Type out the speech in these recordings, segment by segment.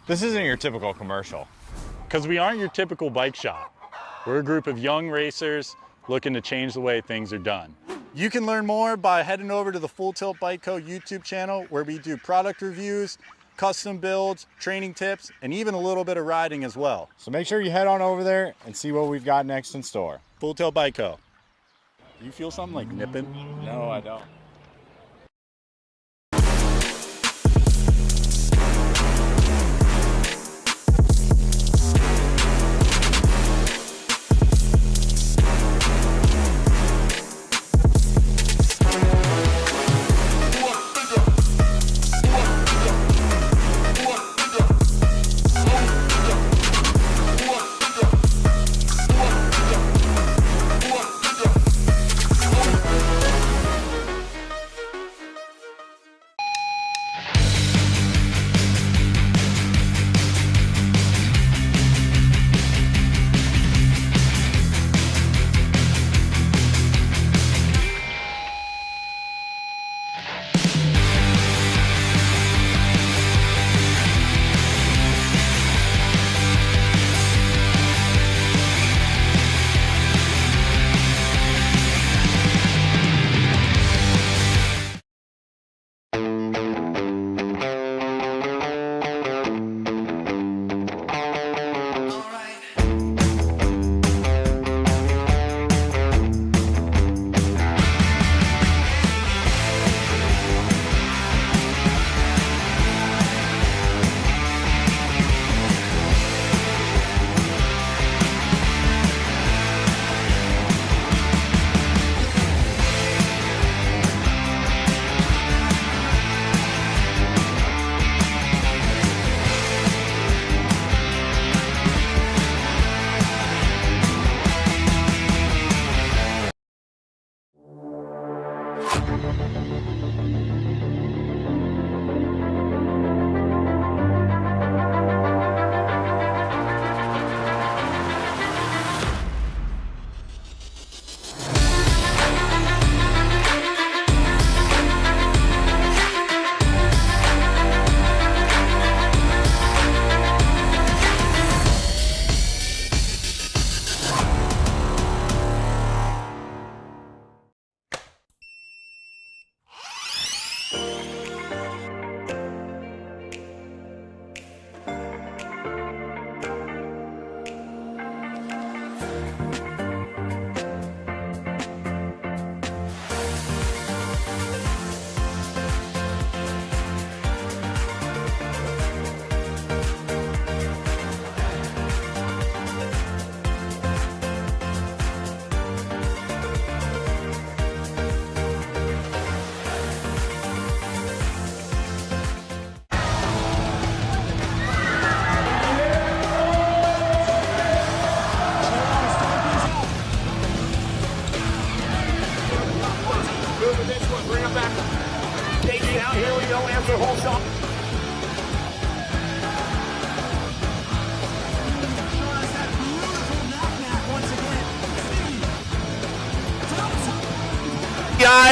This isn't your typical commercial, because we aren't your typical bike shop. We're a group of young racers looking to change the way things are done. You can learn more by heading over to the Full Tilt Bike Co. YouTube channel, where we do product reviews, custom builds, training tips, and even a little bit of riding as well. So make sure you head on over there and see what we've got next in store. Full Tilt Bike Co. Do you feel something like nipping? No, I don't.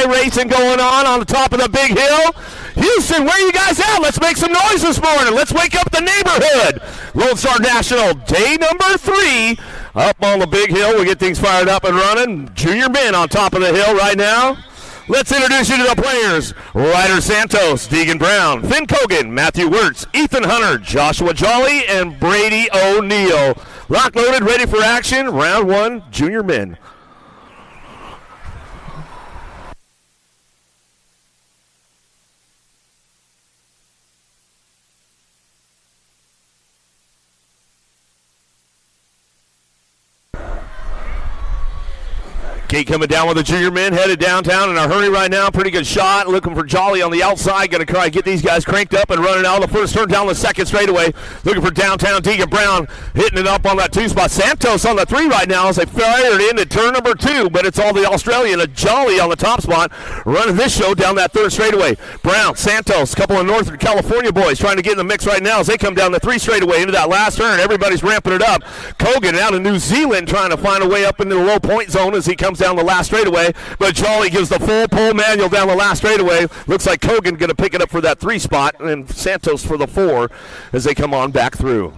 Racing going on the top of the big hill. Houston, where you guys at? Let's make some noise this morning. Let's wake up the neighborhood. Lone Star National, day number 3. Up on the big hill. We get things fired up and running. Junior men on top of the hill right now. Let's introduce you to the players. Ryder Santos, Deegan Brown, Finn Cogan, Matthew Wirtz, Ethan Hunter, Joshua Jolly, and Brady O'Neill. Lock loaded, ready for action. Round 1, junior men. Skate coming down with the junior men, headed downtown in a hurry right now. Pretty good shot. Looking for Jolly on the outside. Going to try to get these guys cranked up and running out of the first turn down the second straightaway. Looking for downtown Deacon Brown, hitting it up on that 2 spot. Santos on the 3 right now as they fired into turn number 2, but it's all the Australian. A Jolly on the top spot, running this show down that 3rd straightaway. Brown, Santos, a couple of Northern California boys trying to get in the mix right now as they come down the 3 straightaway into that last turn. Everybody's ramping it up. Kogan out of New Zealand trying to find a way up into the low point zone as he comes down the last straightaway, but Jolly gives the full pull manual down the last straightaway. Looks like Kogan going to pick it up for that 3 spot, and Santos for the 4 as they come on back through.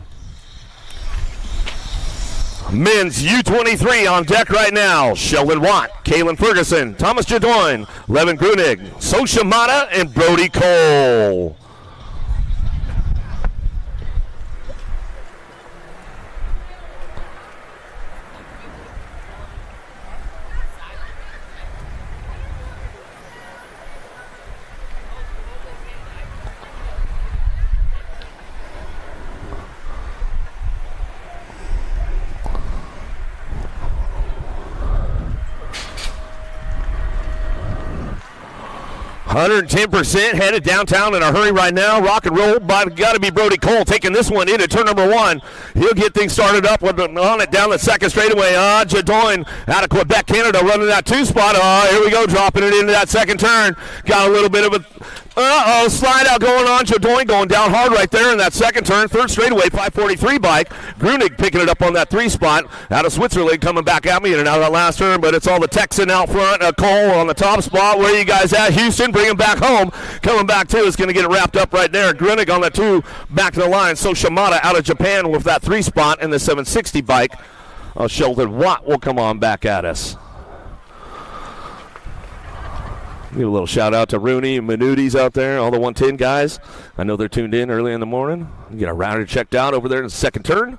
Men's U23 on deck right now. Sheldon Watt, Kalen Ferguson, Thomas Jadoin, Levin Grunig, Sosha Mata, and Brody Cole. %, headed downtown in a hurry right now. Rock and roll, but got to be Brody Cole taking this one into turn number 1. He'll get things started up on it down the second straightaway. Jadoin out of Quebec, Canada, running that 2 spot. Here we go, dropping it into that second turn. Got a little bit of a slide out going on. Jadoin going down hard right there in that second turn. 3rd straightaway, 543 bike. Grunig picking it up on that 3 spot. Out of Switzerland coming back at me in and out of that last turn, but it's all the Texan out front. Cole on the top spot. Where you guys at? Houston, bring him back home. Coming back too is going to get it wrapped up right there. Grunig on that 2, back to the line. So Shimada out of Japan with that 3 spot in the 760 bike. Sheldon Watt will come on back at us. Give a little shout out to Rooney and Minutis out there, all the 110 guys. I know they're tuned in early in the morning. Get a router checked out over there in the second turn.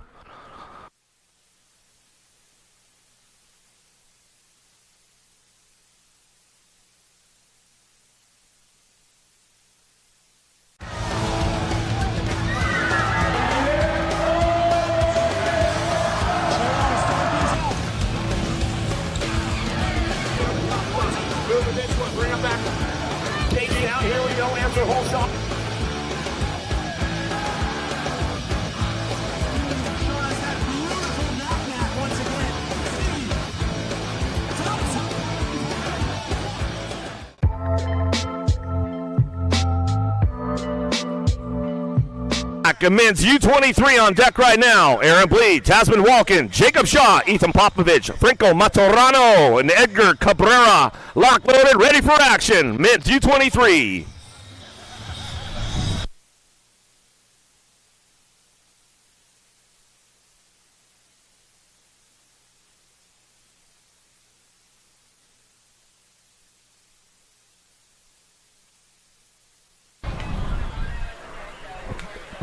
Men's U23 on deck right now. Aaron Bleed, Tasman Walken, Jacob Shaw, Ethan Popovich, Franco Matorano, and Edgar Cabrera. Lock loaded, ready for action. Men's U23.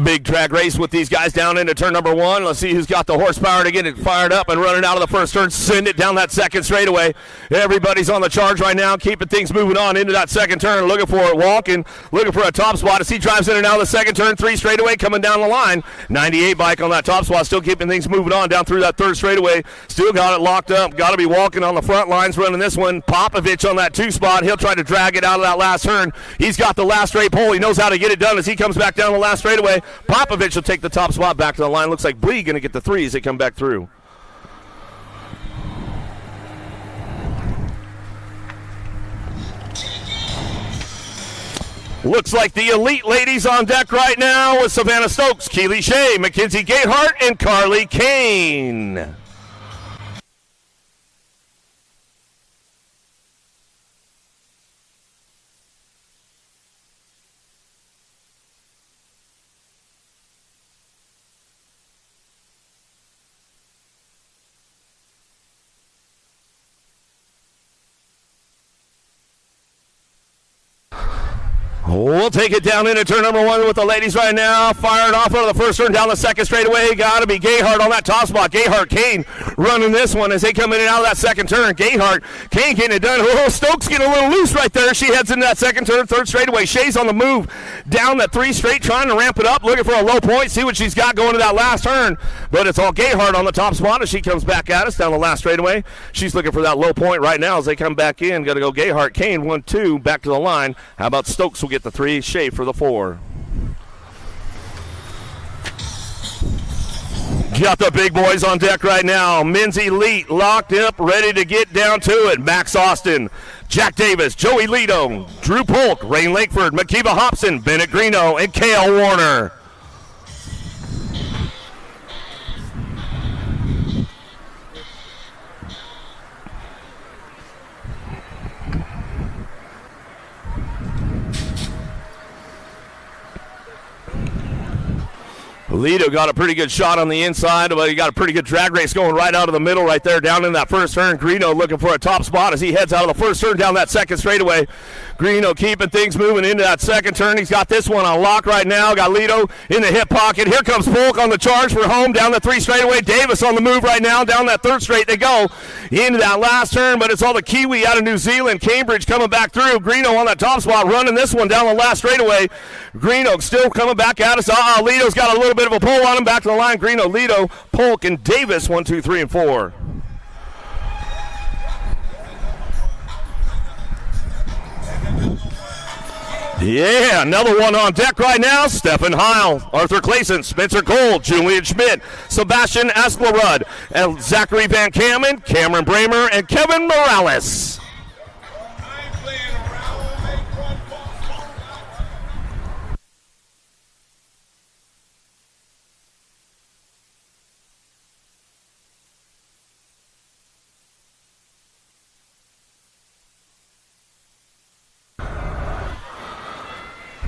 Big drag race with these guys down into turn number 1. Let's see who's got the horsepower to get it fired up and running out of the first turn. Send it down that second straightaway. Everybody's on the charge right now, keeping things moving on into that second turn. Looking for it, walking, looking for a top spot as he drives in and out of the second turn. 3 straightaway coming down the line. 98 bike on that top spot, still keeping things moving on down through that 3rd straightaway. Still got it locked up. Got to be walking on the front lines running this one. Popovich on that 2 spot. He'll try to drag it out of that last turn. He's got the last straight pole. He knows how to get it done as he comes back down the last straightaway. Popovich will take the top spot back to the line. Looks like Blee going to get the 3 as they come back through. Looks like the elite ladies on deck right now with Savannah Stokes, Keely Shea, Mackenzie Gatehart, and Carly Kane. We'll take it down into turn number 1 with the ladies right now. Firing off out of the first turn down the second straightaway. Got to be Gayhart on that top spot. Gayhart, Kane running this one as they come in and out of that second turn. Gayhart, Kane getting it done. Oh, Stokes getting a little loose right there. She heads into that second turn, third straightaway. Shay's on the move down that 3 straight, trying to ramp it up, looking for a low point, see what she's got going to that last turn. But it's all Gayhart on the top spot as she comes back at us down the last straightaway. She's looking for that low point right now as they come back in. Got to go Gayhart, Kane, 1, 2, back to the line. How about Stokes will get the 3, Shay for the 4. Got the big boys on deck right now. Men's Elite locked up, ready to get down to it. Max Austin, Jack Davis, Joey Lido, Drew Polk, Rain Lakeford, Makiva Hobson, Bennett Greeno, and Kale Warner. Lido got a pretty good shot on the inside, but he got a pretty good drag race going right out of the middle right there down in that first turn. Greeno looking for a top spot as he heads out of the first turn down that second straightaway. Greeno keeping things moving into that second turn. He's got this one on lock right now. Got Lido in the hip pocket. Here comes Polk on the charge for home down the 3 straightaway. Davis on the move right now. Down that third straight they go into that last turn, but it's all the Kiwi out of New Zealand. Cambridge coming back through. Greeno on that top spot running this one down the last straightaway. Greeno still coming back at us. Lido's got a little bit of a pull on him. Back to the line. Greeno, Lido, Polk, and Davis. 1, 2, 3, and 4. Yeah, another one on deck right now. Stephen Heil, Arthur Clayson, Spencer Cole, Julian Schmidt, Sebastian Asklerud, and Zachary Van Kamen, Cameron Bramer, and Kevin Morales.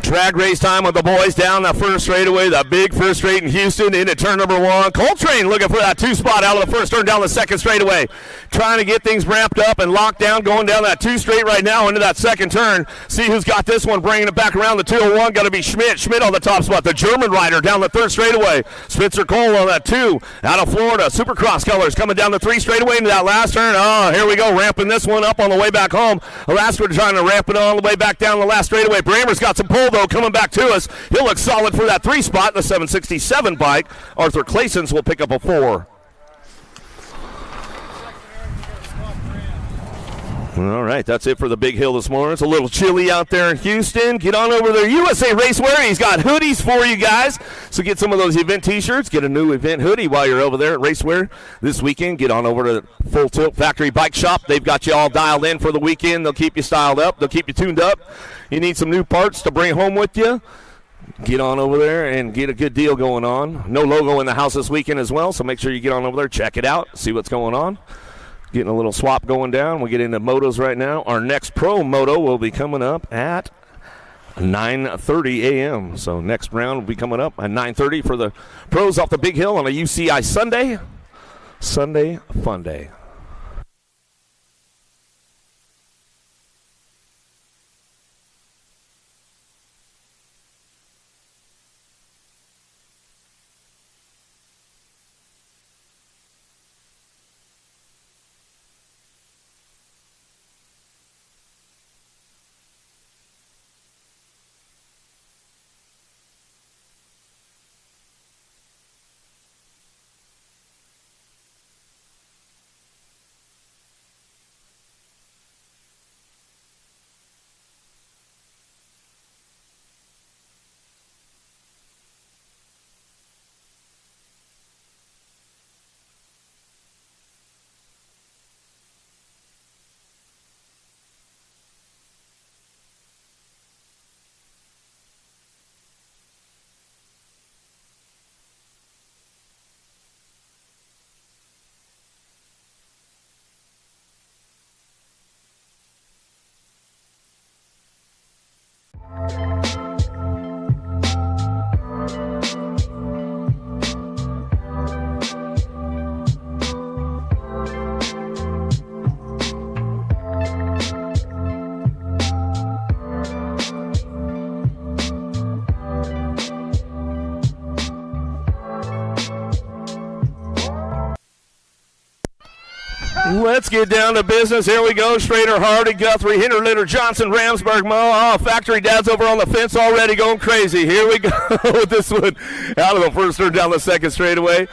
Drag race time with the boys down that first straightaway, the big first straight in Houston into turn number 1. Coltrane looking for that 2 spot out of the first turn down the second straightaway. Trying to get things ramped up and locked down, going down that 2 straight right now into that second turn. See who's got this one, bringing it back around the 201. Got to be Schmidt. Schmidt on the top spot, the German rider down the third straightaway. Spencer Cole on that 2 out of Florida. Supercross colors coming down the 3 straightaway into that last turn. Oh, here we go, ramping this one up on the way back home. Alaska trying to ramp it on the way back down the last straightaway. Bramer's got some pull though, coming back to us. He'll look solid for that 3 spot in the 767 bike. Arthur Clayson's will pick up a 4. All right, that's it for the big hill this morning. It's a little chilly out there in Houston. Get on over there. USA Racewear, he's got hoodies for you guys. So get some of those event t-shirts. Get a new event hoodie while you're over there at Racewear this weekend. Get on over to Full Tilt Factory Bike Shop. They've got you all dialed in for the weekend. They'll keep you styled up. They'll keep you tuned up. You need some new parts to bring home with you. Get on over there and get a good deal going on. No logo in the house this weekend as well, so make sure you get on over there, check it out, see what's going on. Getting a little swap going down. We get into motos right now. Our next pro moto will be coming up at 9:30 a.m. So next round will be coming up at 9:30 for the pros off the big hill on a UCI Sunday. Sunday Fun Day. Let's get down to business. Here we go. Schrader, Hardy, Guthrie, Hinterlitter, Johnson, Ramsburg, Factory Dad's over on the fence already going crazy. Here we go with this one. Out of the first turn, down the second straightaway.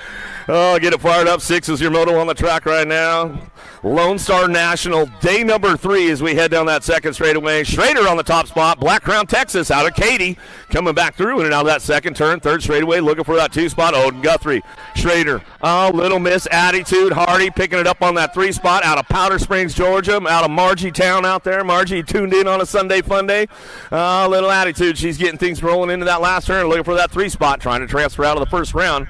Oh, get it fired up. 6 is your moto on the track right now. Lone Star National, day number 3 as we head down that second straightaway. Schrader on the top spot. Black Crown, Texas, out of Katy. Coming back through in and out of that second turn. Third straightaway, looking for that 2 spot. Oh, Guthrie. Schrader. Oh, Little Miss Attitude. Hardy picking it up on that 3 spot out of Powder Springs, Georgia. Out of Margie Town out there. Margie tuned in on a Sunday fun day. Little Attitude. She's getting things rolling into that last turn. Looking for that 3 spot. Trying to transfer out of the first round.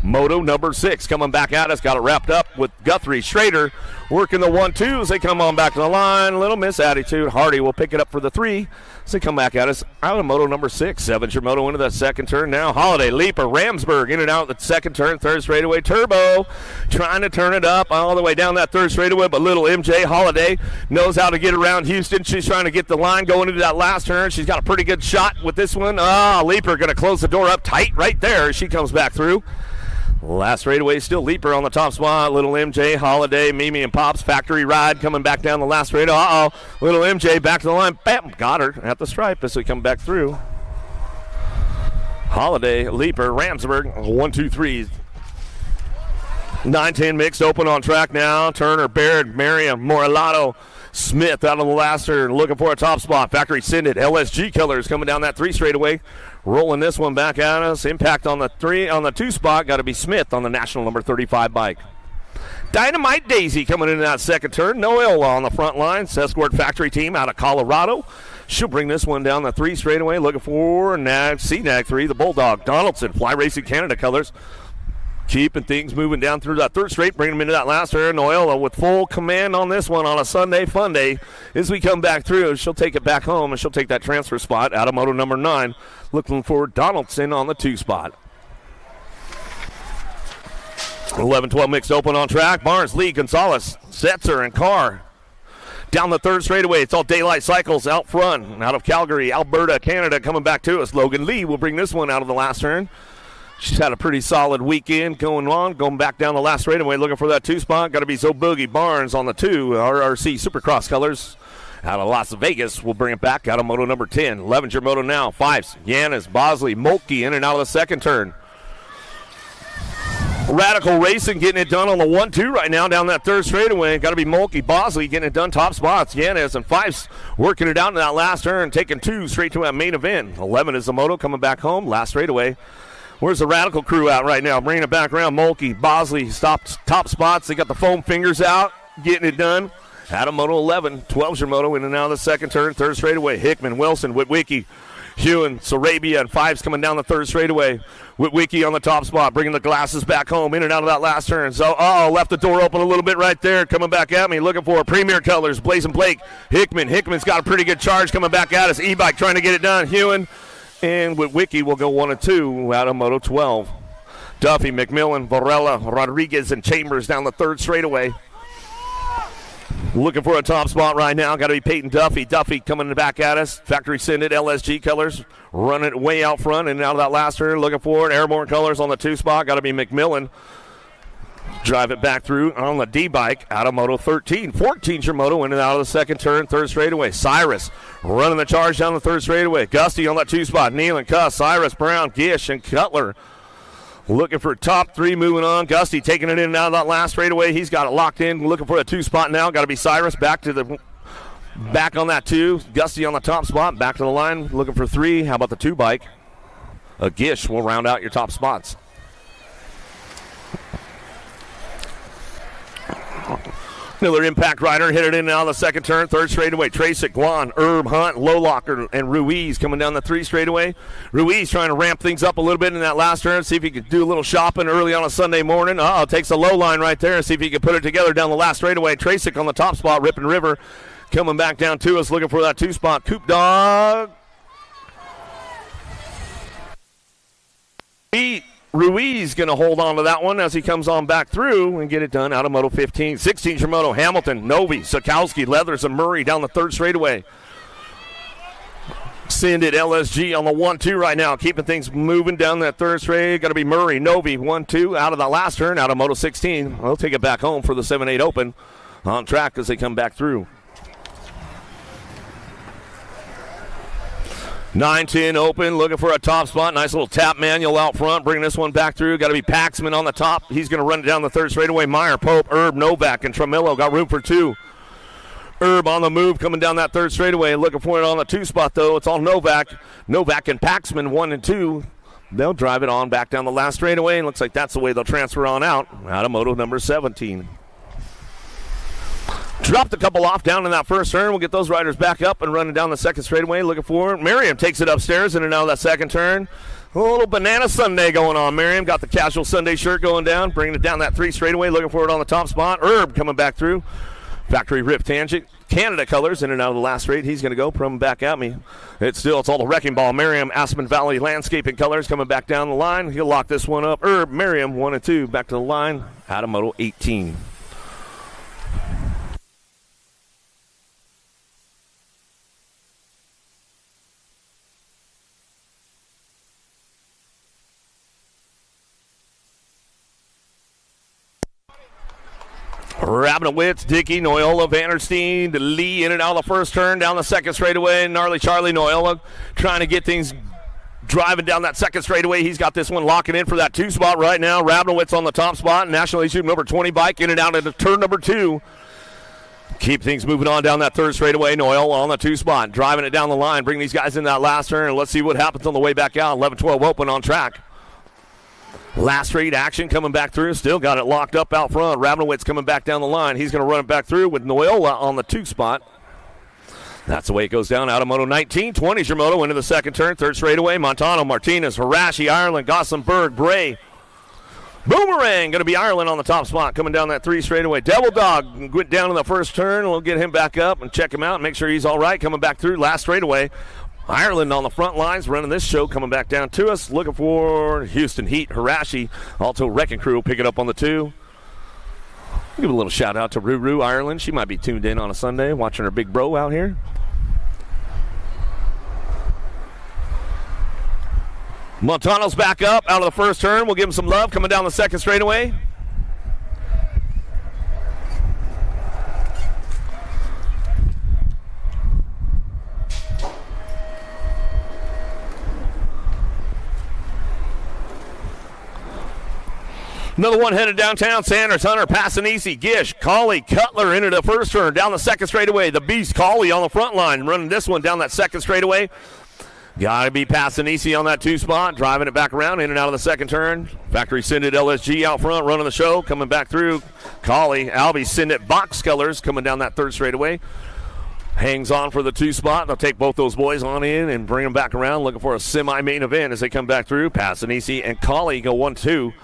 Moto number 6 coming back at us. Got it wrapped up with Guthrie. Schrader working the 1-2 as they come on back to the line. Little Miss Attitude. Hardy will pick it up for the 3 as they come back at us out of Moto number 6. 7's your Moto into that second turn now. Holiday, Leaper, Ramsburg in and out the second turn. Third straightaway. Turbo trying to turn it up all the way down that third straightaway, but little MJ Holiday knows how to get around Huston. She's trying to get the line going into that last turn. She's got a pretty good shot with this one. Leaper going to close the door up tight right there as she comes back through. Last straightaway, still Leaper on the top spot. Little MJ, Holiday, Mimi and Pops. Factory Ride coming back down the last straightaway. Little MJ back to the line. Bam, got her at the stripe as we come back through. Holiday, Leaper, Ramsburg, 1, 2, 3. 9-10 mixed open on track now. Turner, Baird, Merriam, Morelato, Smith out of the last turn, looking for a top spot. Factory Sended, LSG Killers coming down that 3 straightaway. Rolling this one back at us. Impact on the 2 spot. Got to be Smith on the national number 35 bike. Dynamite Daisy coming into that second turn. Noel on the front line. Escort Factory team out of Colorado. She'll bring this one down the 3 straightaway. Looking for CNAG 3, the Bulldog. Donaldson, Fly Racing Canada colors. Keeping things moving down through that third straight, bringing them into that last turn. Noella with full command on this one on a Sunday fun day. As we come back through, she'll take it back home, and she'll take that transfer spot out of Moto number 9. Looking for Donaldson on the 2 spot. 11-12 mixed open on track. Barnes, Lee, Gonzalez, Setzer, and Carr. Down the third straightaway, it's all Daylight Cycles out front. Out of Calgary, Alberta, Canada, coming back to us. Logan Lee will bring this one out of the last turn. She's had a pretty solid weekend going back down the last straightaway, looking for that 2 spot. Got to be Zo Boogie Barnes on the 2, RRC Supercross colors. Out of Las Vegas, we'll bring it back out of Moto number 10. 11's your Moto now. 5's Yanis, Bosley, Moltke in and out of the second turn. Radical Racing getting it done on the 1-2 right now down that third straightaway. Got to be Moltke, Bosley getting it done top spots. Yanis and 5's working it out in that last turn, taking 2 straight to that main event. 11 is the Moto coming back home, last straightaway. Where's the Radical crew out right now? Bringing it back around. Moltke, Bosley, top spots. They got the foam fingers out, getting it done. Out of Moto 11. 12's your Moto in and out of the second turn. Third straightaway. Hickman, Wilson, Witwicky, Hewen, Sarabia, and 5's coming down the third straightaway. Witwicky on the top spot, bringing the glasses back home in and out of that last turn. So, left the door open a little bit right there. Coming back at me, looking for Premier Colors. Blazing Blake, Hickman's got a pretty good charge coming back at us. E-Bike trying to get it done. Hewen. And Witwicky will go 1 and 2 out of Moto 12. Duffy, McMillan, Varela, Rodriguez, and Chambers down the third straightaway. Looking for a top spot right now. Got to be Peyton Duffy. Duffy coming back at us. Factory Sended, LSG colors. Running it way out front and out of that last turn. Looking for it. Airborne colors on the 2 spot. Got to be McMillan. Drive it back through on the D-bike out of Moto 13. 14's your Moto in and out of the second turn, third straightaway. Cyrus running the charge down the third straightaway. Gusty on that 2 spot. Nealon, Cuss, Cyrus, Brown, Gish, and Cutler. Looking for top 3 moving on. Gusty taking it in and out of that last straightaway. He's got it locked in. Looking for a 2 spot now. Got to be Cyrus back on that 2. Gusty on the top spot. Back to the line. Looking for 3. How about the 2 bike? A Gish will round out your top spots. Another impact rider hit it in and out of the second turn, third straightaway. Trace it, Guan, Herb, Hunt, Lowlocker, and Ruiz coming down the 3 straightaway. Ruiz trying to ramp things up a little bit in that last turn, see if he could do a little shopping early on a Sunday morning. Takes a low line right there and see if he can put it together down the last straightaway. Tracic on the top spot, Rip and River coming back down to us, looking for that 2 spot. Coop Dog. Ruiz going to hold on to that one as he comes on back through and get it done out of Moto 15. 16's your Moto. Hamilton, Novi, Sikowski, Leathers, and Murray down the third straightaway. Send it LSG on the 1-2 right now, keeping things moving down that third straight. Got to be Murray, Novi, 1-2 out of the last turn, out of Moto 16. We'll take it back home for the 7-8 Open. on track as they come back through. 9-10 open, looking for a top spot. Nice little tap manual out front, bringing this one back through. Got to be Paxman on the top. He's going to run it down the third straightaway. Meyer, Pope, Erb, Novak, and Tremillo got room for two. Erb on the move, coming down that third straightaway. Looking for it on the two spot, though. It's all Novak. Novak and Paxman, 1 and 2. They'll drive it on back down the last straightaway, and looks like that's the way they'll transfer on out of moto number 17. Dropped a couple off down in that first turn. We'll get those riders back up and running down the second straightaway. Looking for it. Miriam takes it upstairs in and out of that second turn. A little banana Sunday going on. Miriam got the casual Sunday shirt going down, bringing it down that 3 straightaway. Looking for it on the top spot. Herb coming back through. Factory Rip Tangent. Canada colors in and out of the last straight. He's going to go from back at me. It's all the wrecking ball. Miriam, Aspen Valley Landscaping colors coming back down the line. He'll lock this one up. Herb, Miriam, 1 and 2 back to the line. Out of moto 18. Rabinowitz, Dickey, Noyola, Vandersteen, Lee in and out of the first turn, down the second straightaway. Gnarly Charlie Noyola trying to get things driving down that second straightaway. He's got this one locking in for that 2 spot right now. Rabinowitz on the top spot. National Issue number 20 bike in and out into turn number 2. Keep things moving on down that third straightaway. Noyola on the 2 spot, driving it down the line. Bring these guys in that last turn, and let's see what happens on the way back out. 11-12 open on track. Last straight action coming back through. Still got it locked up out front. Rabinowitz coming back down the line. He's going to run it back through with Noyola on the 2 spot. That's the way it goes down. Out of moto 19. 20's your moto into the second turn. Third straightaway. Montano, Martinez, Harashi, Ireland, Gossenberg, Bray. Boomerang going to be Ireland on the top spot coming down that 3 straightaway. Devil Dog went down in the first turn. We'll get him back up and check him out and make sure he's all right. Coming back through last straightaway. Ireland on the front lines running this show, coming back down to us. Looking for Huston Heat, Harashi. Also Wrecking Crew will pick it up on the 2. Give a little shout out to Ruru, Ireland. She might be tuned in on a Sunday watching her big bro out here. Montano's back up out of the first turn. We'll give him some love coming down the second straightaway. Another one headed downtown. Sanders, Hunter, Passanisi, Gish, Colley, Cutler into the first turn. Down the second straightaway. The Beast, Colley on the front line. Running this one down that second straightaway. Got to be Passanisi on that 2 spot. Driving it back around in and out of the second turn. Factory Syndit LSG out front running the show. Coming back through. Colley, Albie Syndit box colors coming down that third straightaway. Hangs on for the 2 spot. They'll take both those boys on in and bring them back around. Looking for a semi-main event as they come back through. Passanisi and Colley go 1-2.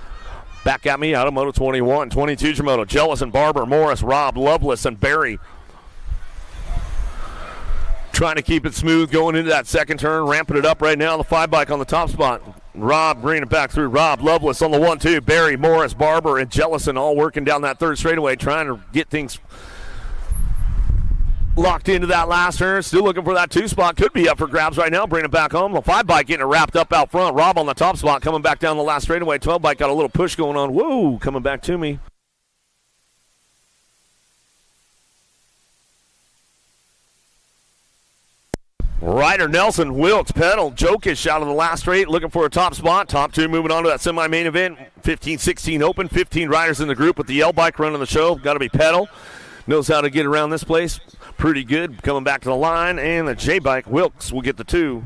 Back at me out of moto 21. 22's your moto. Jellison, Barber, Morris, Rob, Lovelace, and Barry. Trying to keep it smooth going into that second turn. Ramping it up right now. The 5 bike on the top spot. Rob bringing it back through. Rob, Lovelace on the 1-2. Barry, Morris, Barber, and Jellison all working down that third straightaway. Trying to get things locked into that last turn. Still looking for that 2 spot. Could be up for grabs right now. Bring it back home. The 5 bike getting it wrapped up out front. Rob on the top spot coming back down the last straightaway. 12 bike got a little push going on. Whoa, coming back to me. Ryder, Nelson, Wilkes, Pedal, Jokic out of the last straight, looking for a top spot. Top 2 moving on to that semi-main event. 15-16 open, 15 riders in the group with the L bike running the show. Got to be Pedal. Knows how to get around this place pretty good. Coming back to the line, and the J-bike, Wilkes will get the 2.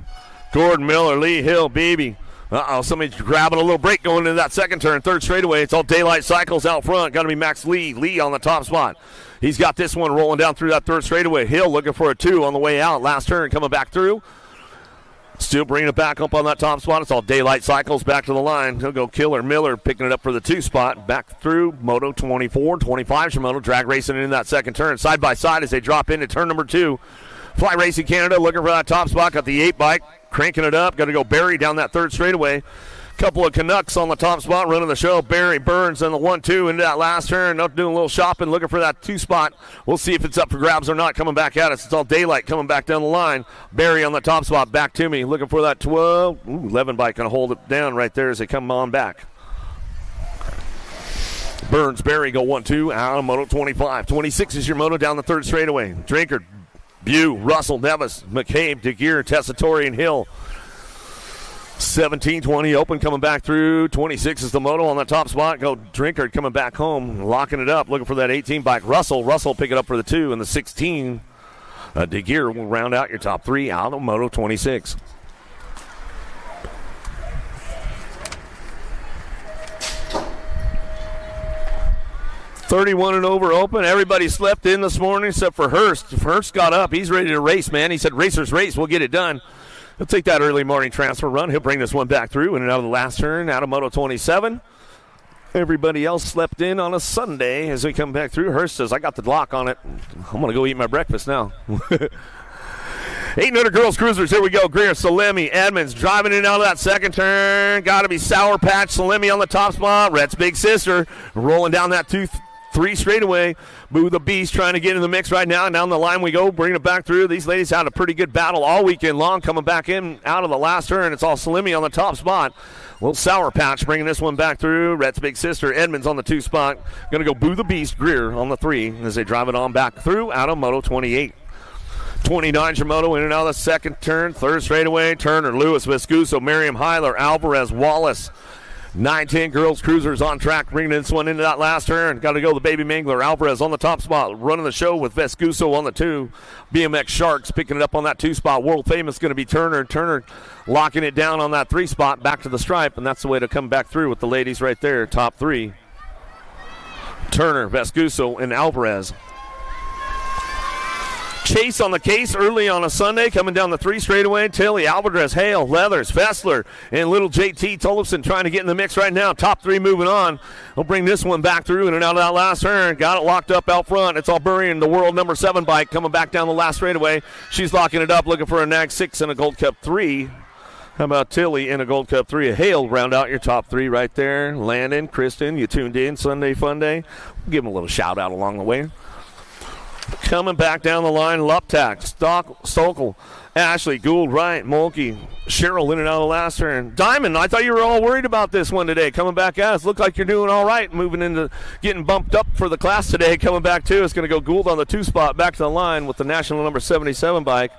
Gordon, Miller, Lee, Hill, Beebe. Somebody's grabbing a little break going into that second turn. Third straightaway, it's all Daylight Cycles out front. Got to be Max Lee. Lee on the top spot. He's got this one rolling down through that third straightaway. Hill looking for a 2 on the way out. Last turn coming back through. Still bringing it back up on that top spot. It's all Daylight Cycles back to the line. He'll go Killer. Miller picking it up for the 2 spot. Back through moto 24. 25's your moto. Drag racing in that second turn. Side by side as they drop into turn number 2. Fly Racing Canada looking for that top spot. Got the 8 bike. Cranking it up. Got to go Barry down that third straightaway. Couple of Canucks on the top spot running the show. Barry Burns on the 1-2 into that last turn. Up doing a little shopping, looking for that 2 spot. We'll see if it's up for grabs or not. Coming back at us. It's all Daylight coming back down the line. Barry on the top spot. Back to me. Looking for that 12. 11 bike going to hold it down right there as they come on back. Burns, Berry go 1-2 out of moto 25. 26 is your moto down the third straightaway. Drinkard, Bew, Russell, Nevis, McCabe, DeGear, Tessitore, and Hill. 17-20 open coming back through. 26 is the moto on the top spot. Go Drinkard coming back home, locking it up, looking for that 18 bike. Russell pick it up for the 2, and the 16. DeGear will round out your top 3 out of moto 26. $31 and over open. Everybody slept in this morning except for Hurst. Hurst got up. He's ready to race, man. He said, racers race. We'll get it done. He'll take that early morning transfer run. He'll bring this one back through in and out of the last turn, out of moto 27. Everybody else slept in on a Sunday as we come back through. Hurst says, I got the lock on it. I'm going to go eat my breakfast now. 800 girls cruisers. Here we go. Greer, Salemi, Edmonds driving in and out of that second turn. Got to be Sour Patch. Salemi on the top spot. Rhett's big sister rolling down that 2-3 straightaway. Boo the Beast trying to get in the mix right now. Down the line we go. Bringing it back through. These ladies had a pretty good battle all weekend long. Coming back in out of the last turn. It's all Salemi on the top spot. Little Sour Patch bringing this one back through. Rhett's big sister, Edmonds on the 2 spot. Going to go Boo the Beast, Greer on the 3 as they drive it on back through out of moto 28. 29 your moto in and out of the second turn. Third straightaway. Turner, Lewis, Viscuso, Miriam Heiler, Alvarez, Wallace. 9-10 girls cruisers on track, bringing this one into that last turn. Got to go the Baby Mangler. Alvarez on the top spot, running the show with Vescuso on the 2. BMX Sharks picking it up on that 2 spot. World famous going to be Turner. Turner locking it down on that 3 spot, back to the stripe, and that's the way to come back through with the ladies right there, top 3. Turner, Vescuso, and Alvarez. Chase on the case early on a Sunday, coming down the 3 straightaway. Tilly, Alvarez, Hale, Leathers, Fessler, and little JT Tollefson trying to get in the mix right now. Top 3 moving on. We'll bring this one back through in and out of that last turn. Got it locked up out front. It's all burying the world number 7 bike coming back down the last straightaway. She's locking it up, looking for a NAG 6 and a Gold Cup 3. How about Tilly in a Gold Cup 3? A Hale round out your top 3 right there. Landon, Kristen, you tuned in. Sunday Fun Day. We'll give them a little shout out along the way. Coming back down the line, Luptak, Stokel, Ashley, Gould, Wright, Mulkey, Cheryl in and out of the last turn. Diamond, I thought you were all worried about this one today. Coming back at us. Look like you're doing all right. Moving into getting bumped up for the class today. Coming back too. It's going to go Gould on the 2 spot. Back to the line with the national number 77 bike.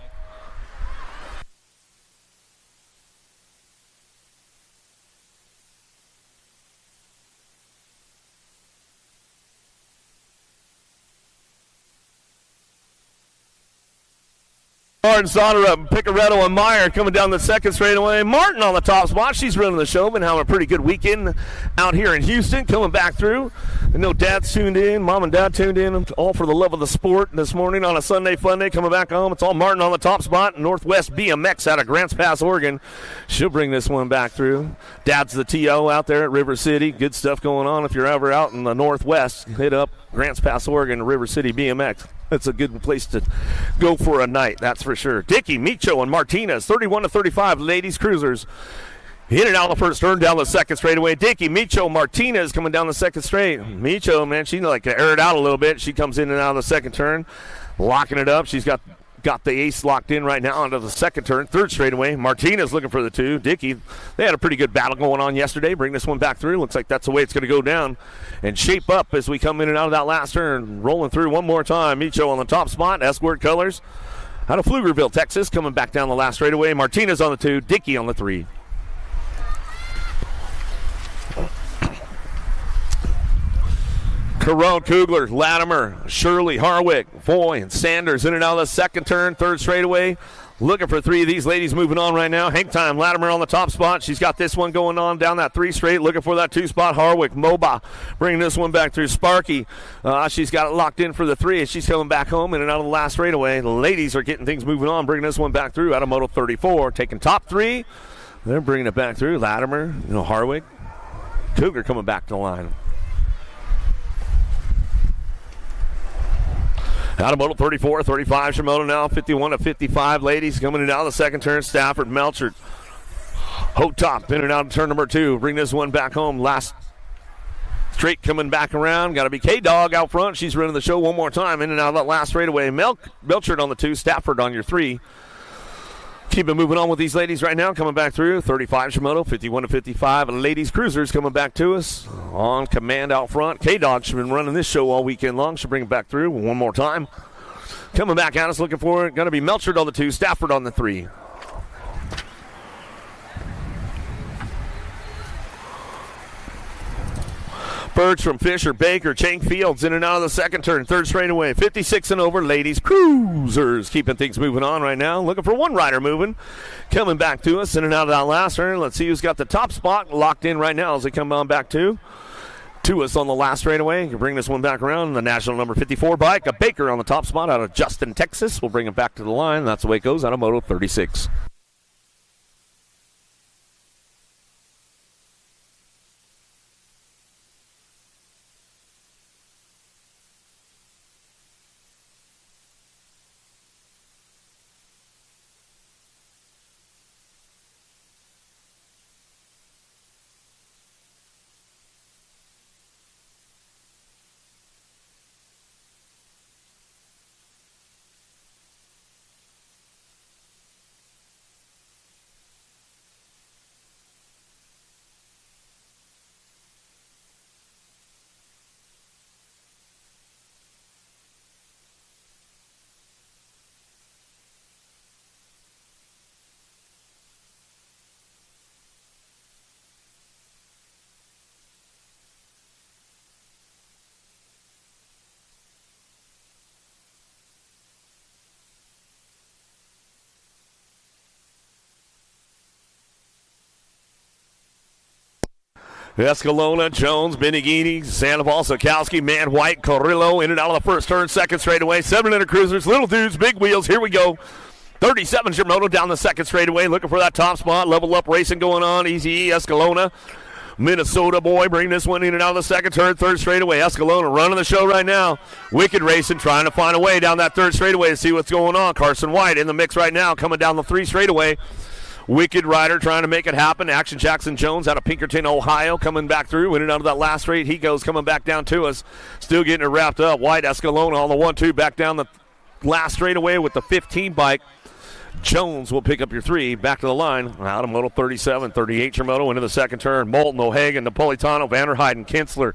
Martin Sonnerup, Picaretto, and Meyer coming down the second straightaway. Martin on the top spot. She's running the show. Been having a pretty good weekend out here in Houston. Coming back through. I know Dad's tuned in. Mom and Dad tuned in. All for the love of the sport this morning on a Sunday Fun Day. Coming back home. It's all Martin on the top spot. Northwest BMX out of Grants Pass, Oregon. She'll bring this one back through. Dad's the TO out there at River City. Good stuff going on. If you're ever out in the Northwest, hit up Grants Pass, Oregon, River City BMX. That's a good place to go for a night, that's for sure. Dickey, Micho, and Martinez, 31-35, ladies cruisers. In and out the first turn, down the second straightaway. Dickey, Micho, Martinez coming down the second straight. Micho, man, she like to air it out a little bit. She comes in and out of the second turn, locking it up. She's got the ace locked in right now onto the second turn. Third straightaway. Martinez looking for the 2. Dickey, they had a pretty good battle going on yesterday. Bring this one back through. Looks like that's the way it's going to go down and shape up as we come in and out of that last turn. Rolling through one more time. Micho on the top spot. Escort colors out of Pflugerville, Texas. Coming back down the last straightaway. Martinez on the 2. Dickey on the 3. Carone, Kugler, Latimer, Shirley, Harwick, Foy, and Sanders in and out of the second turn, third straightaway. Looking for 3 of these ladies moving on right now. Hang time, Latimer on the top spot. She's got this one going on down that 3 straight. Looking for that 2 spot. Harwick, Moba, bringing this one back through. Sparky, she's got it locked in for the 3 as she's coming back home in and out of the last straightaway. The ladies are getting things moving on, bringing this one back through out of Moto 34. Taking top 3. They're bringing it back through. Latimer, Harwick, Cougar coming back to the line. Out of Moto 34, 35 Shimono now, 51-55. Ladies coming in out of the second turn. Stafford, Melchert, Hotop in and out of turn number 2. Bring this one back home. Last straight coming back around. Got to be K-Dog out front. She's running the show one more time. In and out of that last straightaway. Melchert on the 2. Stafford on your 3. Keep it moving on with these ladies right now. Coming back through. 35 Shimoto, 51 to 55. Ladies cruisers coming back to us on command out front. K-Dog, she's been running this show all weekend long. She'll bring it back through one more time. Coming back at us, looking for it. Going to be Melchard on the 2, Stafford on the 3. Birds from Fisher, Baker, Chang Fields in and out of the second turn. Third straightaway, 56 and over. Ladies cruisers keeping things moving on right now. Looking for one rider moving. Coming back to us in and out of that last turn. Let's see who's got the top spot locked in right now as they come on back to us on the last straightaway. You bring this one back around. The national number 54 bike. A Baker on the top spot out of Justin, Texas. We'll bring it back to the line. That's the way it goes out of Moto 36. Escalona, Jones, Benigini, Sandoval, Sokowski, Man White, Carrillo in and out of the first turn, second straightaway. 700 cruisers, little dudes, big wheels. Here we go. 37 Shimoto down the second straightaway, looking for that top spot. Level up racing going on. Easy Escalona. Minnesota boy, bring this one in and out of the second turn, third straightaway. Escalona running the show right now. Wicked racing, trying to find a way down that third straightaway to see what's going on. Carson White in the mix right now, coming down the 3 straightaway. Wicked rider trying to make it happen. Action Jackson Jones out of Pinkerton, Ohio, coming back through. In and out of that last straight, he goes coming back down to us. Still getting it wrapped up. White, Escalona on the 1-2, back down the last straightaway with the 15 bike. Jones will pick up your 3. Back to the line. Out of Moto 37, 38 Shimoto into the second turn. Moulton, O'Hagan, Napolitano, Vanderheiden, Kinsler.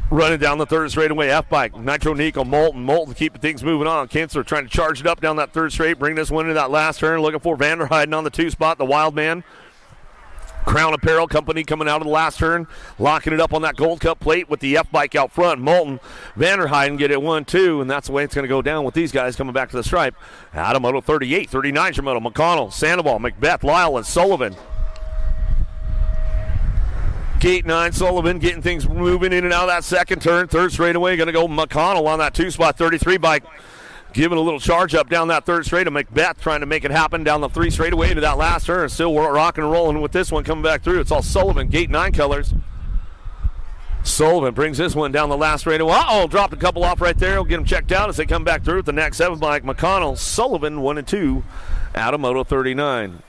Running down the third straightaway, F-Bike, Nitro Nico, Moulton keeping things moving on. Kinsler trying to charge it up down that third straight, bring this one into that last turn. Looking for Vanderheiden on the 2 spot, the Wild Man. Crown Apparel Company coming out of the last turn, locking it up on that Gold Cup plate with the F-Bike out front. Moulton, Vanderheiden get it 1-2, and that's the way it's going to go down with these guys coming back to the stripe. Out of Moto 38, 39 Shimoto, McConnell, Sandoval, Macbeth, Lyle, and Sullivan. Gate 9, Sullivan getting things moving in and out of that second turn. Third straightaway, going to go McConnell on that 2 spot, 33 bike. Giving a little charge up down that third straight. Macbeth trying to make it happen down the 3 straightaway to that last turn. Still rocking and rolling with this one coming back through. It's all Sullivan, Gate 9 colors. Sullivan brings this one down the last straightaway. Uh-oh, dropped a couple off right there. We'll get them checked out as they come back through with the next 7 bike. McConnell, Sullivan, 1 and 2 out of Moto 39.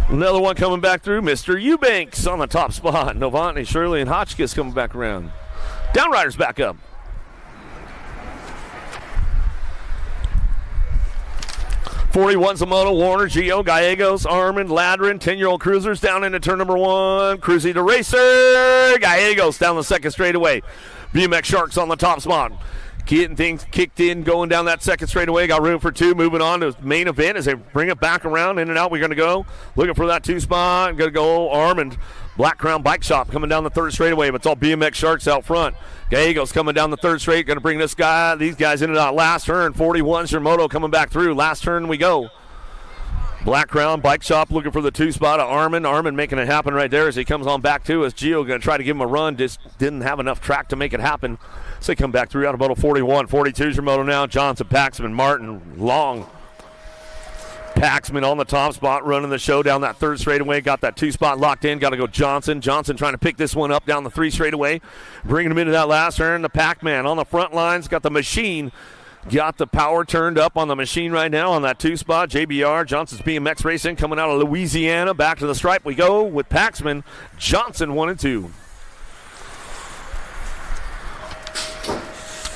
Another one coming back through, Mr. Eubanks on the top spot. Novotny, Shirley, and Hotchkiss coming back around. Downriders back up. '41's a Moto, Warner, Gio, Gallegos, Armand, Ladrin, 10-year-old cruisers down into turn number 1. Cruising to Racer. Gallegos down the second straightaway. BMX Sharks on the top spot. Getting things kicked in, going down that second straightaway. Got room for 2. Moving on to the main event as they bring it back around. In and out we're going to go. Looking for that 2 spot. Going to go Armand. Black Crown Bike Shop coming down the third straightaway. But it's all BMX Sharks out front. Gallegos coming down the third straight. Going to bring these guys into that last turn. 41's your Moto coming back through. Last turn we go. Black Crown Bike Shop looking for the 2 spot of Armand. Armand making it happen right there as he comes on back to us. Gio going to try to give him a run. Just didn't have enough track to make it happen. So they come back through out of Moto 41. 42's your Moto now. Johnson, Paxman, Martin, Long. Paxman on the top spot running the show down that third straightaway. Got that 2 spot locked in. Got to go Johnson. Johnson trying to pick this one up down the 3 straightaway. Bringing him into that last turn. The Pac-Man on the front lines. Got the machine. Got the power turned up on the machine right now on that 2-spot. JBR, Johnson's BMX Racing, coming out of Louisiana. Back to the stripe we go with Paxman. Johnson 1 and 2.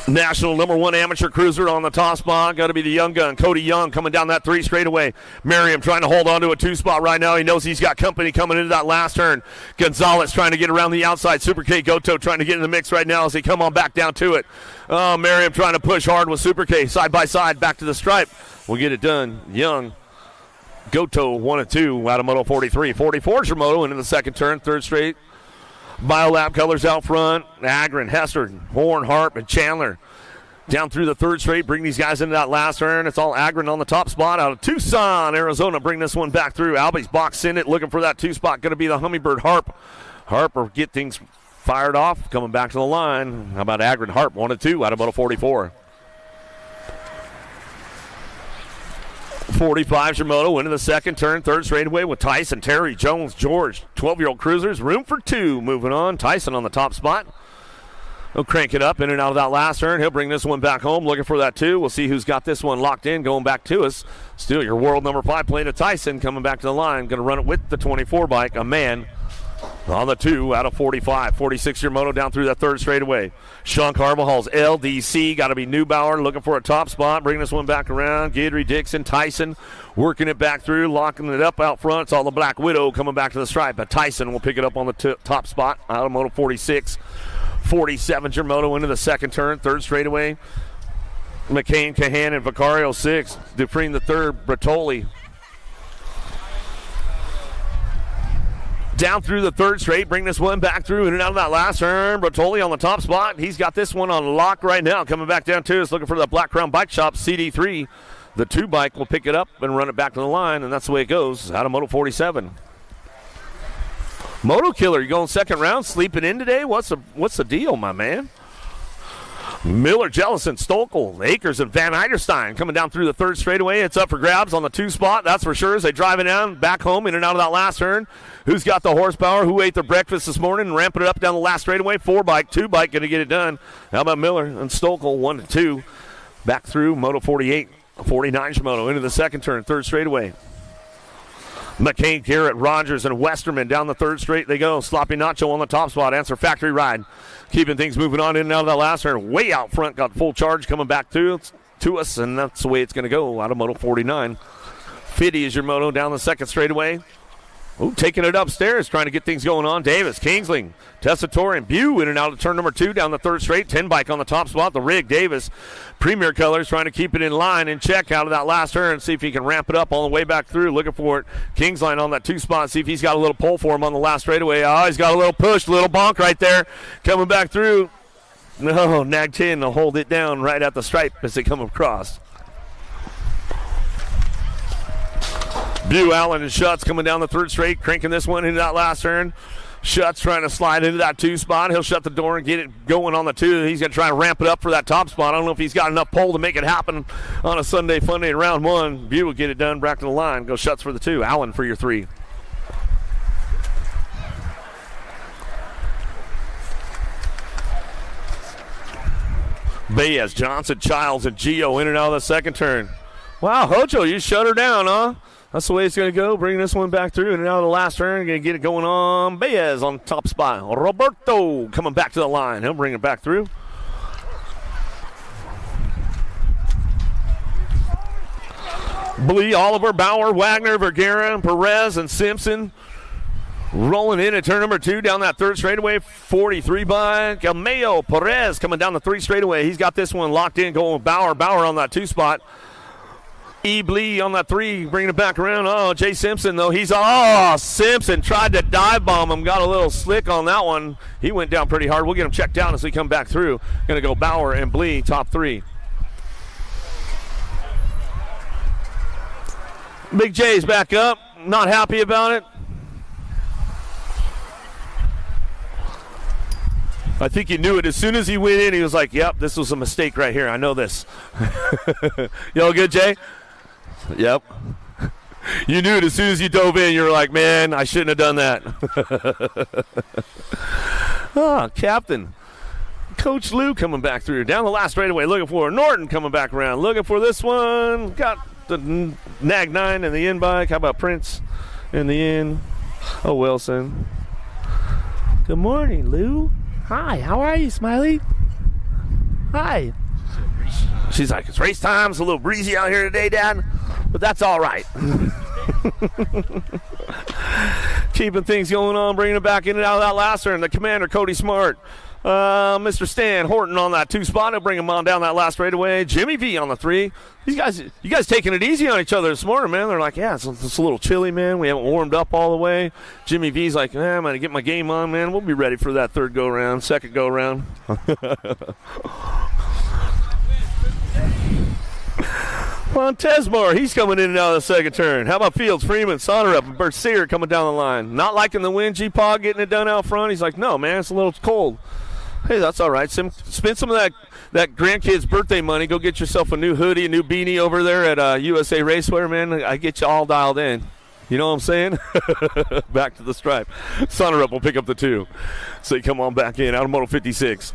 National #1 amateur cruiser on the top spot. Got to be the young gun, Cody Young, coming down that 3 straightaway. Merriam trying to hold on to a 2-spot right now. He knows he's got company coming into that last turn. Gonzalez trying to get around the outside. Super K Goto trying to get in the mix right now as they come on back down to it. Merriam trying to push hard with Super K. Side by side, back to the stripe. We'll get it done. Young, Goto 1 and 2 out of Moto 43. 44 is your moto into the second turn, 3rd straight. Biolab colors out front. Agron, Hester, Horn, Harp, and Chandler down through the 3rd straight. Bring these guys into that last turn. It's all Agron on the top spot out of Tucson, Arizona. Bring this one back through. Albie's box in it, looking for that 2 spot. Going to be the Hummingbird Harp. Harp will get things fired off. Coming back to the line. How about Agron? Harp 1 and 2 out of Moto 44. 45's your moto into the second turn, 3rd straightaway with Tyson, Terry, Jones, George. 12-year-old cruisers, room for 2. Moving on, Tyson on the top spot. He'll crank it up in and out of that last turn. He'll bring this one back home, looking for that 2. We'll see who's got this one locked in, going back to us. Still your world #5 playing to Tyson, coming back to the line. Going to run it with the 24 bike, a man on the 2 out of 45. 46-year moto down through that 3rd straightaway. Sean Carvajal's LDC, got to be Neubauer, looking for a top spot. Bring this one back around. Guidry, Dixon, Tyson working it back through, locking it up out front. It's all the Black Widow coming back to the stripe. But Tyson will pick it up on the top spot out of Moto 46. 47's your moto into the second turn, 3rd straightaway. McCain, Cahan, and Vicario 6. Dufresne the 3rd, Bertoli. Down through the 3rd straight, bring this one back through in and out of that last turn. Bertoli on the top spot. He's got this one on lock right now. Coming back down to us, looking for the Black Crown Bike Shop, CD3. The 2 bike will pick it up and run it back to the line, and that's the way it goes out of Moto 47. Moto Killer, you going second round, sleeping in today? What's the deal, my man? Miller, Jellison, Stokel, Akers, and Van Eiderstein coming down through the 3rd straightaway. It's up for grabs on the 2 spot, that's for sure, as they drive it down, back home, in and out of that last turn. Who's got the horsepower? Who ate their breakfast this morning and ramping it up down the last straightaway? 4 bike, 2 bike, going to get it done. How about Miller and Stokel, 1 and 2. Back through Moto 48, 49's moto into the second turn, 3rd straightaway. McCain, Garrett, Rogers, and Westerman down the 3rd straight they go. Sloppy Nacho on the top spot. Answer factory ride. Keeping things moving on in and out of that last turn. Way out front. Got full charge coming back to us, and that's the way it's going to go out of Moto 49. Fitty is your moto down the 2nd straightaway. Ooh, taking it upstairs, trying to get things going on. Davis, Kingsling, Tessitore, and Bew in and out of turn number 2 down the 3rd straight. 10 bike on the top spot. The rig, Davis. Premier Colors trying to keep it in line and check out of that last turn. See if he can ramp it up all the way back through. Looking for it. Kingsline on that 2 spot. See if he's got a little pull for him on the last straightaway. Oh, he's got a little push, a little bonk right there. Coming back through. No, Nag 10 will hold it down right at the stripe as they come across. Bew, Allen, and Schutz coming down the 3rd straight, cranking this one into that last turn. Schutz trying to slide into that 2 spot. He'll shut the door and get it going on the 2. He's going to try and ramp it up for that top spot. I don't know if he's got enough pull to make it happen on a Sunday fun day in round 1. Bew will get it done, back to the line. Go Schutz for the 2. Allen for your 3. Baez, Johnson, Childs, and Gio in and out of the second turn. Wow, Hojo, you shut her down, huh? That's the way it's going to go. Bring this one back through, and now the last turn, going to get it going on. Baez on top spot. Roberto coming back to the line. He'll bring it back through. Blee, Oliver, Bauer, Wagner, Vergara, Perez, and Simpson rolling in at turn number 2 down that 3rd straightaway. 43 by Cameo. Perez coming down the 3 straightaway. He's got this one locked in, going with Bauer. Bauer on that 2 spot. Blee on that 3, bringing it back around. Oh, Jay Simpson, though. Simpson tried to dive bomb him. Got a little slick on that one. He went down pretty hard. We'll get him checked out as we come back through. Going to go Bauer and Blee, top 3. Big J's back up. Not happy about it. I think he knew it. As soon as he went in, he was like, yep, this was a mistake right here. I know this. You all good, Jay? Yep. You knew it as soon as you dove in. You were like, man, I shouldn't have done that. Captain. Coach Lou coming back through. Down the last straightaway, looking for Norton coming back around. Looking for this one. Got the Nag 9 in the in bike. How about Prince in the in? Oh, Wilson. Good morning, Lou. Hi, how are you, Smiley? Hi. She's like, it's race time. It's a little breezy out here today, Dad. But that's all right. Keeping things going on, bringing it back in and out of that last turn. The commander, Cody Smart. Mr. Stan Horton on that 2 spot. He'll bring him on down that last straightaway. Jimmy V on the 3. You guys taking it easy on each other this morning, man. They're like, yeah, it's a little chilly, man. We haven't warmed up all the way. Jimmy V's like, I'm going to get my game on, man. We'll be ready for that second go round. Montesmore, he's coming in and out of the second turn. How about Fields, Freeman, Sonnerup, and Bercier coming down the line? Not liking the wind, G-Pog getting it done out front. He's like, no, man, it's a little cold. Hey, that's all right. Spend some of that grandkid's birthday money. Go get yourself a new hoodie, a new beanie over there at USA Racewear, man. I get you all dialed in. You know what I'm saying? Back to the stripe. Sonnerup will pick up the 2. So you come on back in out of Moto 56.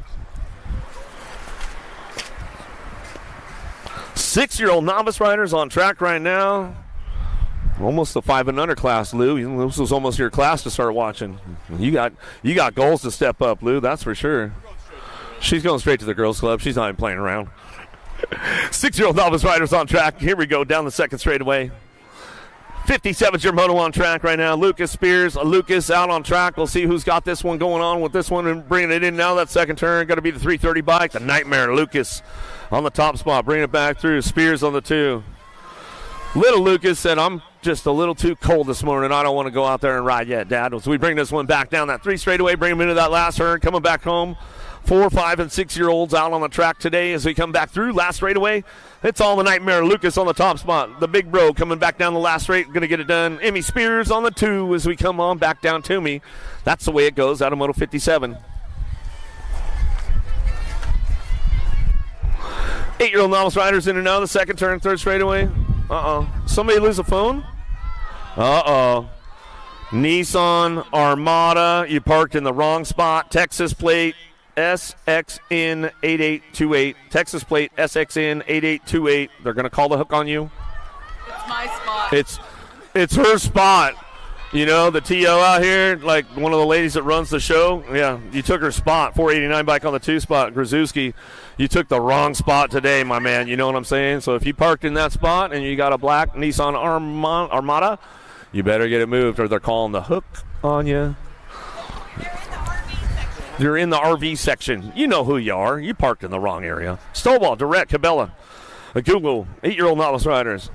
6-year-old novice riders on track right now. Almost the 5 and under class, Lou. This was almost your class to start watching. You got goals to step up, Lou. That's for sure. She's going straight to the girls' club. She's not even playing around. 6-year-old novice riders on track. Here we go down the second straightaway. 57's your moto on track right now. Lucas Spears. Lucas out on track. We'll see who's got this one going on with this one and bringing it in now. That second turn going to be the 330 bike. The Nightmare Lucas on the top spot. Bringing it back through. Spears on the 2. Little Lucas said, I'm just a little too cold this morning. I don't want to go out there and ride yet, Dad. So we bring this one back down that 3 straightaway, bring him into that last turn, coming back home. 4, 5, and 6-year-olds out on the track today as we come back through. Last straightaway, it's all the Nightmare Lucas on the top spot. The big bro coming back down the last straight, going to get it done. Emmy Spears on the 2 as we come on back down to me. That's the way it goes out of Moto 57. 8-year-old novice riders in and out of the second turn, 3rd straightaway. Somebody lose a phone? Nissan Armada, you parked in the wrong spot. Texas plate SXN8828. Texas plate SXN8828. They're going to call the hook on you. It's my spot. It's her spot. You know, the TO out here, like one of the ladies that runs the show, yeah, you took her spot. 489 bike on the 2 spot. Grzuski, you took the wrong spot today, my man. You know what I'm saying? So if you parked in that spot and you got a black Nissan Armada, you better get it moved or they're calling the hook on you. You're in the RV section. You know who you are. You parked in the wrong area. Stovall, Direct, Cabela, Google, 8-year-old novice riders.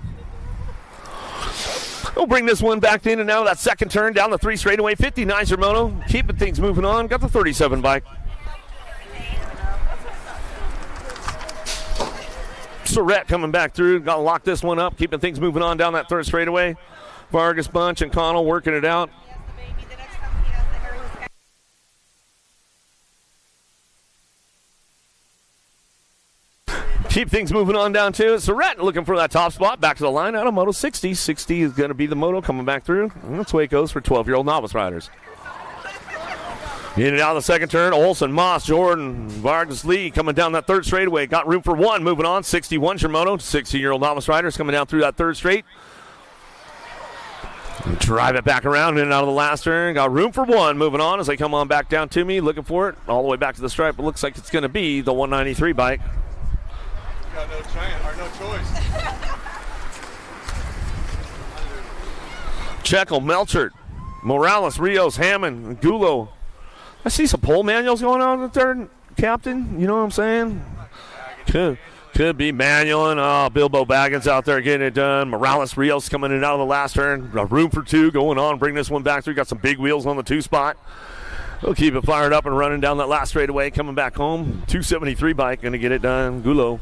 We'll bring this one back in and out of that second turn down the 3 straightaway. 59's your moto. Keeping things moving on. Got the 37 bike. Surrett coming back through. Got to lock this one up. Keeping things moving on down that 3rd straightaway. Vargas, Bunch, and Connell working it out. Keep things moving on down to it. Surrett looking for that top spot. Back to the line out of Moto 60. 60 is going to be the moto coming back through. And that's the way it goes for 12-year-old novice riders. In and out of the second turn. Olson, Moss, Jordan, Vargas, Lee coming down that 3rd straightaway. Got room for 1. Moving on. 61's your moto. 16-year-old novice riders coming down through that 3rd straight. Drive it back around in and out of the last turn. Got room for 1. Moving on as they come on back down to me. Looking for it. All the way back to the stripe. It looks like it's going to be the 193 bike. Got no choice. Checkle, Melchert, Morales, Rios, Hammond, Gulo. I see some pole manuals going on up there, Captain. You know what I'm saying? Could be manualing. Oh, Bilbo Baggins out there getting it done. Morales, Rios coming in and out of the last turn. Room for 2 going on. Bring this one back through. Got some big wheels on the 2 spot. We'll keep it fired up and running down that last straightaway. Coming back home. 273 bike. Going to get it done. Gulo.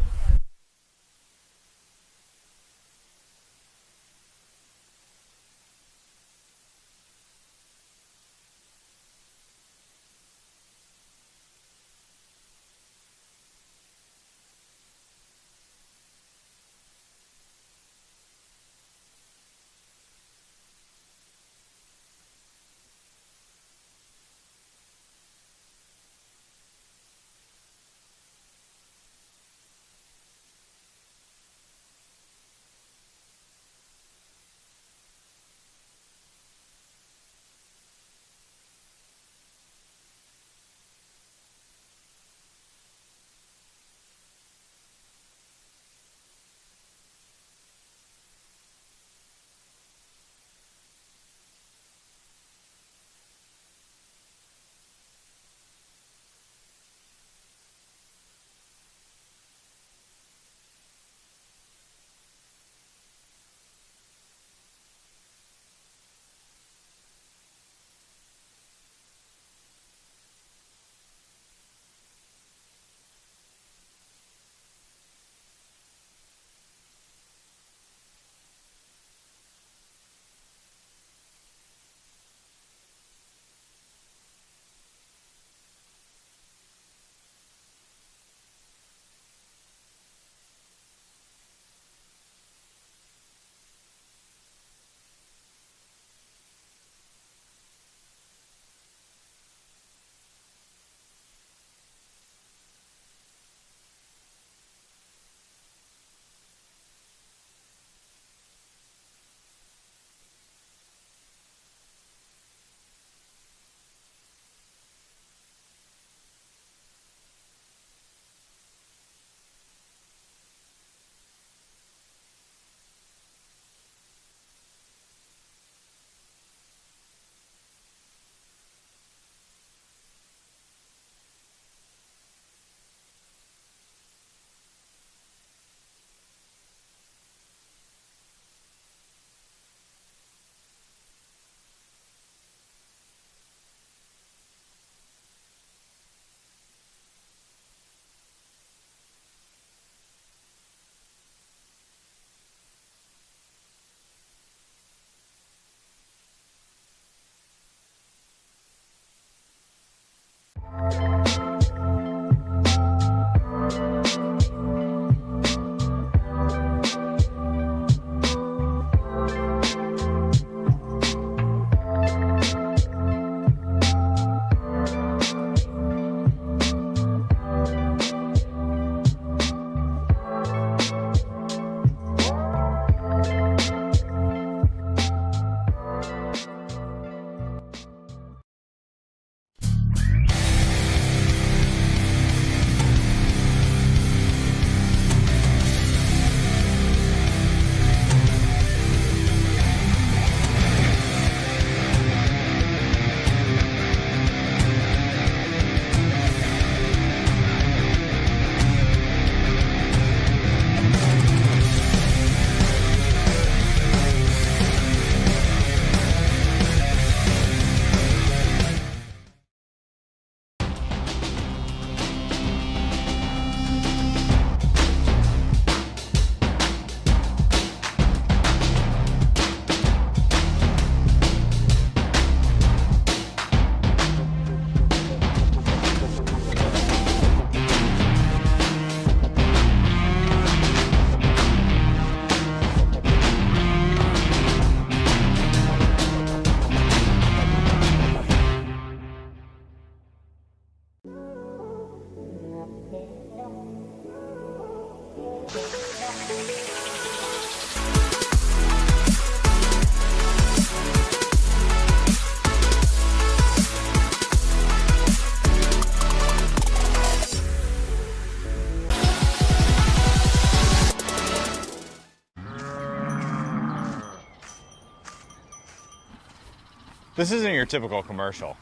This isn't your typical commercial,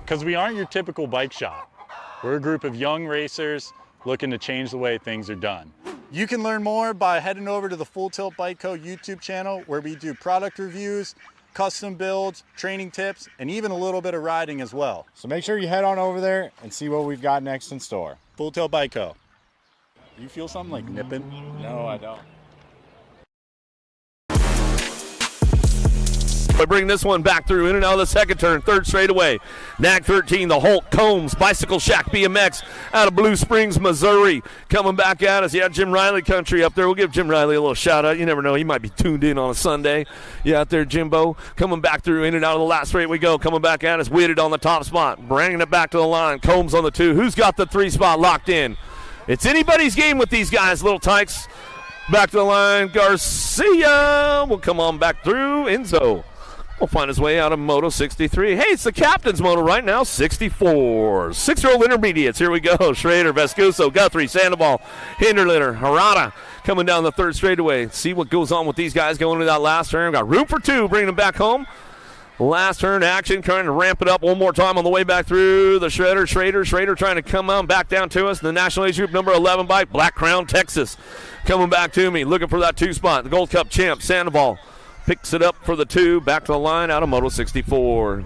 because we aren't your typical bike shop. We're a group of young racers looking to change the way things are done. You can learn more by heading over to the Full Tilt Bike Co. YouTube channel, where we do product reviews, custom builds, training tips, and even a little bit of riding as well. So make sure you head on over there and see what we've got next in store. Full Tilt Bike Co. You feel something like nipping? No, I don't. We bring this one back through, in and out of the second turn, third straightaway. Nag 13, the Holt, Combs, Bicycle Shack BMX out of Blue Springs, Missouri. Coming back at us. Yeah, Jim Riley country up there. We'll give Jim Riley a little shout out. You never know, he might be tuned in on a Sunday. Yeah, out there, Jimbo. Coming back through, in and out of the last straight we go. Coming back at us, Whitted on the top spot. Bringing it back to the line. Combs on the 2. Who's got the 3 spot locked in? It's anybody's game with these guys, little tykes. Back to the line, Garcia will come on back through. Enzo will find his way out of Moto 63. Hey, it's the captain's moto right now, 64. 6-year-old intermediates, here we go. Schrader, Vescuso, Guthrie, Sandoval, Hinderlitter, Harada coming down the third straightaway. See what goes on with these guys going into that last turn. Got room for 2, bringing them back home. Last turn action, trying to ramp it up one more time on the way back through the Schrader trying to come on back down to us. The National Age Group number 11 bike, Black Crown, Texas, coming back to me, looking for that 2 spot. The Gold Cup champ, Sandoval, picks it up for the 2, back to the line out of Moto 64.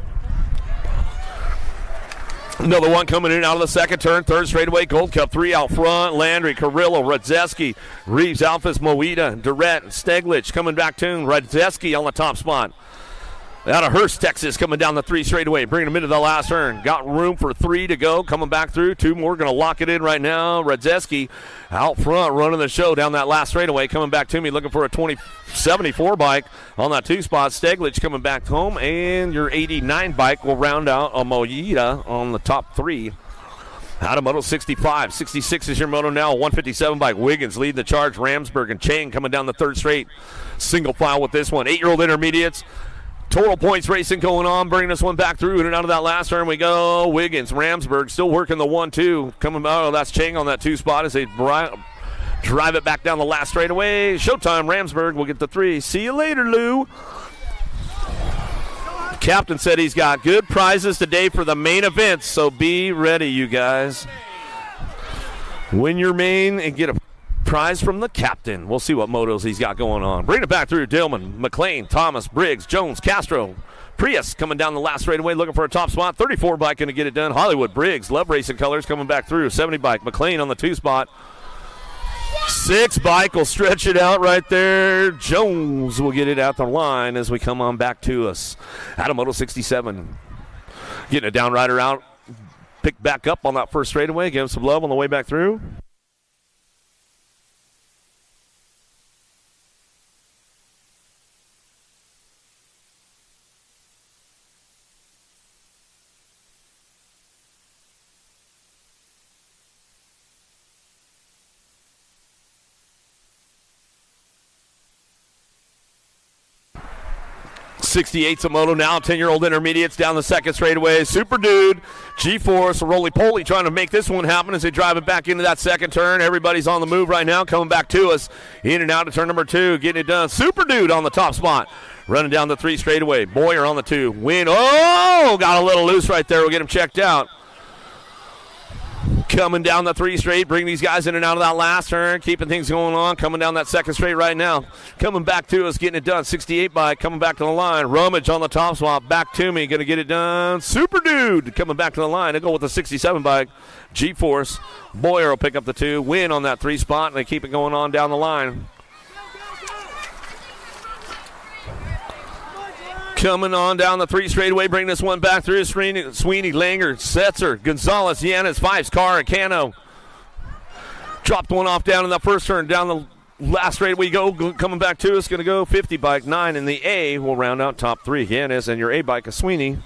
Another one coming in out of the second turn, third straightaway, Gold Cup 3 out front. Landry, Carrillo, Radzeski, Reeves, Alphys, Moita, Durrett, Steglich coming back to him. Radzeski on the top spot. Out of Hearst, Texas, coming down the 3 straightaway, bringing them into the last turn. Got room for 3 to go, coming back through. 2 more, going to lock it in right now. Radzeski out front, running the show down that last straightaway, coming back to me, looking for a 2074 bike on that 2 spot. Steglich coming back home, and your 89 bike will round out a Moita on the top 3. Out of Moto 65. 66 is your moto now. 157 bike. Wiggins leading the charge. Ramsberg and Chain coming down the third straight. Single file with this one. 8-year-old intermediates. Total points racing going on, bringing this one back through, in and out of that last turn we go. Wiggins, Ramsberg still working the 1-2. Coming out, oh, that's Chang on that 2 spot as they drive it back down the last straightaway. Showtime, Ramsberg will get the 3. See you later, Lou. Captain said he's got good prizes today for the main event, so be ready, you guys. Win your main and get a prize from the captain. We'll see what motos he's got going on. Bring it back through. Dillman, McLean, Thomas, Briggs, Jones, Castro, Prius coming down the last straightaway looking for a top spot. 34 bike going to get it done. Hollywood, Briggs, Love Racing Colors coming back through. 70 bike, McLean on the 2 spot. 6 bike will stretch it out right there. Jones will get it out the line as we come on back to us. Out of Moto 67. Getting a downrider out. Pick back up on that first straightaway. Give him some love on the way back through. .68's a moto now. 10-year-old intermediates down the second straightaway. Super Dude, G-Force, roly-poly trying to make this one happen as they drive it back into that second turn. Everybody's on the move right now, coming back to us. In and out of turn number 2, getting it done. Super Dude on the top spot. Running down the 3 straightaway. Boyer on the 2. Win. Oh, got a little loose right there. We'll get him checked out. Coming down the 3 straight, bring these guys in and out of that last turn, keeping things going on, coming down that second straight right now. Coming back to us, getting it done. 68 bike, coming back to the line. Rummage on the top spot, back to me, going to get it done. Super Dude coming back to the line. They go with the 67 bike. G-Force. Boyer will pick up the 2. Win on that 3 spot, and they keep it going on down the line. Coming on down the 3 straightaway, bring this one back through. Sweeney, Langer, Setzer, Gonzalez, Yanis, Fives, Carr, and Cano. Dropped one off down in the first turn. Down the last straightaway go. Coming back to us, going to go 50 bike, 9 in the A. We'll round out top 3. Yanis and your A bike, Sweeney.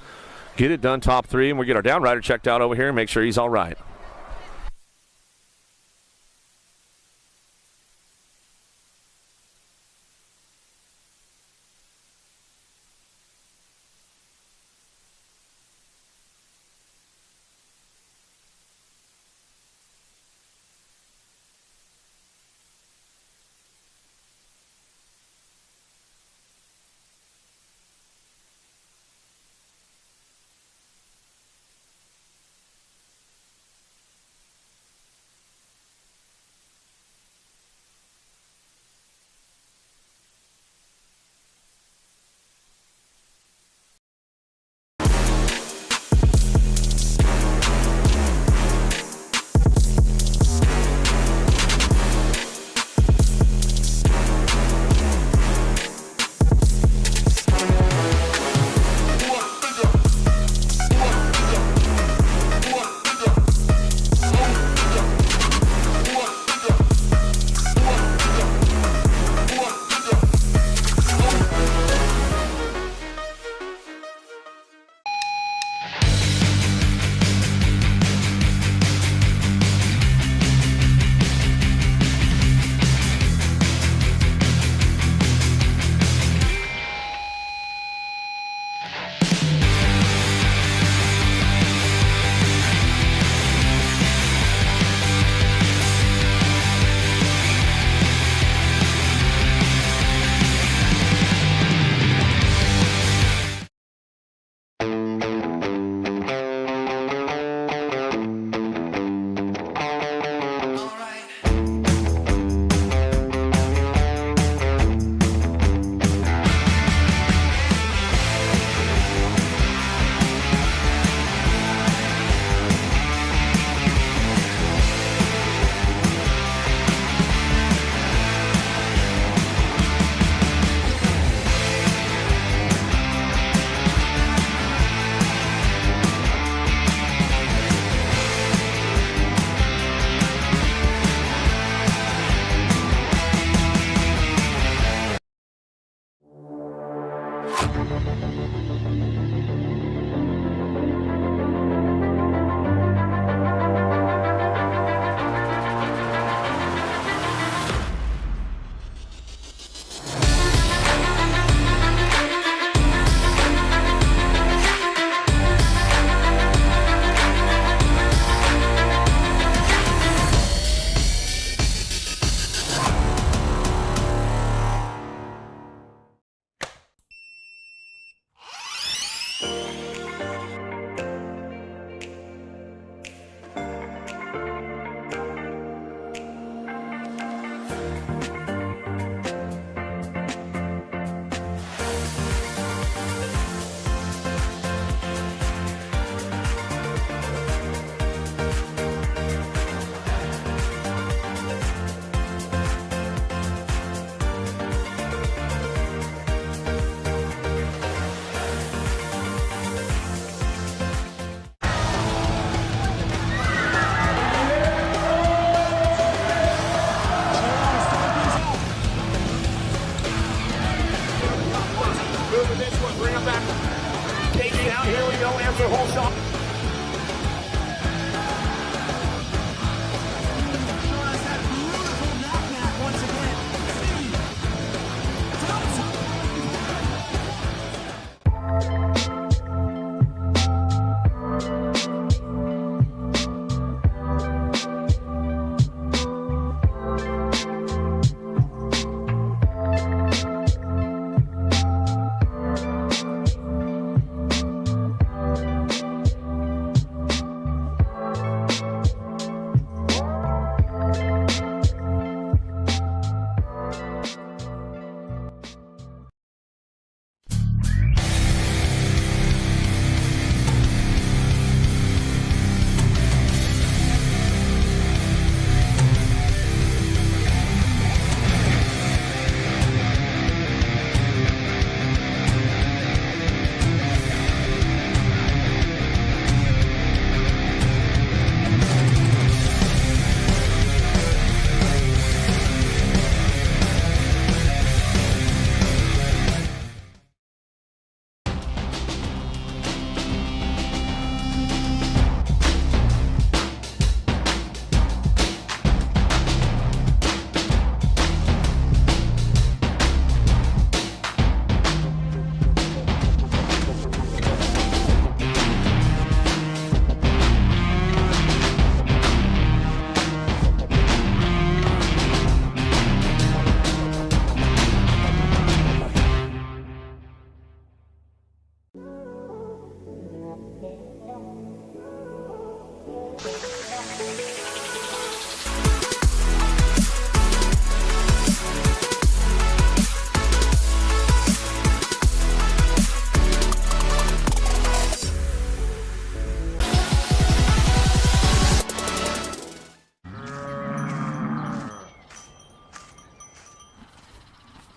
Get it done, top 3, and we'll get our downrider checked out over here and make sure he's all right.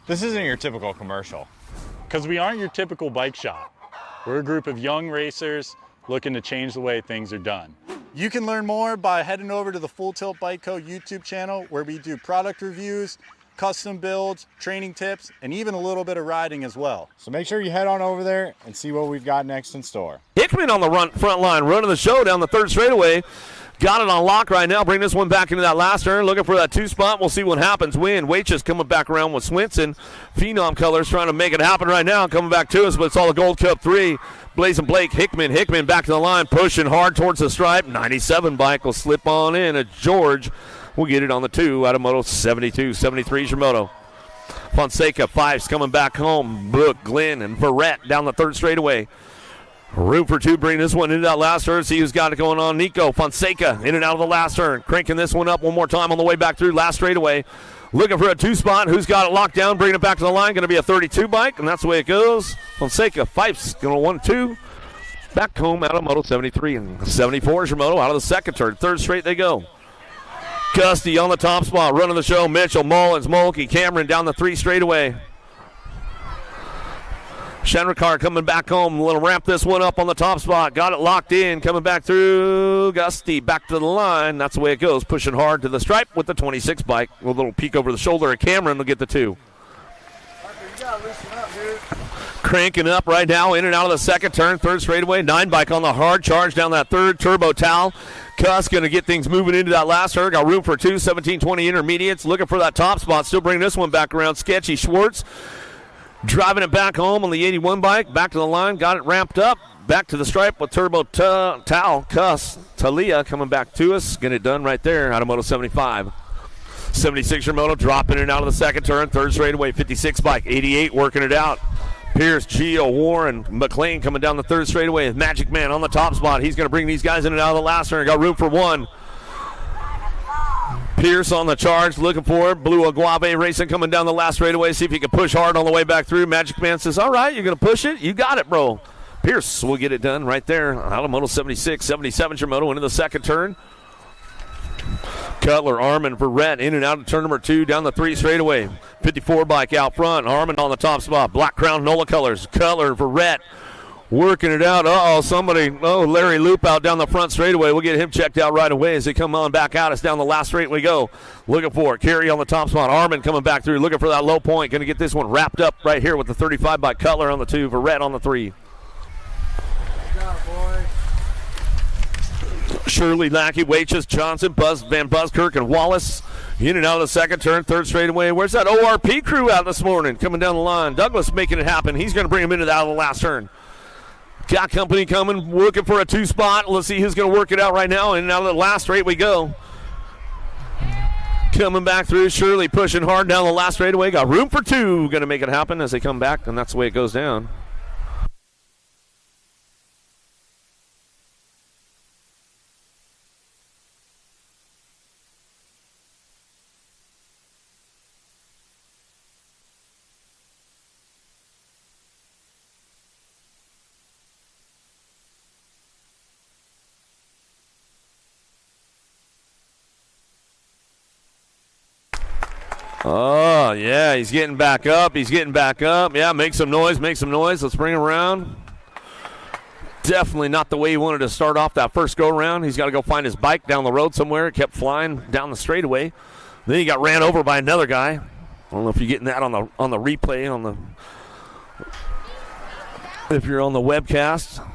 This isn't your typical commercial, because we aren't your typical bike shop. We're a group of young racers looking to change the way things are done. You can learn more by heading over to the Full Tilt Bike Co. YouTube channel, where we do product reviews, custom builds, training tips, and even a little bit of riding as well. So make sure you head on over there and see what we've got next in store. Hickman on the front line, running the show down the third straightaway. Got it on lock right now. Bring this one back into that last turn. Looking for that two spot. We'll see what happens. Win. Waitches coming back around with Swinson. Phenom Colors trying to make it happen right now. Coming back to us, but it's all the Gold Cup 3. Blazing Blake. Hickman back to the line. Pushing hard towards the stripe. 97 bike will slip on in. George will get it on the 2 out of Moto 72. 73 is your Moto. Fonseca, Fives coming back home. Brooke, Glenn, and Verrett down the third straightaway. Room for 2, bring this one into that last turn. See who's got it going on. Nico Fonseca in and out of the last turn. Cranking this one up one more time on the way back through. Last straightaway. Looking for a 2 spot. Who's got it locked down? Bringing it back to the line. Going to be a 32 bike, and that's the way it goes. Fonseca, Fifes, going to 1-2. Back home out of Moto 73. And 74 is your Moto out of the second turn. Third straight they go. Gusty on the top spot. Running the show. Mitchell, Mullins, Mulkey, Cameron down the 3 straightaway. Shenrikar coming back home. We'll ramp this one up on the top spot. Got it locked in. Coming back through. Gusty back to the line. That's the way it goes. Pushing hard to the stripe with the 26 bike. A little peek over the shoulder of Cameron will get the 2. Cranking up right now. In and out of the second turn. Third straightaway. 9 bike on the hard charge down that third. Turbo Tal. Cuss going to get things moving into that last turn. Got room for 2. 17-20 intermediates. Looking for that top spot. Still bringing this one back around. Sketchy Schwartz. Driving it back home on the 81 bike. Back to the line. Got it ramped up. Back to the stripe with Turbo Tal. Cuss. Talia coming back to us. Getting it done right there out of Moto 75. 76er Moto dropping it out of the second turn. Third straightaway. 56 bike. 88 working it out. Pierce, Gio, Warren, McLean coming down the third straightaway. Magic Man on the top spot. He's going to bring these guys in and out of the last turn. Got room for 1. Pierce on the charge, looking for it. Blue Aguave Racing coming down the last straightaway. See if he can push hard on the way back through. Magic Man says, all right, you're going to push it? You got it, bro. Pierce will get it done right there. Out of Moto 76, 77 your Moto into the second turn. Cutler, Armin, Verrett in and out of turn number 2 down the 3 straightaway. 54 bike out front. Armin on the top spot. Black Crown Nola Colors. Cutler, Verrett working it out. Larry Loop out down the front straightaway. We'll get him checked out right away as they come on back out. It's down the last straight we go. Looking for it. Carey on the top spot. Armin coming back through. Looking for that low point. Going to get this one wrapped up right here with the 35 by Cutler on the 2. Verrett on the 3. Shirley, Lackey, Waitches, Johnson, Van Buskirk, and Wallace in and out of the second turn. Third straightaway. Where's that ORP crew out this morning? Coming down the line. Douglas making it happen. He's going to bring him into that out of the last turn. Got company coming, looking for a 2 spot. Let's see who's going to work it out right now. And out of the last straight we go. Coming back through, Shirley pushing hard down the last straightaway. Got room for 2. Going to make it happen as they come back, and that's the way it goes down. Oh, yeah, he's getting back up. Yeah, make some noise. Let's bring him around. Definitely not the way he wanted to start off that first go-around. He's got to go find his bike down the road somewhere. It kept flying down the straightaway. Then he got ran over by another guy. I don't know if you're getting that on the replay, if you're on the webcast.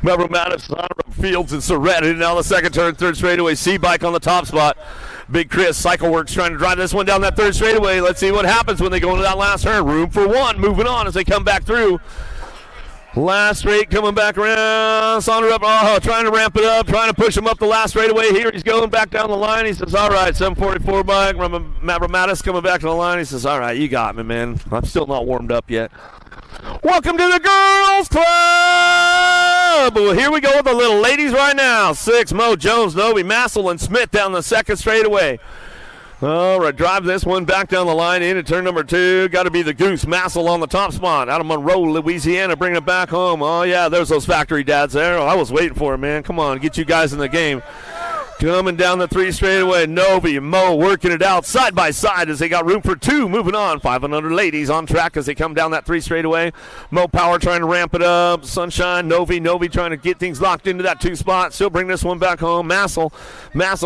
Remember Madison, Fields, and Surrett. Now the second turn, third straightaway. C-Bike on the top spot. Big Chris, Cycle Works trying to drive this one down that third straightaway. Let's see what happens when they go into that last turn. Room for one. Moving on as they come back through. Last straight coming back around. Saunders up, trying to ramp it up, trying to push him up the last straightaway here. He's going back down the line. He says, all right, 744 bike. Mattis coming back to the line. He says, all right, you got me, man. I'm still not warmed up yet. Welcome to the Girls Club. Well, here we go with the little ladies right now. 6, Mo, Jones, Novi, Massel, and Smith down the second straightaway. All right, drive this one back down the line into turn number 2. Got to be the Goose, Massel on the top spot. Out of Monroe, Louisiana, bringing it back home. Oh, yeah, there's those factory dads there. Oh, I was waiting for it, man. Come on, get you guys in the game. Coming down the 3 straightaway, Novi and Mo working it out side by side as they got room for 2. Moving on, 500 ladies on track as they come down that 3 straightaway. Mo Power trying to ramp it up. Sunshine, Novi trying to get things locked into that 2 spot. Still bring this one back home. Massel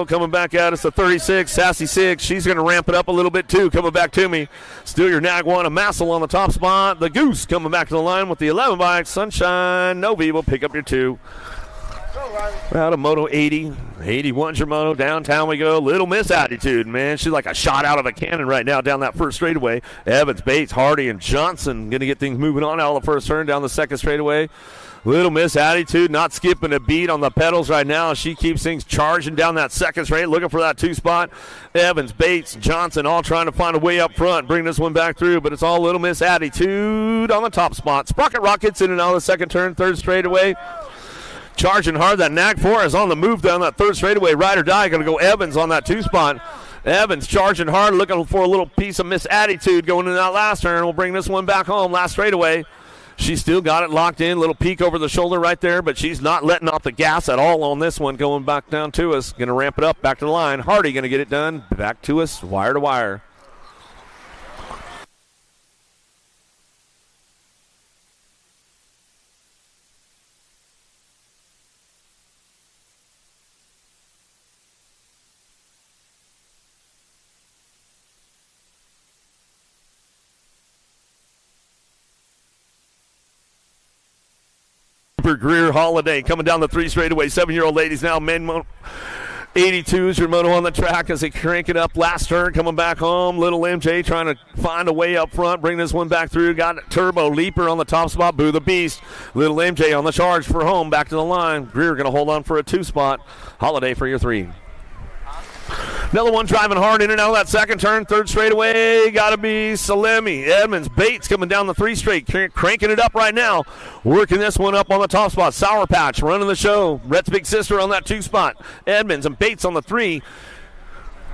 coming back at us, the 36, Sassy 6. She's going to ramp it up a little bit too, coming back to me. Still your Nag 1, a Massel on the top spot. The Goose coming back to the line with the 11 bike. Sunshine, Novi will pick up your 2. Out of Moto 80. 81's your Moto. Downtown we go. Little Miss attitude, man. She's like a shot out of a cannon right now down that first straightaway. Evans, Bates, Hardy, and Johnson going to get things moving on out of the first turn down the second straightaway. Little Miss attitude, not skipping a beat on the pedals right now. She keeps things charging down that second straight, looking for that 2 spot. Evans, Bates, Johnson all trying to find a way up front, bring this one back through, but it's all Little Miss attitude on the top spot. Sprocket Rockets in and out of the second turn, third straightaway. Charging hard, that Nag 4 is on the move down that third straightaway. Ride or die, going to go Evans on that 2 spot. Evans charging hard, looking for a little piece of Miss attitude going into that last turn. We'll bring this one back home, last straightaway. She's still got it locked in, little peek over the shoulder right there, but she's not letting off the gas at all on this one, going back down to us. Going to ramp it up, back to the line. Hardy going to get it done, back to us, wire to wire. Greer Holiday coming down the 3 straightaway. 7-year-old ladies now. Men 82 is your Moto on the track as they crank it up. Last turn coming back home. Little MJ trying to find a way up front. Bring this one back through. Got Turbo Leaper on the top spot. Boo the Beast. Little MJ on the charge for home. Back to the line. Greer going to hold on for a 2 spot. Holiday for your 3. Another one driving hard in and out of that second turn. Third straightaway, got to be Salemi. Edmonds, Bates coming down the 3 straight, cranking it up right now. Working this one up on the top spot. Sour Patch running the show. Rhett's big sister on that 2 spot. Edmonds and Bates on the 3.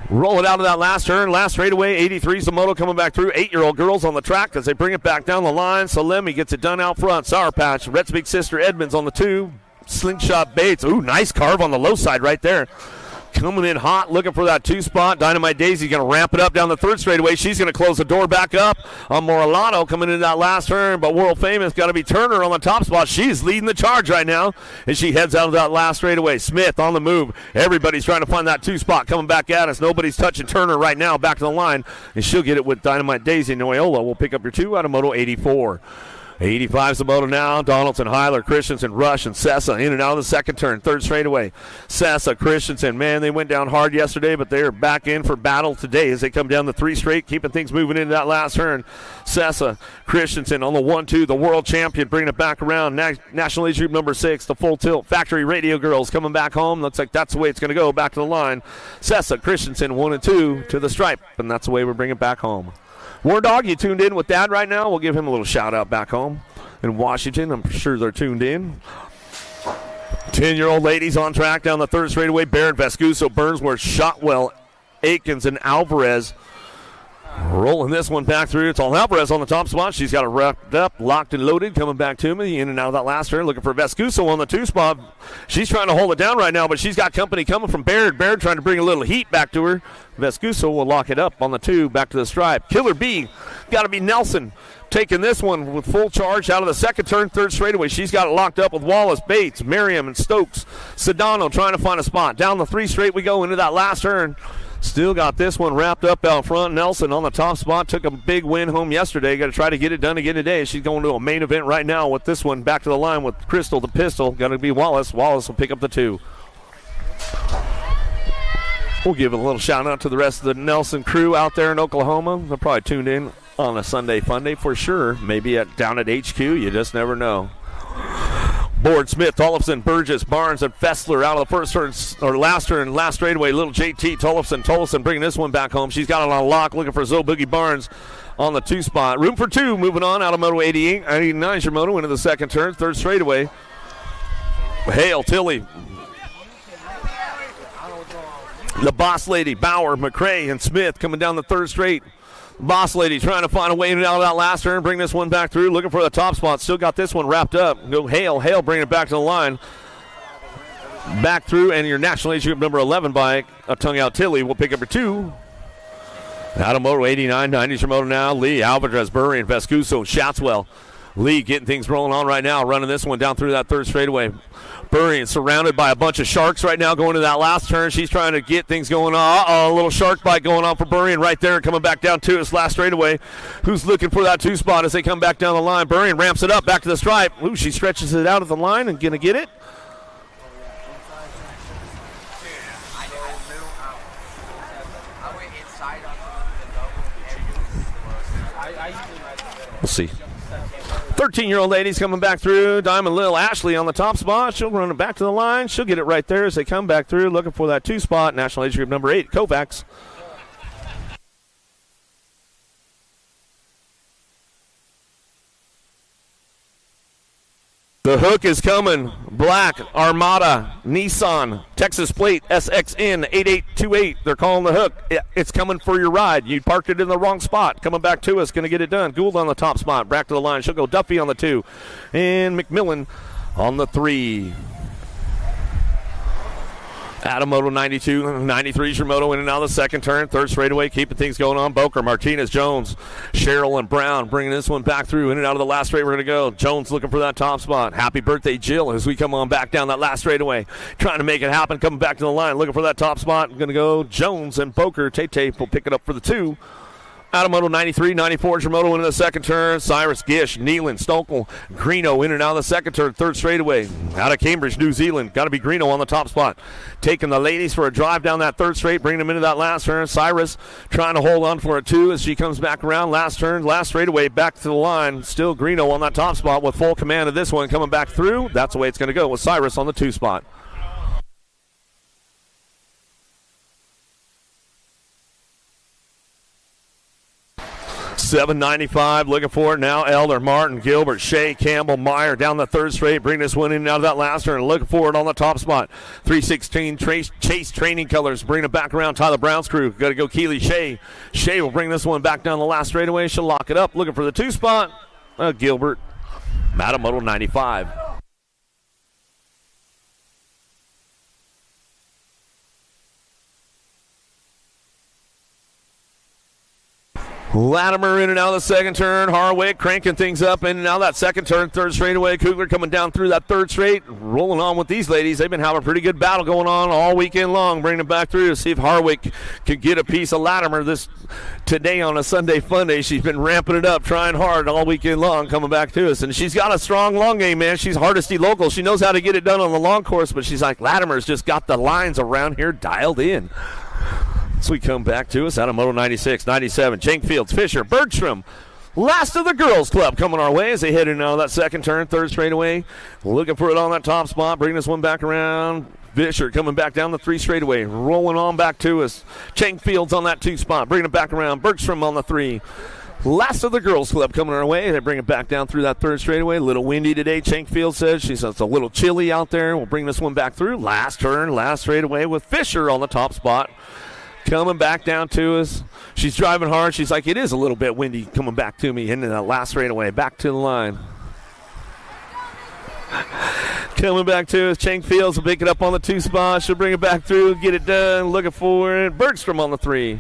Roll it out of that last turn. Last straightaway, 83's the Moto coming back through. 8-year-old girls on the track as they bring it back down the line. Salemi gets it done out front. Sour Patch, Rhett's big sister Edmonds on the 2. Slingshot Bates. Ooh, nice carve on the low side right there. Coming in hot, looking for that 2 spot. Dynamite Daisy going to ramp it up down the 3rd straightaway. She's going to close the door back up on Morelano coming into that last turn. But world famous got to be Turner on the top spot. She's leading the charge right now as she heads out of that last straightaway. Smith on the move. Everybody's trying to find that 2 spot coming back at us. Nobody's touching Turner right now. Back to the line, and she'll get it with Dynamite Daisy. Noyola will pick up your 2 out of Moto 84. 85's the Moto now. Donaldson, Heiler, Christensen, Rush, and Sessa in and out of the second turn. 3rd straightaway. Sessa, Christensen, man, they went down hard yesterday, but they're back in for battle today as they come down the 3 straight, keeping things moving into that last turn. Sessa, Christensen on the 1-2, the world champion, bringing it back around. National Age Group number 6, the Full Tilt Factory Radio Girls coming back home. Looks like that's the way it's going to go, back to the line. Sessa, Christensen, 1 and 2 to the stripe, and that's the way we're bringing it back home. War Dog, you tuned in with Dad right now? We'll give him a little shout out back home in Washington. I'm sure they're tuned in. 10-year-old ladies on track down the 3rd straightaway. Barrett, Vescuso, Burnsworth, Shotwell, Aikens, and Alvarez. Rolling this one back through. It's all Alvarez on the top spot. She's got it wrapped up, locked and loaded, coming back to me. In and out of that last turn, looking for Vescuso on the 2 spot. She's trying to hold it down right now, but she's got company coming from Baird. Baird trying to bring a little heat back to her. Vescuso will lock it up on the 2, back to the stripe. Killer B, got to be Nelson. Taking this one with full charge out of the second turn, 3rd straightaway. She's got it locked up with Wallace, Bates, Merriam, and Stokes. Sedano trying to find a spot. Down the 3 straight we go into that last turn. Still got this one wrapped up out front. Nelson on the top spot. Took a big win home yesterday. Got to try to get it done again today. She's going to a main event right now with this one. Back to the line with Crystal, the pistol. Got to be Wallace. Wallace will pick up the 2. We'll give a little shout out to the rest of the Nelson crew out there in Oklahoma. They're probably tuned in on a Sunday fun day for sure. Maybe down at HQ. You just never know. Board, Smith, Tollefson, Burgess, Barnes, and Fessler out of the first turn, or last turn, last straightaway. Little JT Tollefson bringing this one back home. She's got it on lock, looking for Zoe Boogie Barnes on the 2 spot. Room for 2, moving on out of Moto 88. 89 is your Moto into the second turn, third straightaway. Hale, Tilly. The Boss Lady, Bauer, McCrae, and Smith coming down the third straight. Boss Lady trying to find a way in and out of that last turn, bring this one back through, looking for the top spot. Still got this one wrapped up. Go Hale bringing it back to the line. Back through, and your National Age Group number 11 bike, a tongue out Tilly, will pick up your 2. Out of Moto 89, 90's your Moto now. Lee, Alvarez, Burry, and Vescuso, Shatswell. Lee getting things rolling on right now, running this one down through that third straightaway. Burry surrounded by a bunch of sharks right now going to that last turn. She's trying to get things going on. Uh-oh, a little shark bite going on for Burry, and right there coming back down to us last straightaway. Who's looking for that 2 spot as they come back down the line? Burry ramps it up back to the stripe. Ooh, she stretches it out at the line and going to get it. We'll see. 13-year-old lady's coming back through. Diamond Lil Ashley on the top spot. She'll run it back to the line. She'll get it right there as they come back through, looking for that 2 spot. National Age Group number 8, Kovacs. The hook is coming. Black, Armada, Nissan, Texas plate, SXN 8828. They're calling the hook. It's coming for your ride. You parked it in the wrong spot. Coming back to us, going to get it done. Gould on the top spot. Back to the line. She'll go Duffy on the 2. And McMillan on the 3. Adam Moto 92, 93 is your Moto in and out of the second turn. Third straightaway, keeping things going on. Boker, Martinez, Jones, Cheryl, and Brown bringing this one back through. In and out of the last straight, we're going to go. Jones looking for that top spot. Happy birthday, Jill, as we come on back down that last straightaway. Trying to make it happen, coming back to the line, looking for that top spot. Going to go Jones and Boker. Tate will pick it up for the 2. Adam Moto 93, 94 is your Moto into the second turn. Cyrus, Gish, Nealon, Stokel, Greeno in and out of the second turn. Third straightaway. Out of Cambridge, New Zealand. Got to be Greeno on the top spot. Taking the ladies for a drive down that third straight, bringing them into that last turn. Cyrus trying to hold on for a 2 as she comes back around. Last turn, last straightaway, back to the line. Still Greeno on that top spot with full command of this one coming back through. That's the way it's going to go with Cyrus on the 2 spot. 795, looking for it now. Elder, Martin, Gilbert, Shea, Campbell, Meyer down the third straight. Bring this one in and out of that last turn. Looking for it on the top spot. 316 Chase Training Colors. Bring it back around. Tyler Brown's crew. Got to go Keeley Shea. Shea will bring this one back down the last straightaway. She'll lock it up. Looking for the 2 spot. Gilbert. Matamoto 95. Latimer in and out of the second turn. Harwick cranking things up in and out of that second turn. Third straightaway. Kugler coming down through that third straight. Rolling on with these ladies. They've been having a pretty good battle going on all weekend long. Bringing it back through to see if Harwick can get a piece of Latimer today on a Sunday fun day. She's been ramping it up, trying hard all weekend long, coming back to us. And she's got a strong long game, man. She's Hardesty local. She knows how to get it done on the long course, but she's like, Latimer's just got the lines around here dialed in. So we come back to us out of Moto 96, 97. Jenkfields, Fisher, Bergstrom. Last of the girls club coming our way as they head in out of that second turn, third straightaway. Looking for it on that top spot. Bringing this one back around. Fisher coming back down the 3 straightaway. Rolling on back to us. Jenkfields on that 2 spot. Bringing it back around. Bergstrom on the 3. Last of the girls club coming our way. They bring it back down through that third straightaway. A little windy today, Chankfield says. She says it's a little chilly out there. We'll bring this one back through. Last turn, last straightaway with Fisher on the top spot. Coming back down to us. She's driving hard. She's like, it is a little bit windy coming back to me into that last straightaway. Back to the line. Coming back to us. Chankfields will pick it up on the 2 spot. She'll bring it back through, get it done. Looking for it. Bergstrom on the 3.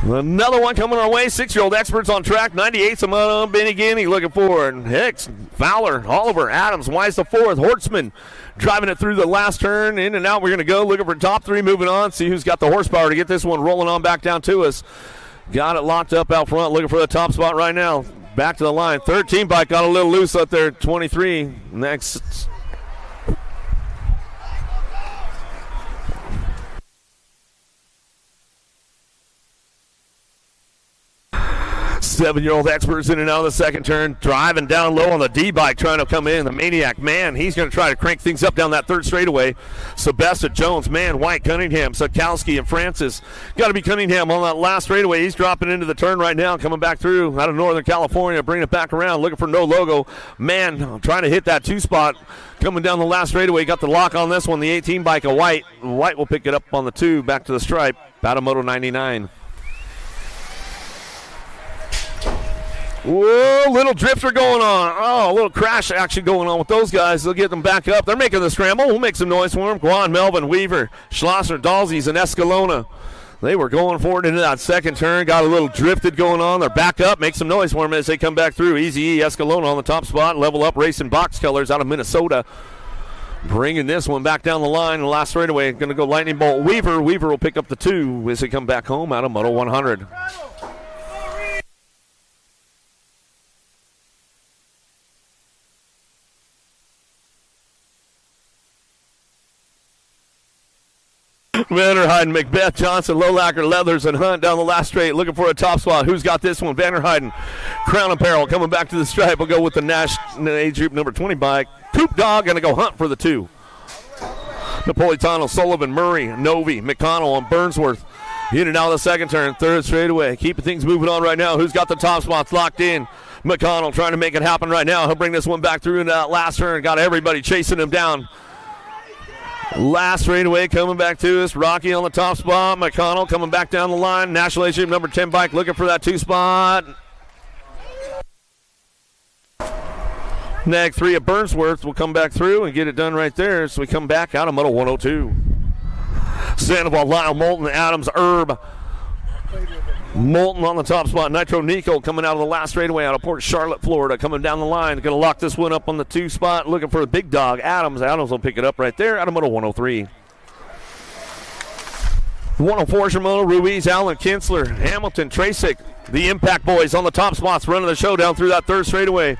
Another one coming our way. 6-year-old experts on track. 98's a moto. Benny Guinea looking forward. Hicks, Fowler, Oliver, Adams, Wise the fourth. Hortzman driving it through the last turn. In and out we're going to go. Looking for top three. Moving on. See who's got the horsepower to get this one rolling on back down to us. Got it locked up out front. Looking for the top spot right now. Back to the line. 13 bike got a little loose up there. 23. Next. Seven-year-old experts in and out of the second turn, driving down low on the D-bike, trying to come in. The Maniac, man, he's going to try to crank things up down that third straightaway. Sebesta, Jones, man, White, Cunningham, Sokowski, and Francis. Got to be Cunningham on that last straightaway. He's dropping into the turn right now, coming back through out of Northern California, bringing it back around, looking for no logo. Man, trying to hit that two spot. Coming down the last straightaway, got the lock on this one. The 18 bike of White. White will pick it up on the two, back to the stripe. Moto 99. Whoa, little drifter going on. Oh, a little crash action going on with those guys. They'll get them back up. They're making the scramble. We'll make some noise for them. Guan, Melvin, Weaver, Schlosser, Dalzies, and Escalona. They were going forward into that second turn. Got a little drifted going on. They're back up. Make some noise for them as they come back through. Easy E, Escalona on the top spot. Level Up Racing Box Colors out of Minnesota. Bringing this one back down the line. The last straightaway going to go Lightning Bolt Weaver. Weaver will pick up the two as they come back home out of Moto 100. Vanderheiden, Macbeth, Johnson, Lowlacker, Leathers, and Hunt down the last straight looking for a top spot. Who's got this one? Vanderheiden, Crown Apparel coming back to the stripe. We'll go with the Nash age group number 20 bike. Coop Dog going to go Hunt for the two. Napolitano, Sullivan, Murray, Novi, McConnell, and Burnsworth. In and out of the second turn, third straightaway. Keeping things moving on right now. Who's got the top spots locked in? McConnell trying to make it happen right now. He'll bring this one back through in that last turn. Got everybody chasing him down. Last straightaway coming back to us. Rocky on the top spot. McConnell coming back down the line. National Age Group number 10 bike looking for that two spot. Nag 3 of Burnsworth will come back through and get it done right there. So we come back out of Moto 102. Sandoval, Lyle, Moulton, Adams, Herb. Moulton on the top spot. Nitro Nico coming out of the last straightaway out of Port Charlotte, Florida. Coming down the line. Going to lock this one up on the two spot. Looking for a big dog. Adams. Adams will pick it up right there out of Moto 103. 104 Shimono, Ruiz, Allen, Kinsler, Hamilton, Trasick. The Impact Boys on the top spots running the show down through that third straightaway.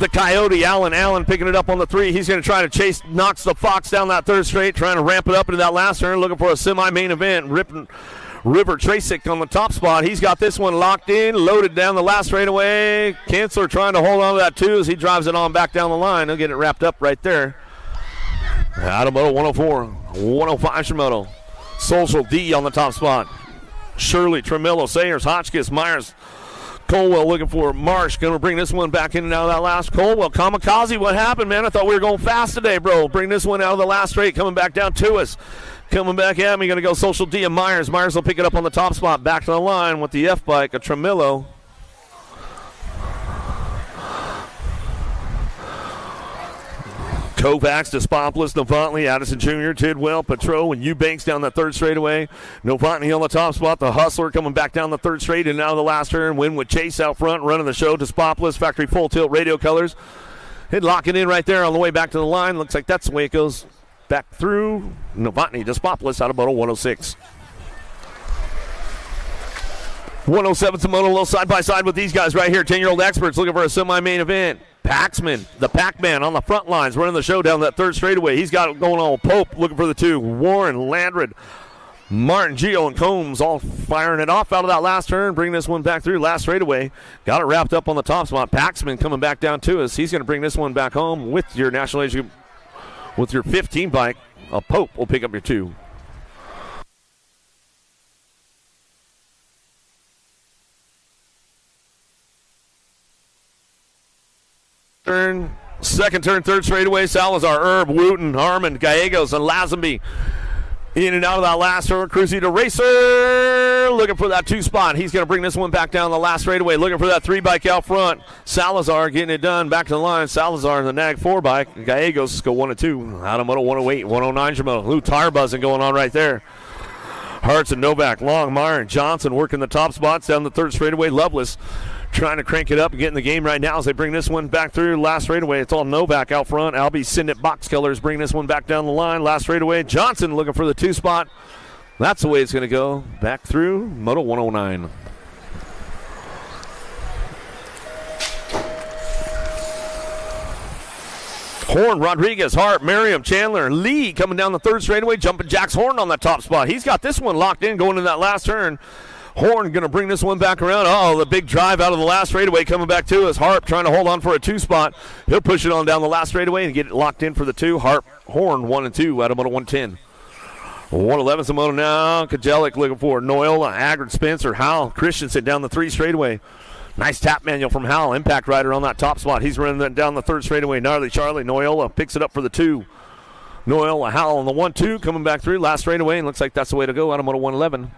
The Coyote, Allen picking it up on the three. He's going to try to chase, knocks the Fox down that third straight, trying to ramp it up into that last turn, looking for a semi-main event. River Trasick on the top spot. He's got this one locked in, loaded down the last straightaway. Kinsler trying to hold on to that too as he drives it on back down the line. He'll get it wrapped up right there. Out of Moto 104, 105 Shimono. Social D on the top spot. Shirley, Tremillo, Sayers, Hotchkiss, Myers, Colwell looking for Marsh. Going to bring this one back in and out of that last. Colwell, Kamikaze, what happened, man? I thought we were going fast today, bro. Bring this one out of the last straight, coming back down to us. Coming back at me, going to go Social D and Myers. Myers will pick it up on the top spot. Back to the line with the F-bike, a Tremillo. Kovacs, Despopoulos, Novotny, Addison Jr., Tidwell, Petro, and Eubanks down that third straightaway. Novotny on the top spot. The Hustler coming back down the third straight and out of the last turn. Win with Chase out front, running the show. Despopoulos, factory full tilt radio colors. He'd lock it in right there on the way back to the line. Looks like that's the way it goes. Back through Novotny, Despopoulos out of Moto 106. 107 to Moto, a little side by side with these guys right here. 10-year-old experts looking for a semi-main event. Paxman, the Pac-Man on the front lines, running the show down that third straightaway. He's got it going on with Pope, looking for the two. Warren, Landred, Martin, Gio, and Combs all firing it off out of that last turn, bringing this one back through last straightaway. Got it wrapped up on the top spot. Paxman coming back down to us. He's going to bring this one back home with your National Age Group, with your 15 bike. Pope will pick up your two. Second turn, third straightaway. Salazar, Herb, Wooten, Harmon, Gallegos, and Lazenby. In and out of that last turn. Cruzeiro Racer looking for that two spot. He's going to bring this one back down the last straightaway. Looking for that three bike out front. Salazar getting it done. Back to the line. Salazar in the Nag 4 bike. Gallegos go 1 and 2. Out of Moto 108, 109 Shimono. Lou tire buzzing going on right there. Hartz and Novak, Long, Meyer, and Johnson working the top spots down the third straightaway. Loveless trying to crank it up and get in the game right now as they bring this one back through. Last straightaway, it's all Novak out front. Albie Sinnet Box Colors bring this one back down the line. Last straightaway, Johnson looking for the 2 spot. That's the way it's going to go. Back through Moto 109. Horn, Rodriguez, Hart, Merriam, Chandler, Lee coming down the third straightaway. Jumping Jacks Horn on that top spot. He's got this one locked in going into that last turn. Horn going to bring this one back around. Oh, the big drive out of the last straightaway coming back to us. Harp trying to hold on for a 2 spot. He'll push it on down the last straightaway and get it locked in for the 2. Harp, Horn, 1 and 2 out of Moto 110. 111's a Moto now. Kajelik looking for Noel, Agard, Spencer, Howell, Christensen down the 3 straightaway. Nice tap manual from Howell. Impact rider on that top spot. He's running down the third straightaway. Gnarly Charlie. Noyola picks it up for the 2. Noyola, Howell on the 1-2 coming back through. Last straightaway, and looks like that's the way to go out of Moto 111.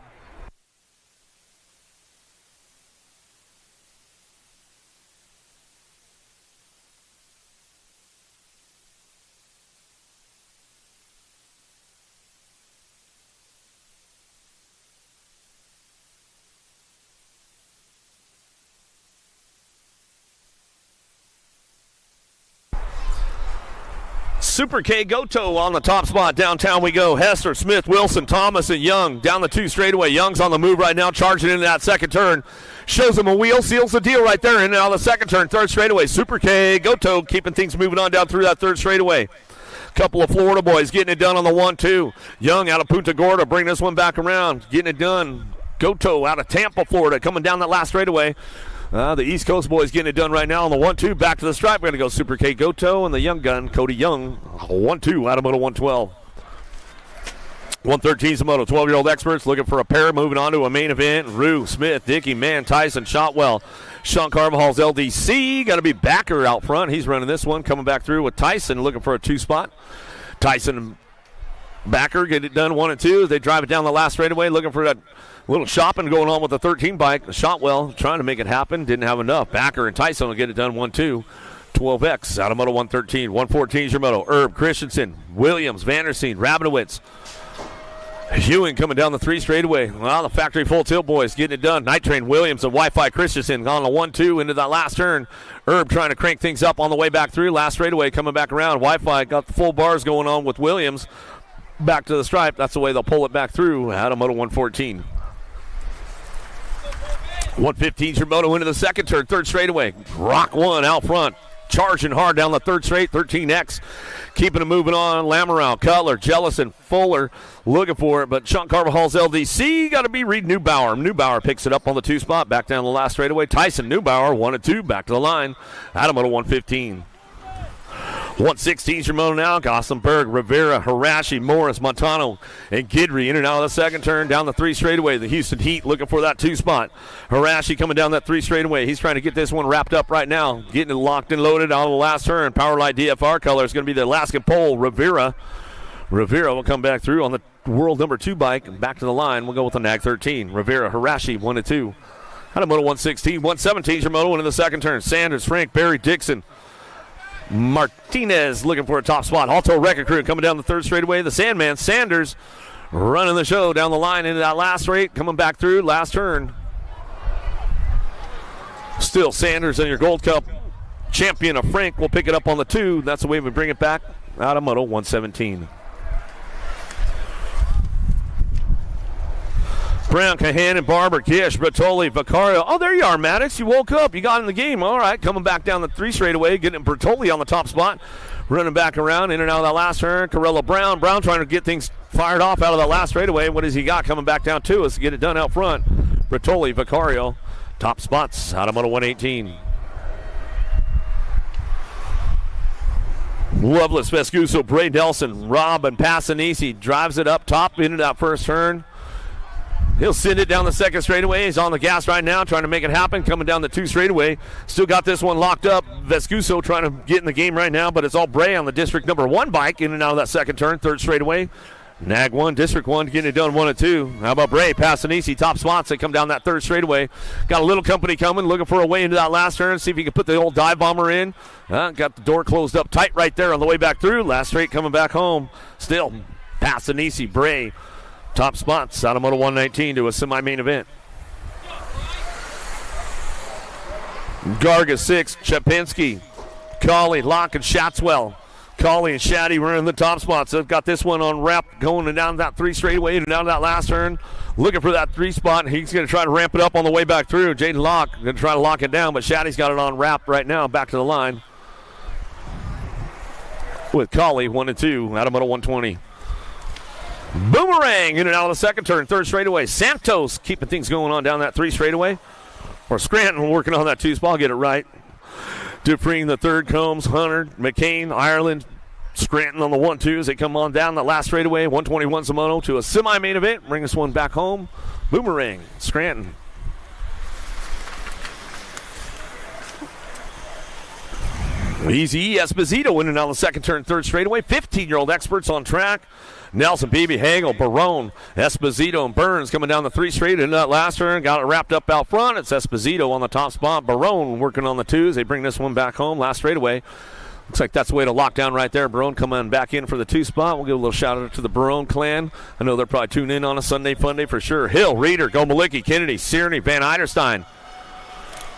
Super K Goto on the top spot. Downtown we go. Hester, Smith, Wilson, Thomas, and Young down the 2 straightaway. Young's on the move right now, charging into that second turn. Shows him a wheel, seals the deal right there. In and out of the second turn, third straightaway. Super K Goto keeping things moving on down through that third straightaway. Couple of Florida boys getting it done on the 1-2. Young out of Punta Gorda, bring this one back around, getting it done. Goto out of Tampa, Florida, coming down that last straightaway. The East Coast boys getting it done right now on the 1-2. Back to the stripe. We're going to go Super K Goto and the young gun, Cody Young. 1-2 out of Moto 112. 113 is the Moto. 12-year-old experts looking for a pair. Moving on to a main event. Rue, Smith, Dickey, Mann, Tyson, Shotwell. Sean Carvajal's LDC. Got to be Backer out front. He's running this one. Coming back through with Tyson looking for a 2 spot. Tyson and Backer get it done 1 and 2. They drive it down the last straightaway looking for that little shopping going on with the 13 bike. Shotwell trying to make it happen. Didn't have enough. Backer and Tyson will get it done 1-2. 12X out of Moto 113. 114 is your Moto. Herb, Christensen, Williams, Vandersteen, Rabinowitz. Hewing coming down the 3 straightaway. Well, the factory full tilt boys getting it done. Night Train, Williams, and Wi-Fi Christensen on the 1-2 into that last turn. Herb trying to crank things up on the way back through. Last straightaway coming back around. Wi-Fi got the full bars going on with Williams. Back to the stripe. That's the way they'll pull it back through out of Moto 114. 115's your Moto into the second turn, third straightaway. Rock 1 out front. Charging hard down the third straight, 13X. Keeping it moving on. Lamoureux, Cutler, Jellison, Fuller looking for it, but Sean Carvajal's LDC got to be Reed Neubauer. Neubauer picks it up on the 2 spot, back down the last straightaway. Tyson Neubauer, 1 and 2, back to the line. Out of Moto 115. 116's your Moto now. Gossenberg, Rivera, Hirashi, Morris, Montano, and Gidry in and out of the second turn down the 3 straightaway. The Houston Heat looking for that 2 spot. Hirashi coming down that 3 straightaway. He's trying to get this one wrapped up right now. Getting it locked and loaded on the last turn. Powerlight DFR color is going to be the Alaskan pole. Rivera will come back through on the world number 2 bike. And back to the line. We'll go with the NAG 13. Rivera, Hirashi, 1 and 2. Out of Moto 116. 117's your Moto into the second turn. Sanders, Frank, Barry, Dixon. Martinez looking for a top spot. Alto Record Crew coming down the 3rd straightaway. The Sandman, Sanders, running the show down the line into that last straight. Coming back through, last turn. Still Sanders and your Gold Cup champion of Frank will pick it up on the 2. That's the way we bring it back out of Moto 117. Brown, Cahan, and Barber, Gish, Bertoli, Vicario. Oh, there you are, Maddox. You woke up. You got in the game. All right, coming back down the 3 straightaway, getting Bertoli on the top spot. Running back around, in and out of that last turn. Corella Brown. Brown trying to get things fired off out of that last straightaway. What has he got coming back down to us to get it done out front? Bertoli, Vicario. Top spots out of Moto 118. Loveless, Vescuso, Bray Nelson, Rob, and Passanisi. Drives it up top into that first turn. He'll send it down the 2nd straightaway. He's on the gas right now, trying to make it happen. Coming down the 2 straightaway. Still got this one locked up. Vescuso trying to get in the game right now, but it's all Bray on the District number 1 bike. In and out of that 2nd turn, 3rd straightaway. NAG 1, District 1, getting it done 1 and 2. How about Bray? Passanisi, top spots. They come down that 3rd straightaway. Got a little company coming, looking for a way into that last turn. See if he can put the old dive bomber in. Got the door closed up tight right there on the way back through. Last straight coming back home. Still, Passanisi, Bray. top spots out of Moto 119 to a semi-main event. Garga 6, Chapinski, Colley, Locke, and Shatswell. Colley and Shaddy were in the top spots. They've got this one on rep, going down that 3 straightaway and down that last turn. Looking for that 3 spot. He's going to try to ramp it up on the way back through. Jaden Locke going to try to lock it down, but Shaddy's got it on wrap right now. Back to the line with Colley, 1 and 2 out of Moto 120. Boomerang in and out of the second turn, 3rd straightaway. Santos keeping things going on down that 3 straightaway. Or Scranton working on that 2 spot. I'll get it right. Dufresne the 3rd, Combs, Hunter, McCain, Ireland, Scranton on the 1-2 as they come on down that last straightaway. 121 Samono to a semi-main event. Bring this one back home. Boomerang, Scranton. Easy Esposito in and out of the second turn, 3rd straightaway. 15-year-old experts on track. Nelson, Beebe, Hagel, Barone, Esposito, and Burns coming down the 3 straight in that last turn. Got it wrapped up out front. It's Esposito on the top spot. Barone working on the 2s. They bring this one back home. Last straightaway. Looks like that's the way to lock down right there. Barone coming back in for the 2 spot. We'll give a little shout out to the Barone clan. I know they're probably tuning in on a Sunday fun day for sure. Hill, Reeder, Gomalicki, Kennedy, Sierney, Van Eiderstein.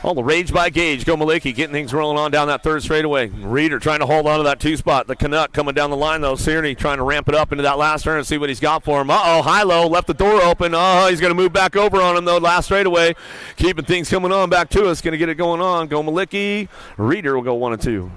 All the rage by Gage. Gomalicki getting things rolling on down that 3rd straightaway. Reeder trying to hold on to that 2 spot. The Canuck coming down the line, though. Sierney trying to ramp it up into that last turn and see what he's got for him. Uh-oh, high-low, left the door open. Oh, he's going to move back over on him, though, last straightaway. Keeping things coming on back to us. Going to get it going on. Gomalicki. Reeder will go 1 and 2.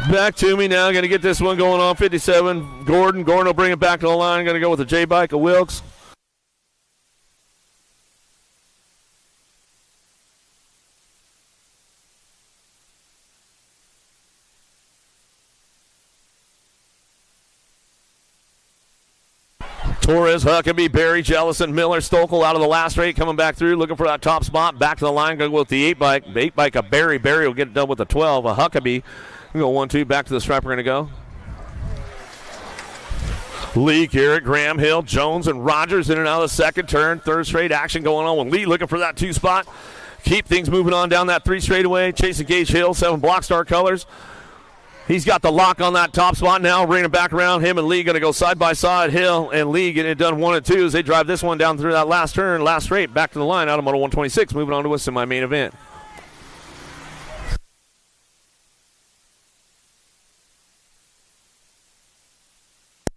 Back to me now. Going to get this one going on. 57. Gordon. Gordon will bring it back to the line. Going to go with the J-Bike of Wilkes. Torres, Huckabee, Barry, Jellison, Miller, Stokel out of the last straight, coming back through, looking for that top spot. Back to the line, going to go with the 8-bike. 8-bike of Barry. Barry will get it done with the 12. A Huckabee. We go 1-2, back to the stripe. We're going to go. Lee, Garrett, Graham, Hill, Jones, and Rogers in and out of the second turn. 3rd straight action going on with Lee looking for that 2 spot. Keep things moving on down that 3 straightaway. Chasing Gage Hill, 7 Block Star colors. He's got the lock on that top spot now. Bringing it back around. Him and Lee going to go side by side. Hill and Lee getting it done 1 and 2 as they drive this one down through that last turn. Last straight, back to the line out of Moto 126. Moving on to a semi-main event.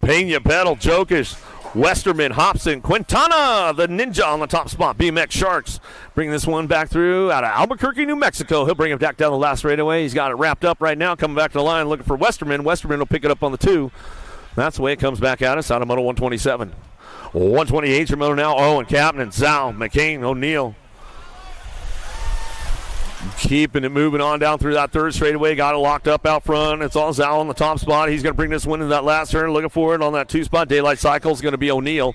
Pena, Pedal, Jokish, Westerman, Hobson, Quintana, the Ninja on the top spot. BMX Sharks bring this one back through out of Albuquerque, New Mexico. He'll bring it back down the last straightaway. He's got it wrapped up right now. Coming back to the line, looking for Westerman. Westerman will pick it up on the 2. That's the way it comes back at us out of Moto 127. 128 your moto now. Owen, Captain, Zhao, McCain, O'Neill. Keeping it moving on down through that 3rd straightaway. Got it locked up out front. It's all Zal on the top spot. He's going to bring this one into that last turn. Looking for it on that 2 spot. Daylight Cycle is going to be O'Neill.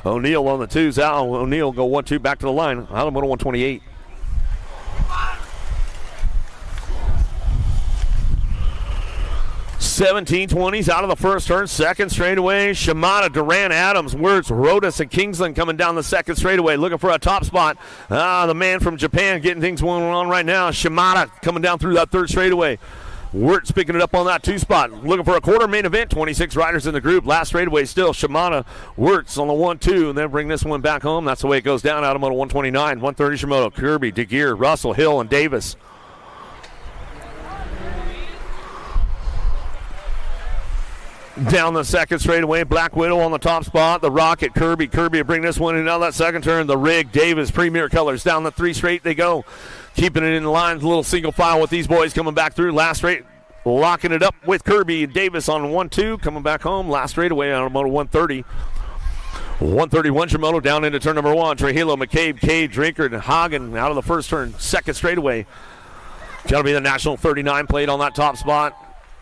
O'Neill on the 2. Zal. O'Neill go 1-2 back to the line. Out of Moto 128. (17:20s) out of the first turn. 2nd straightaway. Shimada, Duran, Adams, Wirtz, Rodas, and Kingsland coming down the 2nd straightaway. Looking for a top spot. The man from Japan getting things going on right now. Shimada coming down through that 3rd straightaway. Wirtz picking it up on that 2 spot. Looking for a quarter main event. 26 riders in the group. Last straightaway still Shimada, Wirtz on the 1-2, and then bring this one back home. That's the way it goes down out of Moto 129. 130 Shimoto, Kirby, DeGear, Russell, Hill, and Davis. Down the 2nd straightaway, Black Widow on the top spot. The Rocket, Kirby will bring this one in out that 2nd turn. The Rig, Davis, Premier Colors. Down the 3 straight they go. Keeping it in the line, a little single file with these boys coming back through. Last straight, locking it up with Kirby and Davis on 1-2. Coming back home, last straightaway on Moto 130. 131 Shimoto down into turn number 1. Trujillo, McCabe, Cade, Drinker, and Hagen out of the first turn. 2nd straightaway. Got to be the National 39 plate on that top spot.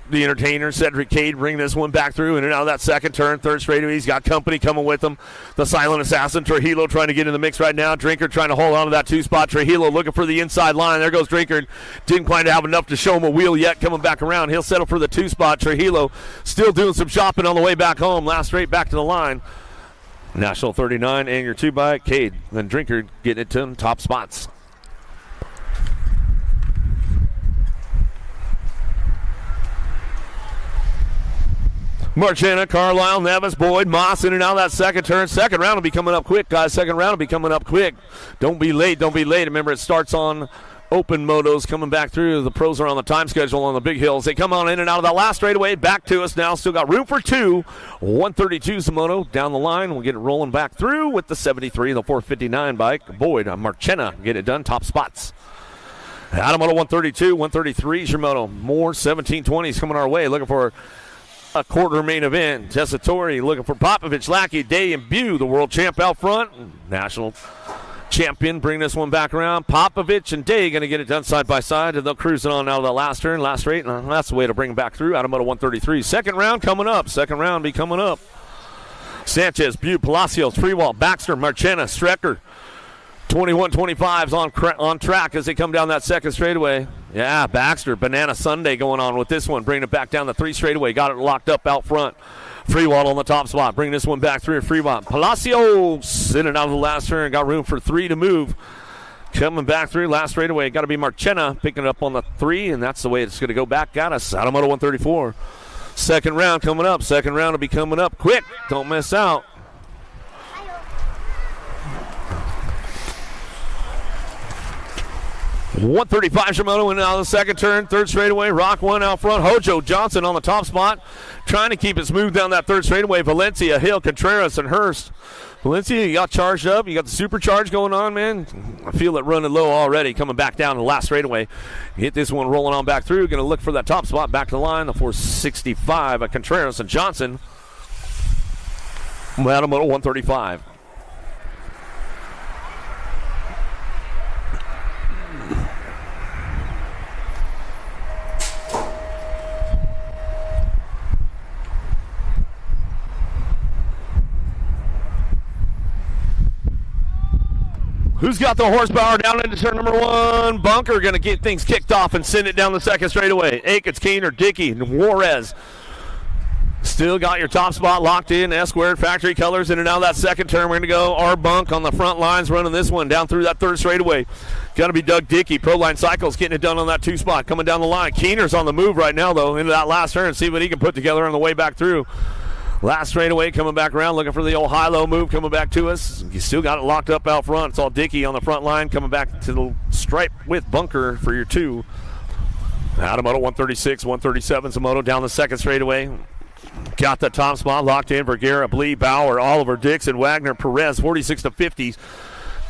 the entertainer, Cedric Cade, bring this one back through in and out of that second turn. Third straightaway, he's got company coming with him. The silent assassin, Trujillo, trying to get in the mix right now. Drinker trying to hold on to that two-spot. Trujillo looking for the inside line. There goes Drinker. Didn't quite have enough to show him a wheel yet. Coming back around, he'll settle for the two-spot. Trujillo still doing some shopping on the way back home. Last straight back to the line. National 39 and your two-bike. Cade, then Drinker getting it to them, top spots. Marchena, Carlisle, Nevis, Boyd, Moss in and out of that second turn. Second round will be coming up quick, guys. Second round will be coming up quick. Don't be late. Don't be late. Remember, it starts on open motos coming back through. The pros are on the time schedule on the big hills. They come on in and out of that last straightaway. Back to us now. Still got room for two. 132 is the moto down the line. We'll get it rolling back through with the 73, the 459 bike. Boyd, Marchena, get it done. Top spots. Out of moto 132, 133 is your moto. More 1720s coming our way. Looking for a quarter main event. Tessatori looking for Popovich, Lackey, Day, and Bew, the world champ out front. National champion, bring this one back around. Popovich and Day going to get it done side by side, and they'll cruise it on out of the last turn, last straight. And that's the way to bring them back through. Out of moto 133. Second round coming up. Second round be coming up. Sanchez, Bew, Palacios, Freewall, Baxter, Marchena, Strecker. 21-25's on track as they come down that second straightaway. Yeah, Baxter, Banana Sunday going on with this one. Bringing it back down the three straightaway. Got it locked up out front. Freewall on the top spot. Bring this one back through Freewall. Palacios in and out of the last turn. Got room for three to move. Coming back through last straightaway. Got to be Marchena picking it up on the three, and that's the way it's going to go back. Got us out of moto 134. Second round coming up. Second round will be coming up quick. Don't miss out. 135 Shimono in out of the second turn. Third straightaway. Rock one out front. Hojo Johnson on the top spot. Trying to keep it smooth down that third straightaway. Valencia, Hill, Contreras, and Hurst. Valencia, you got charged up. You got the supercharge going on, man. I feel it running low already. Coming back down to the last straightaway. Hit this one rolling on back through. Going to look for that top spot. Back to the line. The 465 of Contreras and Johnson. Moto 135. Who's got the horsepower down into turn number one? Bunker going to get things kicked off and send it down the second straightaway. Aikens, Keener, Dickey, and Juarez. Still got your top spot locked in. S-squared factory colors in and out of that second turn. We're going to go R-Bunk on the front lines running this one down through that third straightaway. Got to be Doug Dickey. Proline Cycles getting it done on that two spot. Coming down the line. Keener's on the move right now, though, into that last turn. See what he can put together on the way back through. Last straightaway coming back around, looking for the old high-low move coming back to us. You still got it locked up out front. It's all Dickey on the front line coming back to the stripe with Bunker for your two. Out of moto 136, 137's a moto down the second straightaway. Got the top spot locked in. Vergara, Blee, Bauer, Oliver, Dixon, Wagner, Perez, 46 to 50.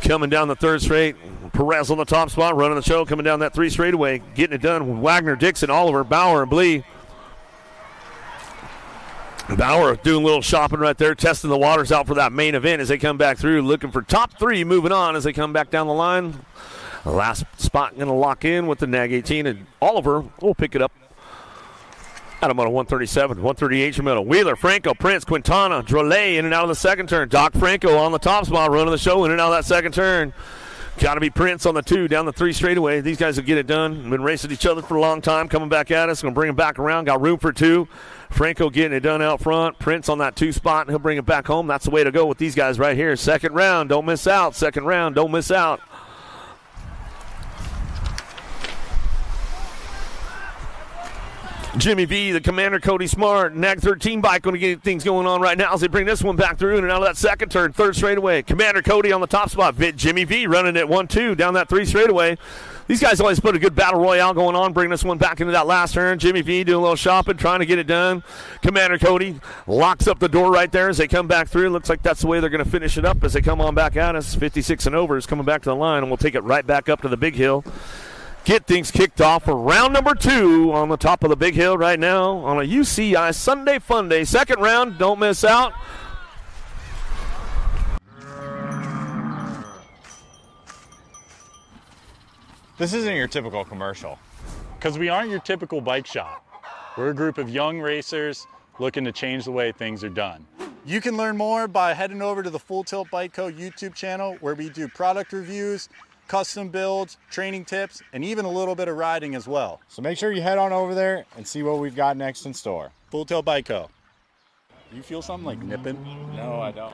Coming down the third straight. Perez on the top spot, running the show, coming down that three straightaway. Getting it done. Wagner, Dixon, Oliver, Bauer, and Blee. Bauer doing a little shopping right there, testing the waters out for that main event as they come back through, looking for top three, moving on as they come back down the line. The last spot going to lock in with the NAG 18, and Oliver will pick it up out of moto 137, 138 Shimono. Wheeler, Franco, Prince, Quintana, Drolet in and out of the second turn. Doc Franco on the top spot, running the show in and out of that second turn. Got to be Prince on the two, down the three straightaway. These guys will get it done. Been racing each other for a long time, coming back at us. Going to bring them back around. Got room for two. Franco getting it done out front. Prince on that two spot, and he'll bring it back home. That's the way to go with these guys right here. Second round, don't miss out. Second round, don't miss out. Jimmy V, the Commander, Cody Smart, NAG 13 bike going to get things going on right now as they bring this one back through and out of that second turn, third straightaway. Commander Cody on the top spot. Jimmy V running it 1-2 down that three straightaway. These guys always put a good battle royale going on, bring this one back into that last turn. Jimmy V doing a little shopping, trying to get it done. Commander Cody locks up the door right there as they come back through. Looks like that's the way they're going to finish it up as they come on back at us. 56 and over is coming back to the line, and we'll take it right back up to the big hill. Get things kicked off for round number two on the top of the big hill right now on a UCI Sunday Fun Day. Second round, don't miss out. This isn't your typical commercial because we aren't your typical bike shop. We're a group of young racers looking to change the way things are done. You can learn more by heading over to the Full Tilt Bike Co. YouTube channel, where we do product reviews, custom builds, training tips, and even a little bit of riding as well. So make sure you head on over there and see what we've got next in store. Full Tilt Bike Co. You feel something like nipping? No, I don't.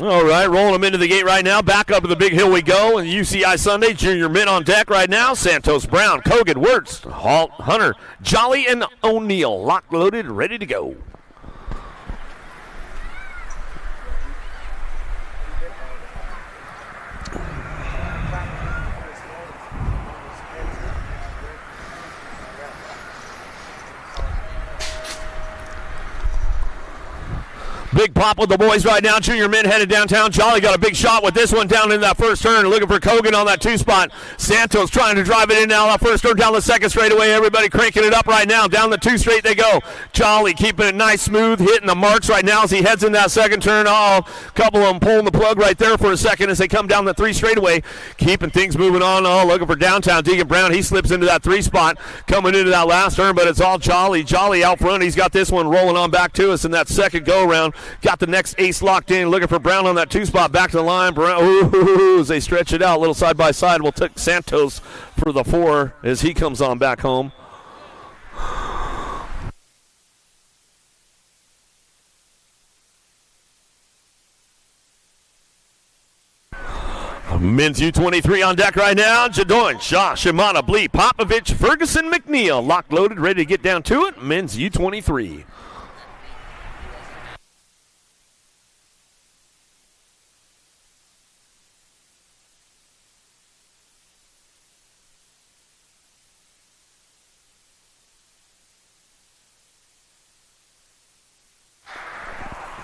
All right, rolling them into the gate right now. Back up to the big hill we go. And UCI Sunday, Junior Mint on deck right now. Santos, Brown, Kogan, Wirtz, Halt, Hunter, Jolly, and O'Neill. Locked, loaded, ready to go. Big pop with the boys right now. Junior Mint headed downtown. Jolly got a big shot with this one down in that first turn. Looking for Kogan on that two spot. Santos trying to drive it in now. That first turn down the second straightaway. Everybody cranking it up right now. Down the two straight they go. Jolly keeping it nice, smooth, hitting the marks right now as he heads in that second turn. Oh, a couple of them pulling the plug right there for a second as they come down the three straightaway. Keeping things moving on. Oh, looking for downtown. Deacon Brown, he slips into that three spot coming into that last turn, but it's all Jolly. Jolly out front. He's got this one rolling on back to us in that second go around. Got the next ace locked in, looking for Brown on that two spot, back to the line. Brown, ooh, as they stretch it out, a little side by side. We'll take Santos for the 4 as he comes on back home. Men's U23 on deck right now. Jadorn, Shaw, Shimano, Blee, Popovich, Ferguson, McNeil. Locked, loaded, ready to get down to it. Men's U23.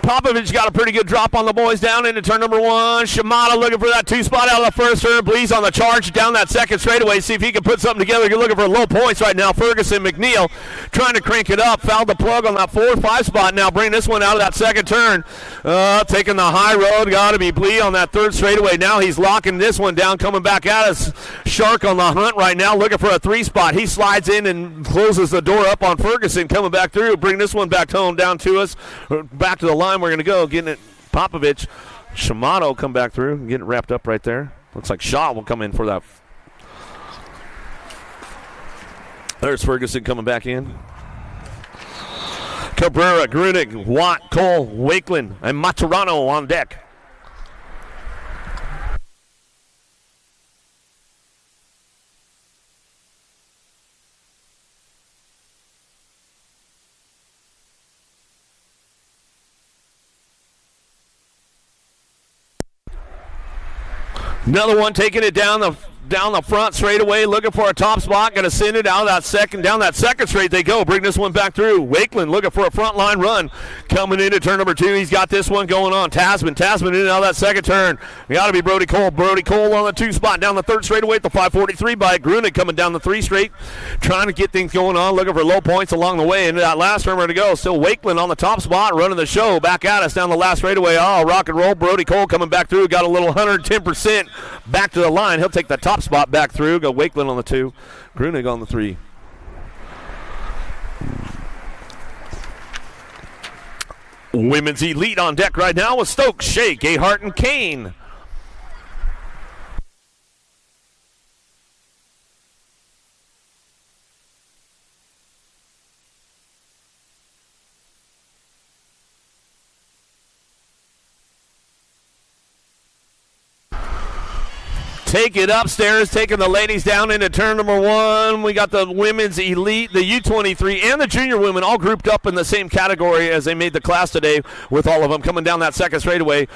Popovich got a pretty good drop on the boys down into turn number 1. Shimano looking for that 2 spot out of the first turn. Blees on the charge down that second straightaway. See if he can put something together. You're looking for low points right now. Ferguson, McNeil trying to crank it up. Fouled the plug on that 4-5 spot. Now bring this one out of that second turn. Taking the high road. Got to be Blee on that third straightaway. Now he's locking this one down. Coming back at us. Shark on the hunt right now. Looking for a 3 spot. He slides in and closes the door up on Ferguson. Coming back through. Bring this one back home down to us. Back to the line. We're going to go. Getting it. Popovich. Shimano come back through. Getting it wrapped up right there. Looks like Shaw will come in for that. There's Ferguson coming back in. Cabrera, Grunig, Watt, Cole, Wakeland, and Maturano on deck. Another one taking it down the front straightaway, looking for a top spot. Going to send it out that second, down that second straight they go. Bring this one back through. Wakeland looking for a front line run. Coming into turn number 2. He's got this one going on. Tasman in and out of that second turn. Got to be Brody Cole. Brody Cole on the 2 spot down the third straightaway at the 543 bike. Grunig coming down the 3 straight. Trying to get things going on. Looking for low points along the way. Into that last turn we're going to go. Still Wakeland on the top spot. Running the show. Back at us down the last straightaway. Oh, rock and roll. Brody Cole coming back through. Got a little 110% back to the line. He'll take the top spot back through. Go Wakeland on the 2. Grunig on the 3. Women's Elite on deck right now with Stokes, Shea, Gayhart, and Kane. Take it upstairs, taking the ladies down into turn number 1. We got the women's elite, the U23, and the junior women all grouped up in the same category as they made the class today with all of them coming down that second straightaway.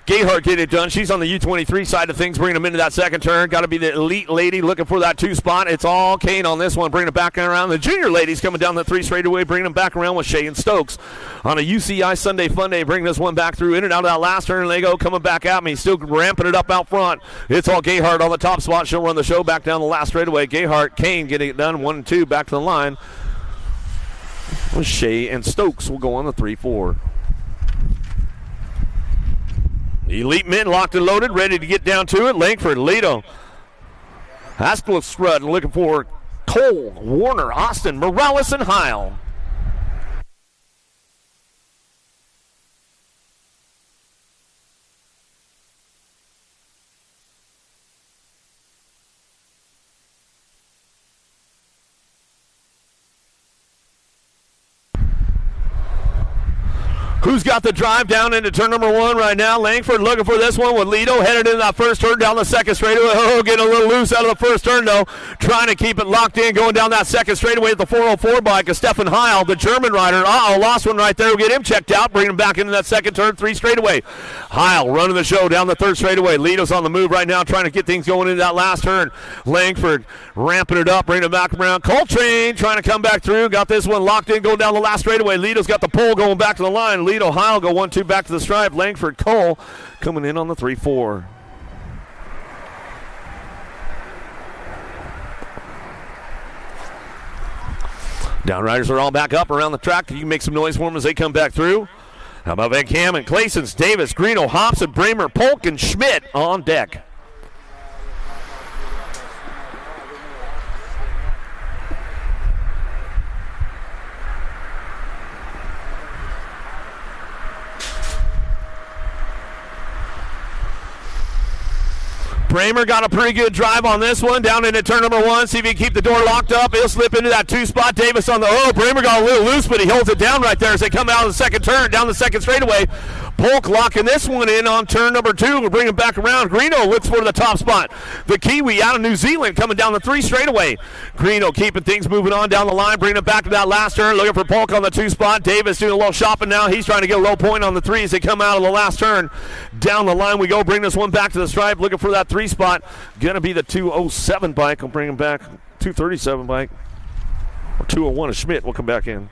Gayhart getting it done. She's on the U23 side of things, bringing them into that second turn. Got to be the elite lady looking for that 2 spot. It's all Kane on this one, bringing it back around. The junior ladies coming down the 3 straightaway, bringing them back around with Shea and Stokes. On a UCI Sunday Fun Day, bringing this one back through, in and out of that last turn, and they go coming back at me. Still ramping it up out front. It's all Gayhart on the top spot. She'll run the show back down the last straightaway. Gayhart, Kane getting it done. 1 and 2 back to the line. Shea and Stokes will go on the 3-4. Elite men locked and loaded, ready to get down to it. Langford, Leto, Haskell, Scrudd looking for Cole, Warner, Austin, Morales, and Heil. Who's got the drive down into turn number 1 right now? Langford looking for this one with Leto headed into that first turn down the second straightaway. Oh, getting a little loose out of the first turn though. Trying to keep it locked in, going down that second straightaway at the 404 bike of Stefan Heil, the German rider. Lost one right there. We'll get him checked out, bring him back into that second turn, 3 straightaway. Heil running the show down the third straightaway. Leto's on the move right now, trying to get things going into that last turn. Langford ramping it up, bringing it back around. Coltrane trying to come back through. Got this one locked in, going down the last straightaway. Leto's got the pole going back to the line. Leto, Heil go 1-2 back to the stripe. Langford, Cole coming in on the 3-4. Downriders are all back up around the track. You can make some noise for them as they come back through. How about Van Kamen, Claysons, Davis, Greeno, Hobson, Bramer, Polk, and Schmidt on deck. Bramer got a pretty good drive on this one, down into turn number 1. See if he can keep the door locked up. He'll slip into that 2 spot. Davis on the, Bramer got a little loose, but he holds it down right there as they come out of the second turn, down the second straightaway. Polk locking this one in on turn number 2. We'll bring him back around. Greeno looks for the top spot. The Kiwi out of New Zealand coming down the 3 straightaway. Greeno keeping things moving on down the line, bringing it back to that last turn. Looking for Polk on the 2 spot. Davis doing a little shopping now. He's trying to get a low point on the 3 as they come out of the last turn. Down the line we go. Bring this one back to the stripe. Looking for that 3 spot. Going to be the 207 bike. I'll bring him back. 237 bike. Or 201 is Schmidt. We'll come back in.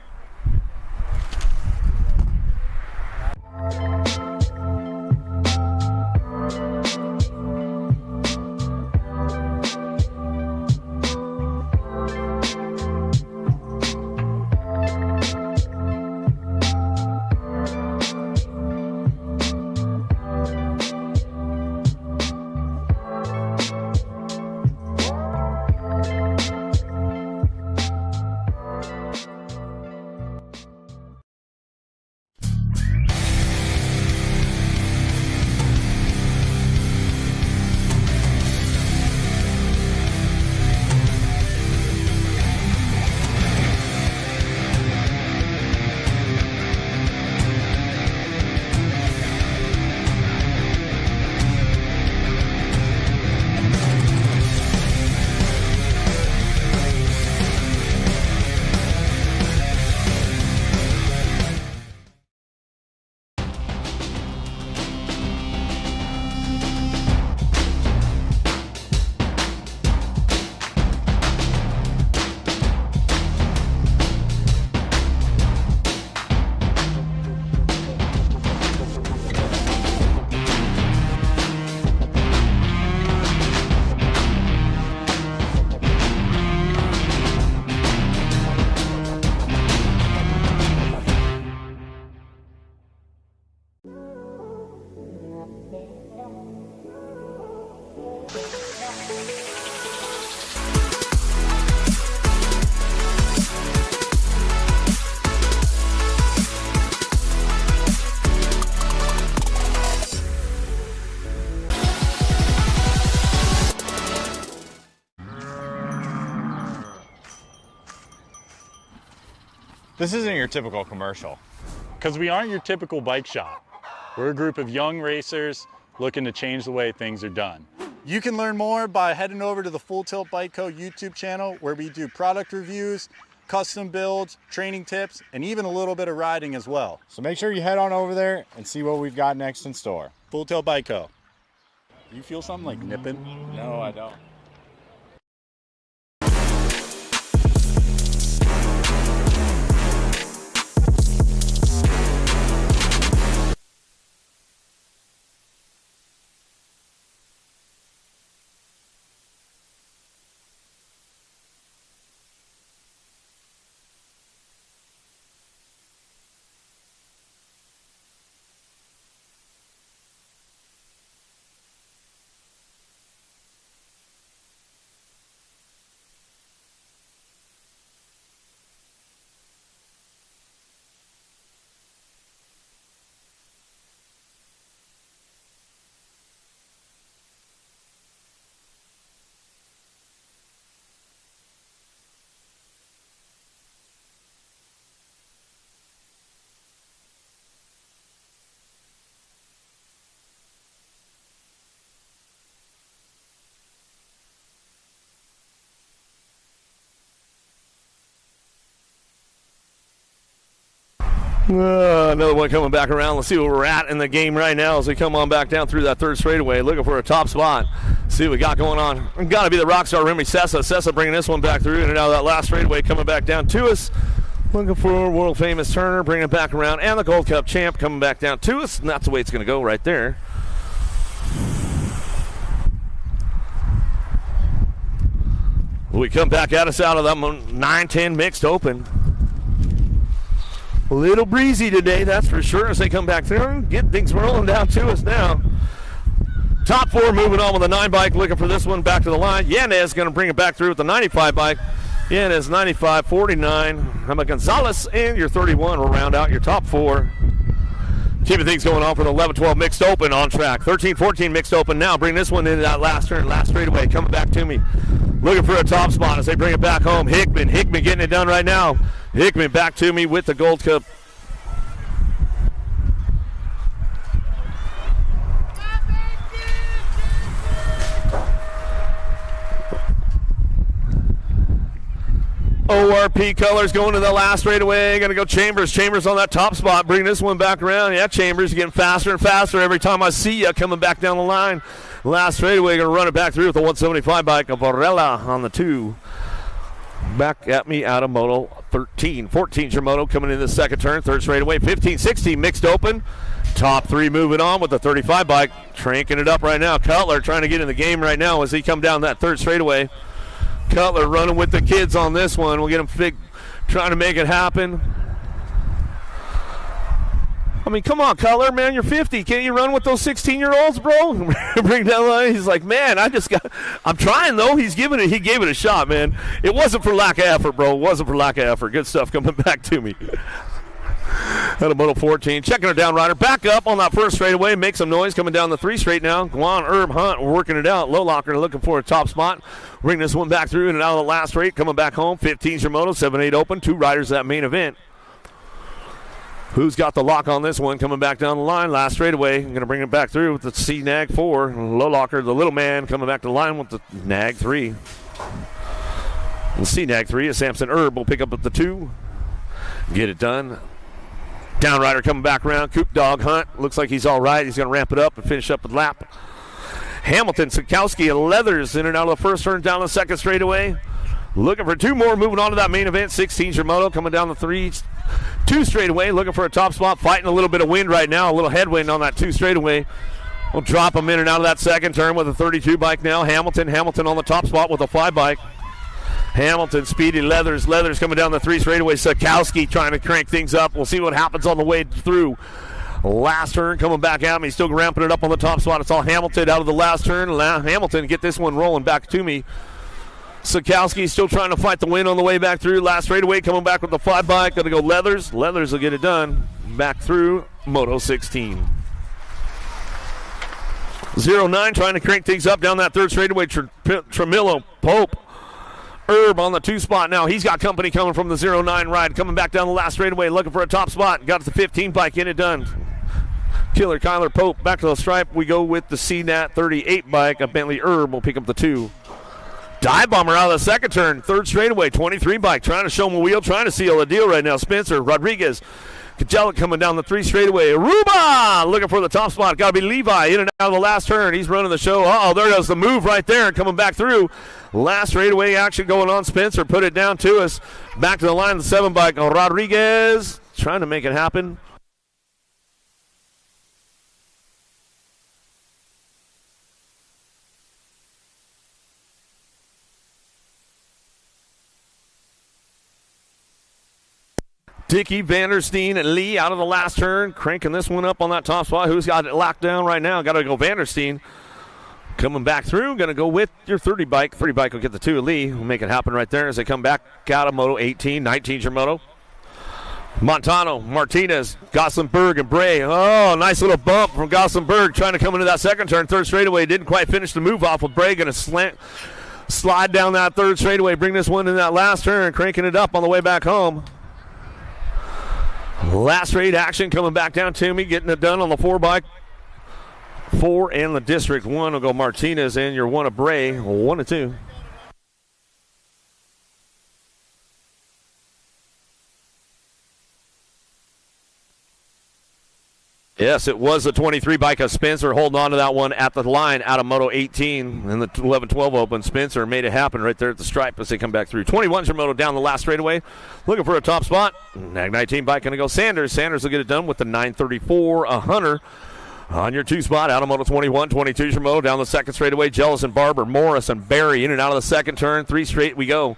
This isn't your typical commercial, because we aren't your typical bike shop. We're a group of young racers looking to change the way things are done. You can learn more by heading over to the Full Tilt Bike Co. YouTube channel, where we do product reviews, custom builds, training tips, and even a little bit of riding as well. So make sure you head on over there and see what we've got next in store. Full Tilt Bike Co. You feel something like nipping? No, I don't. Another one coming back around. Let's see where we're at in the game right now as we come on back down through that 3rd straightaway, looking for a top spot. See what we got going on. Got to be the Rockstar Remy Sessa. Sessa bringing this one back through, and now that last straightaway coming back down to us. Looking for world famous Turner, bringing it back around, and the Gold Cup champ coming back down to us, and that's the way it's going to go right there. We come back at us out of that 9-10 mixed open. A little breezy today, that's for sure, as they come back through and get things rolling down to us now. Top 4 moving on with the 9 bike, looking for this one back to the line. Yanez going to bring it back through with the 95 bike. Yanez 95, 49. Emma Gonzalez and your 31 will round out your top 4. Keeping things going on for the 11-12 mixed open on track. 13-14 mixed open now. Bring this one into that last turn, last straightaway. Coming back to me. Looking for a top spot as they bring it back home. Hickman getting it done right now. Hickman back to me with the Gold Cup ORP Colors going to the last straightaway. Going to go Chambers. Chambers on that top spot. Bring this one back around. Yeah, Chambers getting faster and faster every time I see you coming back down the line. Last straightaway, going to run it back through with the 175 bike of Varela on the 2. Back at me out of Moto 13. 14's your Moto coming in the second turn. Third straightaway. 15, 16 mixed open. Top 3 moving on with the 35 bike. Cranking it up right now. Cutler trying to get in the game right now as he come down that third straightaway. Cutler running with the kids on this one. We'll get him trying to make it happen. I mean, come on, Cutler, man, you're 50. Can't you run with those 16-year-olds, bro? Bring down the line. He's like, man, I'm trying, though. He gave it a shot, man. It wasn't for lack of effort, bro. It wasn't for lack of effort. Good stuff coming back to me. Out of Moto 14. Checking her down rider. Back up on that first straightaway. Make some noise coming down the 3 straight now. Guan, Herb, Hunt working it out. Low locker looking for a top spot. Bring this one back through and out of the last straight. Coming back home. 15's your Moto. 7-8 open. 2 riders that main event. Who's got the lock on this one? Coming back down the line. Last straightaway. I'm going to bring it back through with the C-Nag 4. Low locker, the little man, coming back to the line with the Nag 3. And C-Nag 3 is Samson Herb. Will pick up at the 2. Get it done. Down rider coming back around. Coop Dog Hunt. Looks like he's all right. He's going to ramp it up and finish up the lap. Hamilton, Sikowski, and Leathers in and out of the first turn down the second straightaway. Looking for 2 more. Moving on to that main event. 16's your Moto coming down the 2 straightaway. Looking for a top spot. Fighting a little bit of wind right now. A little headwind on that 2 straightaway. We'll drop him in and out of that second turn with a 32 bike now. Hamilton on the top spot with a 5 bike. Hamilton, Speedy, Leathers coming down the 3 straightaway. Sikowski trying to crank things up. We'll see what happens on the way through. Last turn coming back at me. Still ramping it up on the top spot. It's all Hamilton out of the last turn. Hamilton get this one rolling back to me. Sikowski still trying to fight the wind on the way back through. Last straightaway coming back with the 5 bike. Going to go Leathers. Leathers will get it done. Back through Moto 16. 09 trying to crank things up down that 3rd straightaway. Tremillo, Pope. Herb on the 2 spot now. He's got company coming from the 09 ride. Coming back down the last straightaway looking for a top spot. Got the 15 bike in it done. Killer Kyler Pope back to the stripe. We go with the CNAT 38 bike. A Bentley Herb will pick up the 2. Dive bomber out of the second turn. 3rd straightaway 23 bike. Trying to show him a wheel. Trying to seal a deal right now. Spencer Rodriguez. Kajelic coming down the 3 straightaway. Aruba looking for the top spot. Got to be Levi in and out of the last turn. He's running the show. There goes the move right there and coming back through. Last straightaway action going on. Spencer put it down to us. Back to the line, the 7 bike. Rodriguez trying to make it happen. Dickie, Vandersteen, and Lee out of the last turn. Cranking this one up on that top spot. Who's got it locked down right now? Got to go Vandersteen. Coming back through. Going to go with your 30 bike. 30 bike will get the 2. Lee will make it happen right there as they come back out of Moto 18. 19's your Moto. Montano, Martinez, Gossenberg, and Bray. Oh, nice little bump from Gossenberg trying to come into that second turn. 3rd straightaway. Didn't quite finish the move off with Bray. Going to slide down that 3rd straightaway. Bring this one in that last turn. Cranking it up on the way back home. Last straight action coming back down to me, getting it done on the 4 bike. 4 and the District 1 will go Martinez and your 1 of Bray, 1 and 2. Yes, it was the 23 bike of Spencer holding on to that one at the line out of Moto 18 in the 11-12 open. Spencer made it happen right there at the stripe as they come back through. 21's your Moto down the last straightaway. Looking for a top spot. Nag 19 bike going to go Sanders. Sanders will get it done with the 934, a Hunter. On your 2 spot, out of Moto 21, 22's your Moto down the second straightaway. Jellison, Barber, Morris, and Barry in and out of the second turn. 3 straight we go.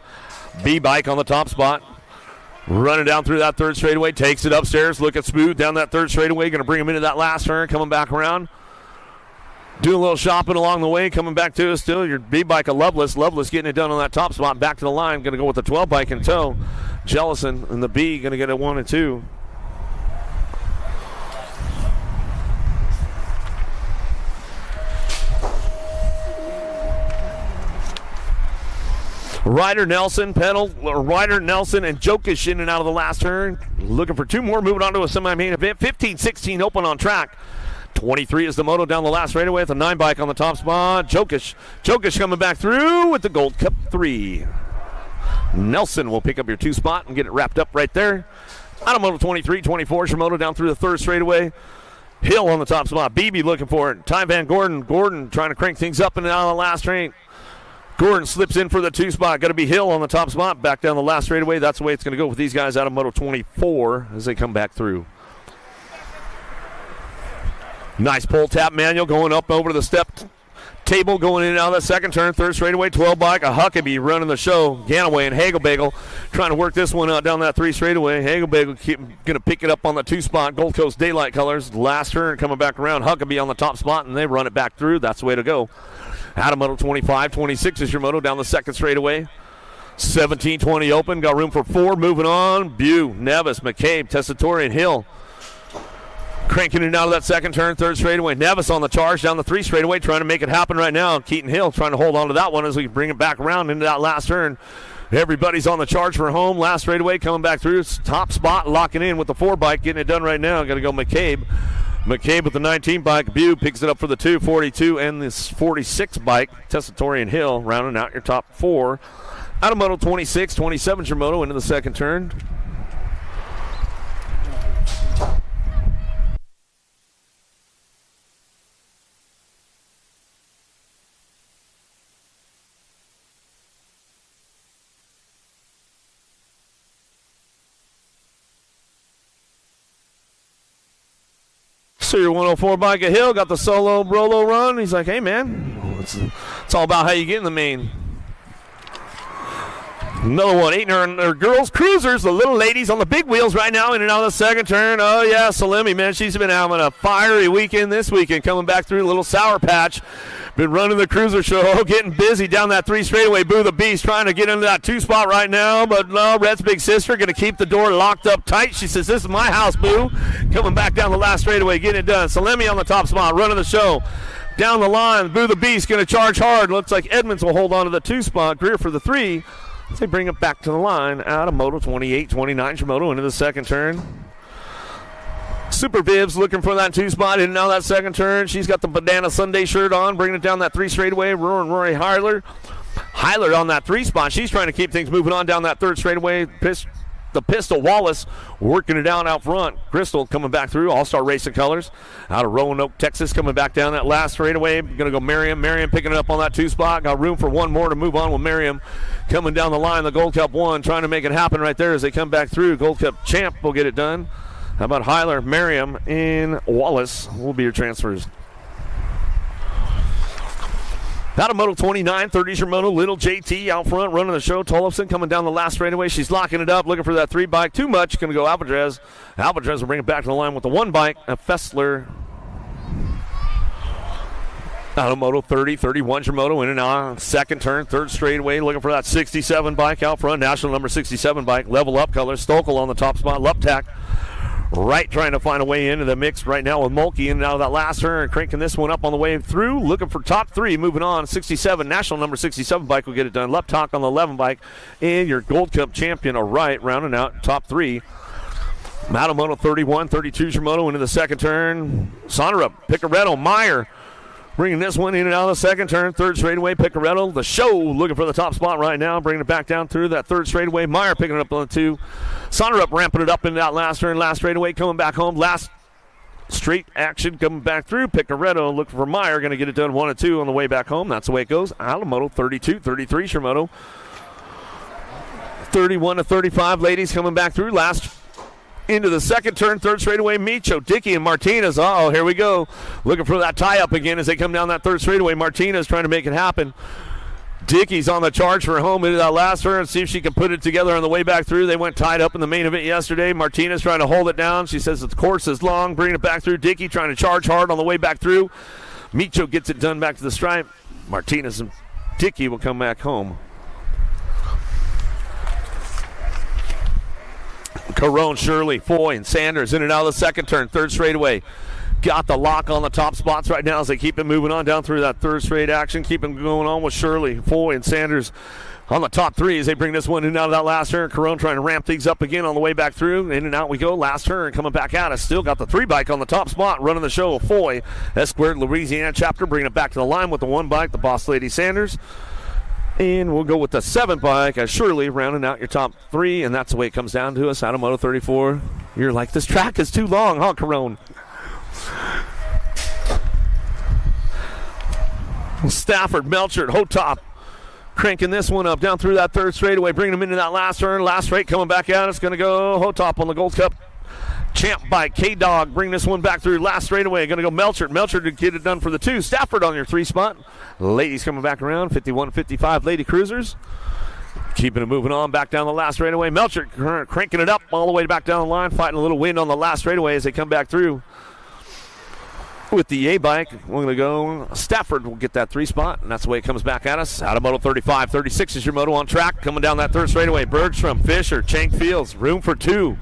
B bike on the top spot. Running down through that 3rd straightaway, takes it upstairs, looking smooth down that 3rd straightaway. Going to bring him into that last turn, coming back around. Doing a little shopping along the way, coming back to us still. Your B-bike of Loveless. Loveless getting it done on that top spot. Back to the line, going to go with the 12 bike in tow. Jellison and the B going to get a 1 and 2. Ryder Nelson, and Jokic in and out of the last turn. Looking for 2 more, moving on to a semi-main event. 15-16 open on track. 23 is the Moto down the last straightaway with a 9 bike on the top spot. Jokic coming back through with the Gold Cup 3. Nelson will pick up your 2 spot and get it wrapped up right there. Out of moto 23-24 is your moto down through the 3rd straightaway. Hill on the top spot. Beebe looking for it. Ty Van Gordon. Gordon trying to crank things up and down the last straight. Gordon slips in for the 2 spot. Got to be Hill on the top spot. Back down the last straightaway. That's the way it's going to go with these guys out of moto 24 as they come back through. Nice pull tap manual going up over the step table, going in and out of that 2nd turn. 3rd straightaway, 12 bike. A Huckabee running the show. Ganaway and Hagelbagel trying to work this one out down that 3 straightaway. Hagelbagel going to pick it up on the 2 spot. Gold Coast Daylight Colors. Last turn coming back around. Huckabee on the top spot, and they run it back through. That's the way to go. Out of moto 25-26 is your moto down the 2nd straightaway. 17-20 open. Got room for 4. Moving on. Bew, Nevis, McCabe, Tessitore, and Hill. Cranking it out of that 2nd turn, 3rd straightaway. Nevis on the charge down the 3 straightaway, trying to make it happen right now. Keaton Hill trying to hold on to that one as we bring it back around into that last turn. Everybody's on the charge for home. Last straightaway coming back through. Top spot, locking in with the 4 bike, getting it done right now. Got to go McCabe. McCabe with the 19 bike. Bew picks it up for the 242 and this 46 bike. Tessitore and Hill rounding out your top 4. Out of moto 26-27 is your moto into the 2nd turn. So your 104 bike at Hill got the solo Rolo run. He's like, hey, man, it's all about how you get in the main. Another one, 800 girls cruisers, the little ladies on the big wheels right now in and out of the 2nd turn. Oh, yeah, Salemi, man, she's been having a fiery weekend this weekend, coming back through a little Sour Patch. Been running the cruiser show, getting busy down that 3 straightaway. Boo the Beast trying to get into that 2 spot right now, but no, Red's big sister going to keep the door locked up tight. She says, this is my house, Boo. Coming back down the last straightaway, getting it done. Salemi on the top spot, running the show. Down the line, Boo the Beast going to charge hard. Looks like Edmonds will hold on to the 2 spot. Greer for the 3. They bring it back to the line out of moto 28-29. Shimoto into the 2nd turn. Super Viv's looking for that 2 spot in and out of that 2nd turn. She's got the Banana Sunday shirt on, bringing it down that 3 straightaway. Rory Heiler. Heiler on that 3 spot. She's trying to keep things moving on down that 3rd straightaway. The Pistol Wallace working it down out front. Crystal coming back through. All-Star Racing Colors. Out of Roanoke, Texas, coming back down that last straightaway. Going to go Merriam. Merriam picking it up on that 2 spot. Got room for 1 more to move on with Merriam. Coming down the line, the Gold Cup 1, trying to make it happen right there as they come back through. Gold Cup champ will get it done. How about Heiler, Merriam, and Wallace will be your transfers. Out of moto 29-30 is your moto. Little JT out front running the show. Tollefson coming down the last straightaway. She's locking it up, looking for that 3 bike. Too much. Going to go Alvarez. Alvarez will bring it back to the line with the 1 bike. Fessler. Out of moto 30-31 is your moto. In and out. 2nd turn, 3rd straightaway. Looking for that 67 bike out front. National number 67 bike. Level up colors. Stokel on the top spot. Luptak. Right, trying to find a way into the mix right now with Mulkey in and out of that last turn, cranking this one up on the way through, looking for top 3, moving on. 67, national number 67 bike will get it done. Luptak on the 11 bike, and your Gold Cup champion, right, rounding out top 3. Matamoto 31-32 is your moto into the 2nd turn. Sonnerup, Picaretto, Meyer. Bringing this one in and out of the 2nd turn. 3rd straightaway, Picaretto. The show looking for the top spot right now. Bringing it back down through that 3rd straightaway. Meyer picking it up on the 2. Sonnerup ramping it up into that last turn. Last straightaway coming back home. Last straight action coming back through. Picaretto looking for Meyer. Going to get it done 1 and 2 on the way back home. That's the way it goes. Alamoto 32-33 Shimoto. 31-35 ladies coming back through. Last into the 2nd turn, 3rd straightaway, Micho, Dickey, and Martinez. Oh, here we go. Looking for that tie-up again as they come down that 3rd straightaway. Martinez trying to make it happen. Dickey's on the charge for home into that last turn. See if she can put it together on the way back through. They went tied up in the main event yesterday. Martinez trying to hold it down. She says the course is long, bringing it back through. Dickey trying to charge hard on the way back through. Micho gets it done back to the stripe. Martinez and Dickey will come back home. Carone, Shirley, Foy, and Sanders in and out of the 2nd turn, 3rd straightaway. Got the lock on the top spots right now as they keep it moving on down through that 3rd straight action. Keep it going on with Shirley, Foy, and Sanders on the top 3 as they bring this one in and out of that last turn. Carone trying to ramp things up again on the way back through. In and out we go. Last turn coming back out. Has still got the 3 bike on the top spot running the show. Foy, S Squared Louisiana chapter bringing it back to the line with the 1 bike, the Boss Lady Sanders. And we'll go with the 7 bike as Shirley rounding out your top 3, and that's the way it comes down to us out of Moto 34. You're like, this track is too long, huh, Corone? Stafford, Melchert, Hotop, cranking this one up down through that third straightaway, bringing them into that last turn. Last straight coming back out. It's going to go Hotop on the Gold Cup. Champ bike, K-Dog, bring this one back through last straightaway. Going to go Melchert. Melchert to get it done for the 2. Stafford on your 3 spot. Ladies coming back around, 51-55 Lady Cruisers. Keeping it moving on back down the last straightaway. Melchert cranking it up all the way back down the line, fighting a little wind on the last straightaway as they come back through. With the A bike, we're going to go Stafford will get that 3 spot, and that's the way it comes back at us. Out of Moto 35, 36 is your moto on track. Coming down that third straightaway, Bergstrom, Fisher, Chank Fields, room for 2.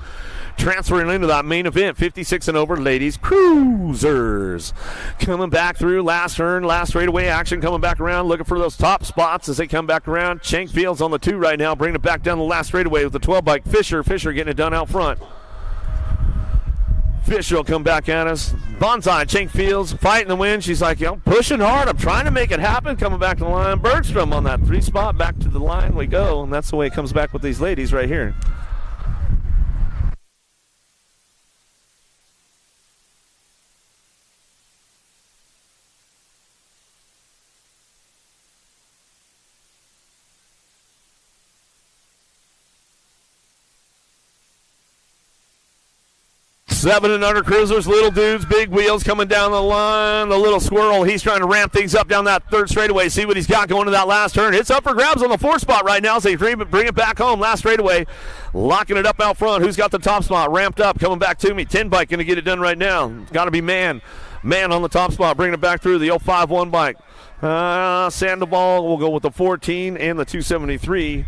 Transferring into that main event, 56 and over ladies cruisers. Coming back through last turn, last straightaway action, coming back around, looking for those top spots as they come back around. Chank Fields on the 2 right now, bringing it back down the last straightaway with the 12 bike. Fisher getting it done out front. Fisher will come back at us. Bonsai, Chank Fields, fighting the wind. She's like, pushing hard. I'm trying to make it happen. Coming back to the line. Bergstrom on that 3 spot. Back to the line we go. And that's the way it comes back with these ladies right here. Seven and under cruisers, little dudes, big wheels coming down the line. The little squirrel, he's trying to ramp things up down that third straightaway. See what he's got going to that last turn. It's up for grabs on the 4 spot right now. So they bring it back home. Last straightaway, locking it up out front. Who's got the top spot? Ramped up, coming back to me. 10 bike going to get it done right now. Got to be Man. Man on the top spot, bringing it back through the 051 bike. Sandoval will go with the 14 and the 273.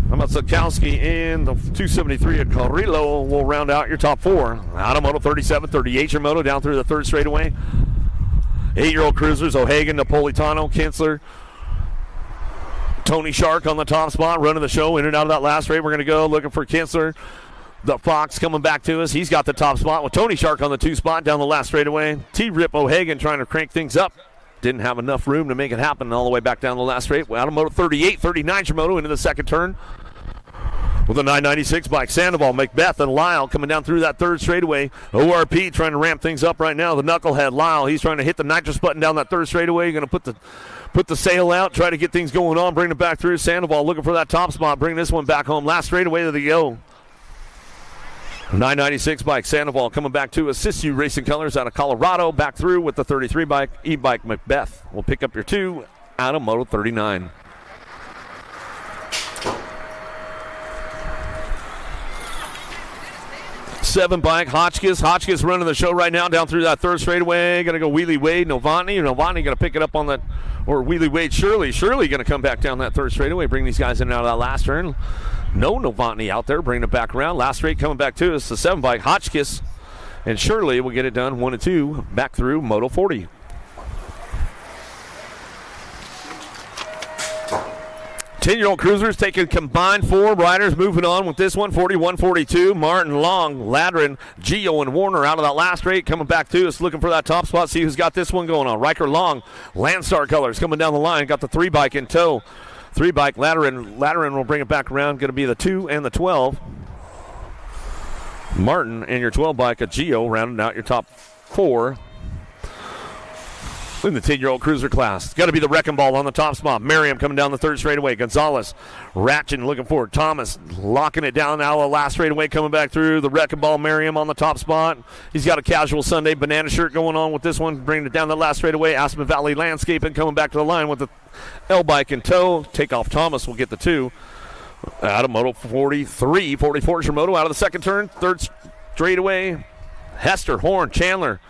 How about Sikowski and the 273 of Carrillo will round out your top 4. Out of Moto 37, 38 your moto down through the third straightaway. 8-year-old cruisers, O'Hagan, Napolitano, Kinsler, Tony Shark on the top spot, running the show in and out of that last straight. We're going to go looking for Kinsler. The Fox coming back to us. He's got the top spot with Tony Shark on the 2 spot down the last straightaway. T-Rip O'Hagan trying to crank things up. Didn't have enough room to make it happen all the way back down the last straight. Out of Moto 38, 39 your moto into the second turn. With a 996 bike, Sandoval, Macbeth, and Lyle coming down through that third straightaway. ORP trying to ramp things up right now. The knucklehead, Lyle, he's trying to hit the nitrous button down that third straightaway. Going to put the sail out, try to get things going on, bring it back through. Sandoval looking for that top spot, bring this one back home. Last straightaway to the go. 996 bike, Sandoval coming back to assist you. Racing Colors out of Colorado, back through with the 33 bike. E-bike Macbeth will pick up your 2 out of Moto 39. Seven bike, Hotchkiss running the show right now down through that third straightaway. Going to go Wheelie Wade, Novotny. Novotny going to pick it up on that, or Wheelie Wade, Shirley going to come back down that third straightaway, bring these guys in and out of that last turn. No Novotny out there, bringing it back around. Last straight coming back to us, the 7 bike, Hotchkiss and Shirley will get it done 1 and 2 back through Moto 40. Ten-year-old cruisers taking combined 4 riders, moving on with this one, 41-42. Martin, Long, Ladrin, Gio, and Warner out of that last straight, coming back to us, looking for that top spot. See who's got this one going on. Riker, Long, Landstar Colors coming down the line, got the 3 bike in tow. 3 bike, Ladrin will bring it back around, going to be the 2 and the 12. Martin and your 12 bike, a Gio, rounding out your top 4. In the 10-year-old cruiser class. Got to be the wrecking ball on the top spot. Merriam coming down the third straightaway. Gonzalez, Ratchin looking forward. Thomas locking it down now. The last straightaway coming back through. The wrecking ball, Merriam on the top spot. He's got a casual Sunday banana shirt going on with this one. Bringing it down the last straightaway. Aspen Valley Landscaping coming back to the line with the L-bike in tow. Takeoff Thomas will get the 2. Out of Moto 43. 44 is your moto out of the second turn. Third straightaway. Hester, Horn, Chandler.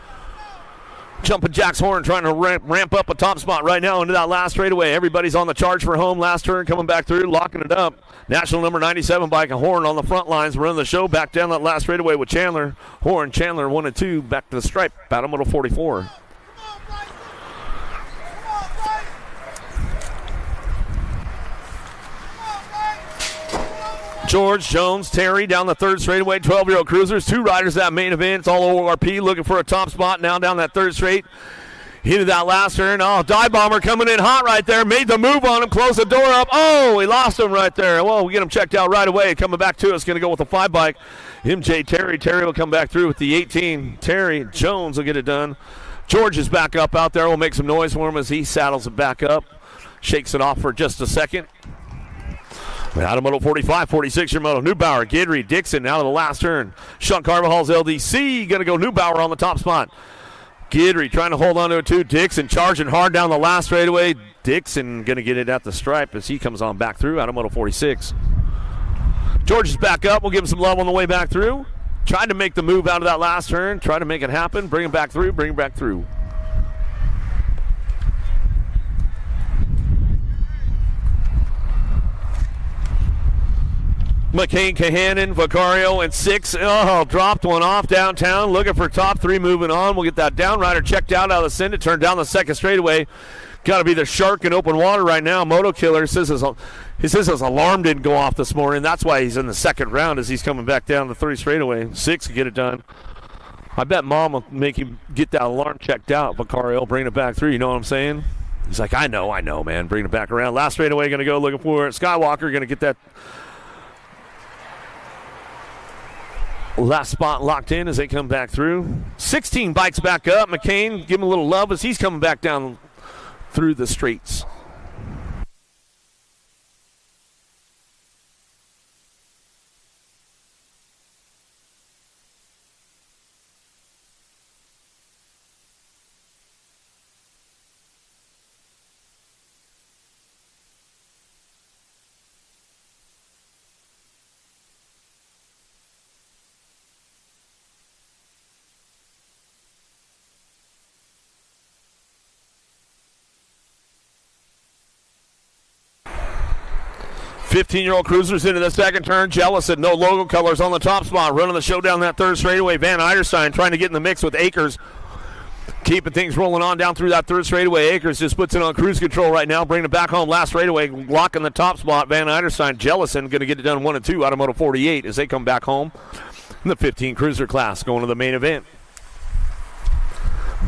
Jumping Jack's Horn trying to ramp up a top spot right now into that last straightaway. Everybody's on the charge for home. Last turn coming back through, locking it up. National number 97 bike and Horn on the front lines, running the show back down that last straightaway with Chandler. Horn, Chandler 1 and 2 back to the stripe. Battle Moto 44. George, Jones, Terry down the third straightaway. 12-year-old cruisers, 2 riders that main event. It's all ORP looking for a top spot now down that third straight. Into that last turn. Oh, dive bomber coming in hot right there. Made the move on him. Closed the door up. Oh, he lost him right there. Well, we get him checked out right away. Coming back to us. Going to go with the 5 bike. MJ Terry. Terry will come back through with the 18. Terry Jones will get it done. George is back up out there. We'll make some noise for him as he saddles it back up. Shakes it off for just a second. Out of moto 45, 46 your moto. Neubauer, Gidry, Dixon out of the last turn. Sean Carvajal's LDC going to go Neubauer on the top spot. Gidry trying to hold on to it too. Dixon charging hard down the last straightaway. Dixon going to get it at the stripe as he comes on back through out of moto 46. George is back up. We'll give him some love on the way back through. Tried to make the move out of that last turn. Try to make it happen. Bring him back through. Bring him back through. McCain, Kahanen, Vicario, and 6. Oh, dropped one off downtown. Looking for top 3 moving on. We'll get that down. Rider checked out of the Senate. Turned down the second straightaway. Got to be the shark in open water right now. Moto Killer says his alarm didn't go off this morning. That's why he's in the second round as he's coming back down the 3 straightaway. 6 to get it done. I bet Mom will make him get that alarm checked out. Vicario, bring it back through. You know what I'm saying? He's like, I know, man. Bring it back around. Last straightaway going to go looking for it. Skywalker going to get that last spot locked in as they come back through. 16 bikes back up. McCain, give him a little love as he's coming back down through the streets. Fifteen-year-old cruisers into the second turn. Jellison, no logo colors on the top spot. Running the show down that 3rd straightaway. Van Eiderstein trying to get in the mix with Akers. Keeping things rolling on down through that 3rd straightaway. Akers just puts it on cruise control right now. Bringing it back home last straightaway. Locking the top spot. Van Eiderstein, Jellison going to get it done 1 and 2 out of moto 48 as they come back home in the 15 cruiser class going to the main event.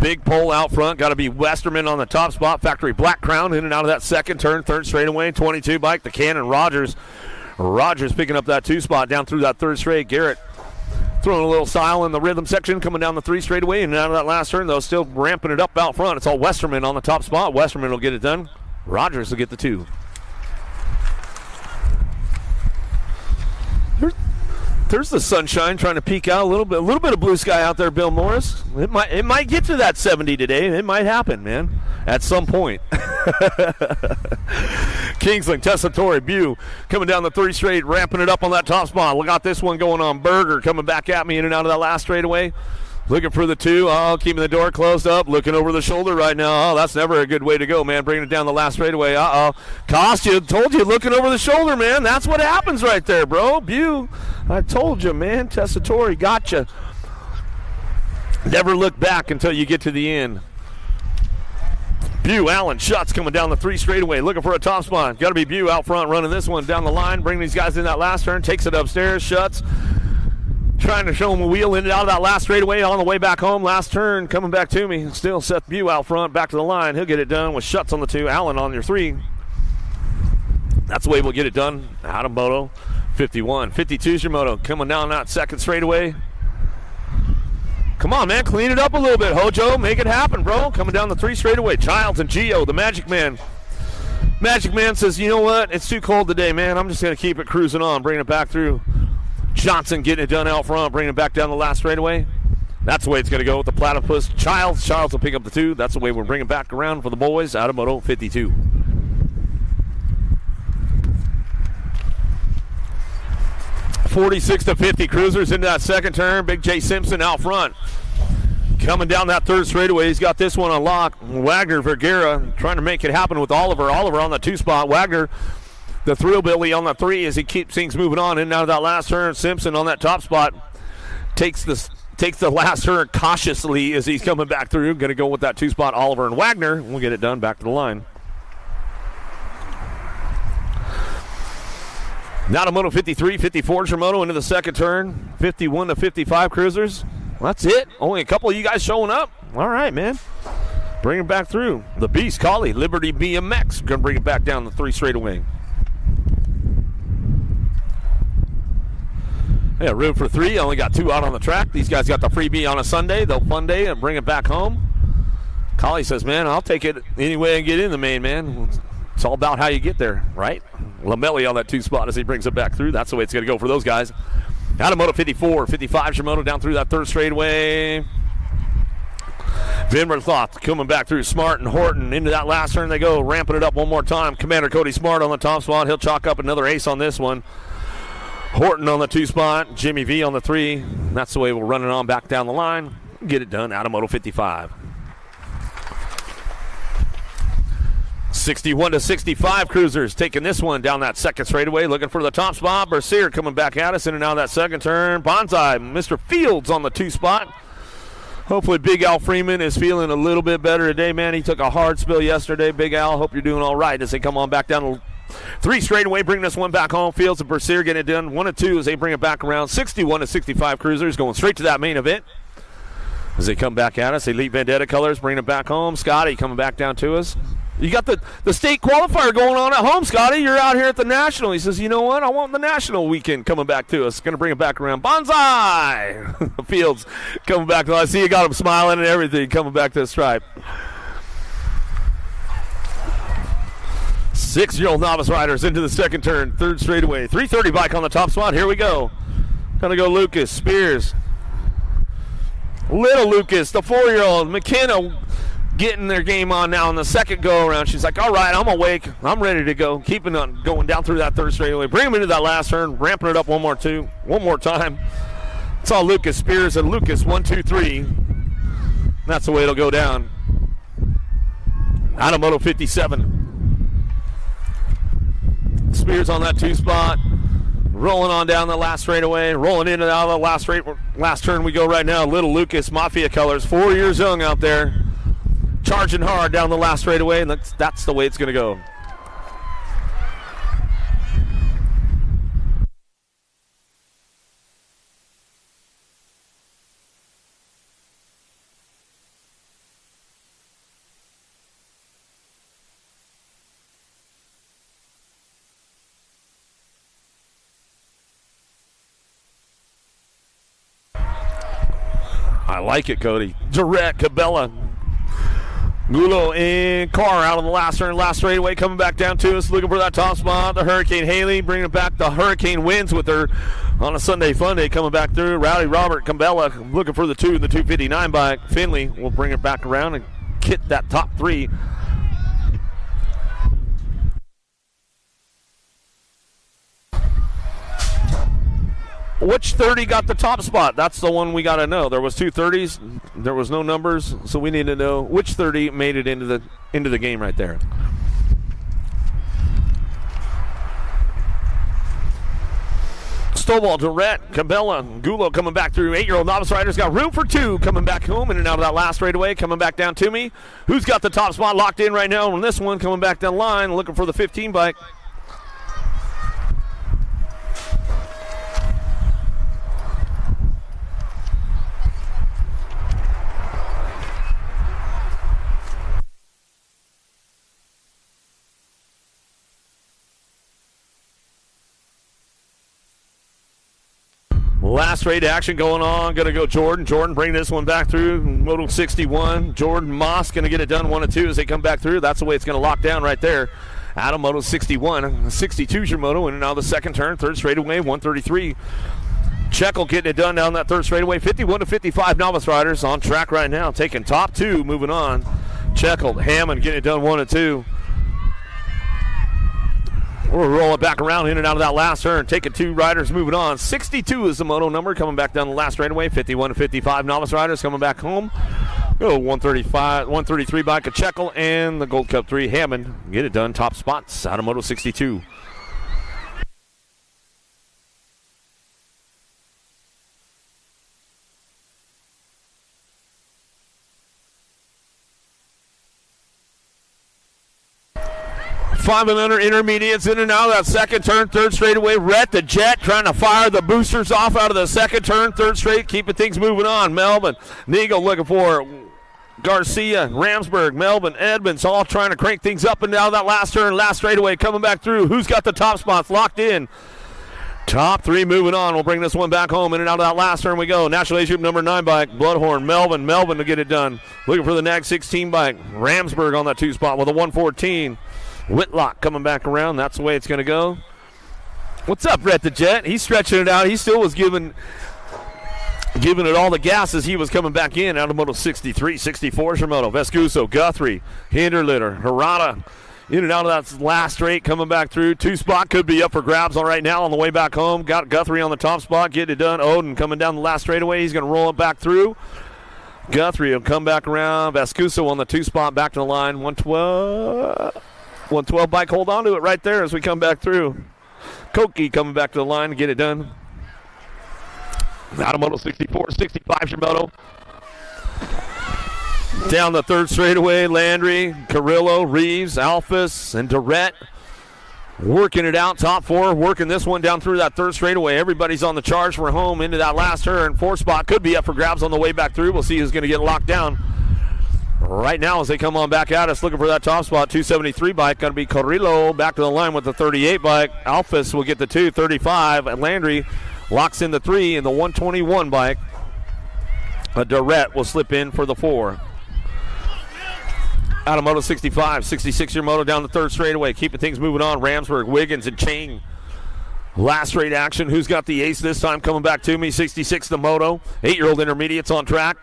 Big pole out front. Got to be Westerman on the top spot. Factory Black Crown in and out of that second turn. 3rd straightaway. 22 bike. The Cannon Rogers. Rogers picking up that 2 spot down through that 3rd straight. Garrett throwing a little style in the rhythm section. Coming down the 3 straightaway and out of that last turn, though, still ramping it up out front. It's all Westerman on the top spot. Westerman will get it done. Rogers will get the 2. There's the sunshine trying to peek out a little bit of blue sky out there, Bill Morris. It might get to that 70 today. It might happen, man, at some point. Kingsland, Tessitore, Bew coming down the 3 straight, ramping it up on that top spot. We got this one going on. Berger coming back at me in and out of that last straightaway. Looking for the 2. Oh, keeping the door closed up. Looking over the shoulder right now. Oh, that's never a good way to go, man. Bringing it down the last straightaway. Cost you. Told you, looking over the shoulder, man. That's what happens right there, bro. Bew, I told you, man. Tessitore got you. Never look back until you get to the end. Bew, Allen, Schutz coming down the 3 straightaway. Looking for a top spot. Got to be Bew out front running this one down the line. Bringing these guys in that last turn. Takes it upstairs. Schutz trying to show him a wheel in and out of that last straightaway on the way back home. Last turn coming back to me. Still Seth Bew out front, back to the line. He'll get it done with Schutz on the 2, Allen on your 3. That's the way we'll get it done out of moto 51. 52's your moto coming down that 2nd straightaway. Come on, man, clean it up a little bit, Hojo. Make it happen, bro. Coming down the 3 straightaway. Childs and Gio, the Magic Man. Magic Man says, you know what? It's too cold today, man. I'm just going to keep it cruising on, bringing it back through. Johnson getting it done out front, bringing it back down the last straightaway. That's the way it's going to go with the Platypus. Childs will pick up the 2. That's the way we're bringing back around for the boys out of moto 52. .46 to 50 cruisers into that second turn. Big J Simpson out front. Coming down that 3rd straightaway. He's got this one on lock. Wagner, Vergara trying to make it happen with Oliver. Oliver on the 2 spot. Wagner, the Thrill Billy on the 3 as he keeps things moving on in and out of that last turn. Simpson on that top spot takes the last turn cautiously as he's coming back through. Going to go with that 2 spot, Oliver and Wagner. We'll get it done back to the line. Now to moto 53, 54's your moto into the second turn. 51 to 55 cruisers. Well, that's it. Only a couple of you guys showing up. All right, man. Bring it back through. The Beast, Collie, Liberty BMX. Going to bring it back down the 3 straightaway. Yeah, room for 3. Only got 2 out on the track. These guys got the freebie on a Sunday. They'll fun day and bring it back home. Collie says, man, I'll take it any way I get in the main, man. It's all about how you get there, right? Lamelli on that 2 spot as he brings it back through. That's the way it's going to go for those guys. Out of moto 54, 55 Shimono down through that 3rd straightaway. Vinmerthoth coming back through Smart and Horton. Into that last turn they go, ramping it up one more time. Commander Cody Smart on the top spot. He'll chalk up another ace on this one. Horton on the 2 spot. Jimmy V on the 3. That's the way we'll run it on back down the line. Get it done out of moto 55. 61 to 65 cruisers taking this one down that 2nd straightaway, looking for the top spot. Bercier coming back at us in and out of that 2nd turn. Bonsai, Mr. Fields on the 2 spot. Hopefully Big Al Freeman is feeling a little bit better today, man. He took a hard spill yesterday. Big Al, hope you're doing all right as they come on back down to 3 straightaway, bring this one back home. Fields and Bercier getting it done. 1 and 2 as they bring it back around. 61 to 65 cruisers going straight to that main event. As they come back at us, Elite Vendetta colors, bring it back home. Scotty coming back down to us. You got the state qualifier going on at home, Scotty. You're out here at the National. He says, you know what? I want the National weekend coming back to us. Going to bring it back around. Bonsai! Fields coming back. I see you got him smiling and everything coming back to the stripe. 6-year-old novice riders into the 2nd turn. 3rd straightaway. 330 bike on the top spot. Here we go. Going to go Lucas, Spears. Little Lucas, the 4-year-old. McKenna getting their game on now in the 2nd go-around. She's like, all right, I'm awake. I'm ready to go. Keeping on going down through that 3rd straightaway. Bring him into that last turn. Ramping it up one more time. It's all Lucas, Spears, and Lucas. 1, 2, 3. That's the way it'll go down. Out of moto 57. Spears on that 2 spot. Rolling on down the last straightaway. Rolling in and out of the last turn we go right now. Little Lucas, Mafia colors. 4 years young out there. Charging hard down the last straightaway, and that's the way it's going to go. I like it, Cody. Direct, Cabela. Gulo and Carr out of the last turn, last straightaway, coming back down to us, looking for that top spot. The Hurricane Haley bringing it back. The Hurricane wins with her on a Sunday fun day, coming back through. Rowdy Robert Cabela looking for the 2 and the 259 bike. Finley will bring it back around and get that top 3. Which 30 got the top spot? That's the one we got to know. There was 2 30s. There was no numbers, so we need to know which 30 made it into the game right there. Stovall, Durrett, Cabela, Gulo coming back through. 8-year-old novice riders got room for 2 coming back home in and out of that last straightaway. Coming back down to me. Who's got the top spot locked in right now on this one? Coming back down the line, looking for the 15 bike. Last straight action going on. Going to go Jordan. Jordan bring this one back through. Moto 61. Jordan Moss going to get it done 1 and 2 as they come back through. That's the way it's going to lock down right there. Out of Moto 61. 62 is your moto. And now the 2nd turn. 3rd straightaway. 133. Checkle getting it done down that 3rd straightaway. 51 to 55 novice riders on track right now. Taking top 2. Moving on. Checkle. Hammond getting it done 1 and 2. We'll roll it back around in and out of that last turn. Taking 2 riders moving on. 62 is the moto number coming back down the last straightaway. 51 to 55 novice riders coming back home. 133 by Kachekel and the Gold Cup 3 Hammond. Get it done. Top spots out of moto 62. Five and under intermediates in and out of that 2nd turn, 3rd straightaway. Rhett the Jet trying to fire the boosters off out of the 2nd turn, 3rd straight, keeping things moving on. Melvin Neagle looking for Garcia, Ramsburg, Melvin, Edmonds, all trying to crank things up and down that last turn, last straightaway, coming back through. Who's got the top spots locked in? Top three moving on. We'll bring this one back home. In and out of that last turn we go. National Age Group number 9 bike, Bloodhorn, Melvin to get it done. Looking for the NAG 16 bike. Ramsburg on that 2 spot with a 114. Whitlock coming back around. That's the way it's going to go. What's up, Brett the Jet? He's stretching it out. He still was giving it all the gas as he was coming back in out of moto 63, 64 is your moto. Vescuso, Guthrie, Hinderlitter, Hirata in and out of that last straight coming back through. 2 spot could be up for grabs all right now on the way back home. Got Guthrie on the top spot, getting it done. Odin coming down the last straightaway. He's going to roll it back through. Guthrie will come back around. Vescuso on the 2 spot back to the line. 112 bike, hold on to it right there as we come back through. Koki coming back to the line to get it done. Out of moto 64, 65 Shimoto. Down the 3rd straightaway, Landry, Carrillo, Reeves, Alphys, and Durrett working it out. Top 4 working this one down through that 3rd straightaway. Everybody's on the charge for home into that last turn. 4 spot could be up for grabs on the way back through. We'll see who's going to get locked down right now as they come on back at us looking for that top spot. 273 bike going to be Carrillo back to the line with the 38 bike. Alphys will get the 2, 35, and Landry locks in the 3 and the 121 bike. Durrett will slip in for the 4. Out of moto 65, 66 your moto down the 3rd straightaway, keeping things moving on. Ramsburg, Wiggins, and Chang. Last straight action. Who's got the ace this time? Coming back to me. 66 the moto. 8-year-old intermediates on track.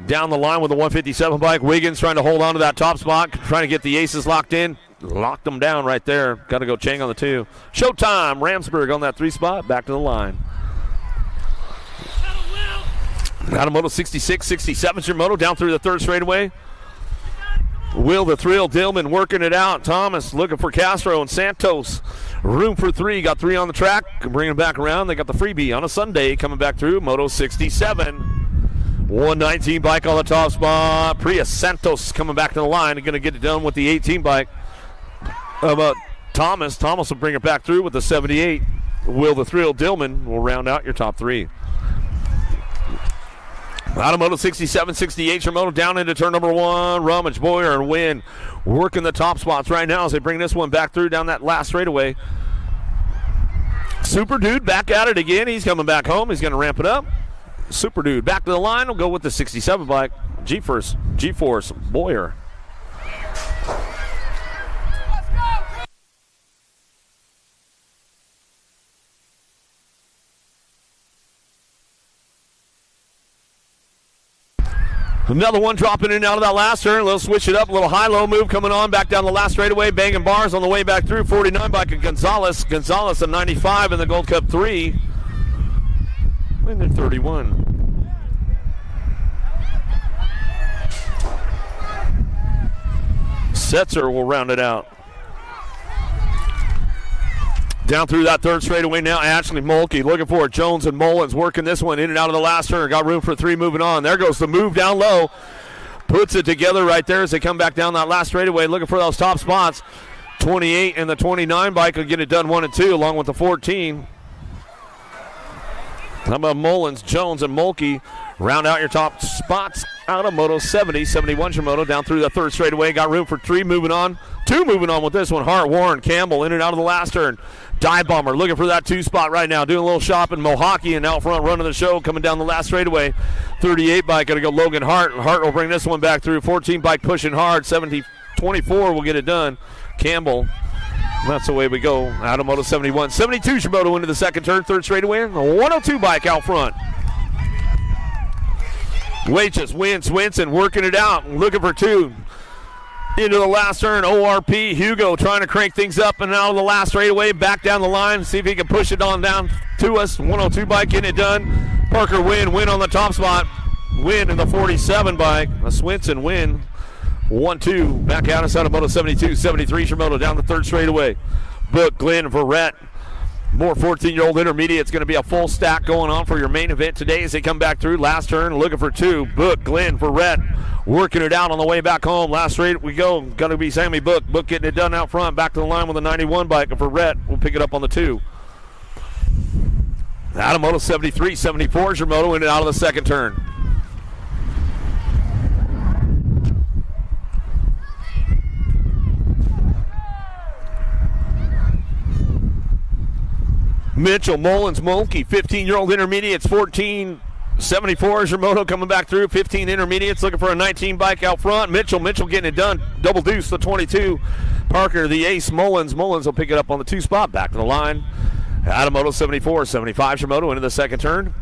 Down the line with the 157 bike. Wiggins trying to hold on to that top spot, trying to get the aces locked in. Locked them down right there. Got to go Chang on the 2. Showtime. Ramsburg on that 3 spot. Back to the line. Out of moto 66, 67 your moto down through the 3rd straightaway. Will the Thrill, Dillman working it out. Thomas looking for Castro and Santos. Room for 3. Got 3 on the track. Bringing it back around. They got the freebie on a Sunday coming back through. Moto 67. 119 bike on the top spot. Priya Santos coming back to the line and going to get it done with the 18 bike. Thomas. Thomas will bring it back through with the 78. Will the Thrill, Dillman will round out your top 3. Out of moto 67, 68 your moto down into turn number 1. Rummage, Boyer, and Wynn working the top spots right now as they bring this one back through down that last straightaway. Super Dude back at it again. He's coming back home. He's going to ramp it up. Super Dude back to the line. We'll go with the 67 bike. G-Force Boyer. Another one dropping in and out of that last turn. A little switch it up, a little high-low move coming on. Back down the last straightaway, banging bars on the way back through. 49 bike of Gonzalez. Gonzalez a 95 in the Gold Cup 3. And they're 31. Setzer will round it out. Down through that 3rd straightaway now, Ashley Mulkey looking for it. Jones and Mullins working this one in and out of the last turn. Got room for 3 moving on. There goes the move down low. Puts it together right there as they come back down that last straightaway looking for those top spots. 28 and the 29 bike will get it done 1 and 2 along with the 14. How about Mullins, Jones, and Mulkey round out your top spots out of moto 70, 71 your moto down through the 3rd straightaway. Got room for 3 moving on. 2 moving on with this one. Hart, Warren, Campbell in and out of the last turn. Dive Bomber looking for that 2 spot right now. Doing a little shopping. Mohawk and out front running the show coming down the last straightaway. 38 bike going to go Logan Hart. Hart will bring this one back through. 14 bike pushing hard. 24 will get it done. Campbell. That's the way we go. Out of moto 71. 72 Shimoto into the 2nd turn. 3rd straightaway. A 102 bike out front. Wages, Wynn, Swinson working it out. Looking for 2. Into the last turn, ORP, Hugo trying to crank things up and out of the last straightaway, back down the line, see if he can push it on down to us. 102 bike getting it done. Parker Wynn on the top spot. Wynn in the 47 bike. A Swinson Wynn. 1-2, back out us out of moto 72, 73 Shimoto down the 3rd straightaway. Book, Glenn, Verrett. More 14-year-old intermediates going to be a full stack going on for your main event today as they come back through. Last turn, looking for 2. Book, Glenn, Verrett working it out on the way back home. Last straight we go. Got to be Sammy Book. Book getting it done out front. Back to the line with a 91 bike. And Verrett will pick it up on the 2. Out of moto 73, 74 is your moto in and out of the 2nd turn. Mitchell, Mullins, Mulkey, 15-year-old intermediates, 1474 is your moto coming back through. 15 intermediates looking for a 19 bike out front. Mitchell getting it done. Double deuce, the 22. Parker, the ace. Mullins will pick it up on the 2 spot. Back to the line. Out of moto 74. 75 is your moto into the second turn.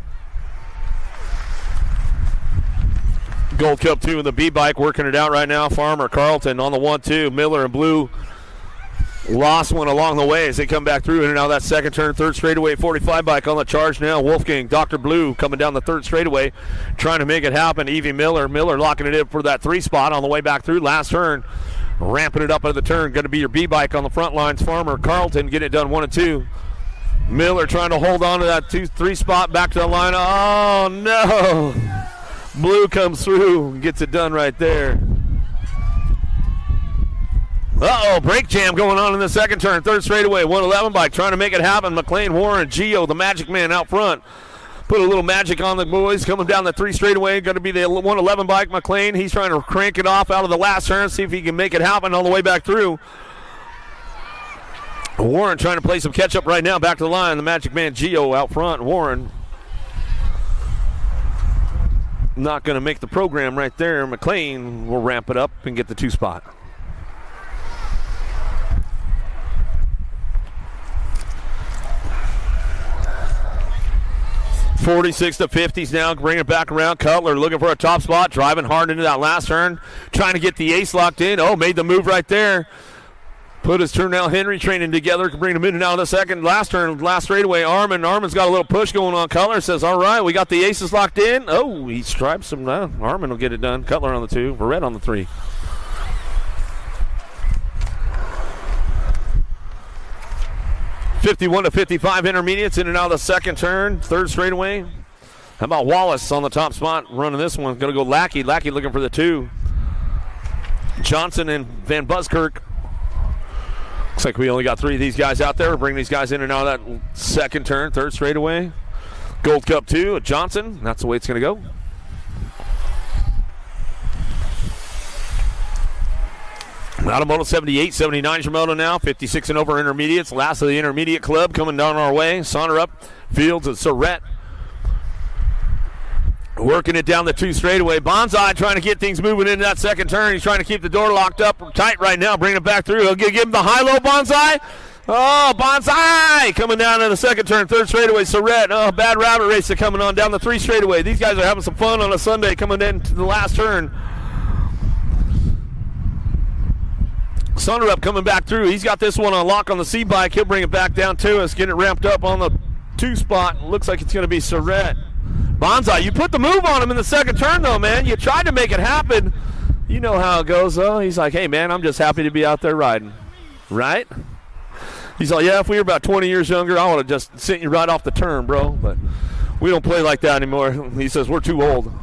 Gold Cup 2 in the B bike working it out right now. Farmer, Carlton on the 1-2. Miller and Blue lost one along the way as they come back through in and out of that second turn. Third straightaway 45 bike on the charge now. Wolfgang, Dr. Blue coming down the third straightaway trying to make it happen. Evie Miller locking it in for that 3 spot on the way back through. Last turn, ramping it up into the turn. Going to be your B bike on the front lines. Farmer, Carlton getting it done 1 and 2. Miller trying to hold on to that 2-3 spot back to the line. Oh no! Blue comes through and gets it done right there. Brake jam going on in the second turn. Third straightaway, 111 bike trying to make it happen. McLean, Warren, Gio, the magic man out front. Put a little magic on the boys. Coming down the 3 straightaway, going to be the 111 bike. McLean, he's trying to crank it off out of the last turn, see if he can make it happen all the way back through. Warren trying to play some catch up right now. Back to the line. The magic man, Gio, out front. Warren not going to make the program right there. McLean will ramp it up and get the 2 spot. 46 to 50s now, bring it back around. Cutler looking for a top spot, driving hard into that last turn, trying to get the ace locked in. Made the move right there. Put his Turnell Henry training together, bring him in and out of the second. Last turn, last straightaway, Armin's got a little push going on. Cutler says, all right, we got the aces locked in. He stripes him now. Armin will get it done. Cutler on the 2, Verrett on the 3. $51 to $55 intermediates in and out of the second turn. Third straightaway. How about Wallace on the top spot running this one? Going to go Lackey. Lackey looking for the 2. Johnson and Van Buskirk. Looks like we only got 3 of these guys out there. We'll bring these guys in and out of that second turn. Third straightaway. Gold Cup 2 Johnson. That's the way it's going to go. Out of moto 78, 79 is your moto now. 56 and over intermediates. Last of the intermediate club coming down our way. Saunter up. Fields and Surrett. Working it down the 2 straightaway. Bonsai trying to get things moving into that second turn. He's trying to keep the door locked up tight right now. Bring it back through. He'll give him the high-low Bonsai. Bonsai coming down to the second turn. Third straightaway. Surrett. Bad rabbit racer coming on down the 3 straightaway. These guys are having some fun on a Sunday coming into the last turn. Sunderup coming back through. He's got this one on lock on the C bike. He'll bring it back down to us. Get it ramped up on the 2 spot. Looks like it's going to be Surrett. Bonsai, you put the move on him in the second turn, though, man. You tried to make it happen. You know how it goes, though. He's like, hey, man, I'm just happy to be out there riding. Right? He's like, yeah, if we were about 20 years younger, I would have just sent you right off the turn, bro. But we don't play like that anymore. He says, we're too old.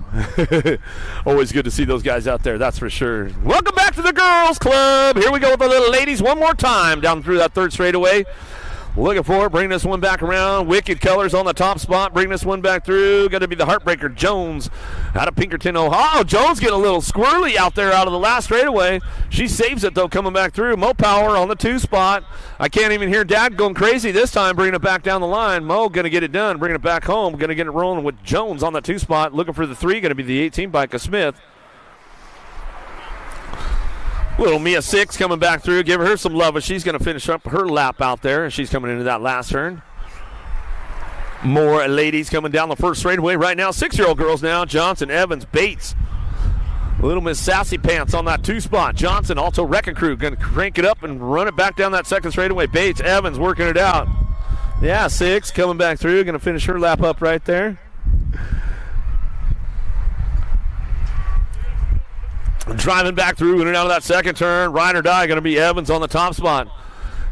Always good to see those guys out there, that's for sure. Welcome back to the Girls Club. Here we go with the little ladies one more time down through that third straightaway. Looking for it, bring this one back around. Wicked Colors on the top spot, bring this one back through. Going to be the Heartbreaker Jones out of Pinkerton, Ohio. Jones getting a little squirrely out there out of the last straightaway. She saves it, though, coming back through. Mo Power on the 2 spot. I can't even hear Dad going crazy this time, bringing it back down the line. Mo going to get it done, bringing it back home. Going to get it rolling with Jones on the 2 spot. Looking for the 3, going to be the 18 bike of Smith. Little Mia 6 coming back through. Give her some love as she's going to finish up her lap out there. And she's coming into that last turn. More ladies coming down the first straightaway right now. 6-year-old girls now. Johnson, Evans, Bates. Little Miss Sassy Pants on that 2 spot. Johnson, also Wrecking Crew. Going to crank it up and run it back down that second straightaway. Bates, Evans working it out. Yeah, 6 coming back through. Going to finish her lap up right there. Driving back through in and out of that second turn. Ride or die, going to be Evans on the top spot.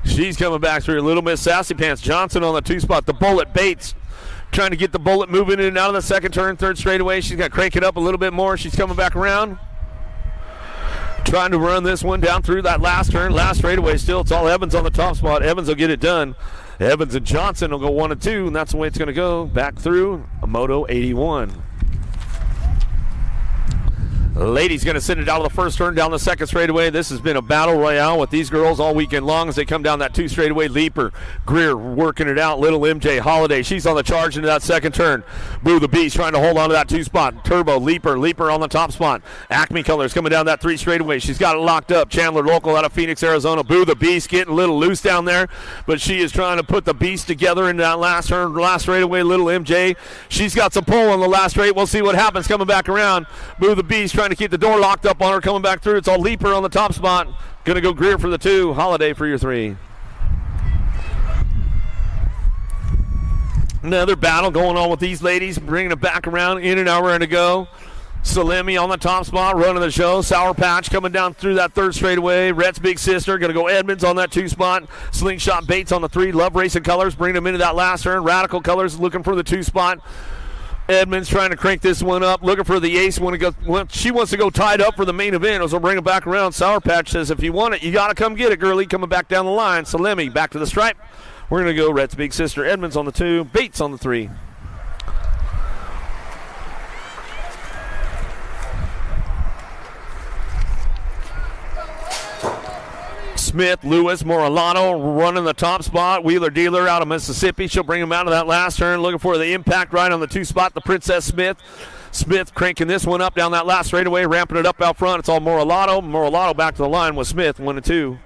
She's coming back through. Little Miss Sassy Pants. Johnson on the 2 spot. The Bullet Bates trying to get the Bullet moving in and out of the second turn. Third straightaway. She's got to crank it up a little bit more. She's coming back around. Trying to run this one down through that last turn. Last straightaway still. It's all Evans on the top spot. Evans will get it done. Evans and Johnson will go 1 and 2, and that's the way it's going to go. Back through a Moto 81. Ladies going to send it out of the first turn down the second straightaway. This has been a battle royale with these girls all weekend long as they come down that 2 straightaway. Leaper, Greer working it out. Little MJ, Holiday, she's on the charge into that second turn. Boo the Beast trying to hold on to that 2 spot. Turbo, Leaper on the top spot. Acme Colors coming down that 3 straightaway. She's got it locked up. Chandler Local out of Phoenix, Arizona. Boo the Beast getting a little loose down there, but she is trying to put the Beast together in that last turn, last straightaway. Little MJ, she's got some pull on the last straight. We'll see what happens coming back around. Boo the Beast trying to keep the door locked up on her, coming back through. It's all Leaper on the top spot. Gonna go Greer for the 2, Holiday for your 3. Another battle going on with these ladies, bringing it back around, in and out, ready to go. Salemi on the top spot, running the show. Sour Patch coming down through that 3rd straightaway. Rhett's big sister, gonna go Edmonds on that 2 spot. Slingshot Bates on the 3. Love Racing Colors, bringing them into that last turn. Radical Colors looking for the 2 spot. Edmonds trying to crank this one up, looking for the ace. She wants to go tied up for the main event, as we'll bring it back around. Sour Patch says, if you want it, you got to come get it, girlie. Coming back down the line. Salemi back to the stripe. We're going to go Rhett's big sister. Edmonds on the 2, Bates on the 3. Smith, Lewis, Moralato running the top spot. Wheeler Dealer out of Mississippi. She'll bring him out of that last turn. Looking for the impact right on the 2 spot. The Princess Smith. Smith cranking this one up down that last straightaway, ramping it up out front. It's all Moralato. Moralato back to the line with Smith, 1 and 2.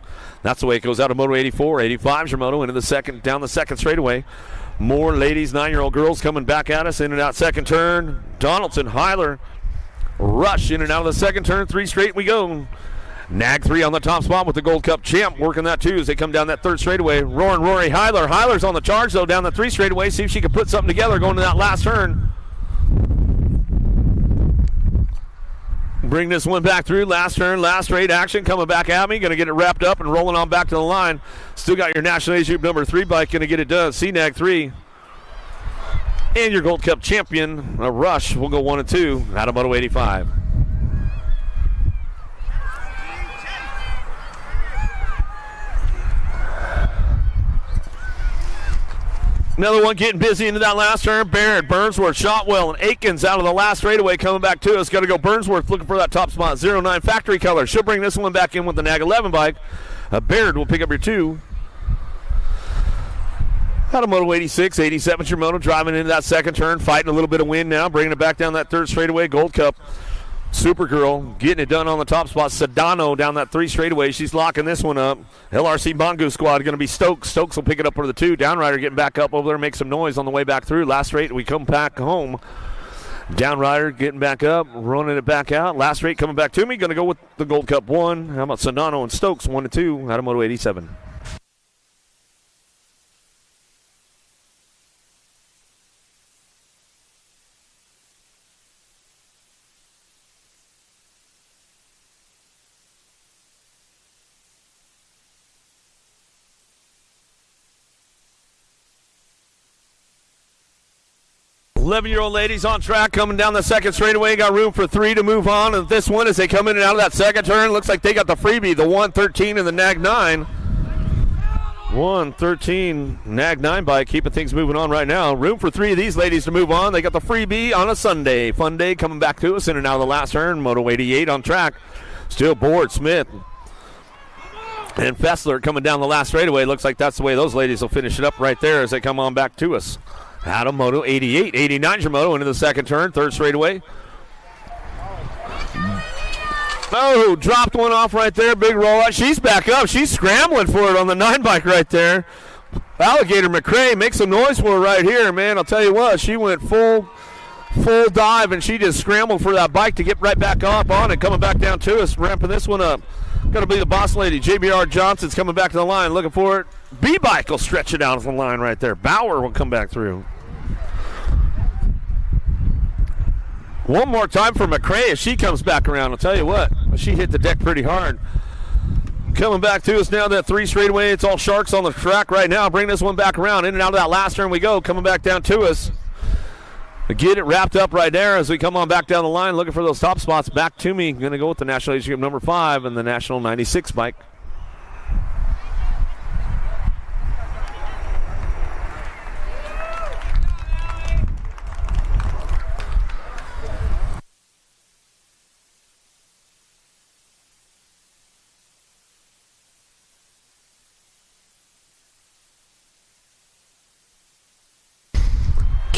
That's the way it goes out of Moto 84. 85's your moto into the second, down the second straightaway. More ladies, 9-year-old girls coming back at us in and out second turn. Donaldson, Heiler, Rush in and out of the second turn. 3 straight we go. Nag 3 on the top spot with the Gold Cup champ working that too as they come down that 3rd straightaway. Rory Heiler. Heiler's on the charge though down the 3 straightaway. See if she can put something together going to that last turn. Bring this one back through. Last turn, last straight action coming back at me. Going to get it wrapped up and rolling on back to the line. Still got your National Age Group number 3 bike. Going to get it done. CNAG 3. And your Gold Cup champion, Rush, will go 1 and 2 out of Moto 85. Another one getting busy into that last turn. Barrett, Burnsworth, Shotwell, and Aikens out of the last straightaway coming back to us. Got to go Burnsworth looking for that top spot. 09 Factory Color. She'll bring this one back in with the Nag 11 bike. Barrett will pick up your 2. Out of Moto 86, 87's your moto. Driving into that second turn. Fighting a little bit of wind now. Bringing it back down that 3rd straightaway. Gold Cup. Supergirl getting it done on the top spot. Sedano down that 3 straightaway. She's locking this one up. LRC Mongoose squad going to be Stokes. Stokes will pick it up for the 2. Downrider getting back up over there, make some noise on the way back through. Last straight, we come back home. Downrider getting back up, running it back out. Last straight coming back to me. Going to go with the Gold Cup 1. How about Sedano and Stokes 1 and 2 out of Moto 87. Eleven-year-old ladies on track coming down the second straightaway. Got room for 3 to move on. And this one, as they come in and out of that second turn, looks like they got the freebie, the 113 and the Nag 9. 113 Nag 9 bike, keeping things moving on right now. Room for 3 of these ladies to move on. They got the freebie on a Sunday. Fun day coming back to us in and out of the last turn. Moto 88 on track. Still Board, Smith, and Fessler coming down the last straightaway. Looks like that's the way those ladies will finish it up right there as they come on back to us. Out of Moto 88. 89's your moto into the second turn. 3rd straightaway. Oh, dropped one off right there. Big rollout. She's back up. She's scrambling for it on the 9 bike right there. Alligator McCrae, make some noise for her right here, man. I'll tell you what, she went full dive, and she just scrambled for that bike to get right back up on it. Coming back down to us, ramping this one up. Going to be the boss lady. JBR Johnson's coming back to the line, looking for it. B-Bike will stretch it out of the line right there. Bauer will come back through. One more time for McCrae as she comes back around. I'll tell you what, she hit the deck pretty hard. Coming back to us now, that 3 straightaway. It's all Sharks on the track right now. Bring this one back around. In and out of that last turn we go. Coming back down to us. Get it wrapped up right there as we come on back down the line, looking for those top spots. Back to me. Going to go with the National Age Group number 5 and the National 96 bike.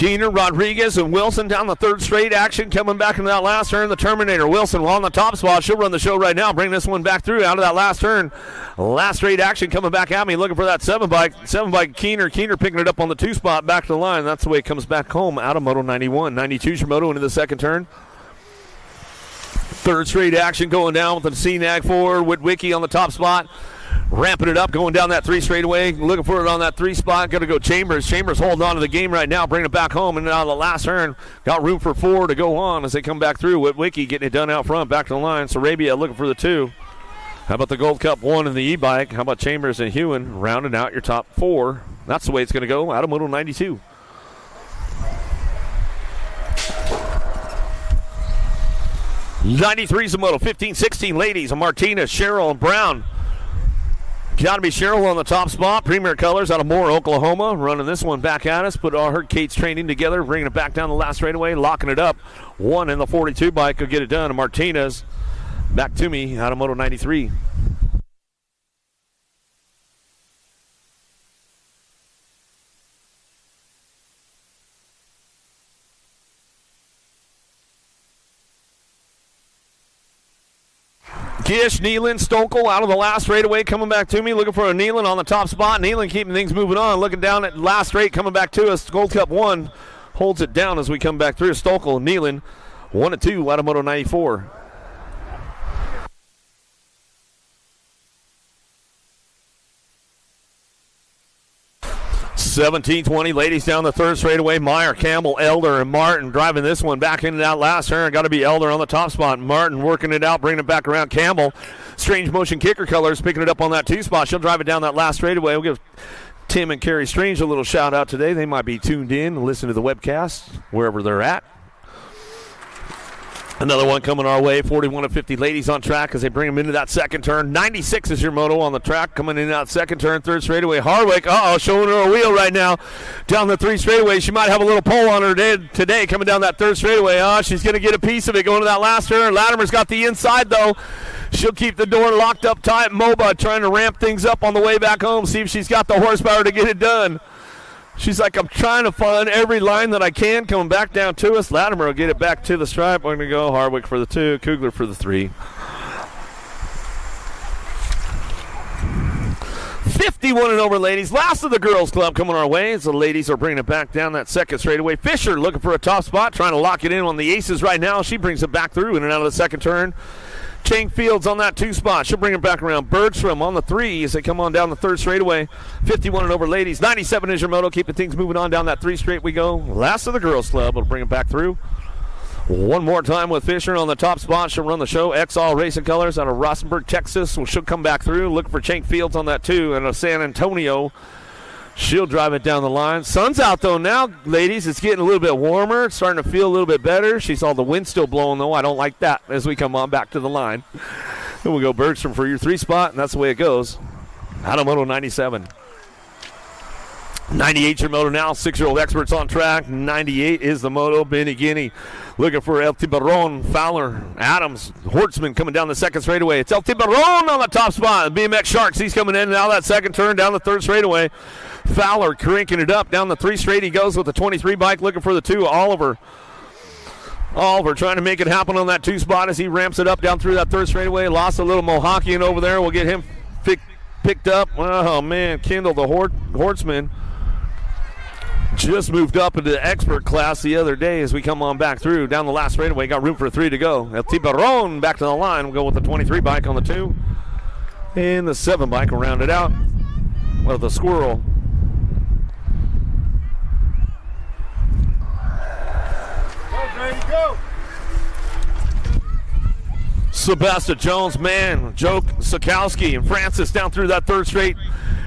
Keener, Rodriguez, and Wilson down the third straight. Action coming back into that last turn. The Terminator. Wilson on the top spot. She'll run the show right now. Bring this one back through out of that last turn. Last straight action coming back at me. Looking for that 7 bike. 7 bike Keener. Keener picking it up on the 2 spot. Back to the line. That's the way it comes back home out of Moto 91. 92's your moto into the second turn. Third straight action going down with the CNAG 4. Witwicky on the top spot. Ramping it up, going down that 3 straightaway. Looking for it on that 3 spot. Going to go Chambers. Chambers holding on to the game right now. Bringing it back home and out of the last turn. Got room for 4 to go on as they come back through. Witwicky getting it done out front. Back to the line. Sarabia looking for the 2. How about the Gold Cup 1 in the e-bike? How about Chambers and Hewen rounding out your top 4? That's the way it's going to go out of Moto 92. '93's a moto. 15-16 ladies. Martinez, Cheryl, and Brown. Got to be Cheryl on the top spot. Premier Colors out of Moore, Oklahoma. Running this one back at us. Put all her Kate's training together. Bringing it back down the last straightaway. Locking it up. 1 in the 42 bike will get it done. Martinez back to me out of Moto 93. Gish, Nealon, Stokel out of the last straightaway coming back to me. Looking for a Nealon on the top spot. Nealon keeping things moving on. Looking down at last straight coming back to us. Gold Cup 1 holds it down as we come back through. Stokel, Nealon, 1 and 2 out of Moto 94. $17.20, ladies down the third straightaway. Meyer, Campbell, Elder, and Martin driving this one back into that last turn. Got to be Elder on the top spot. Martin working it out, bringing it back around. Campbell, Strange Motion Kicker Colors, picking it up on that 2 spot. She'll drive it down that last straightaway. We'll give Tim and Carrie Strange a little shout out today. They might be tuned in and listen to the webcast wherever they're at. Another one coming our way, 41 and 50 ladies on track as they bring them into that second turn. 96 is your moto on the track coming in that second turn, third straightaway. Hardwick, showing her a wheel right now down the 3 straightaway. She might have a little pole on her today coming down that third straightaway. She's going to get a piece of it going to that last turn. Latimer's got the inside though. She'll keep the door locked up tight. Moba trying to ramp things up on the way back home, see if she's got the horsepower to get it done. She's like, I'm trying to find every line that I can coming back down to us. Latimer will get it back to the stripe. We're going to go Hardwick for the 2, Kugler for the 3. 51 and over, ladies. Last of the girls club coming our way as the ladies are bringing it back down that second straightaway. Fisher looking for a top spot, trying to lock it in on the aces right now. She brings it back through in and out of the second turn. Chang Fields on that 2 spot. She'll bring it back around. Bergstrom on the 3 as they come on down the third straightaway. 51 and over, ladies. 97 is your moto. Keeping things moving on down that 3 straight we go. Last of the girls club will bring it back through. One more time with Fisher on the top spot. She'll run the show. Exall Racing Colors out of Rosenberg, Texas. She'll come back through. Looking for Chang Fields on that 2. And a San Antonio. She'll drive it down the line. Sun's out, though, now, ladies. It's getting a little bit warmer. It's starting to feel a little bit better. She saw the wind still blowing, though. I don't like that as we come on back to the line. Then we'll go Bergstrom for your 3 spot, and that's the way it goes. Out of Moto 97. 98 your moto now. 6-year-old experts on track. 98 is the moto. Benny Guinea looking for El Tiburon, Fowler, Adams, Hortzman coming down the second straightaway. It's El Tiburon on the top spot. BMX Sharks, he's coming in now that second turn down the third straightaway. Fowler cranking it up down the 3 straight. He goes with the 23 bike looking for the 2. Oliver trying to make it happen on that 2 spot as he ramps it up down through that third straightaway. Lost a little Mohakian over there. We'll get him picked up. Oh, man. Kendall, the Hortzman, just moved up into the expert class the other day as we come on back through down the last straightaway. Got room for 3 to go. El Tiburon back to the line. We'll go with the 23 bike on the 2. And the 7 bike will round it out. Well, the Squirrel. Go. Sebastian Jones, man, Joe Sikowski and Francis down through that third straight,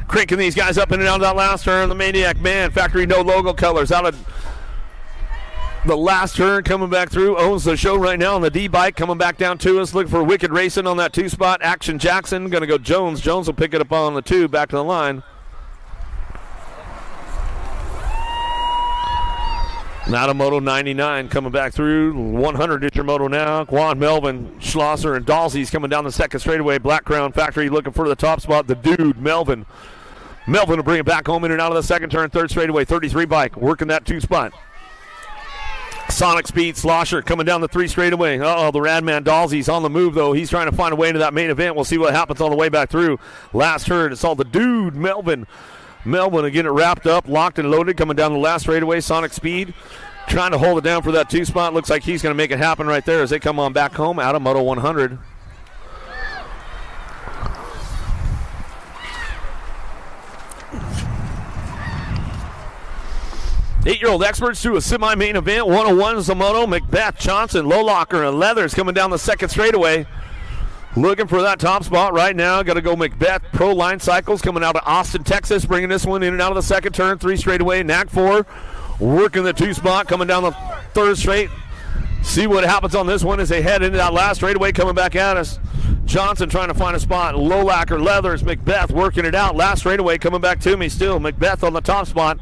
cranking these guys up in and out of that last turn. The Maniac Man, Factory No Logo Colors out of the last turn coming back through, owns the show right now on the D bike, coming back down to us, looking for Wicked Racing on that 2 spot. Action Jackson, going to go Jones. Jones will pick it up on the 2, back to the line. Moto 99 coming back through. 100 is your moto now. Quan, Melvin, Schlosser, and Dalsey's coming down the second straightaway. Black Crown Factory looking for the top spot. The dude, Melvin. Melvin will bring it back home in and out of the second turn, third straightaway. 33 bike, working that 2 spot. Sonic Speed Slosher coming down the 3 straightaway. Uh-oh, the Radman Dalsey's on the move, though. He's trying to find a way into that main event. We'll see what happens on the way back through. Last turn, it's all the dude, Melvin. Melvin again, it wrapped up, locked and loaded, coming down the last straightaway. Sonic Speed trying to hold it down for that 2 spot. Looks like he's going to make it happen right there as they come on back home out of Moto 100. Eight-year-old experts to a semi-main event. 101 is the moto. Macbeth, Johnson, Lowlocker, and Leathers coming down the 2nd straightaway. Looking for that top spot right now. Got to go Macbeth. Pro Line Cycles coming out of Austin, Texas. Bringing this one in and out of the 2nd turn. 3 straightaway. Nag 4 working the 2 spot. Coming down the 3rd straight. See what happens on this one as they head into that last straightaway. Coming back at us. Johnson trying to find a spot. Lowlocker, Leathers, Macbeth working it out. Last straightaway coming back to me still. Macbeth on the top spot.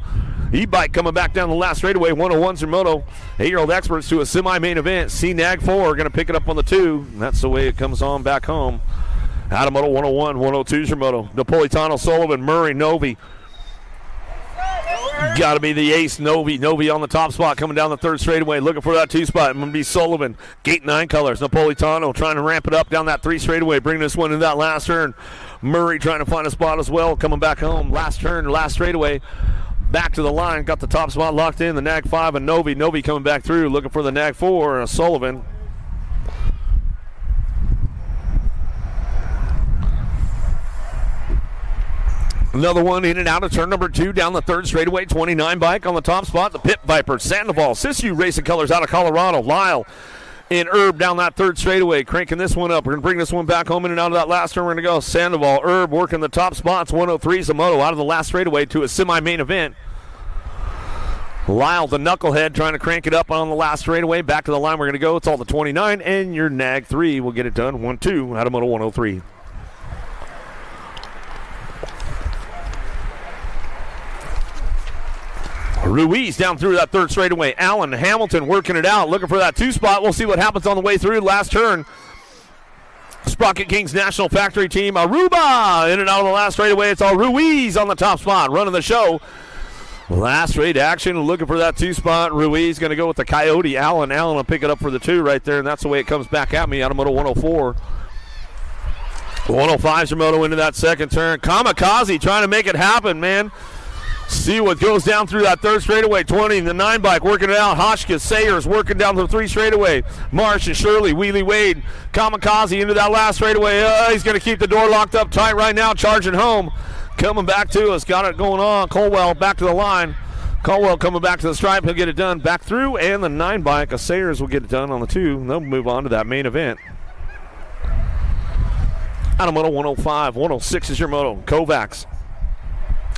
E-Bike coming back down the last straightaway. 101's your moto. 8-year-old experts to a semi-main event. C-Nag 4 going to pick it up on the 2. That's the way it comes on back home. Out of Moto 101. 102's your moto. Napolitano, Sullivan, Murray, Novi. Got to be the ace, Novi. Novi on the top spot coming down the 3rd straightaway. Looking for that 2 spot. Going to be Sullivan. Gate 9 colors. Napolitano trying to ramp it up down that 3 straightaway. Bring this one in that last turn. Murray trying to find a spot as well. Coming back home. Last turn, last straightaway. Back to the line, got the top spot locked in, the Nag 5 and Novi. Novi coming back through, looking for the Nag 4 and Sullivan. Another one in and out of turn number 2 down the 3rd straightaway. 29 bike on the top spot. The Pit Viper, Sandoval, Sisu Racing Colors out of Colorado. Lyle and Herb down that 3rd straightaway, cranking this one up. We're going to bring this one back home in and out of that last turn. We're going to go Sandoval, Herb working the top spots. 103's the moto out of the last straightaway to a semi-main event. Lyle, the knucklehead, trying to crank it up on the last straightaway. Back to the line we're going to go. It's all the 29, and your Nag 3 will get it done. 1-2 out of Moto 103. Ruiz down through that 3rd straightaway. Allen Hamilton working it out, looking for that 2 spot. We'll see what happens on the way through. Last turn. Sprocket Kings National Factory Team. Aruba in and out of the last straightaway. It's all Ruiz on the top spot, running the show. Last straight action, looking for that 2 spot. Ruiz going to go with the Coyote. Allen will pick it up for the 2 right there, and that's the way it comes back at me out of Moto 104. 105's your moto into that 2nd turn. Kamikaze trying to make it happen, man. See what goes down through that 3rd straightaway. 20, the 9 bike working it out. Hoshka, Sayers working down the 3 straightaway. Marsh and Shirley, Wheelie Wade. Kamikaze into that last straightaway. He's going to keep the door locked up tight right now, charging home. Coming back to us, got it going on. Colwell back to the line. Colwell coming back to the stripe. He'll get it done back through, and the 9 bike of Sayers will get it done on the 2. And they'll move on to that main event. Out of Moto 105, 106 is your moto. Kovacs.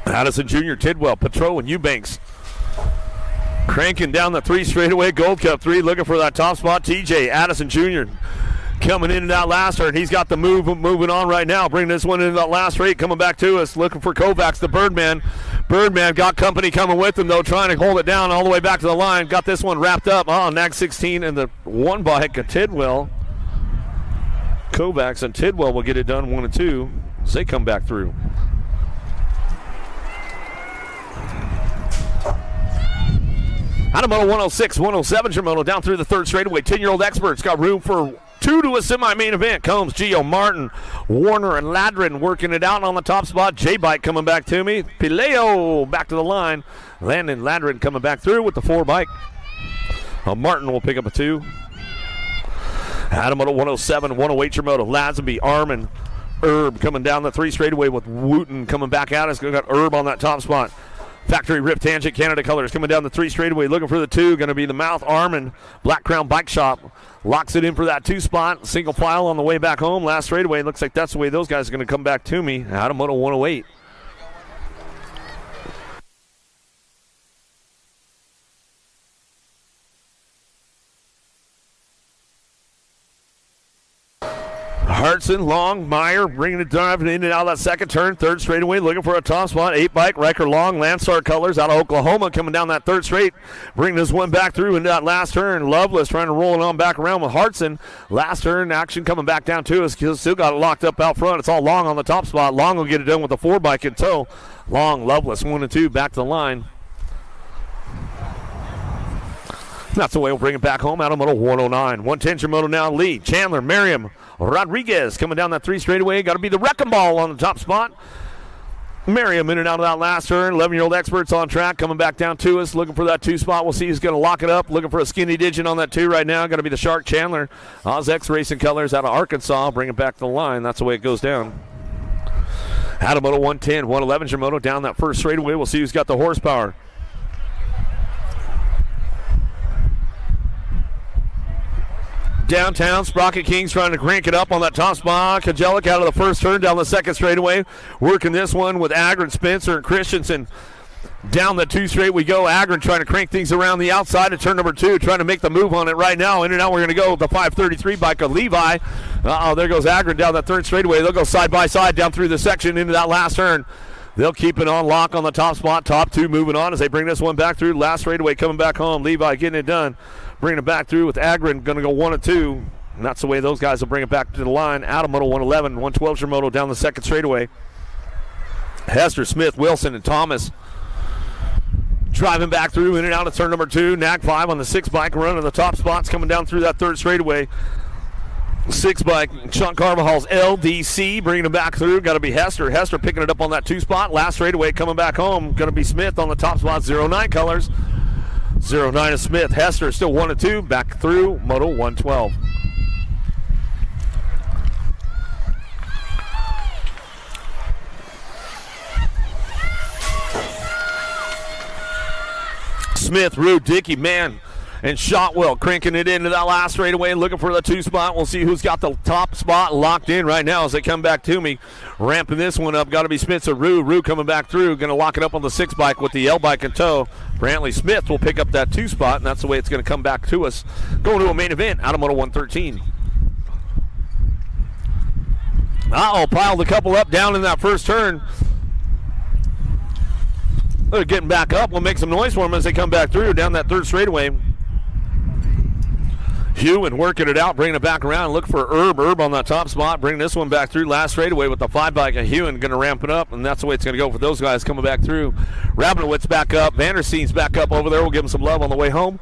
Addison Jr., Tidwell, Petro, and Eubanks. Cranking down the 3 straightaway. Gold Cup 3 looking for that top spot. TJ, Addison Jr. coming in and out last turn. He's got the moving on right now. Bringing this one into that last straight. Coming back to us. Looking for Kovacs, the Birdman. Birdman got company coming with him, though, trying to hold it down all the way back to the line. Got this one wrapped up. Nag 16 and the 1 bike of Tidwell. Kovacs and Tidwell will get it done 1 and 2 as they come back through. Out of Moto 106, 107's your moto down through the 3rd straightaway. 10-year-old experts got room for 2 to a semi-main event. Combs, Gio, Martin, Warner, and Ladrin working it out on the top spot. J-Bike coming back to me. Pileo back to the line. Landon Ladrin coming back through with the 4 bike. Martin will pick up a 2. Out of Moto 107, 108 your moto. Lazenby, Armin, Herb coming down the 3 straightaway with Wooten coming back at us. We got Herb on that top spot. Factory Rip Tangent Canada Colors coming down the 3 straightaway, looking for the 2. Going to be the Mouth Armin. Black Crown Bike Shop locks it in for that 2 spot. Single file on the way back home. Last straightaway. Looks like that's the way those guys are going to come back to me. Out of Moto 108. Hartson, Long, Meyer bringing it driving in and out of that 2nd turn. 3rd straightaway looking for a top spot. 8 bike, Riker Long, Landstar Colors out of Oklahoma coming down that 3rd straight. Bringing this one back through into that last turn. Loveless trying to roll it on back around with Hartson. Last turn action coming back down to us. Still got it locked up out front. It's all Long on the top spot. Long will get it done with the 4 bike in tow. Long, Loveless 1 and 2 back to the line. That's the way we'll bring it back home out of moto 109. 110's your moto now lead. Chandler, Merriam, Rodriguez coming down that 3 straightaway. Got to be the wrecking ball on the top spot. Merriam in and out of that last turn. 11-year-old experts on track coming back down to us, looking for that 2 spot. We'll see who's going to lock it up. Looking for a skinny digit on that 2 right now. Going to be the Shark Chandler. OzX Racing Colors out of Arkansas. Bring it back to the line. That's the way it goes down. Out of moto 110. 111's your moto down that first straightaway. We'll see who's got the horsepower. Downtown, Sprocket Kings trying to crank it up on that top spot. Kajelic out of the first turn down the second straightaway. Working this one with Agron, Spencer, and Christensen. Down the 2 straight we go. Agron trying to crank things around the outside of turn number 2. Trying to make the move on it right now. In and out we're going to go with the 533 bike of Levi. There goes Agron down that 3rd straightaway. They'll go side by side down through the section into that last turn. They'll keep it on lock on the top spot. Top 2 moving on as they bring this one back through. Last straightaway coming back home. Levi getting it done. Bringing it back through with Agron, going to go 1 and 2. And that's the way those guys will bring it back to the line. Out of moto 111, 112's your moto down the 2nd straightaway. Hester, Smith, Wilson, and Thomas driving back through in and out of turn number 2. Nag 5 on the 6 bike running the top spots coming down through that 3rd straightaway. 6 bike, Sean Carvajal's LDC bringing it back through. Got to be Hester. Hester picking it up on that 2 spot. Last straightaway coming back home. Going to be Smith on the top spot. 09 colors. 09 is Smith. Hester still 1 and 2. Back through moto 112. Smith, Rude, Dickey, man, and Shotwell cranking it into that last straightaway, looking for the 2 spot. We'll see who's got the top spot locked in right now as they come back to me. Ramping this one up, got to be Spencer. Rue coming back through, going to lock it up on the 6 bike with the L bike in tow. Brantley Smith will pick up that 2 spot, and that's the way it's going to come back to us. Going to a main event out of moto 113. Piled a couple up down in that first turn. They're getting back up. We'll make some noise for them as they come back through down that 3rd straightaway. Hewen working it out, bringing it back around. Look for Herb on that top spot. Bring this one back through last straightaway with the 5 bike. And Hewen going to ramp it up, and that's the way it's going to go for those guys coming back through. Rabinowitz back up. Vandersteen's back up over there. We'll give him some love on the way home.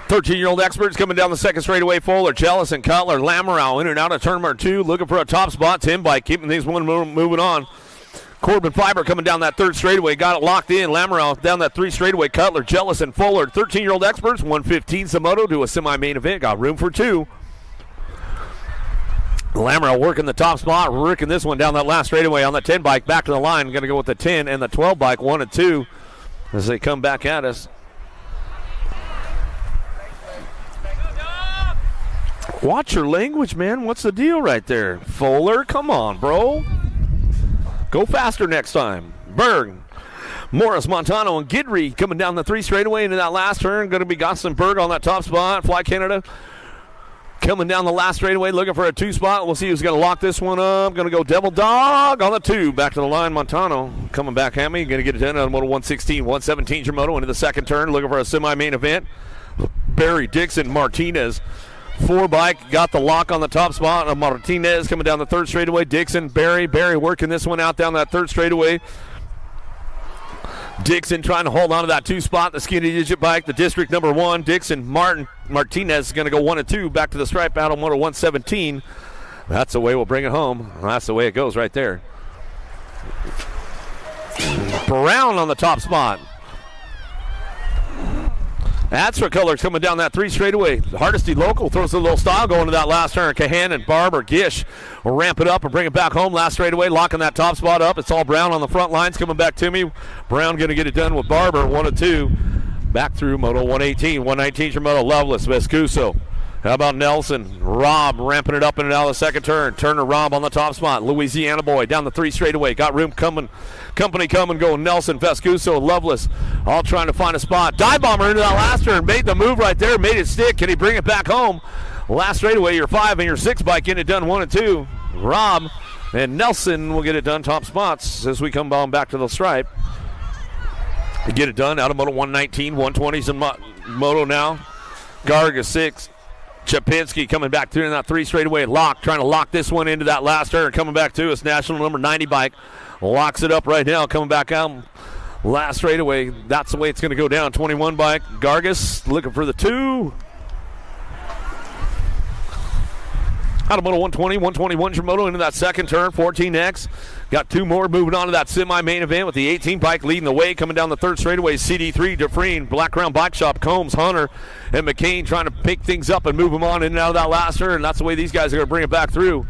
Thirteen-year-old experts coming down the 2nd straightaway. Fuller, Jellison, Cutler, Lamoureux in and out of turn number 2, looking for a top spot. Tim bike keeping these one moving on. Corbin Fiber coming down that 3rd straightaway, got it locked in. Lamoureux down that 3 straightaway. Cutler, Jellison, Fuller. 13-year-old experts, 115 Samoto to a semi-main event. Got room for 2. Lamoureux working the top spot, working this one down that last straightaway on the 10 bike. Back to the line, going to go with the 10 and the 12 bike, 1 and 2 as they come back at us. Watch your language, man. What's the deal right there? Fuller, come on, bro. Go faster next time. Berg, Morris, Montano, and Gidry coming down the 3 straightaway into that last turn. Going to be Gossenberg on that top spot. Fly Canada coming down the last straightaway, looking for a 2 spot. We'll see who's going to lock this one up. Going to go Devil Dog on the 2. Back to the line, Montano coming back at me. Going to get it done on moto 116. 117's your moto into the 2nd turn, looking for a semi-main event. Barry, Dixon, Martinez. 4 bike got the lock on the top spot. Martinez coming down the 3rd straightaway. Dixon, Barry working this one out down that 3rd straightaway. Dixon trying to hold on to that 2 spot. The skinny digit bike, the district number 1. Dixon, Martinez is going to go 1 and 2 back to the stripe battle, moto 117. That's the way we'll bring it home. That's the way it goes right there. Brown on the top spot. Astra Colors coming down that 3 straightaway. Hardesty local throws a little style going to that last turn. Kahanen, Barber, Gish will ramp it up and bring it back home. Last straightaway, locking that top spot up. It's all Brown on the front lines coming back to me. Brown going to get it done with Barber, 1 and 2. Back through Moto 118. 119 for Moto. Loveless, Vescuso. How about Nelson? Rob ramping it up in and out of the second turn. Turner, Rob on the top spot. Louisiana boy down the 3 straightaway. Got room coming. Company coming, going. Nelson, Vescuso, Loveless, all trying to find a spot. Dive bomber into that last turn. Made the move right there. Made it stick. Can he bring it back home? Last straightaway, your 5 and your 6 bike getting it done 1 and 2. Rob and Nelson will get it done top spots as we come on back to the stripe. Get it done out of Moto 119. 120s in Moto now. Garga 6. Chapinski coming back through in that 3 straightaway. Lock, trying to lock this one into that last turn. Coming back to us, national number 90 bike. Locks it up right now, coming back out. Last straightaway, that's the way it's going to go down. 21 bike, Gargas looking for the 2. Out of Moto 120, 121 Moto into that second turn, 14X. Got 2 more moving on to that semi-main event with the 18 bike leading the way. Coming down the 3rd straightaway, CD3, Dufresne, Black Crown Bike Shop, Combs, Hunter, and McCain trying to pick things up and move them on in and out of that last turn. That's the way these guys are going to bring it back through.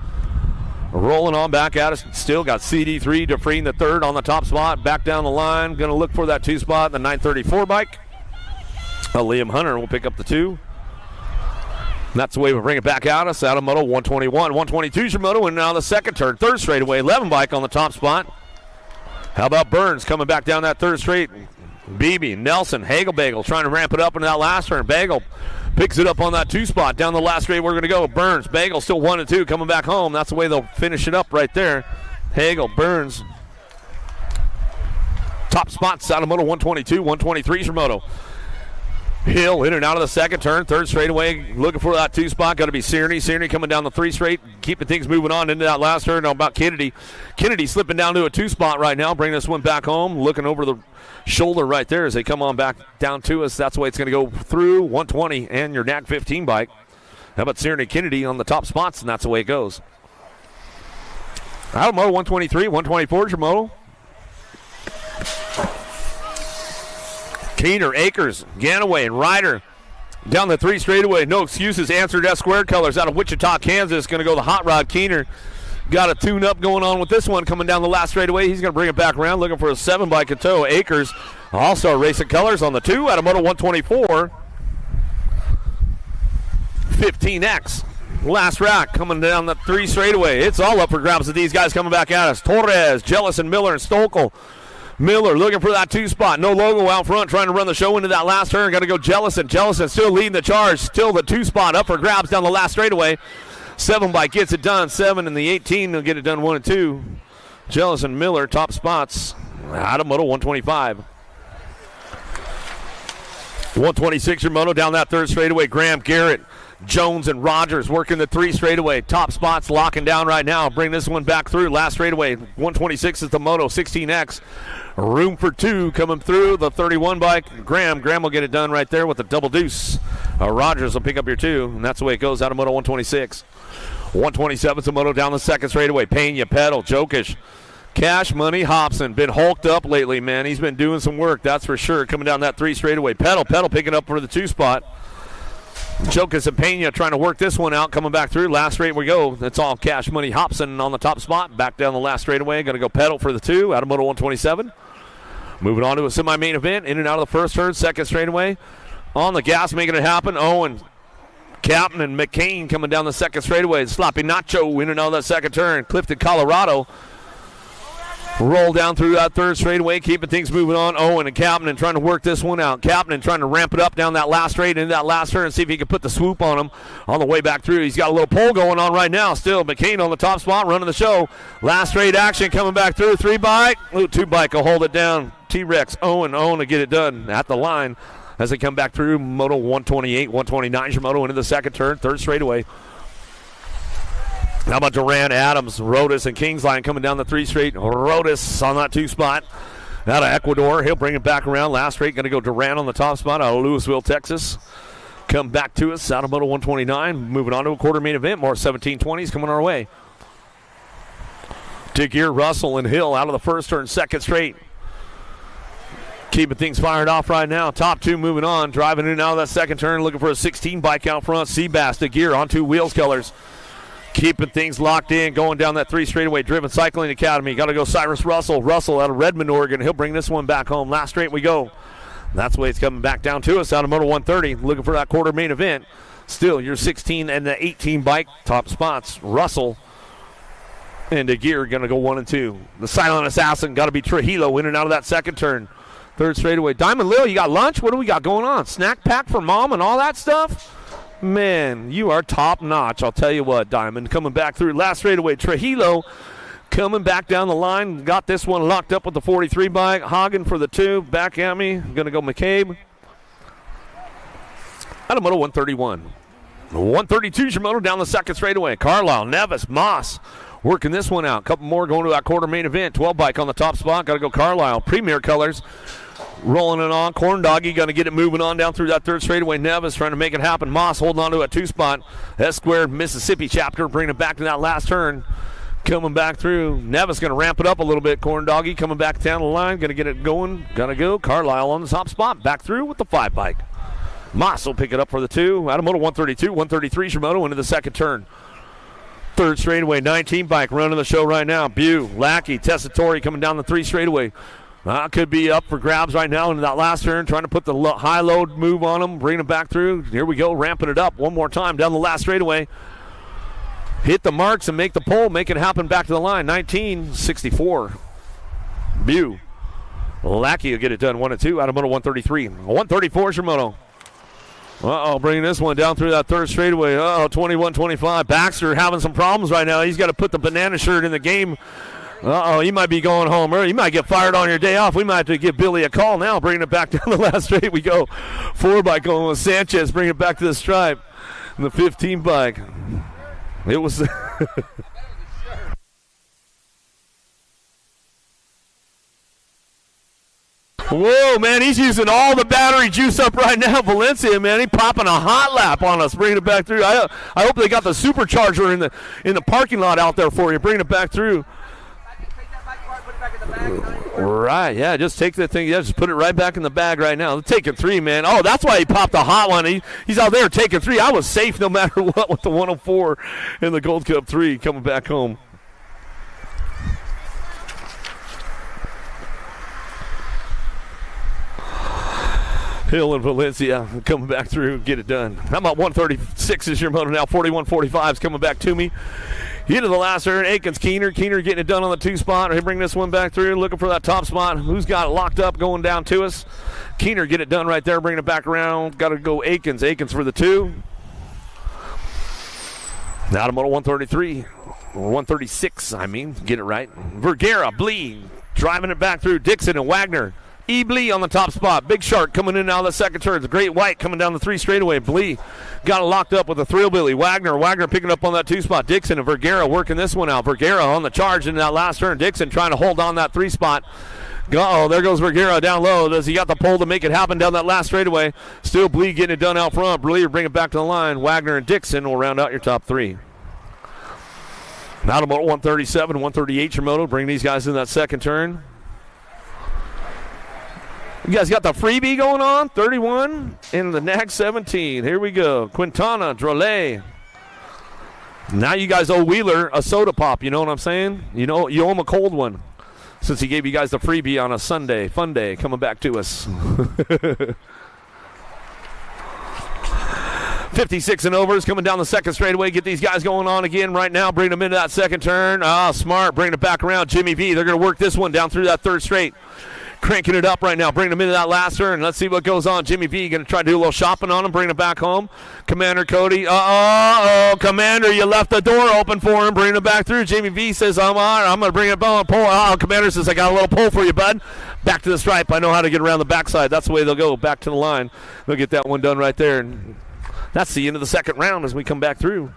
Rolling on back at us. Still got CD3, Dufresne the 3rd on the top spot. Back down the line. Going to look for that 2 spot, the 934 bike. Liam Hunter will pick up the 2. And that's the way we bring it back at us out of Moto 121. 122's your Moto, and now the second turn. 3rd straightaway, 11 bike on the top spot. How about Burns coming back down that 3rd straight? Beebe, Nelson, Hagelbagel trying to ramp it up into that last turn. Bagel picks it up on that 2 spot. Down the last straight we're going to go. Burns, Bagel still 1 and 2 coming back home. That's the way they'll finish it up right there. Hagel, Burns. Top spots out of Moto 122, 123's your Moto. Hill in and out of the second turn. 3rd straightaway looking for that 2 spot. Got to be Sierney. Sierney coming down the 3 straight. Keeping things moving on into that last turn. Now about Kennedy. Kennedy slipping down to a 2 spot right now. Bringing this one back home. Looking over the shoulder right there as they come on back down to us. That's the way it's going to go through 120 and your NAC 15 bike. How about Sierney Kennedy on the top spots, and that's the way it goes. Out of Moto 123, 124 is your Moto. Keener, Akers, Ganaway, and Ryder down the 3 straightaway. No excuses. Answered S squared colors out of Wichita, Kansas. Going to go the hot rod. Keener got a tune-up going on with this one coming down the last straightaway. He's going to bring it back around, looking for a 7 bike in tow. Akers, also Racing Colors on the 2 out of Moto 124. 15X. Last rack coming down the 3 straightaway. It's all up for grabs with these guys coming back at us. Torres, Jellison, Miller, and Stokel. Miller looking for that 2 spot. No logo out front, trying to run the show into that last turn. Got to go Jellison. Jellison still leading the charge. Still the 2 spot up for grabs down the last straightaway. 7 bike gets it done. 7 and the 18 will get it done 1 and 2. Jellison, Miller, top spots out of Moto 125. 126 your Moto down that 3rd straightaway. Graham, Garrett, Jones, and Rogers working the 3 straightaway. Top spots locking down right now. Bring this one back through. Last straightaway. 126 is the Moto 16X. Room for 2 coming through the 31 bike. Graham will get it done right there with the double deuce. Rogers will pick up your 2, and that's the way it goes out of Moto 126. 127 is the Moto down the 2nd straightaway. Pena, Pedal, Jokic, Cash Money, Hobson. Been hulked up lately, man. He's been doing some work, that's for sure. Coming down that 3 straightaway. Pedal picking up for the 2 spot. Jokic and Pena trying to work this one out, coming back through. Last straight we go. That's all Cash Money, Hobson on the top spot. Back down the last straightaway. Going to go Pedal for the 2 out of Moto 127. Moving on to a semi-main event. In and out of the 1st turn, 2nd straightaway. On the gas, making it happen. Owen, Captain, and McCain coming down the 2nd straightaway. Sloppy Nacho in and out of that 2nd turn. Clifton, Colorado. Roll down through that 3rd straightaway, keeping things moving on. Owen and Captain trying to work this one out. Captain trying to ramp it up down that last straight into that last turn and see if he can put the swoop on him on the way back through. He's got a little pull going on right now still. McCain on the top spot running the show. Last straight action coming back through. 3 bike. 2 bike will hold it down. T-Rex, Owen to get it done at the line as they come back through. Moto 128, 129 your Moto into the 2nd turn, 3rd straightaway. How about Duran, Adams, Rodas, and Kingsline coming down the 3 straight. Rodas on that 2 spot out of Ecuador. He'll bring it back around. Last straight going to go Duran on the top spot out of Louisville, Texas. Come back to us out of Moto 129. Moving on to a quarter main event. More 1720s coming our way. Digier, Russell, and Hill out of the 1st turn, 2nd straight. Keeping things fired off right now. Top two moving on. Driving in and out of that second turn. Looking for a 16 bike out front. Seabass to gear on two wheels colors. Keeping things locked in. Going down that 3 straightaway. Driven Cycling Academy. Got to go Cyrus Russell. Russell out of Redmond, Oregon. He'll bring this one back home. Last straight we go. That's the way it's coming back down to us out of Moto 130. Looking for that quarter main event. Still your 16 and the 18 bike top spots. Russell and the gear going to go 1 and 2. The silent assassin got to be Trujillo in and out of that second turn. Third straightaway. Diamond Lil, you got lunch? What do we got going on? Snack pack for mom and all that stuff? Man, you are top notch. I'll tell you what, Diamond. Coming back through last straightaway. Trujillo coming back down the line. Got this one locked up with the 43 bike. Hagen for the 2. Back at me. Going to go McCabe. Out of Moto 131. 132 Shimono down the second straightaway. Carlisle, Nevis, Moss. Working this one out. Couple more going to that quarter main event. 12 bike on the top spot. Got to go Carlisle. Premier colors. Rolling it on. Corn Doggy going to get it moving on down through that third straightaway. Nevis trying to make it happen. Moss holding on to a 2 spot. S Squared Mississippi chapter bringing it back to that last turn. Coming back through. Nevis going to ramp it up a little bit. Corn Doggy coming back down the line. Going to get it going. Going to go. Carlisle on the top spot. Back through with the 5 bike. Moss will pick it up for the 2. Out of Moto 132. 133 Shimono into the second turn. Third straightaway, 19 bike running the show right now. Bew, Lackey, Tessitore coming down the 3 straightaway. Could be up for grabs right now in that last turn, trying to put the high load move on them, bringing it back through. Here we go, ramping it up one more time down the last straightaway. Hit the marks and make the pole, make it happen back to the line. 1964. Bew. Lackey will get it done 1 and 2 out of Moto 133. 134 Shimono. Bringing this one down through that third straightaway. 21-25. Baxter having some problems right now. He's got to put the banana shirt in the game. He might be going home early. You might get fired on your day off. We might have to give Billy a call now. Bringing it back down the last straight. We go 4 bike going with Sanchez. Bring it back to the stripe. And the 15 bike. It was... Whoa, man, he's using all the battery juice up right now. Valencia, man, he's popping a hot lap on us, bringing it back through. I hope they got the supercharger in the parking lot out there for you, bringing it back through. Right, yeah, just take that thing, just put it right back in the bag right now. Taking 3, man. Oh, that's why he popped a hot one. He's out there taking 3. I was safe no matter what with the 104 and the Gold Cup 3 coming back home. Hill and Valencia coming back through, get it done. How about 136 is your moto now? 41-45 is coming back to me. Into the last turn, Aikens, Keener getting it done on the 2 spot. He bring this one back through, looking for that top spot. Who's got it locked up going down to us? Keener get it done right there, bringing it back around. Got to go Aikens for the 2. Now to Moto 133, 136, get it right. Vergara, Blee, driving it back through. Dixon and Wagner. Blee on the top spot. Big Shark coming in now the second turn. The Great White coming down the 3 straightaway. Blee got it locked up with a Thrillbilly. Wagner picking up on that 2 spot. Dixon and Vergara working this one out. Vergara on the charge in that last turn. Dixon trying to hold on that 3 spot. There goes Vergara down low. Does he got the pole to make it happen down that last straightaway? Still Blee getting it done out front. Blee will bring it back to the line. Wagner and Dixon will round out your top 3. Now to Moto 137, 138 your moto. Bring these guys in that second turn. You guys got the freebie going on, 31 in the NAG 17. Here we go. Quintana, Drolet. Now you guys owe Wheeler a soda pop, you know what I'm saying? You owe him a cold one since he gave you guys the freebie on a Sunday, fun day, coming back to us. 56 and overs coming down the second straightaway. Get these guys going on again right now. Bring them into that second turn. Smart, bringing it back around. Jimmy V, they're going to work this one down through that third straight. Cranking it up right now, bringing them into that last turn. Let's see what goes on. Jimmy V going to try to do a little shopping on him, bring it back home. Commander Cody. Commander, you left the door open for him. Bring it back through. Jimmy V says, I'm going to bring it on. Pull. Commander says, I got a little pull for you, bud. Back to the stripe. I know how to get around the backside. That's the way they'll go. Back to the line. They'll get that one done right there. And that's the end of the second round as we come back through.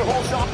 their whole shot.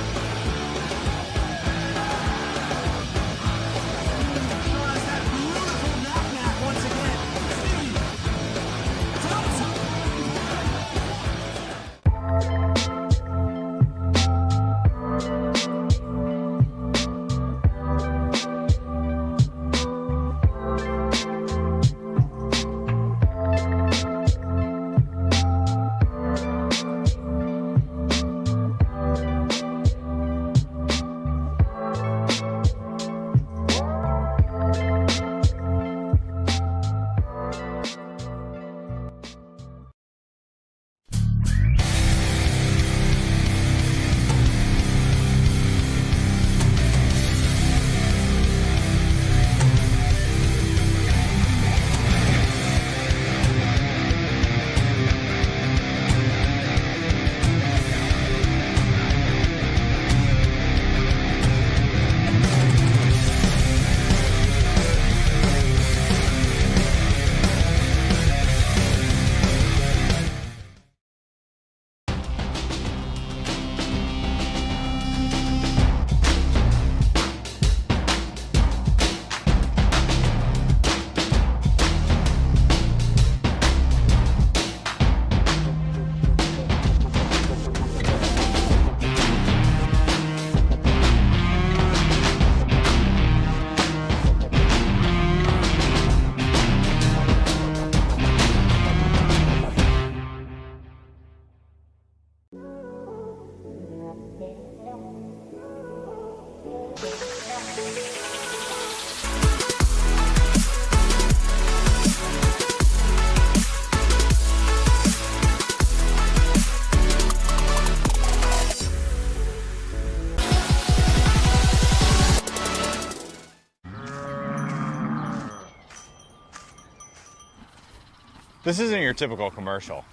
This isn't your typical commercial,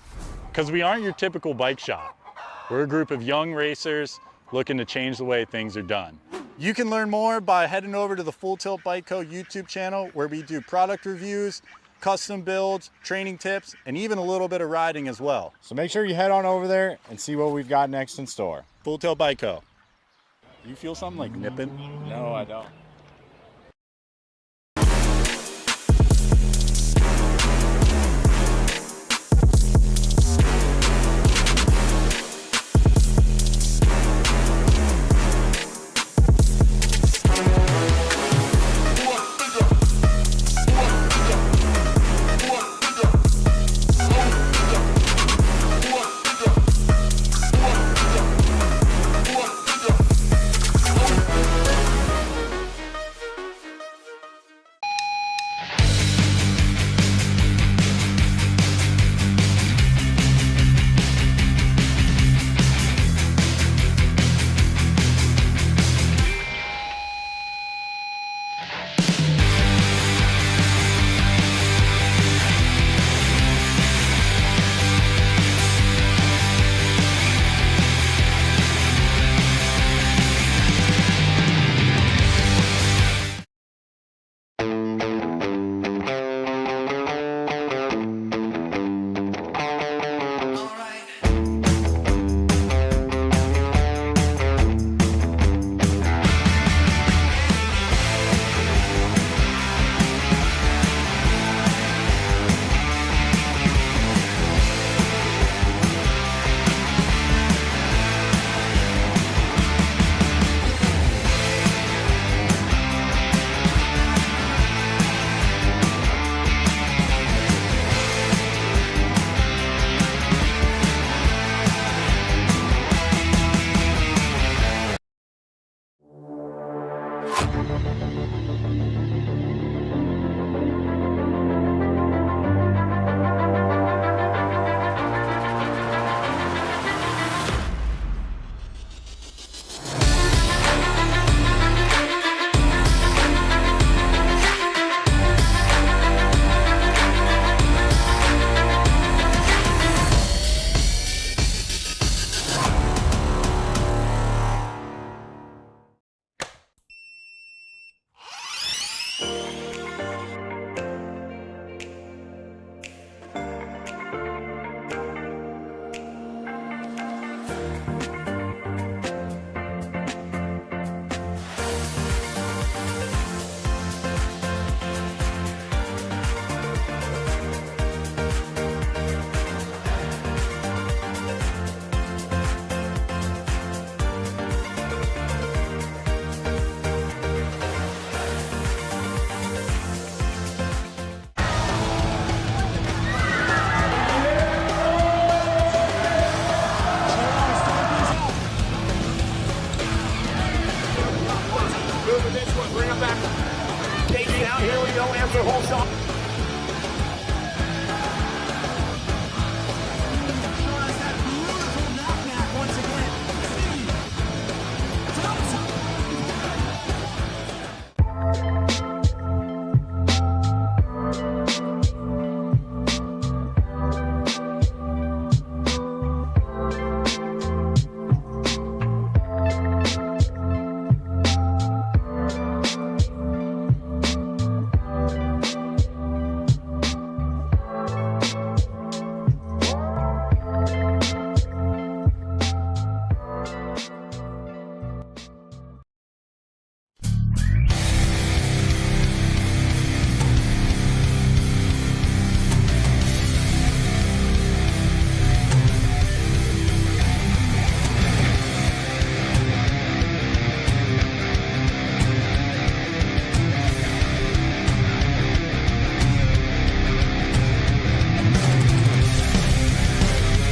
because we aren't your typical bike shop. We're a group of young racers looking to change the way things are done. You can learn more by heading over to the Full Tilt Bike Co. YouTube channel, where we do product reviews, custom builds, training tips, and even a little bit of riding as well. So make sure you head on over there and see what we've got next in store. Full Tilt Bike Co. You feel something like nipping? No, I don't.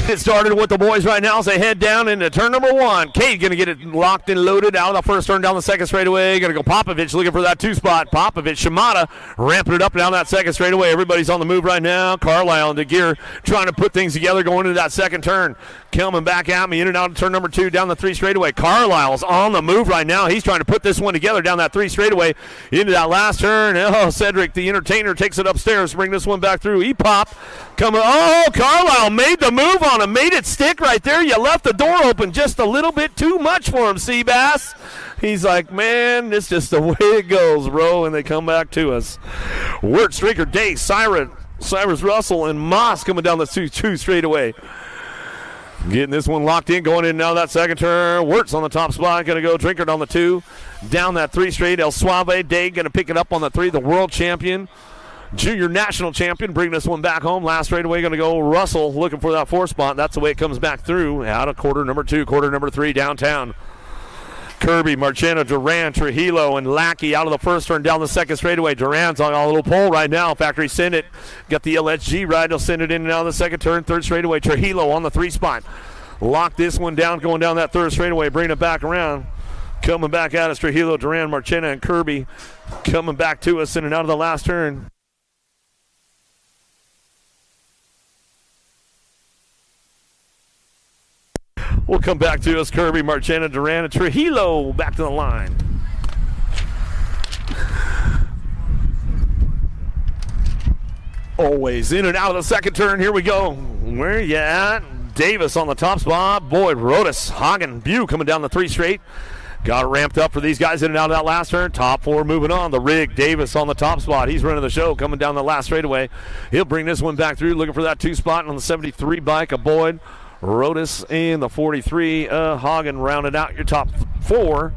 It started with the boys right now as they head down into turn number 1. Cade going to get it locked and loaded out of the first turn down the second straightaway. Going to go Popovich looking for that 2 spot. Popovich, Shimada ramping it up down that second straightaway. Everybody's on the move right now. Carlisle into gear trying to put things together going into that second turn. Coming back at me in and out of turn number 2 down the 3 straightaway. Carlisle's on the move right now. He's trying to put this one together down that 3 straightaway into that last turn. Oh, Cedric, the entertainer, takes it upstairs to bring this one back through. E-pop coming. Oh, Carlisle made the move on him. Made it stick right there. You left the door open just a little bit too much for him, Seabass. He's like, man, it's just the way it goes, bro. And they come back to us. Wirt, Streaker, Day, Cyrus Russell, and Moss coming down the 2 straightaway. Getting this one locked in, going in now that second turn. Wirtz on the top spot, going to go Drinkard on the 2. Down that 3 straight, El Suave. Day going to pick it up on the 3, the world champion. Junior national champion, bringing this one back home. Last straightaway going to go Russell, looking for that 4 spot. That's the way it comes back through. Out of quarter number 2, quarter number 3 downtown. Kirby, Marchena, Duran, Trujillo, and Lackey out of the first turn down the second straightaway. Duran's on a little pole right now. Factory send it. Got the LSG ride. He'll send it in and out of the second turn. Third straightaway. Trujillo on the 3 spot. Lock this one down, going down that third straightaway. Bring it back around. Coming back at us, Trujillo, Duran, Marchena, and Kirby. Coming back to us in and out of the last turn. We'll come back to us, Kirby, Marchena, Duran, and Trujillo back to the line. Always in and out of the second turn. Here we go. Where you at? Davis on the top spot. Boyd, Rodas, Hagen, Bew coming down the 3 straight. Got it ramped up for these guys in and out of that last turn. Top 4 moving on. The rig, Davis on the top spot. He's running the show coming down the last straightaway. He'll bring this one back through, looking for that 2 spot on the 73 bike of Boyd. Rodas in the 43. Hagen rounded out your top 4.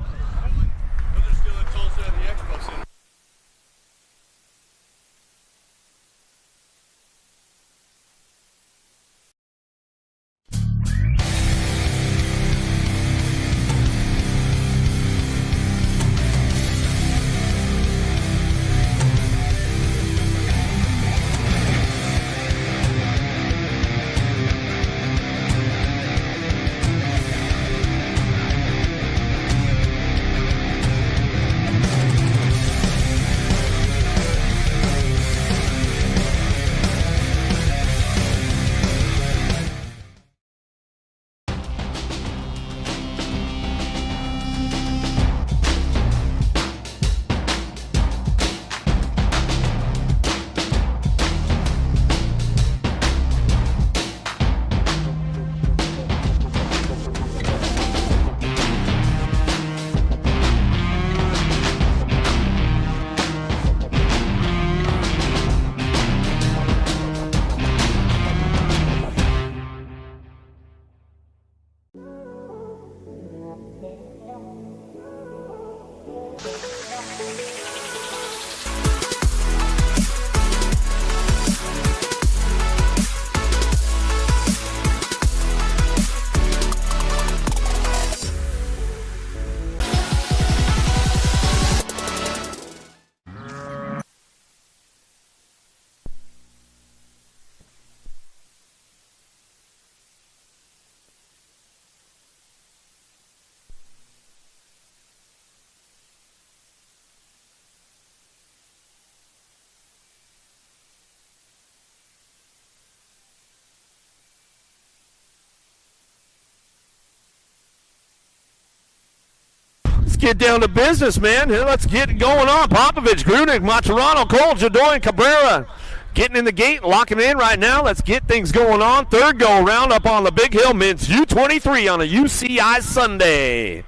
Get down to business, man. Let's get going on. Popovich, Grunig, Maturano, Cole, Jadoy, and Cabrera getting in the gate, locking in right now. Let's get things going on. Third go around up on the Big Hill, Mints U23 on a UCI Sunday.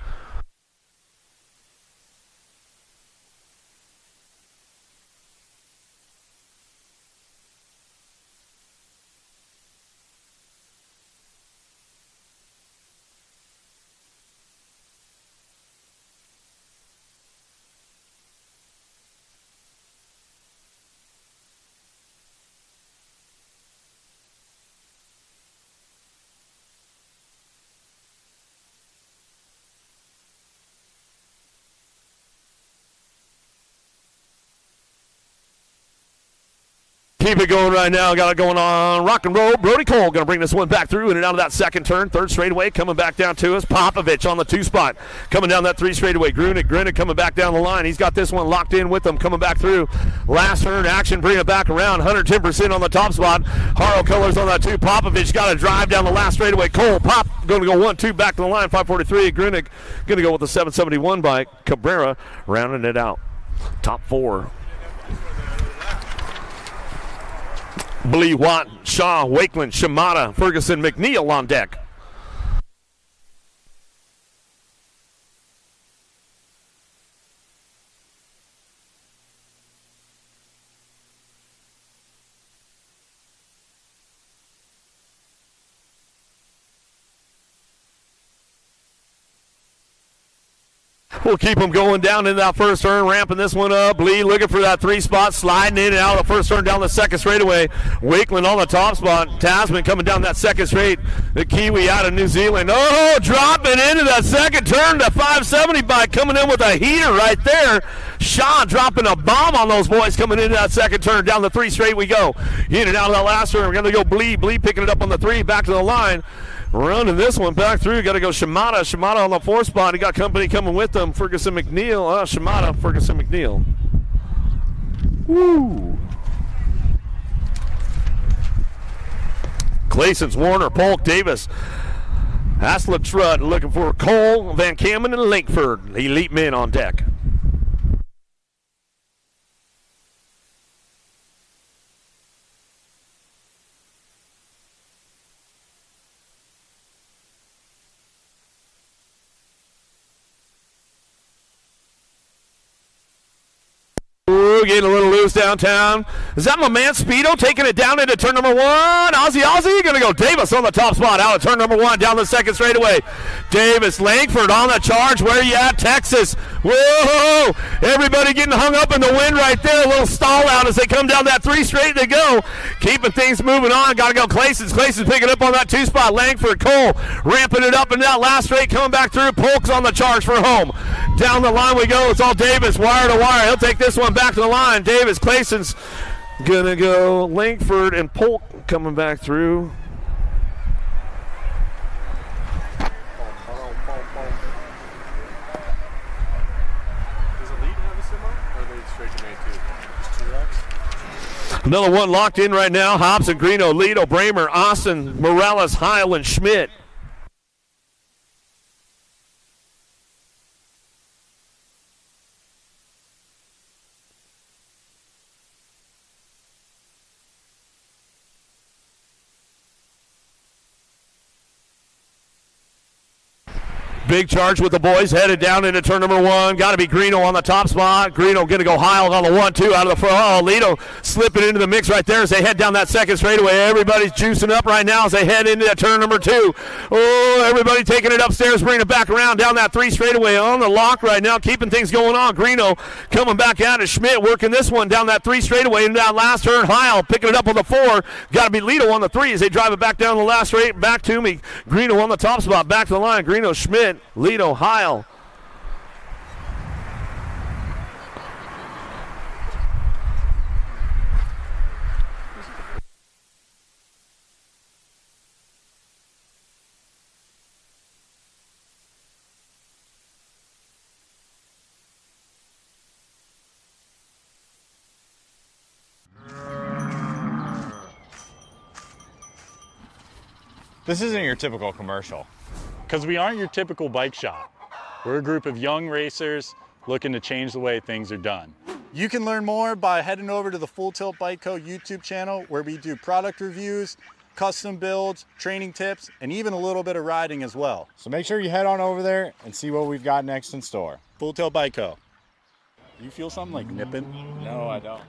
keep it going right now. Got it going on rock and roll. Brody Cole going to bring this one back through in and out of that second turn. Third straightaway coming back down to us. Popovich on the 2 spot. Coming down that 3 straightaway. Grunick coming back down the line. He's got this one locked in with him. Coming back through. Last turn action. Bring it back around. 110% on the top spot. Haro Colors on that 2. Popovich got to drive down the last straightaway. Cole, Pop going to go 1-2 back to the line. 543. Grunick going to go with the 771 bike. Cabrera rounding it out. Top 4. Blee, Watt, Shaw, Wakeland, Shimada, Ferguson, McNeil on deck. We'll keep them going down in that first turn, ramping this one up. Lee looking for that 3 spot, sliding in and out of the first turn down the second straightaway. Wakeland on the top spot. Tasman coming down that second straight. The Kiwi out of New Zealand. Oh, dropping into that second turn. The 570 bike coming in with a heater right there. Shaw dropping a bomb on those boys coming into that second turn. Down the 3 straight we go. In and out of that last turn. We're going to go Blee picking it up on the 3, back to the line. Running this one back through. Got to go Shimada on the 4 spot. He got company coming with them. Ferguson McNeil. Shimada, Ferguson McNeil. Woo. Clayson's, Warner, Polk, Davis. Haslip, Trutt looking for Cole, Van Camden, and Lankford. Elite men on deck. Getting a little loose downtown. Is that my man Speedo taking it down into turn number 1? Aussie going to go Davis on the top spot out of turn number 1 down the second straightaway. Davis, Langford on the charge. Where you at, Texas? Whoa! Everybody getting hung up in the wind right there. A little stall out as they come down that 3 straight they go. Keeping things moving on. Got to go Clayson's picking up on that 2 spot. Langford, Cole ramping it up in that last straight coming back through. Polk's on the charge for home. Down the line we go. It's all Davis, wire to wire. He'll take this one back to the line. Davis, Clayson's gonna go. Langford and Polk coming back through. Does the lead have a semi, or are they straight to main 2? Just 2 racks? Another one locked in right now. Hobson, Greeno, Lido, Bramer, Austin, Morales, Heil, and Schmidt. Big charge with the boys, headed down into turn number 1. Got to be Greeno on the top spot. Greeno going to go Heil on the 1-2 out of the front. Oh, Lido slipping into the mix right there as they head down that second straightaway. Everybody's juicing up right now as they head into that turn number 2. Oh, everybody taking it upstairs, bringing it back around down that 3 straightaway on the lock right now, keeping things going on. Greeno coming back out of Schmidt, working this one down that 3 straightaway into that last turn. Heil picking it up on the 4. Got to be Lido on the 3 as they drive it back down the last straight. Back to me. Greeno on the top spot, back to the line. Greeno, Schmidt, Lido, Heil. This isn't your typical commercial, because we aren't your typical bike shop. We're a group of young racers looking to change the way things are done. You can learn more by heading over to the Full Tilt Bike Co. YouTube channel, where we do product reviews, custom builds, training tips, and even a little bit of riding as well. So make sure you head on over there and see what we've got next in store. Full Tilt Bike Co. You feel something like nipping? No, I don't.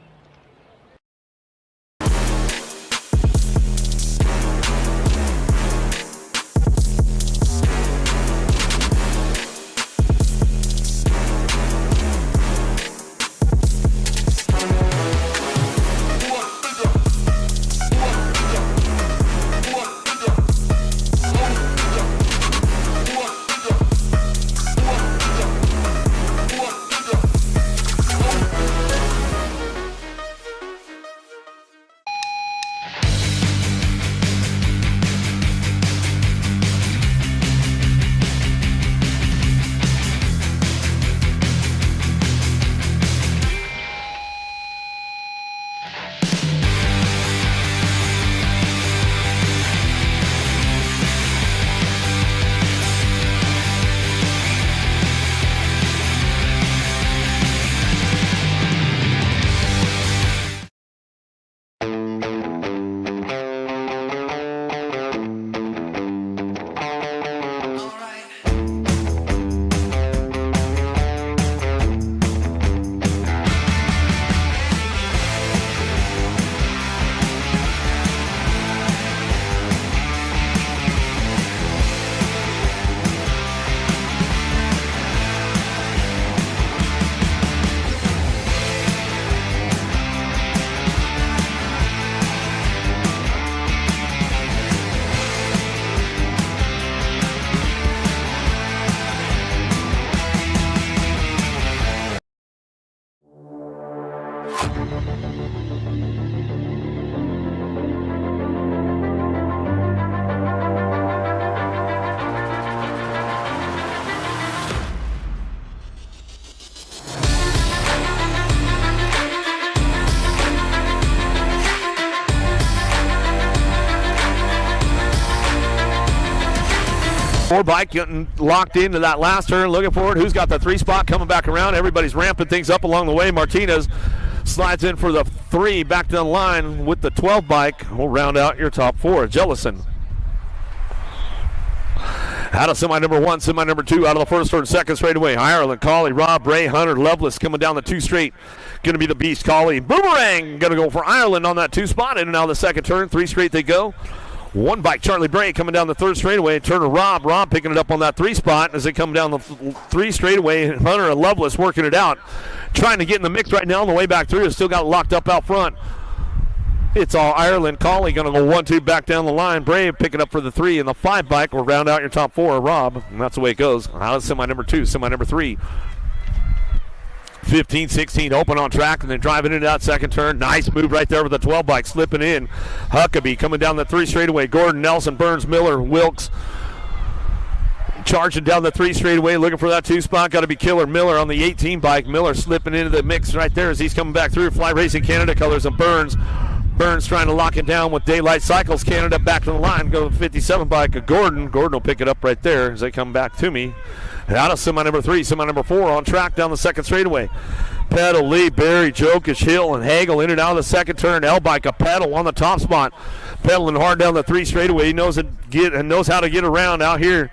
4 bike getting locked into that last turn, looking for it. Who's got the 3 spot coming back around? Everybody's ramping things up along the way. Martinez slides in for the 3 back down the line with the 12 bike. We'll round out your top 4. Jellison. Out of semi number 1, semi number 2, out of the first or second straightaway. Ireland, Colley, Robb, Ray, Hunter, Lovelace coming down the 2 straight. Going to be the Beast, Colley. Boomerang going to go for Ireland on that 2 spot. In and out of the second turn. 3 straight they go. 1 bike, Charlie Bray coming down the 3rd straightaway. Turn to Robb. Robb picking it up on that 3 spot as they come down the 3 straightaway. Hunter and Lovelace working it out. Trying to get in the mix right now on the way back through. Still got locked up out front. It's all Ireland. Colley going to go 1-2 back down the line. Brave picking up for the 3 and the 5 bike will round out your top 4. Robb, and that's the way it goes. Out of semi number 2, semi number 3. 15-16 open on track and then driving into that second turn. Nice move right there with the 12 bike slipping in. Huckabee coming down the 3 straightaway. Gordon, Nelson, Burns, Miller, Wilkes charging down the 3 straightaway, looking for that 2 spot. Got to be Killer Miller on the 18 bike. Miller slipping into the mix right there as he's coming back through. Fly Racing Canada colors and Burns. Burns trying to lock it down with Daylight Cycles Canada back to the line. Go to the 57 bike of Gordon. Gordon will pick it up right there as they come back to me. Out of semi number 3, semi number 4 on track down the second straightaway. Pedal, Lee, Barry, Jokic, Hill, and Hagel in and out of the second turn. L-Bike, a pedal on the top spot. Pedaling hard down the 3 straightaway. He knows how to get around out here.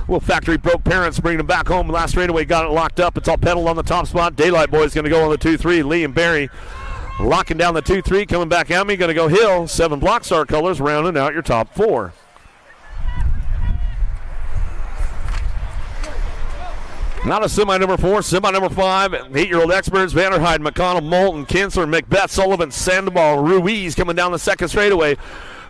Well, factory broke parents bringing him back home last straightaway. Got it locked up. It's all pedal on the top spot. Daylight Boy's going to go on the 2-3. Lee and Barry locking down the 2-3. Coming back at me. Going to go Hill. 7 Block Star colors rounding out your top 4. Not a semi number 4, semi number 5, 8-year-old experts, Vanderheide, McConnell, Moulton, Kinsler, Macbeth, Sullivan, Sandoval, Ruiz coming down the second straightaway.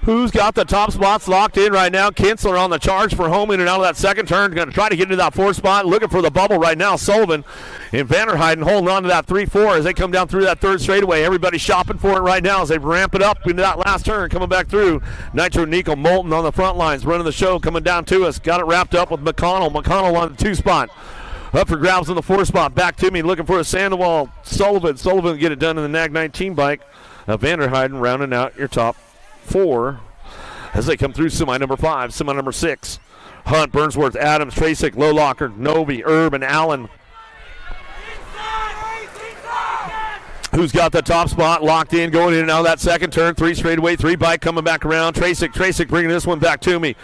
Who's got the top spots locked in right now? Kinsler on the charge for home in and out of that second turn. Going to try to get into that 4 spot. Looking for the bubble right now. Sullivan and Vanderheiden holding on to that 3-4 as they come down through that 3rd straightaway. Everybody's shopping for it right now as they ramp it up into that last turn. Coming back through. Nitro Nico Moulton on the front lines. Running the show coming down to us. Got it wrapped up with McConnell. McConnell on the 2 spot. Up for grabs on the 4 spot. Back to me, looking for a Sandoval. Sullivan get it done in the NAG 19 bike. Vanderheiden rounding out your top 4 as they come through semi number 5, semi number 6. Hunt, Burnsworth, Adams, Tracek, Lowlocker, Novi, Erb, and Allen. Who's got the top spot locked in, going in and out of that second turn. 3 straightaway, 3 bike coming back around. Tracek bringing this one back to me.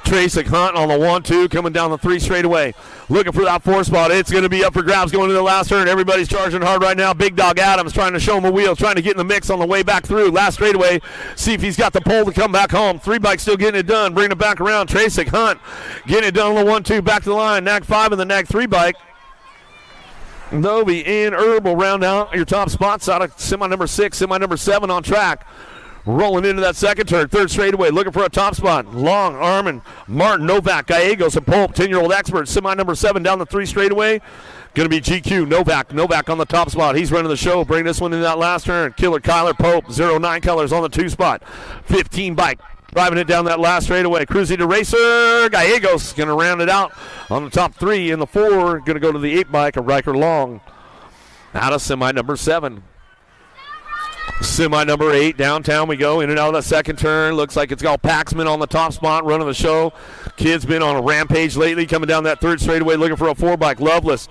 Tracek, Hunt on the 1-2 coming down the 3 straightaway. Looking for that 4 spot. It's going to be up for grabs going into the last turn. Everybody's charging hard right now. Big Dog Adams trying to show him a wheel, trying to get in the mix on the way back through. Last straightaway, see if he's got the pole to come back home. 3 bikes still getting it done. Bringing it back around. Tracek, Hunt getting it done on the 1-2 back to the line. NAG 5 and the NAG 3 bike. Novi and Erb will round out your top spots out of semi number 6, semi number 7 on track. Rolling into that second turn, 3rd straightaway, looking for a top spot. Long, Armin, Martin, Novak, Gallegos, and Pope, 10-year-old expert. Semi number 7 down the 3 straightaway. Going to be GQ, Novak on the top spot. He's running the show. Bring this one in that last turn. Killer, Kyler, Pope, 09 colors on the 2 spot. 15 bike. Driving it down that last straightaway. Cruising to Racer. Gallegos going to round it out on the top 3. And the 4 going to go to the 8 bike of Riker Long. Out of semi number 7. Semi number 8. Downtown we go. In and out of the second turn. Looks like it's got Paxman on the top spot running the show. Kid's been on a rampage lately. Coming down that 3rd straightaway looking for a 4 bike. Loveless.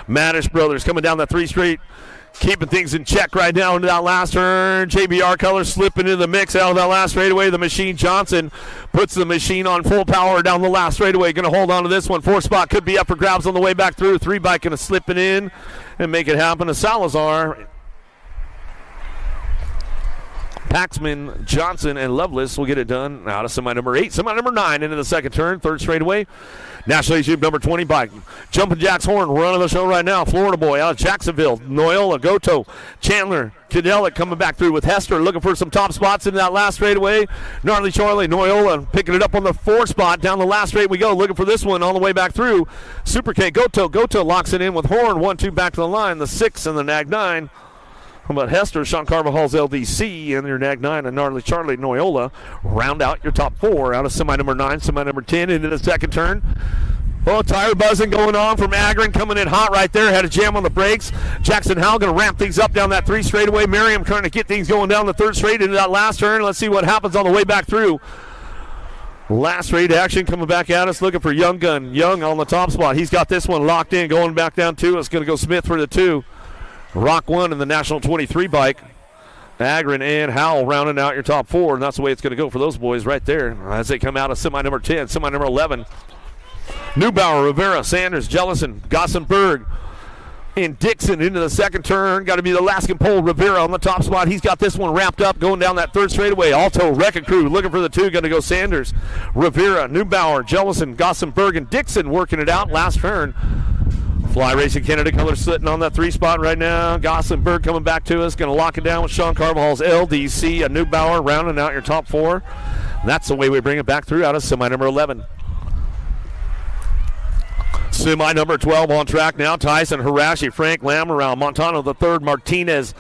Maddish brothers coming down that 3 straight. Keeping things in check right now into that last turn. JBR colors slipping into the mix out of that last straightaway. The Machine Johnson puts the machine on full power down the last straightaway. Going to hold on to this one. 4 spot could be up for grabs on the way back through. 3 bike going to slip it in and make it happen to Salazar. Paxman, Johnson, and Lovelace will get it done out of semi number 8. Semi number 9 into the second turn. 3rd straightaway. National YouTube number 20 bike. Jumping Jack's Horn running the show right now. Florida boy out of Jacksonville. Noyola, Goto, Chandler, Cadelic coming back through with Hester looking for some top spots in that last straightaway. Gnarly Charlie, Noyola picking it up on the 4 spot. Down the last straight we go. Looking for this one all the way back through. Super K, Goto locks it in with Horn. 1-2 back to the line. The 6 and the NAG 9. How about Hester, Sean Carvajal's LDC, and your NAG 9 and Gnarly Charlie Noyola round out your top 4 out of semi number 9, semi number 10 into the second turn. Oh, tire buzzing going on from Agron coming in hot right there. Had a jam on the brakes. Jackson Howell going to ramp things up down that 3 straightaway. Merriam trying to get things going down the 3rd straight into that last turn. Let's see what happens on the way back through. Last straight action coming back at us, looking for Young Gun. Young on the top spot. He's got this one locked in, going back down 2. It's going to go Smith for the 2. Rock 1 in the National 23 bike. Agron and Howell rounding out your top 4, and that's the way it's going to go for those boys right there as they come out of semi number 10, semi number 11. Neubauer, Rivera, Sanders, Jellison, Gossenberg, and Dixon into the second turn. Got to be the Alaskan pole. Rivera on the top spot. He's got this one wrapped up going down that third straightaway. Alto, Wrecking Crew looking for the 2. Going to go Sanders, Rivera, Neubauer, Jellison, Gossenberg, and Dixon working it out. Last turn. Fly Racing Canada color sitting on that 3 spot right now. Gossenberg coming back to us. Going to lock it down with Sean Carvajal's LDC. A Neubauer rounding out your top 4. That's the way we bring it back through out of semi number 11. Semi number 12 on track now. Tyson, Harashi, Frank, Lamoureux, Montano the 3rd, Martinez.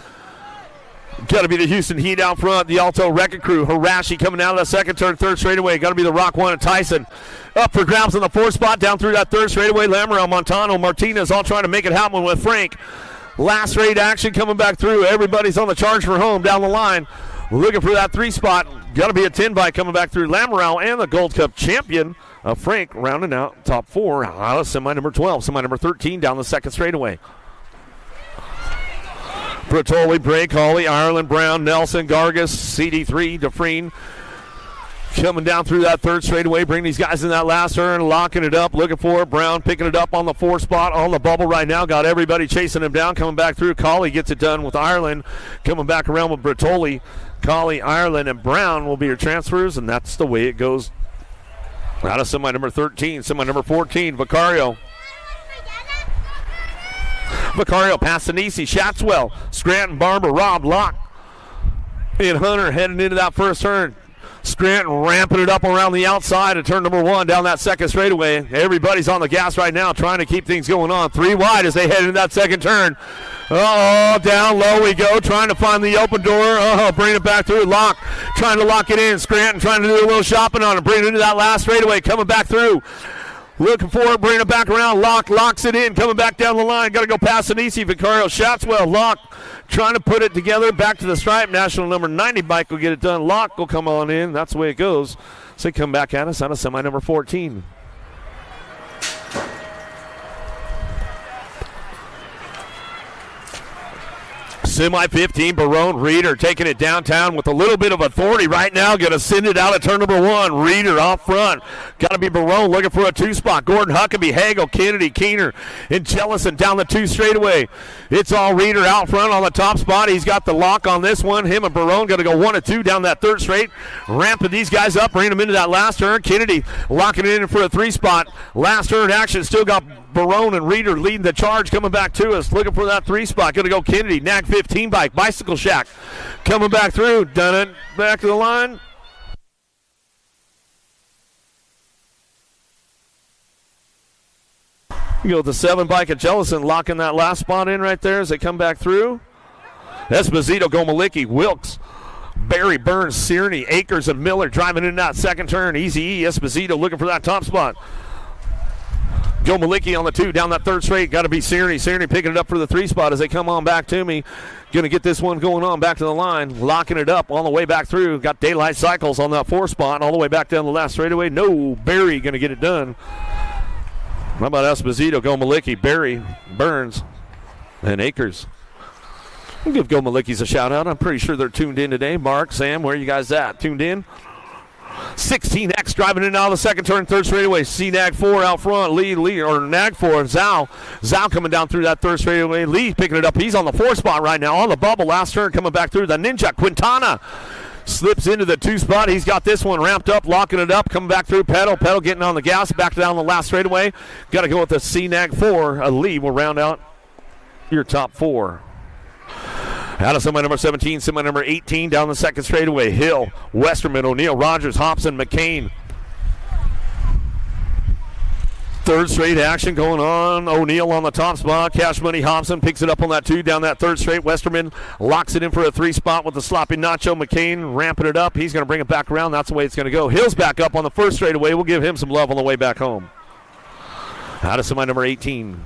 Got to be the Houston Heat out front. The Alto Wrecking Crew. Harashi coming out of the second turn, 3rd straightaway. Got to be the Rock 1 and Tyson. Up for grabs on the 4th spot. Down through that 3rd straightaway. Lamoureux, Montano, Martinez all trying to make it happen with Frank. Last straight action coming back through. Everybody's on the charge for home down the line. Looking for that 3 spot. Got to be a 10 bike coming back through. Lamoureux and the Gold Cup champion. Frank rounding out top 4 out of semi number 12. Semi number 13 down the 2nd straightaway. Bertoli, Brake, Hawley, Ireland, Brown, Nelson, Gargas, CD3, Dufresne. Coming down through that 3rd straightaway. Bring these guys in that last turn. Locking it up. Looking for it. Brown picking it up on the 4 spot on the bubble right now. Got everybody chasing him down. Coming back through. Colley gets it done with Ireland. Coming back around with Bertoli. Colley, Ireland, and Brown will be your transfers, and that's the way it goes. Out of semi number 13, semi number 14, Vicario. Vicario past Sinisi, Shatswell, Scranton, Barber, Rob, Locke, and Hunter heading into that first turn. Scranton ramping it up around the outside of turn number 1 down that 2nd straightaway. Everybody's on the gas right now trying to keep things going on. 3 wide as they head into that 2nd turn. Oh, down low we go, trying to find the open door. Oh, bring it back through. Locke trying to lock it in. Scranton trying to do a little shopping on it. Bring it into that last straightaway. Coming back through. Looking for it. Bring it back around. Locke locks it in. Coming back down the line. Got to go past Sinisi. Vicario, Shatswell, Locke trying to put it together. Back to the stripe. National number 90 bike will get it done. Locke will come on in. That's the way it goes. So they come back at us out of semi number 14. Semi 15, Barone, Reeder taking it downtown with a little bit of authority right now. Going to send it out of turn number 1. Reeder off front. Got to be Barone looking for a 2 spot. Gordon Huckabee, Hagel, Kennedy, Keener, and Jellison down the 2 straightaway. It's all Reeder out front on the top spot. He's got the lock on this one. Him and Barone going to go 1 and 2 down that 3rd straight. Ramping these guys up, bringing them into that last turn. Kennedy locking it in for a 3 spot. Last turn action. Still got Barone and Reeder leading the charge, coming back to us, looking for that 3 spot. Going to go Kennedy, Nag 15 bike, Bicycle Shack, coming back through, done it, back to the line. You go with the 7 bike at Jellison, locking that last spot in right there as they come back through. Esposito, Gomalicki, Wilkes, Barry, Burns, Sierney, Akers, and Miller driving in that 2nd turn. Easy E, Esposito looking for that top spot. Gomalicki on the 2, down that 3rd straight. Got to be Sierney. Sierney picking it up for the 3 spot as they come on back to me. Going to get this one going on back to the line. Locking it up on the way back through. Got Daylight Cycles on that 4 spot all the way back down the last straightaway. No, Barry going to get it done. How about Esposito, Gomalicki, Barry, Burns, and Akers? We'll give Gomalicki's a shout out. I'm pretty sure they're tuned in today. Mark, Sam, where are you guys at? Tuned in? 16X driving in out of the 2nd turn, 3rd straightaway. Nag 4 out front. Lee, or Nag 4. Zhao coming down through that 3rd straightaway. Lee picking it up. He's on the 4 spot right now. On the bubble. Last turn coming back through. The Ninja Quintana slips into the 2 spot. He's got this one ramped up, locking it up. Coming back through. Pedal getting on the gas. Back down the last straightaway. Got to go with the Nag 4. Lee will round out your top 4. Out of semi number 17, semi number 18, down the 2nd straightaway. Hill, Westerman, O'Neill, Rogers, Hobson, McCain. 3rd straight action going on. O'Neill on the top spot. Cash Money Hobson picks it up on that 2 down that 3rd straight. Westerman locks it in for a 3 spot with the sloppy Nacho. McCain ramping it up. He's going to bring it back around. That's the way it's going to go. Hill's back up on the 1st straightaway. We'll give him some love on the way back home. Out of semi number 18.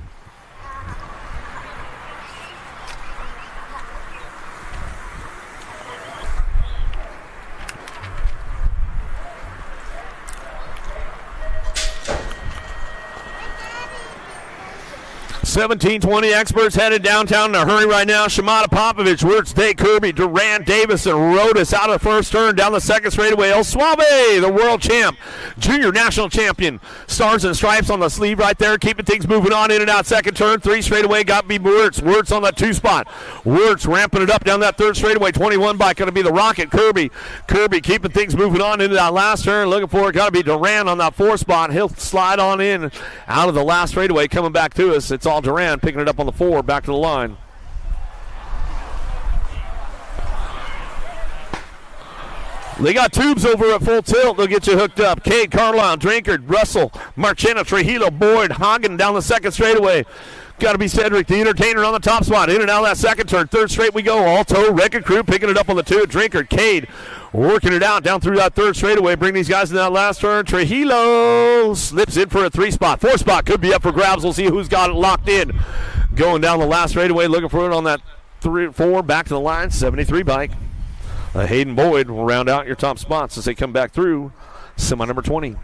1720 experts headed downtown in a hurry right now. Shimada Popovich, Wirtz, Day, Kirby, Durant, Davis, and Rodas out of the first turn down the second straightaway. El Suave, the world champ, junior national champion. Stars and stripes on the sleeve right there, keeping things moving on in and out. Second turn, 3 straightaway, got to be Wirtz. Wirtz on that 2 spot. Wirtz ramping it up down that third straightaway. 21 bike, going to be the Rocket, Kirby. Kirby keeping things moving on into that last turn. Looking for it, got to be Durant on that 4 spot. He'll slide on in out of the last straightaway, coming back to us. It's all Durant picking it up on the 4, back to the line. They got tubes over at full tilt. They'll get you hooked up. Cade, Carlisle, Drinkard, Russell, Marchena, Trujillo, Boyd, Hagen down the second straightaway. Got to be Cedric, the entertainer, on the top spot. In and out of that second turn. Third straight we go. Alto, Record Crew picking it up on the 2. Drinkard, Cade working it out down through that third straightaway. Bring these guys in that last turn. Trujillo slips in for a 3 spot. 4 spot could be up for grabs. We'll see who's got it locked in. Going down the last straightaway, looking for it on that 4. Back to the line. 73 bike. Hayden Boyd will round out your top spots as they come back through semi number 20.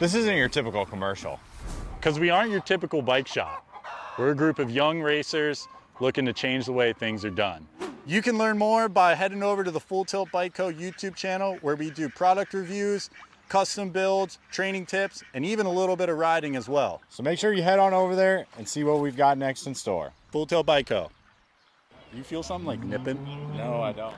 This isn't your typical commercial, because we aren't your typical bike shop. We're a group of young racers looking to change the way things are done. You can learn more by heading over to the Full Tilt Bike Co. YouTube channel, where we do product reviews, custom builds, training tips, and even a little bit of riding as well. So make sure you head on over there and see what we've got next in store. Full Tilt Bike Co. You feel something like nipping? No, I don't.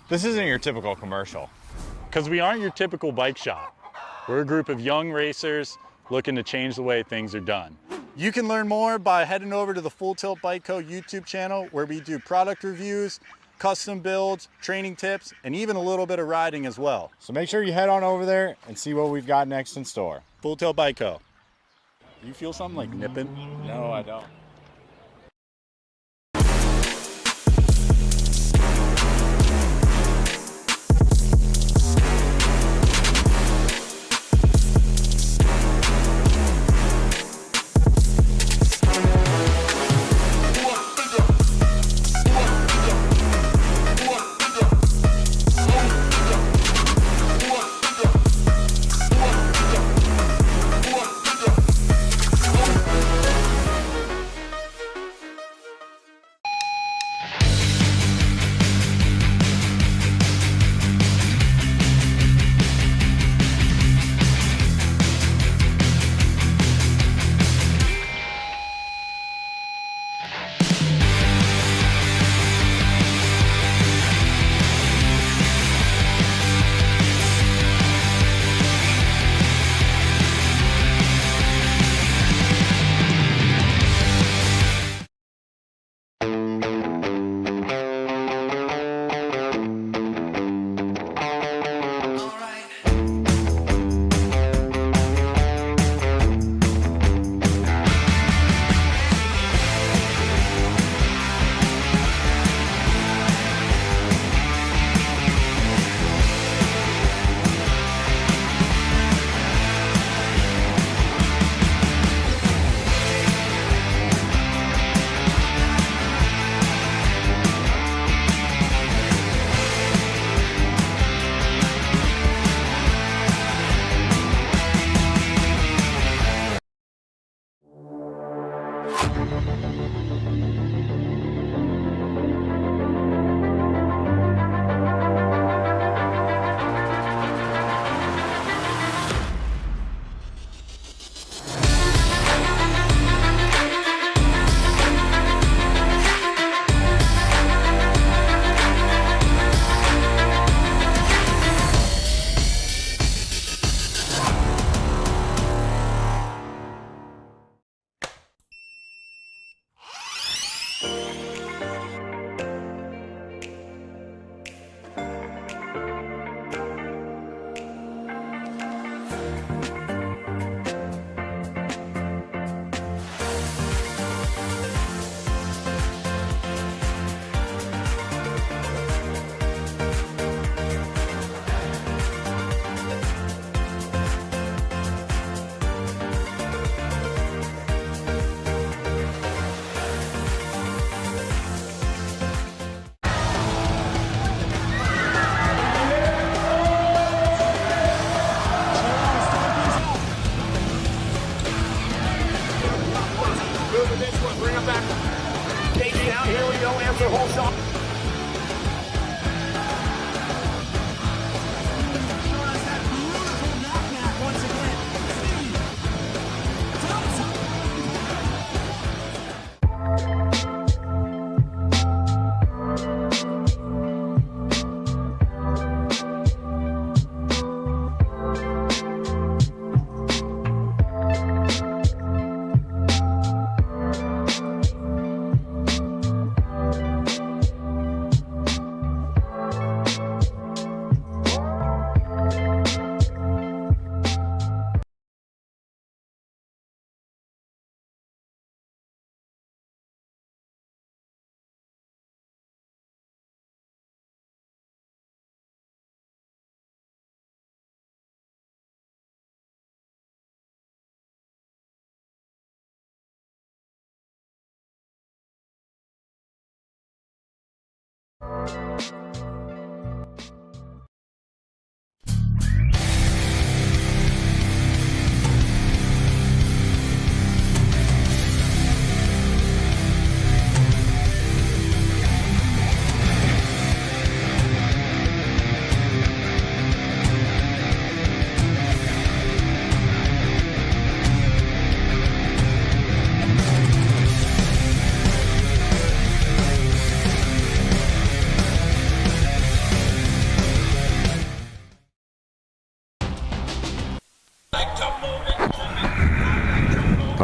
This isn't your typical commercial, because we aren't your typical bike shop. We're a group of young racers looking to change the way things are done. You can learn more by heading over to the Full Tilt Bike Co. YouTube channel, where we do product reviews, custom builds, training tips, and even a little bit of riding as well. So make sure you head on over there and see what we've got next in store. Full Tilt Bike Co. Do you feel something like nipping? No, I don't.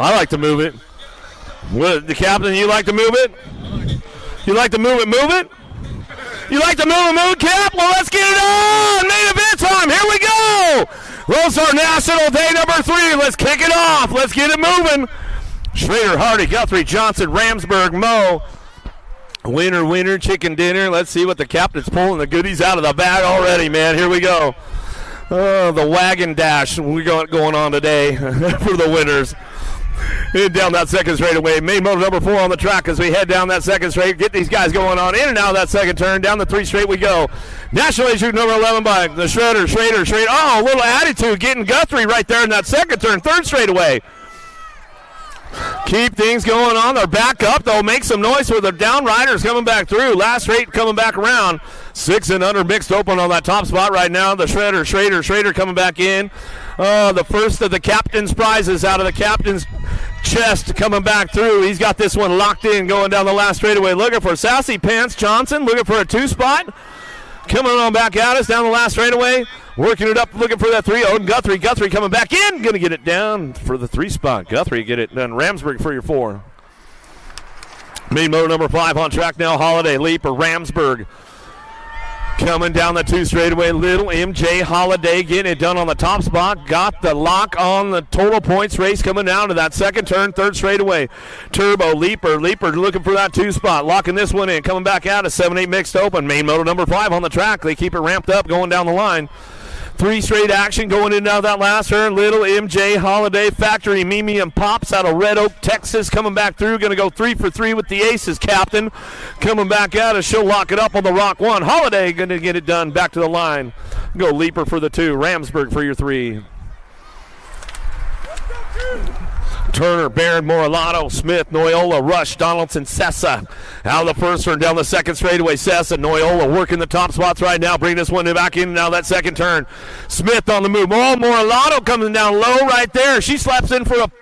I like to move it. What, the captain, you like to move it? You like to move it, move it? You like to move, Cap? Well, let's get it on! Main event time, here we go! Lone Star National, day number 3. Let's kick it off. Let's get it moving. Schrader, Hardy, Guthrie, Johnson, Ramsburg, Moe. Winner, chicken dinner. Let's see what the captain's pulling the goodies out of the bag already, man. Here we go. Oh, the wagon dash we got going on today for the winners. Head down that second straightaway. Main motor number 4 on the track as we head down that second straight. Get these guys going on in and out of that second turn. Down the 3 straight we go. National issue number 11 by the Schrader. Oh, a little attitude getting Guthrie right there in that second turn. Third straightaway. Keep things going on. They're back up. They'll make some noise for the down riders coming back through. Last straight coming back around. 6 and under mixed open on that top spot right now. The Schrader coming back in. The first of the captain's prizes out of the captain's chest coming back through. He's got this one locked in going down the last straightaway. Looking for Sassy Pants Johnson. Looking for a 2 spot. Coming on back at us down the last straightaway. Working it up, looking for that 3. Oh, Guthrie coming back in. Going to get it down for the 3 spot. Guthrie get it done. Ramsburg for your 4. Main motor number 5 on track now. Holiday, Leaper, Ramsburg. Coming down the 2 straightaway. Little MJ Holiday getting it done on the top spot. Got the lock on the total points race coming down to that second turn. 3rd straightaway. Turbo, Leaper looking for that 2 spot. Locking this one in. Coming back out of 7-8 mixed open. Main motor number 5 on the track. They keep it ramped up going down the line. 3 straight action going in now that last turn. Little MJ Holiday, Factory, Mimi and Pops out of Red Oak, Texas, coming back through. Going to go 3 for 3 with the aces, captain. Coming back out as she'll lock it up on the Rock 1. Holiday going to get it done. Back to the line. Go Leaper for the 2. Ramsburg for your 3. Turner, Barron, Moralato, Smith, Noyola, Rush, Donaldson, Sessa. Out of the first turn, down the second straightaway. Sessa, Noyola working the top spots right now. Bring this one back in now that second turn. Smith on the move. Oh, Moralato coming down low right there. She slaps in for a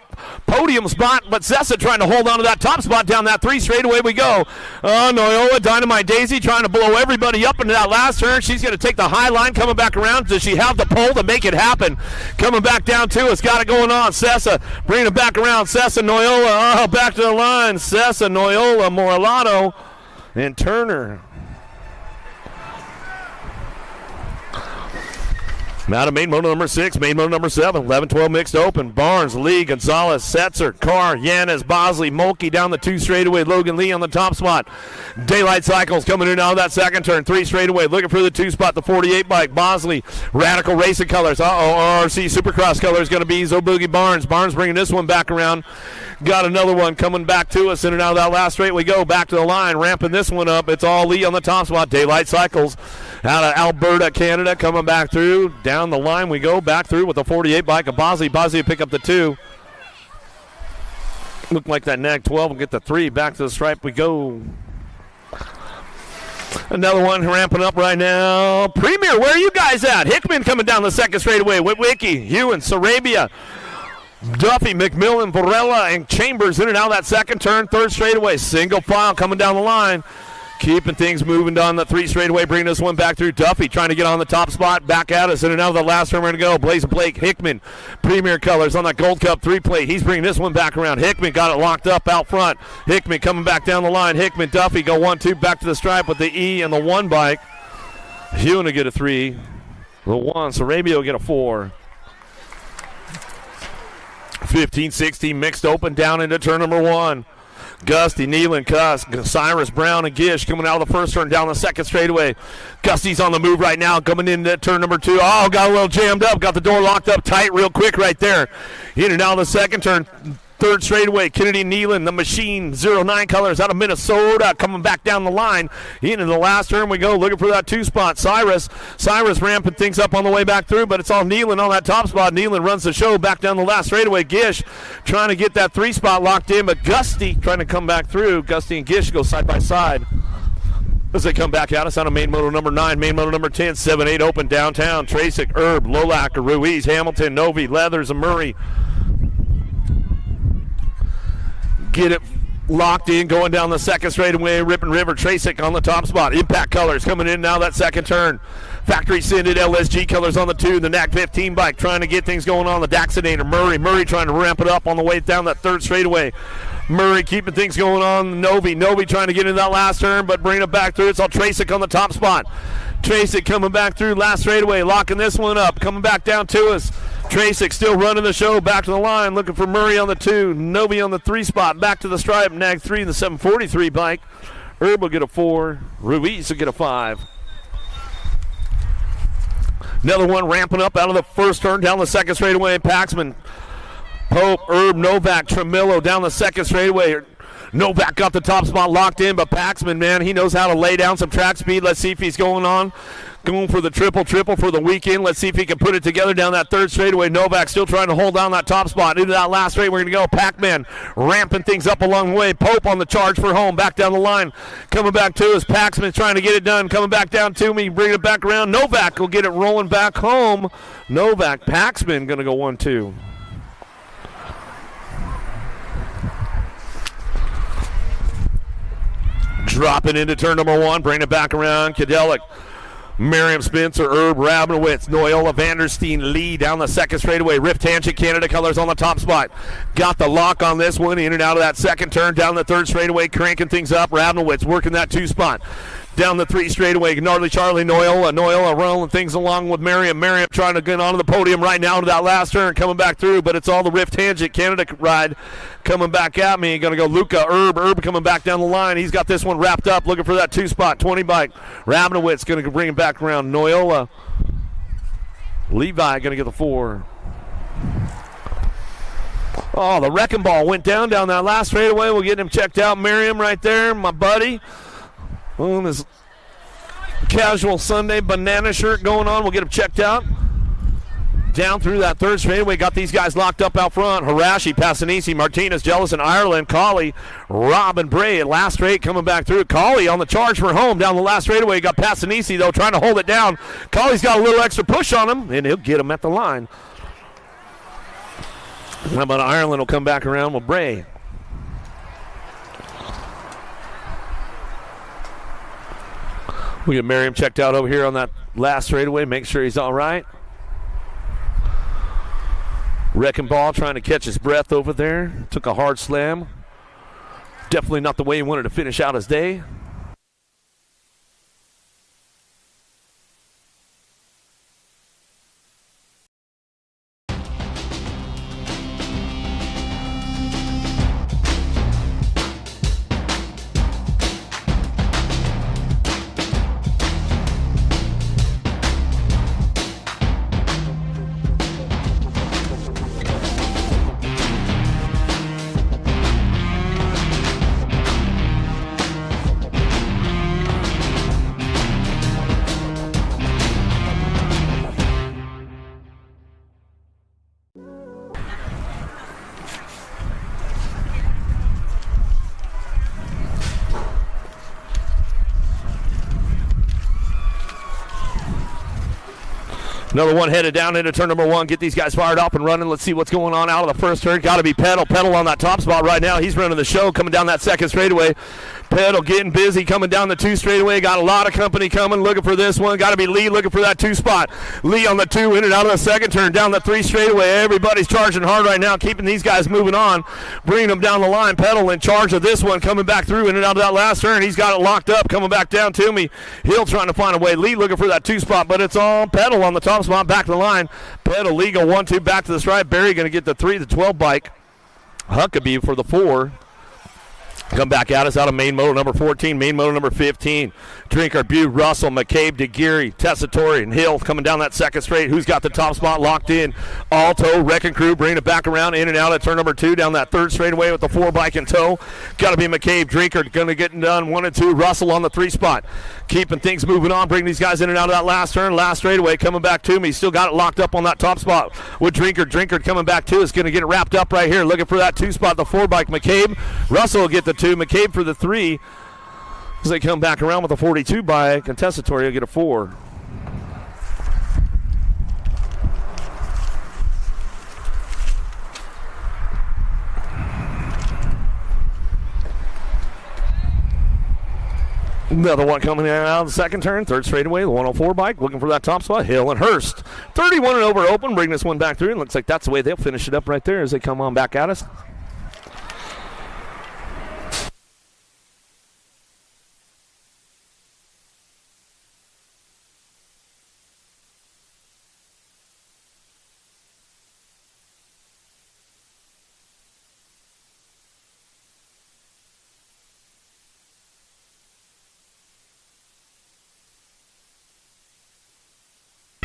podium spot, but Sessa trying to hold on to that top spot down that 3 straightaway we go. Noyola, Dynamite Daisy trying to blow everybody up into that last turn. She's going to take the high line coming back around. Does she have the pole to make it happen? Coming back down to us. Got it going on. Sessa bringing it back around. Sessa, Noyola, back to the line. Sessa, Noyola, Moralato, and Turner. Out of main motor number 6, main motor number 7, 11-12 mixed open. Barnes, Lee, Gonzalez, Setzer, Carr, Yanez, Bosley, Mulkey down the 2 straightaway. Logan Lee on the top spot. Daylight Cycles coming in out of that second turn. 3 straightaway, looking for the 2 spot, the 48 bike. Bosley, Radical Racing Colors. RC Supercross Colors going to be Zoboogie Barnes. Barnes bringing this one back around. Got another one coming back to us in and out of that last straight we go. Back to the line, ramping this one up. It's all Lee on the top spot. Daylight Cycles out of Alberta, Canada, coming back through. Down the line we go, back through with the 48 bike of Bosley. Bosley pick up the 2. Look like that nag 12 will get the 3. Back to the stripe we go. Another one ramping up right now. Premier, where are you guys at? Hickman coming down the second straightaway. Witwicky, Hewen, Sarabia, Duffy, McMillan, Varela, and Chambers in and out of that second turn. 3rd straightaway. Single file coming down the line. Keeping things moving down the 3 straightaway, bringing this one back through. Duffy trying to get on the top spot, back at us, in and out of the last turn we're going to go. Blazing Blake, Hickman, Premier Colors on that Gold Cup 3 plate. He's bringing this one back around. Hickman got it locked up out front. Hickman coming back down the line. Hickman, Duffy go 1-2 back to the stripe with the E and the 1 bike. Hewen will get a 3. The 1, Sarabia will get a 4. 15-16 mixed open down into turn number 1. Gusty, Nealon, Cuss, Cyrus, Brown, and Gish coming out of the first turn down the second straightaway. Gusty's on the move right now, coming into turn number 2. Oh, got a little jammed up, got the door locked up tight real quick right there. In and out of the second turn. 3rd straightaway, Kennedy Nealon, the Machine, 09 Colors out of Minnesota, coming back down the line. Into the last turn we go, looking for that 2 spot. Cyrus ramping things up on the way back through, but it's all Nealon on that top spot. Nealon runs the show back down the last straightaway. Gish trying to get that 3 spot locked in, but Gusty trying to come back through. Gusty and Gish go side by side as they come back at us on a main motor number 9, main motor number 10, 7-8 open downtown. Tracek, Herb, Lolac, Ruiz, Hamilton, Novi, Leathers, and Murray. Get it locked in, going down the second straightaway. Ripping River, Tracek on the top spot. Impact Colors coming in now that second turn. Factory Scented LSG Colors on the 2. The NAC 15 bike trying to get things going on. The Daxinator, Murray trying to ramp it up on the way down that third straightaway. Murray keeping things going on. Novi trying to get in that last turn, but bring it back through. It's all Tracek on the top spot. Tracek coming back through last straightaway, locking this one up, coming back down to us. Tracek still running the show, back to the line, looking for Murray on the 2, Novi on the 3 spot, back to the stripe, NAG 3 in the 743 bike. Herb will get a 4, Ruiz will get a 5. Another one ramping up out of the first turn, down the second straightaway. Paxman, Pope, Herb, Novak, Tremillo down the second straightaway. Novak got the top spot locked in, but Paxman, man, he knows how to lay down some track speed. Let's see if he's going for the triple for the weekend. Let's see if he can put it together down that third straightaway. Novak still trying to hold down that top spot. Into that last straight, we're going to go. Pac-Man ramping things up along the way. Pope on the charge for home. Back down the line. Coming back to us. Paxman trying to get it done. Coming back down to me. Bring it back around. Novak will get it rolling back home. Novak, Paxman going to go 1-2. Dropping into turn number 1. Bring it back around. Kadelic. Miriam Spencer, Herb, Rabinowitz, Noyola, Vandersteen, Lee down the second straightaway. Rift Tangent, Canada Colors on the top spot. Got the lock on this one, in and out of that second turn, down the third straightaway, cranking things up. Rabinowitz working that 2 spot. Down the 3 straightaway, Gnarly Charlie, Noyola rolling things along with Miriam trying to get onto the podium right now to that last turn, coming back through, but it's all the Rift Tangent Canada ride coming back at me. Going to go Luca, Herb coming back down the line. He's got this one wrapped up, looking for that 2 spot, 20 bike. Rabinowitz going to bring it back around. Noyola, Levi going to get the 4. Oh, the wrecking ball went down that last straightaway. We'll get him checked out. Miriam right there, my buddy. On his casual Sunday banana shirt going on. We'll get him checked out. Down through that third straightaway. Got these guys locked up out front. Harashi, Passanisi, Martinez, Jellison, Ireland, Colley, Robin Bray. Last straight coming back through. Colley on the charge for home. Down the last straightaway. Got Passanisi, though, trying to hold it down. Colley's got a little extra push on him, and he'll get him at the line. How about Ireland will come back around with Bray. We get Miriam checked out over here on that last straightaway. Make sure he's all right. Wrecking Ball trying to catch his breath over there. Took a hard slam. Definitely not the way he wanted to finish out his day. Another one headed down into turn number 1. Get these guys fired up and running. Let's see what's going on out of the first turn. Got to be Pedal on that top spot right now. He's running the show coming down that second straightaway. Pedal getting busy coming down the 2 straightaway. Got a lot of company coming looking for this one. Got to be Lee looking for that 2 spot. Lee on the 2 in and out of the second turn down the 3 straightaway. Everybody's charging hard right now, keeping these guys moving on, bringing them down the line. Pedal in charge of this one, coming back through in and out of that last turn. He's got it locked up, coming back down to me. Hill trying to find a way. Lee looking for that 2 spot, but it's all Pedal on the top spot, back to the line. Pedal, Lee go 1-2 back to the stripe. Barry going to get the 3, the 12 bike. Huckabee for the 4. Come back at us out of main moto number 14, main moto number 15. Drinker, Butte, Russell, McCabe, DeGeary, Tessitore, and Hill coming down that second straight. Who's got the top spot locked in? Alto, Wrecking Crew, bringing it back around, in and out at turn number 2, down that third straightaway with the 4 bike in tow. Got to be McCabe, Drinker, going to get done 1 and 2. Russell on the 3 spot. Keeping things moving on, bringing these guys in and out of that last turn. Last straightaway coming back to me. Still got it locked up on that top spot with Drinker. Drinker coming back to us, going to get it wrapped up right here. Looking for that 2 spot, the 4 bike. McCabe, Russell will get the 2. McCabe for the 3. As they come back around with a 42 bike, and Tessitore will get a 4. Another one coming in out of the second turn, third straightaway, the 104 bike, looking for that top spot. Hill and Hurst. 31 and over open, bring this one back through, and looks like that's the way they'll finish it up right there as they come on back at us.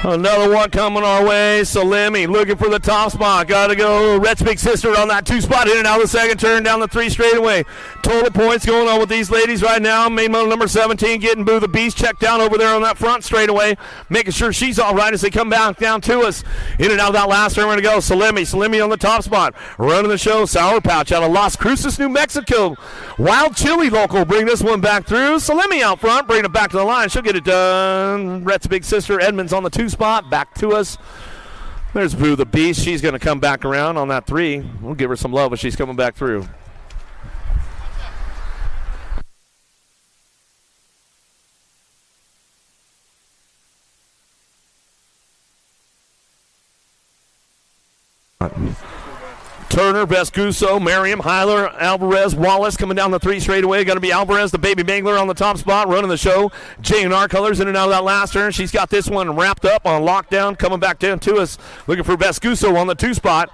Another one coming our way. Salemi looking for the top spot. Got to go. Rhett's big sister on that 2 spot. In and out of the second turn down the 3 straightaway. Total points going on with these ladies right now. Main model number 17 getting Boo the Beast checked down over there on that front straightaway. Making sure she's all right as they come back down to us. In and out of that last turn. We're going to go. Salemi on the top spot. Running the show. Sour Pouch out of Las Cruces, New Mexico. Wild Chili local. Bring this one back through. Salemi out front. Bring it back to the line. She'll get it done. Rhett's big sister Edmonds on the 2 spot. Back to us. There's Boo the Beast. She's going to come back around on that 3. We'll give her some love as she's coming back through. Turner, Vescuso, Merriam, Heiler, Alvarez, Wallace coming down the 3 straightaway. Going to be Alvarez, the baby Bangler on the top spot, running the show. J&R Colors in and out of that last turn. She's got this one wrapped up on lockdown, coming back down to us. Looking for Vescuso on the 2 spot.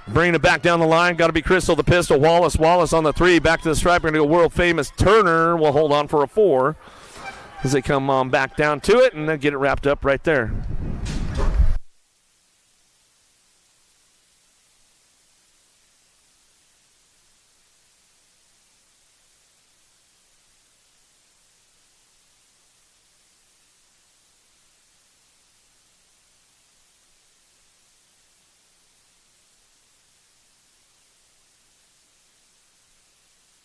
Bringing it back down the line. Got to be Crystal, the pistol. Wallace on the 3. Back to the stripe. We're going to go world famous Turner. We'll hold on for a 4 as they come on back down to it and then get it wrapped up right there.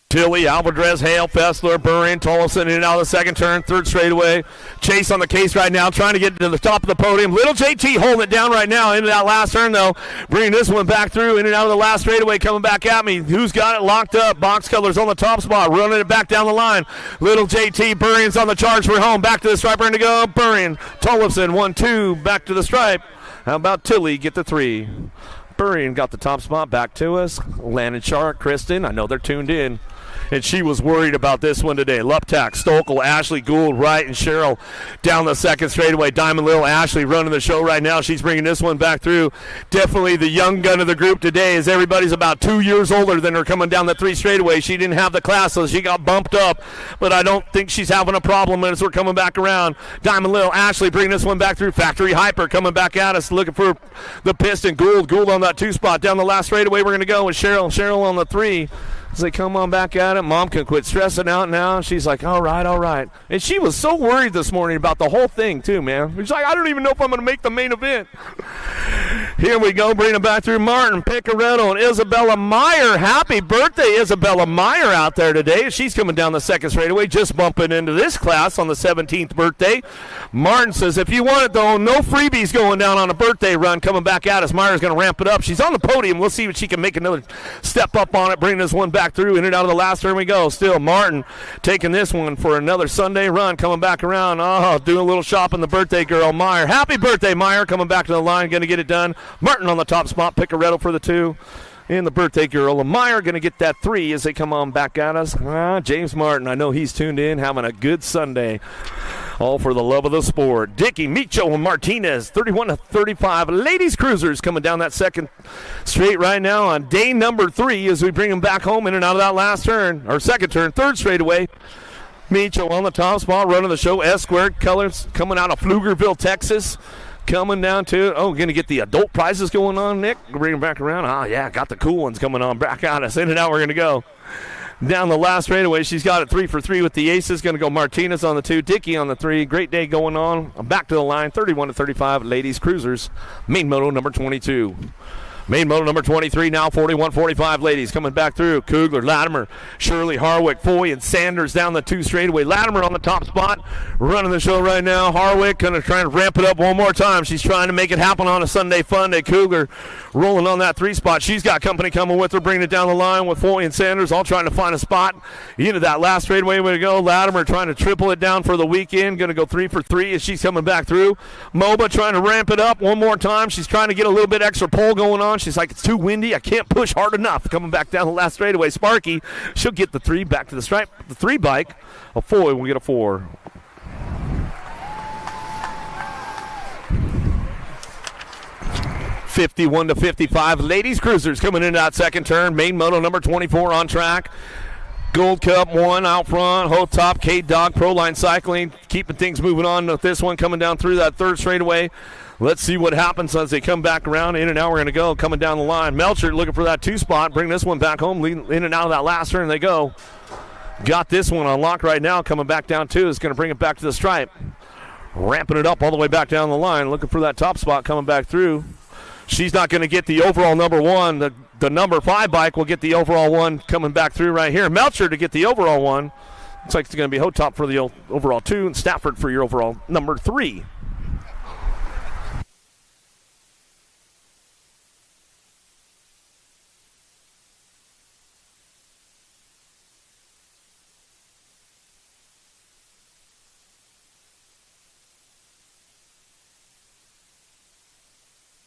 Tilly, Alvarez, Hale, Fessler, Burren, Tolleson in and out of the second turn, 3rd straightaway. Chase on the case right now, trying to get to the top of the podium. Little JT holding it down right now into that last turn, though. Bringing this one back through, in and out of the last straightaway, coming back at me. Who's got it locked up? Box Colors on the top spot, running it back down the line. Little JT, Burren's on the charge for home. Back to the stripe, to go. Burren, Tolleson, 1-2, back to the stripe. How about Tilly get the 3? Burren got the top spot back to us. Landon Shark, Kristen, I know they're tuned in. And she was worried about this one today. Luptak, Stokel, Ashley Gould, Wright, and Cheryl down the 2nd straightaway. Diamond Little Ashley running the show right now. She's bringing this one back through. Definitely the young gun of the group today, as everybody's about 2 years older than her coming down the 3 straightaway. She didn't have the class, so she got bumped up. But I don't think she's having a problem as we're coming back around. Diamond Little Ashley bringing this one back through. Factory Hyper coming back at us, looking for the piston. Gould on that 2 spot. Down the last straightaway, we're going to go with Cheryl. Cheryl on the 3. As they come on back at it, Mom can quit stressing out now. She's like, all right. And she was so worried this morning about the whole thing, too, man. She's like, I don't even know if I'm going to make the main event. Here we go, bringing it back through Martin, Picaretto, and Isabella Meyer. Happy birthday, Isabella Meyer, out there today. She's coming down the 2nd straightaway, just bumping into this class on the 17th birthday. Martin says, if you want it, though, no freebies going down on a birthday run coming back at us. Meyer's going to ramp it up. She's on the podium. We'll see if she can make another step up on it, bring this one back through. In and out of the last turn we go. Still Martin taking this one for another Sunday run, coming back around. Oh, doing a little shopping, the birthday girl, Meyer. Happy birthday, Meyer, coming back to the line, going to get it done. Martin on the top spot, Picaretto for the 2. And the birthday girl, Meyer, going to get that 3 as they come on back at us. James Martin, I know he's tuned in, having a good Sunday. All for the love of the sport. Dickey, Micho, and Martinez, 31-35. Ladies Cruisers coming down that 2nd straight right now on day number 3 as we bring them back home in and out of that last turn, or 2nd turn, 3rd straightaway. Micho on the top spot, running the show. S-Squared Colors coming out of Pflugerville, Texas. Coming down to, going to get the adult prizes going on, Nick. Bring them back around. Oh, yeah, got the cool ones coming on back at us. In and out we're going to go. Down the last straightaway, she's got it 3 for 3 with the aces. Going to go Martinez on the 2, Dickey on the 3. Great day going on. Back to the line, 31-35, Ladies Cruisers, main moto number 22. Main moto number 23, now 41-45 ladies coming back through. Kugler, Latimer, Shirley, Harwick, Foy, and Sanders down the 2 straightaway. Latimer on the top spot, running the show right now. Harwick going to try and ramp it up one more time. She's trying to make it happen on a Sunday fun day. Kugler rolling on that 3 spot. She's got company coming with her, bringing it down the line with Foy and Sanders, all trying to find a spot into that last straightaway. Way to go. Latimer trying to triple it down for the weekend. Going to go 3 for 3 as she's coming back through. Moba trying to ramp it up one more time. She's trying to get a little bit extra pull going on. She's like, it's too windy. I can't push hard enough. Coming back down the last straightaway. Sparky, she'll get the 3 back to the stripe. The 3 bike. A Foy will get a 4. (51-55) ladies cruisers coming into that second turn. Main moto number 24 on track. Gold Cup 1 out front. Ho Top, K-Dog, Proline Cycling. Keeping things moving on with this one coming down through that 3rd straightaway. Let's see what happens as they come back around. In and out we're going to go. Coming down the line. Melcher looking for that 2 spot. Bring this one back home. In and out of that last turn they go. Got this one on lock right now. Coming back down 2 is going to bring it back to the stripe. Ramping it up all the way back down the line. Looking for that top spot coming back through. She's not going to get the overall number 1. The number 5 bike will get the overall 1 coming back through right here. Melcher to get the overall 1. Looks like it's going to be Hotop for the overall 2 and Stafford for your overall number 3.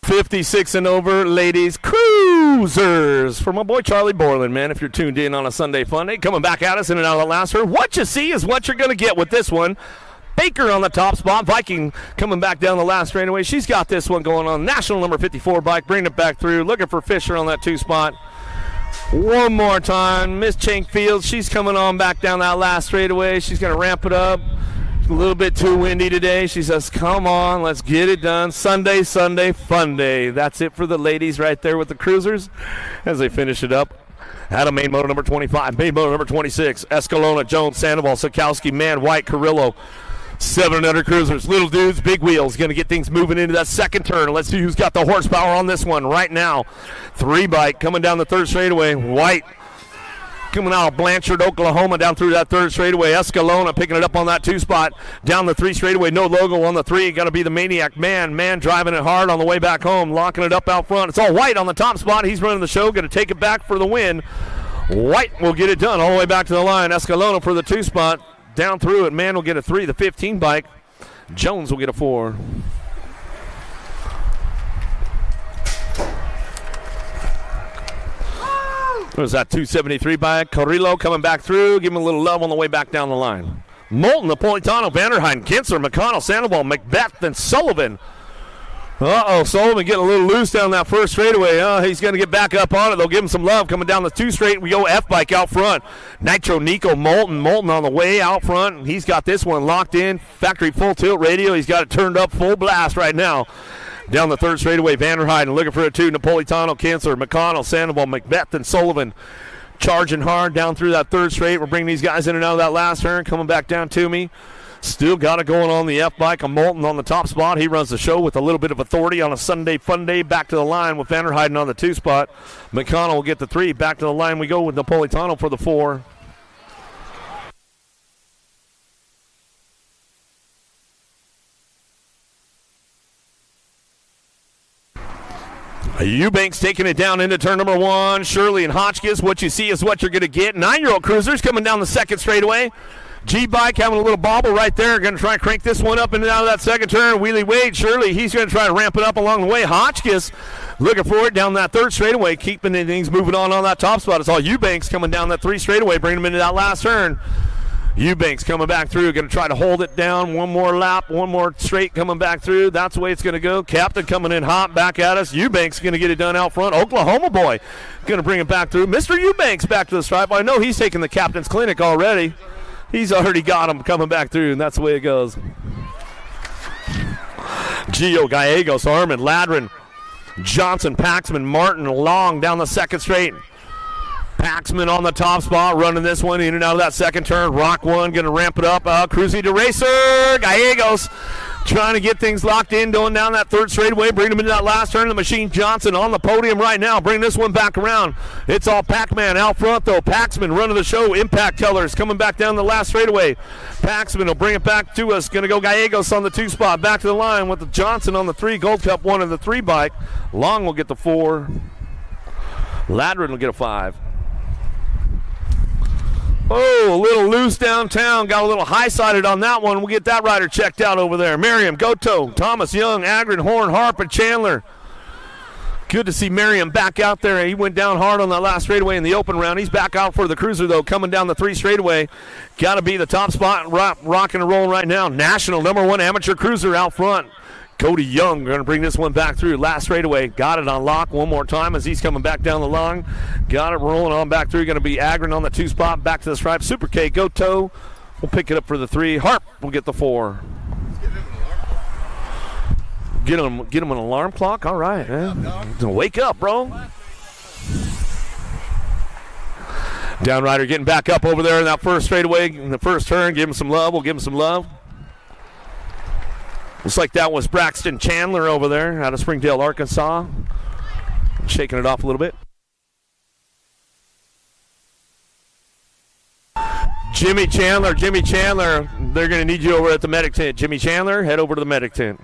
(56 and over, ladies cruisers. For my boy Charlie Borland, man, if you're tuned in on a Sunday fun day, coming back at us in and out of the last turn. What you see is what you're going to get with this one. Baker on the top spot. Viking coming back down the last straightaway. She's got this one going on. National number 54 bike, bringing it back through. Looking for Fisher on that 2 spot. One more time. Miss Chankfield, she's coming on back down that last straightaway. She's going to ramp it up. A little bit too windy today. She says, come on, let's get it done. Sunday, fun day. That's it for the ladies right there with the cruisers as they finish it up. Had a main motor number 25, main motor number 26, Escalona, Jones, Sandoval, Sikowski, Mann, White, Carrillo. 7 under cruisers, little dudes, big wheels. Going to get things moving into that second turn. Let's see who's got the horsepower on this one right now. 3 bike coming down the 3rd straightaway. White coming out of Blanchard, Oklahoma, down through that 3rd straightaway. Escalona picking it up on that 2 spot. Down the 3 straightaway, no logo on the 3. Got to be the Maniac Man. Man driving it hard on the way back home, locking it up out front. It's all White on the top spot. He's running the show, going to take it back for the win. White will get it done all the way back to the line. Escalona for the 2 spot. Down through it, Man will get a 3. The 15 bike. Jones will get a 4. There's that 273 bike. Carrillo coming back through. Give him a little love on the way back down the line. Moulton, Napolitano, Vanderheiden, Kinser, McConnell, Sandoval, Macbeth, and Sullivan. Sullivan getting a little loose down that 1st straightaway. He's going to get back up on it. They'll give him some love coming down the 2 straight. We go F-bike out front. Nitro, Nico, Moulton on the way out front. He's got this one locked in. Factory full tilt radio. He's got it turned up full blast right now. Down the 3rd straightaway, Vanderheiden looking for it too. Napolitano, Kinser, McConnell, Sandoval, Macbeth, and Sullivan charging hard down through that 3rd straight. We're bringing these guys in and out of that last turn. Coming back down to me. Still got it going on the F-bike. A Moulton on the top spot. He runs the show with a little bit of authority on a Sunday fun day. Back to the line with Vanderheiden on the 2 spot. McConnell will get the 3. Back to the line we go with Napolitano for the 4. Eubanks taking it down into turn number 1. Shirley and Hotchkiss, what you see is what you're going to get. 9-year-old cruisers coming down the 2nd straightaway. G-Bike having a little bobble right there. Going to try and crank this one up and down that second turn. Wheelie Wade, Shirley, he's going to try to ramp it up along the way. Hotchkiss looking for it down that 3rd straightaway, keeping things moving on that top spot. It's all Eubanks coming down that 3 straightaway, bringing him into that last turn. Eubanks coming back through, going to try to hold it down. One more lap, one more straight coming back through. That's the way it's going to go. Captain coming in hot back at us. Eubanks going to get it done out front. Oklahoma boy going to bring it back through. Mr. Eubanks back to the stripe. I know he's taking the captain's clinic already. He's already got him coming back through, and that's the way it goes. Gio, Gallegos, Armin, Ladrin, Johnson, Paxman, Martin, Long down the 2nd straight. Paxman on the top spot, running this one in and out of that second turn. Rock one, going to ramp it up. Cruising to Racer. Gallegos Trying to get things locked in, going down that third straightaway, bring them into that last turn. The Machine Johnson on the podium right now. Bring this one back around. It's all Pac-Man out front, though. Paxman running the show. Impact Tellers coming back down the last straightaway. Paxman will bring it back to us. Going to go Gallegos on the 2 spot. Back to the line with the Johnson on the 3. Gold Cup 1 of the 3 bike. Long will get the 4. Ladrin will get a 5. Oh, a little loose downtown. Got a little high-sided on that one. We'll get that rider checked out over there. Merriam, Goto, Thomas Young, Agron, Horn, Harp, and Chandler. Good to see Merriam back out there. He went down hard on that last straightaway in the open round. He's back out for the cruiser, though, coming down the 3 straightaway. Got to be the top spot, rocking and rolling right now. National #1 amateur cruiser out front. Cody Young going to bring this one back through. Last straightaway. Got it on lock one more time as he's coming back down the line. Got it rolling on back through. Going to be Agron on the 2 spot. Back to the stripe. Super K, Goto. We'll pick it up for the 3. Harp will get the 4. Get him an alarm clock? All right. Wake up, bro. Downrider getting back up over there in that first straightaway. In the first turn. Give him some love. We'll give him some love. Looks like that was Braxton Chandler over there out of Springdale, Arkansas. Shaking it off a little bit. Jimmy Chandler, they're going to need you over at the medic tent. Jimmy Chandler, head over to the medic tent.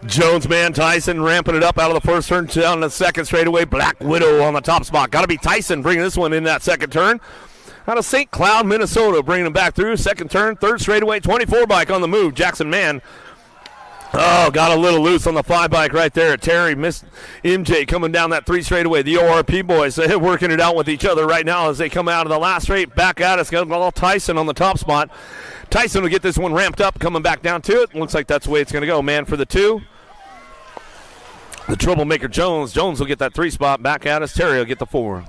Jones man Tyson ramping it up out of the first turn down the second straightaway. Black Widow on the top spot. Got to be Tyson bringing this one in that second turn. Out of St. Cloud, Minnesota, bringing him back through. Second turn, third straightaway, 24 bike on the move. Jackson Mann. Oh, got a little loose on the 5 bike right there. Terry missed MJ coming down that 3 straightaway. The ORP boys working it out with each other right now as they come out of the last straight. Back at us. Got all Tyson on the top spot. Tyson will get this one ramped up, coming back down to it. Looks like that's the way it's going to go. Man for the 2. The troublemaker Jones. Jones will get that 3 spot. Back at us. Terry will get the 4.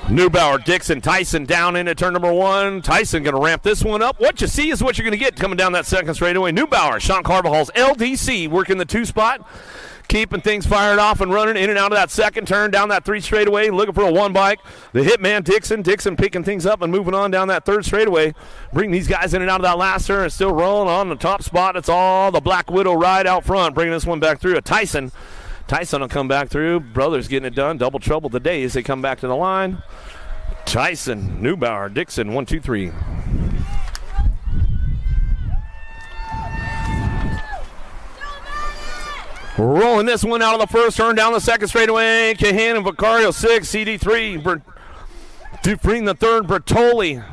Neubauer, Dixon, Tyson down into turn number 1. Tyson going to ramp this one up. What you see is what you're going to get coming down that second straightaway. Neubauer, Sean Carvajal's LDC working the 2 spot. Keeping things fired off and running in and out of that second turn, down that 3 straightaway, looking for a 1 bike. The hitman, Dixon picking things up and moving on down that 3rd straightaway. Bring these guys in and out of that last turn and still rolling on the top spot. It's all the Black Widow ride out front, bringing this one back through. Tyson will come back through. Brothers getting it done. Double trouble today as they come back to the line. Tyson, Neubauer, Dixon, 1, 2, 3. Rolling this one out of the first turn, down the second straightaway. Cahan and Vicario 6, CD3. Dufresne the 3rd, Bertoli.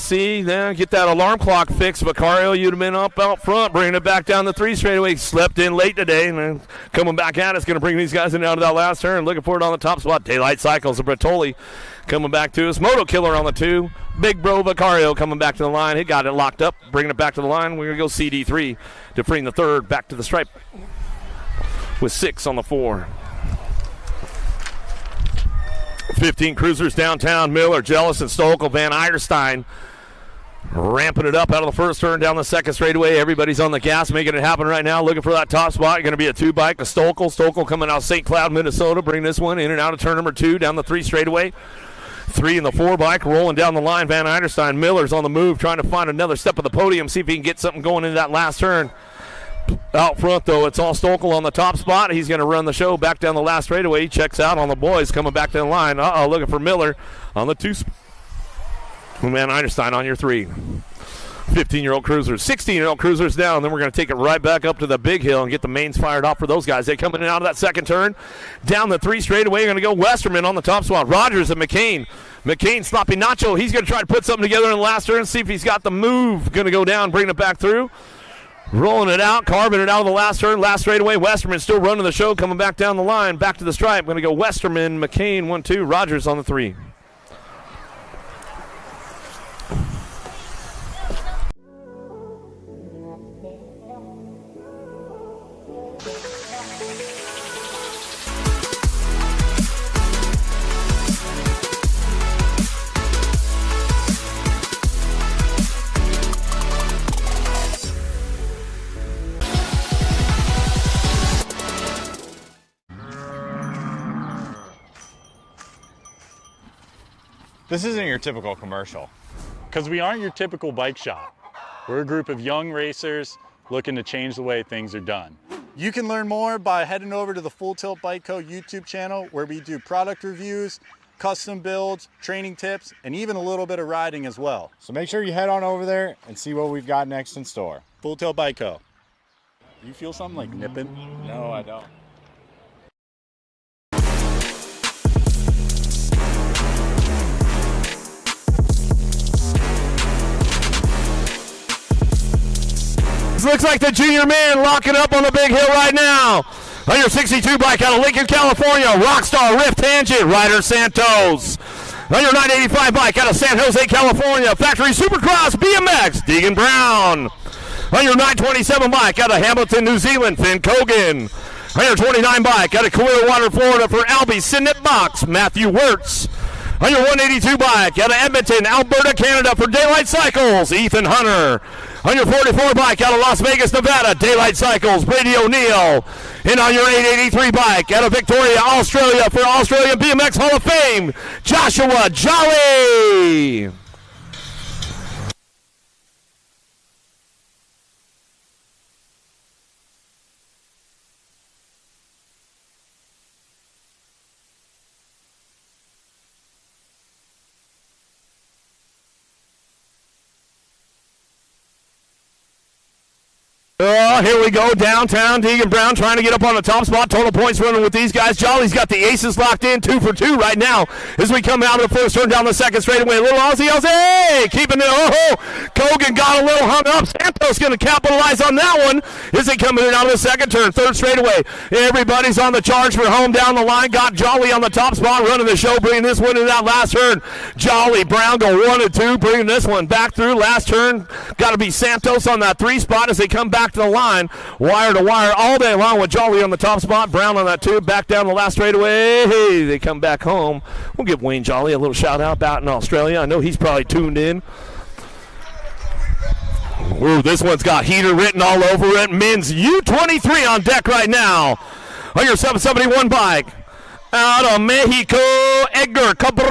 See, then get that alarm clock fixed. Vicario, you'd have been up out front, bringing it back down the 3 straightaway. Slept in late today, and then coming back at us, going to bring these guys in and out of that last turn. Looking for it on the top spot. Daylight Cycles of Bertoli coming back to us. Moto Killer on the 2. Big Bro Vicario coming back to the line. He got it locked up, bringing it back to the line. We're going to go CD3. Dufresne the 3rd, back to the stripe with 6 on the 4. 15 cruisers downtown. Miller, Jellison, Stokel, Van Eierstein ramping it up out of the first turn, down the second straightaway. Everybody's on the gas, making it happen right now. Looking for that top spot. Going to be a 2 bike. A Stokel coming out of St. Cloud, Minnesota. Bring this one in and out of turn number 2, down the 3 straightaway. 3 in the 4 bike, rolling down the line. Van Eierstein, Miller's on the move, trying to find another step of the podium, see if he can get something going into that last turn. Out front, though, it's all Stokel on the top spot. He's going to run the show back down the last straightaway. He checks out on the boys coming back to the line. Looking for Miller on the 2. Van Eierstein on your 3. 15-year-old cruisers, 16-year-old cruisers down. Then we're going to take it right back up to the big hill and get the mains fired off for those guys. They come in and out of that second turn. Down the 3 straightaway, going to go Westerman on the top spot. Rogers and McCain. McCain, Sloppy Nacho. He's going to try to put something together in the last turn, see if he's got the move. Going to go down, bring it back through. Rolling it out, carving it out of the last turn, last straightaway. Westerman still running the show, coming back down the line, back to the stripe. Going to go Westerman, McCain, 1-2, Rogers on the 3. This isn't your typical commercial, because we aren't your typical bike shop. We're a group of young racers looking to change the way things are done. You can learn more by heading over to the Full Tilt Bike Co. YouTube channel, where we do product reviews, custom builds, training tips, and even a little bit of riding as well. So make sure you head on over there and see what we've got next in store. Full Tilt Bike Co. You feel something like nipping? No, I don't. This looks like the junior man locking up on the big hill right now. On your 62 bike out of Lincoln, California, Rockstar Rift Tangent, Ryder Santos. On your 985 bike out of San Jose, California, Factory Supercross BMX, Deegan Brown. On your 927 bike out of Hamilton, New Zealand, Finn Cogan. On your 29 bike out of Clearwater, Florida for Albie Sidnip Box, Matthew Wirtz. On your 182 bike out of Edmonton, Alberta, Canada for Daylight Cycles, Ethan Hunter. On your 44 bike out of Las Vegas, Nevada, Daylight Cycles, Brady O'Neill. And on your 883 bike out of Victoria, Australia for Australian BMX Hall of Fame, Joshua Jolly. Oh, here we go, downtown. Deegan Brown trying to get up on the top spot. Total points running with these guys. Jolly's got the aces locked in, 2 for 2 right now as we come out of the first turn down the second straightaway. A little Aussie, hey, keeping it. Oh, Cogan got a little hung up. Santos going to capitalize on that one as they come in and out of the second turn. Third straightaway. Everybody's on the charge for home down the line. Got Jolly on the top spot, running the show, bringing this one in that last turn. Jolly, Brown go 1 and 2, bringing this one back through. Last turn, got to be Santos on that 3 spot as they come back to the line, wire to wire all day long with Jolly on the top spot, Brown on that 2, back down the last straightaway. Hey, they come back home. We'll give Wayne Jolly a little shout out out in Australia. I know he's probably tuned in. Ooh, this one's got heater written all over it. Men's U23 on deck right now. On your 771 bike. Out of Mexico, Edgar Cabrera.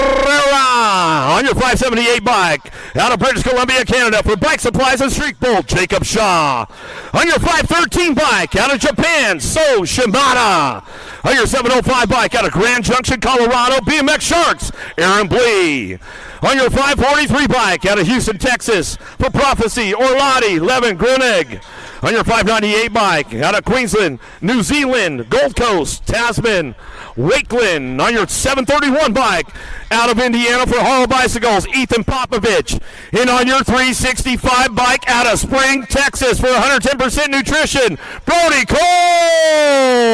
On your 578 bike. Out of British Columbia, Canada for Bike Supplies and Streak Bolt, Jacob Shaw. On your 513 bike. Out of Japan, So Shimada. On your 705 bike. Out of Grand Junction, Colorado, BMX Sharks, Aaron Blee. On your 543 bike. Out of Houston, Texas for Prophecy, Orlati, Levin Grunig. On your 598 bike. Out of Queensland, New Zealand, Gold Coast, Tasman, Wakeland. On your 731 bike, out of Indiana for Hall Bicycles, Ethan Popovich. And on your 365 bike, out of Spring, Texas for 110% nutrition, Brody Cole.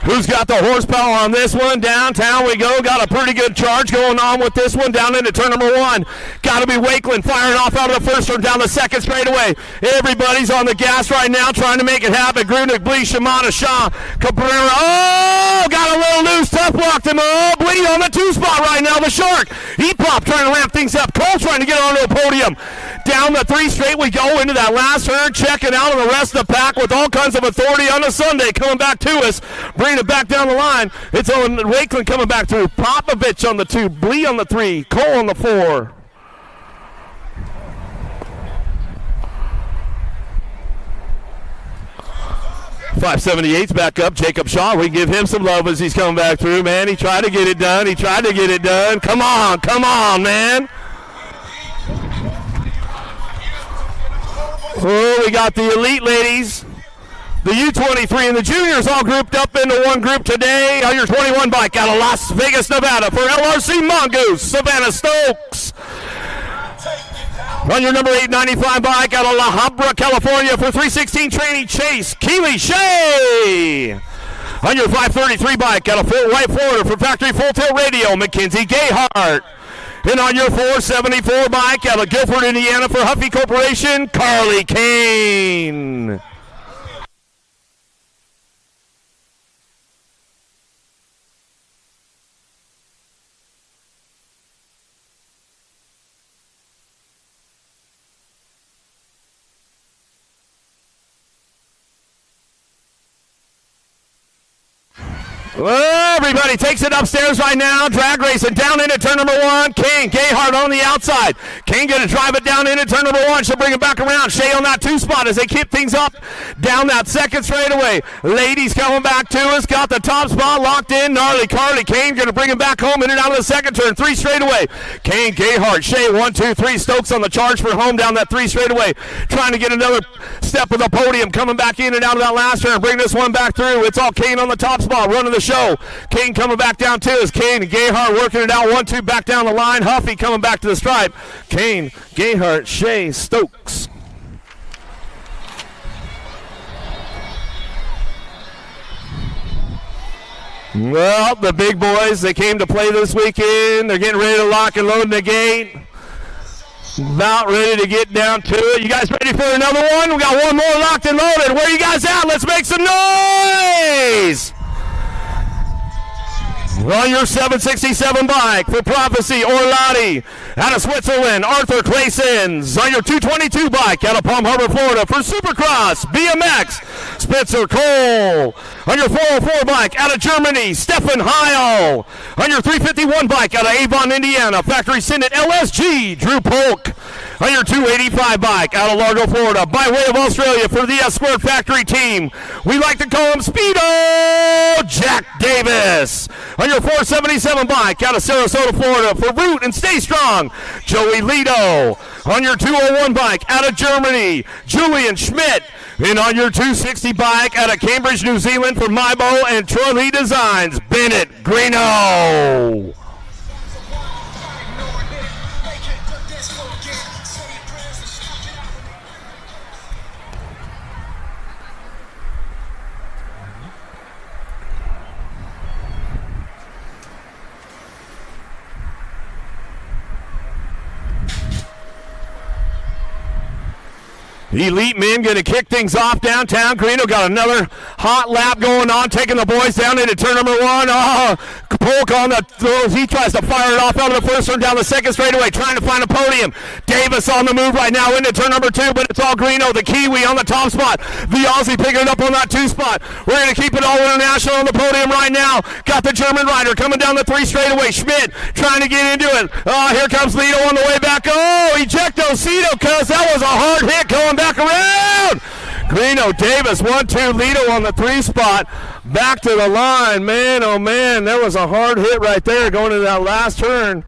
Who's got the horsepower on this one? Downtown we go. Got a pretty good charge going on with this one down into turn number 1. Got to be Wakeland firing off out of the first turn down the second straightaway. Everybody's on the gas right now trying to make it happen. Grunig, Blee, Shimada, Shaw, Cabrera. Oh, got a little loose. Tough blocked him. Oh, Blee on the 2 spot right now. The Shark. He popped trying to ramp things up. Cole trying to get onto the podium. Down the 3 straight we go into that last turn. Checking out of the rest of the pack with all kinds of authority on the Sunday. Coming back to us. Bringing it back down the line. It's on Wakeland coming back through. Popovich on the 2. Blee on the 3. Cole on the 4. .578's back up. Jacob Shaw, we give him some love as he's coming back through, man. He tried to get it done. Come on, man. Oh, we got the elite ladies, the U23 and the juniors all grouped up into one group today on your 21 bike out of Las Vegas, Nevada for LRC Mongoose, Savannah Stokes. On your number 895 bike out of La Habra, California for 316 training Chase Keeley Shea. On your 533 bike out of Fort White, Florida for Factory Full Tilt Radio, Mackenzie Gayhart. And on your 474 bike out of Guilford, Indiana for Huffy Corporation, Carly Kane. Well, everybody takes it upstairs right now. Drag racing down into turn number 1. Kane Gayhart on the outside. Kane going to drive it down into turn number 1. She'll bring it back around. Shea on that 2 spot as they keep things up down that second straightaway. Ladies coming back to us. Got the top spot locked in. Gnarly Carly Kane going to bring it back home in and out of the second turn. 3 straightaway. Kane Gayhart. Shea 1, 2, 3. Stokes on the charge for home down that 3 straightaway. Trying to get another step of the podium. Coming back in and out of that last turn. Bring this one back through. It's all Kane on the top spot. Running the show. Kane coming back down too as Kane and Gayhart working it out. 1, 2 back down the line. Huffy coming back to the stripe. Kane, Gayhart, Shea, Stokes. Well, the big boys, they came to play this weekend. They're getting ready to lock and load the gate. About ready to get down to it. You guys ready for another one? We got one more locked and loaded. Where are you guys at? Let's make some noise! On your 767 bike for Prophecy Orlati out of Switzerland, Arthur Claysons. On your 222 bike out of Palm Harbor, Florida for Supercross BMX, Spencer Cole. On your 404 bike out of Germany, Stefan Heil. On your 351 bike out of Avon, Indiana, Factory Senate LSG, Drew Polk. On your 285 bike out of Largo, Florida, by way of Australia for the S-Squared Factory team. We like to call him Speedo Jack Davis. On your 477 bike out of Sarasota, Florida for Root and Stay Strong, Joey Lito. On your 201 bike out of Germany, Julian Schmidt. And on your 260 bike out of Cambridge, New Zealand for Mybo and Troy Lee Designs, Bennett Greeno. Elite men going to kick things off downtown. Greeno got another hot lap going on, taking the boys down into turn number 1. Oh, Polk on the throws. He tries to fire it off out of the first turn down the second straightaway, trying to find a podium. Davis on the move right now into turn number 2, but it's all Greeno, the Kiwi on the top spot. The Aussie picking it up on that 2 spot. We're going to keep it all international on the podium right now. Got the German rider coming down the 3 straightaway. Schmidt trying to get into it. Oh, here comes Lito on the way back. Oh, ejecto Cito, cuz that was a hard hit going back around. Greeno, Davis, 1, 2, Lito on the 3 spot. Back to the line. Man, oh man, there was a hard hit right there going to that last turn.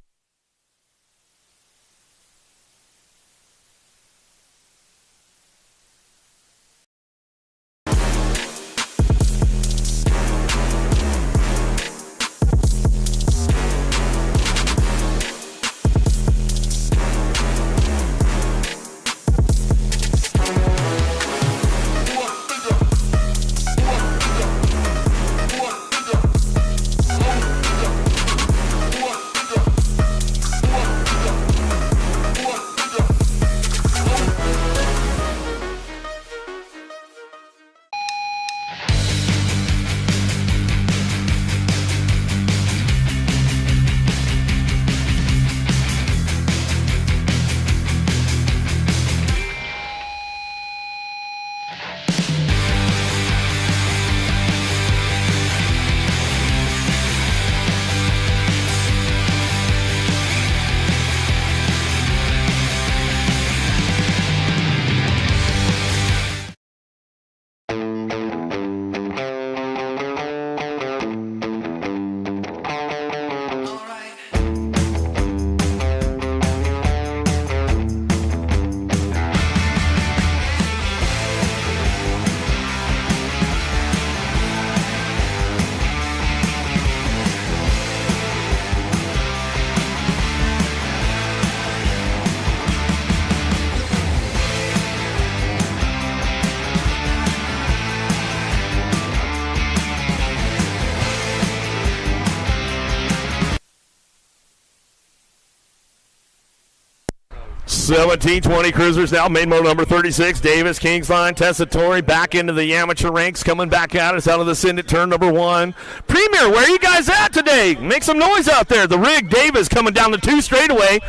17-20 cruisers now. Main moto number 36, Davis, Kingsline, Tessitore back into the amateur ranks, coming back at us out of the Syndicate turn number 1. Premier, where are you guys at today? Make some noise out there. The rig, Davis, coming down the 2 straightaway.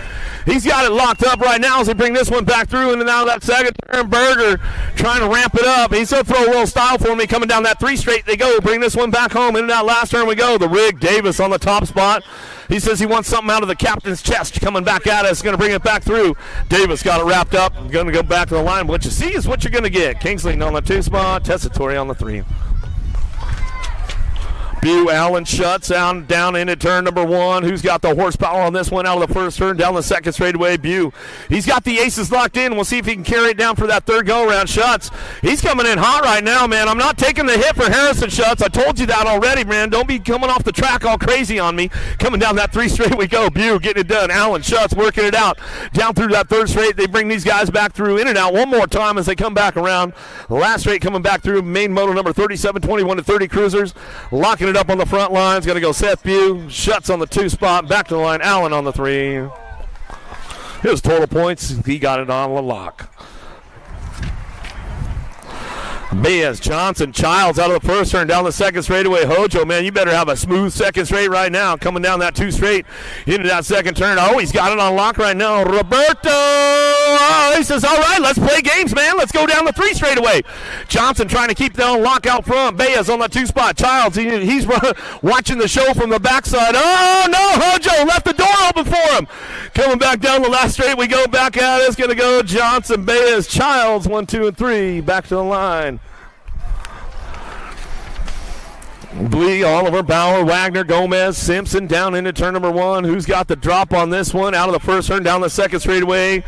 He's got it locked up right now as they bring this one back through, and now that second turn, Berger trying to ramp it up. He's going to throw a little style for me. Coming down that 3 straight they go. Bring this one back home. Into that last turn we go. The rig, Davis on the top spot. He says he wants something out of the captain's chest coming back at us. Going to bring it back through. Davis got it wrapped up. Going to go back to the line. What you see is what you're going to get. Kingsley on the 2 spot. Tessitore on the 3. Allen shuts down into turn number 1. Who's got the horsepower on this one out of the first turn? Down the second straightaway, Bew. He's got the aces locked in. We'll see if he can carry it down for that third go-around. Shuts. He's coming in hot right now, man. I'm not taking the hit for Harrison Shuts. I told you that already, man. Don't be coming off the track all crazy on me. Coming down that 3 straight we go. Bew getting it done. Allen Shuts working it out. Down through that 3rd straight. They bring these guys back through in and out one more time as they come back around. The last straight coming back through. Main moto number 37, 21 to 30 cruisers. Locking it up on the front line. Going to go Seth Bew. Shuts on the 2 spot. Back to the line. Allen on the 3. His total points. He got it on the lock. Baez, Johnson, Childs out of the first turn, down the second straightaway. Hojo, man, you better have a smooth second straight right now. Coming down that 2 straight into that second turn. Oh, he's got it on lock right now. Roberto! Oh, he says, all right, let's play games, man. Let's go down the 3 straightaway. Johnson trying to keep that on lock out front. Baez on the 2 spot. Childs, he's watching the show from the backside. Oh, no, Hojo left the door open for him. Coming back down the last straight, we go back at it. It's going to go Johnson, Baez, Childs, 1, 2, and 3. Back to the line. Blee, Oliver, Bauer, Wagner, Gomez, Simpson down into turn number 1. Who's got the drop on this one? Out of the first turn, down the second straightaway.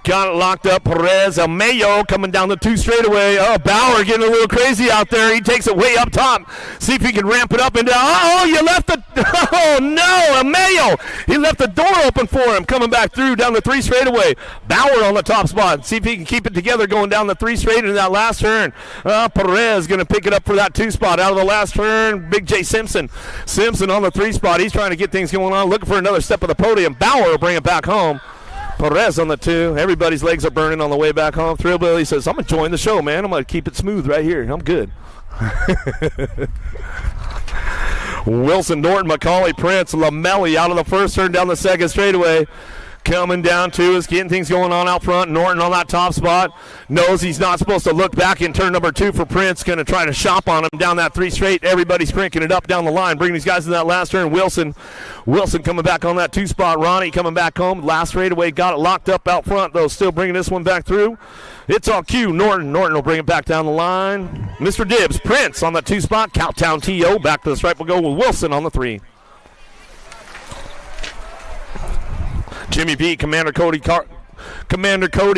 Got it locked up. Perez, Amayo coming down the 2 straightaway. Oh, Bauer getting a little crazy out there. He takes it way up top. See if he can ramp it up and down. Oh, you left the. Oh, no, Amayo. He left the door open for him. Coming back through down the 3 straightaway. Bauer on the top spot. See if he can keep it together going down the 3 straight into that last turn. Perez going to pick it up for that 2 spot out of the last turn. Big J Simpson. Simpson on the 3 spot. He's trying to get things going on. Looking for another step of the podium. Bauer will bring it back home. Perez on the 2. Everybody's legs are burning on the way back home. Thrillbilly says, I'm enjoying the show, man. I'm going to keep it smooth right here. I'm good. Wilson, Norton, McCauley, Prince, Lamelli out of the first turn down the second straightaway. Coming down to us, getting things going on out front. Norton on that top spot. Knows he's not supposed to look back in turn number 2 for Prince. Going to try to shop on him down that 3 straight. Everybody's cranking it up down the line. Bringing these guys in that last turn. Wilson coming back on that 2 spot. Ronnie coming back home. Last straightaway. Got it locked up out front, though. Still bringing this one back through. It's all Q. Norton will bring it back down the line. Mr. Dibbs. Prince on that 2 spot. Cowtown T.O. Back to the stripe. We'll go with Wilson on the 3. Jimmy B, Commander Cody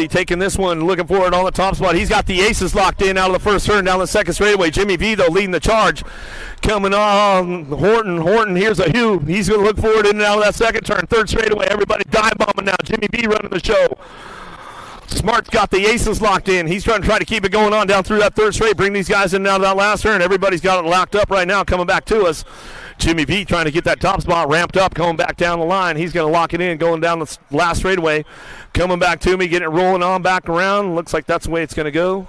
taking this one, looking for it on the top spot. He's got the aces locked in out of the first turn down the second straightaway. Jimmy V, though, leading the charge. Coming on, Horton, here's a Hugh. He's going to look for it in and out of that second turn. 3rd straightaway, everybody dive bombing now. Jimmy V running the show. Smart's got the aces locked in. He's trying to keep it going on down through that 3rd straight. Bring these guys in and out of that last turn. Everybody's got it locked up right now, coming back to us. Jimmy V trying to get that top spot ramped up, going back down the line. He's going to lock it in, going down the last straightaway. Coming back to me, getting it rolling on back around. Looks like that's the way it's going to go.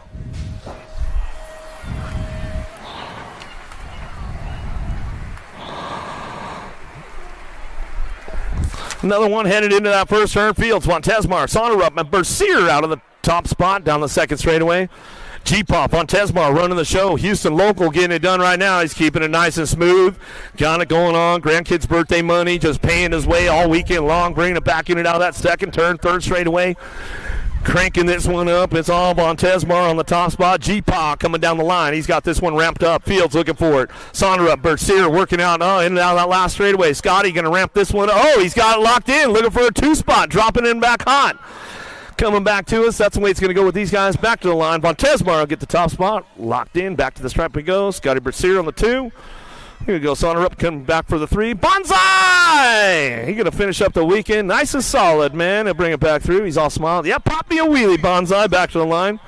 Another one headed into that first turn. Fields, Montesmar, Sonnerup, and Bercier out of the top spot down the second straightaway. G-Pop on Tesmar running the show. Houston local getting it done right now. He's keeping it nice and smooth. Got it going on. Grandkids' birthday money, just paying his way all weekend long. Bringing it back in and out of that second turn, 3rd straightaway. Cranking this one up. It's all on Tesmar on the top spot. G-Pop coming down the line. He's got this one ramped up. Fields looking for it. Sonnerup, Bercier working out in and out of that last straightaway. Scotty going to ramp this one up. Oh, he's got it locked in. Looking for a 2 spot. Dropping in back hot. Coming back to us. That's the way it's going to go with these guys. Back to the line. Von Tesmar will get the top spot. Locked in. Back to the stripe we go. Scotty Bercier on the 2. Here we go. Sonnerup coming back for the 3. Bonsai! He's going to finish up the weekend. Nice and solid, man. He'll bring it back through. He's all smiled. Yeah, pop me a wheelie, Bonsai. Back to the line.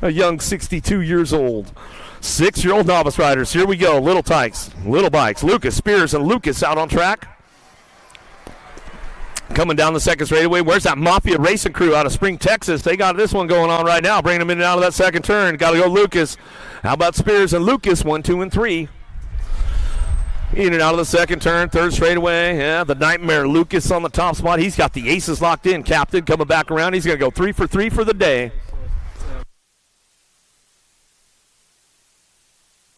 A young 62 years old. 6-year-old novice riders. Here we go. Little bikes. Lucas, Spears, and Lucas out on track. Coming down the second straightaway. Where's that Mafia Racing crew out of Spring, Texas? They got this one going on right now. Bringing them in and out of that second turn. Got to go Lucas. How about Spears and Lucas? 1, 2, and 3. In and out of the second turn. Third straightaway. Yeah, the Nightmare Lucas on the top spot. He's got the aces locked in. Captain coming back around. He's going to go 3 for 3 for the day.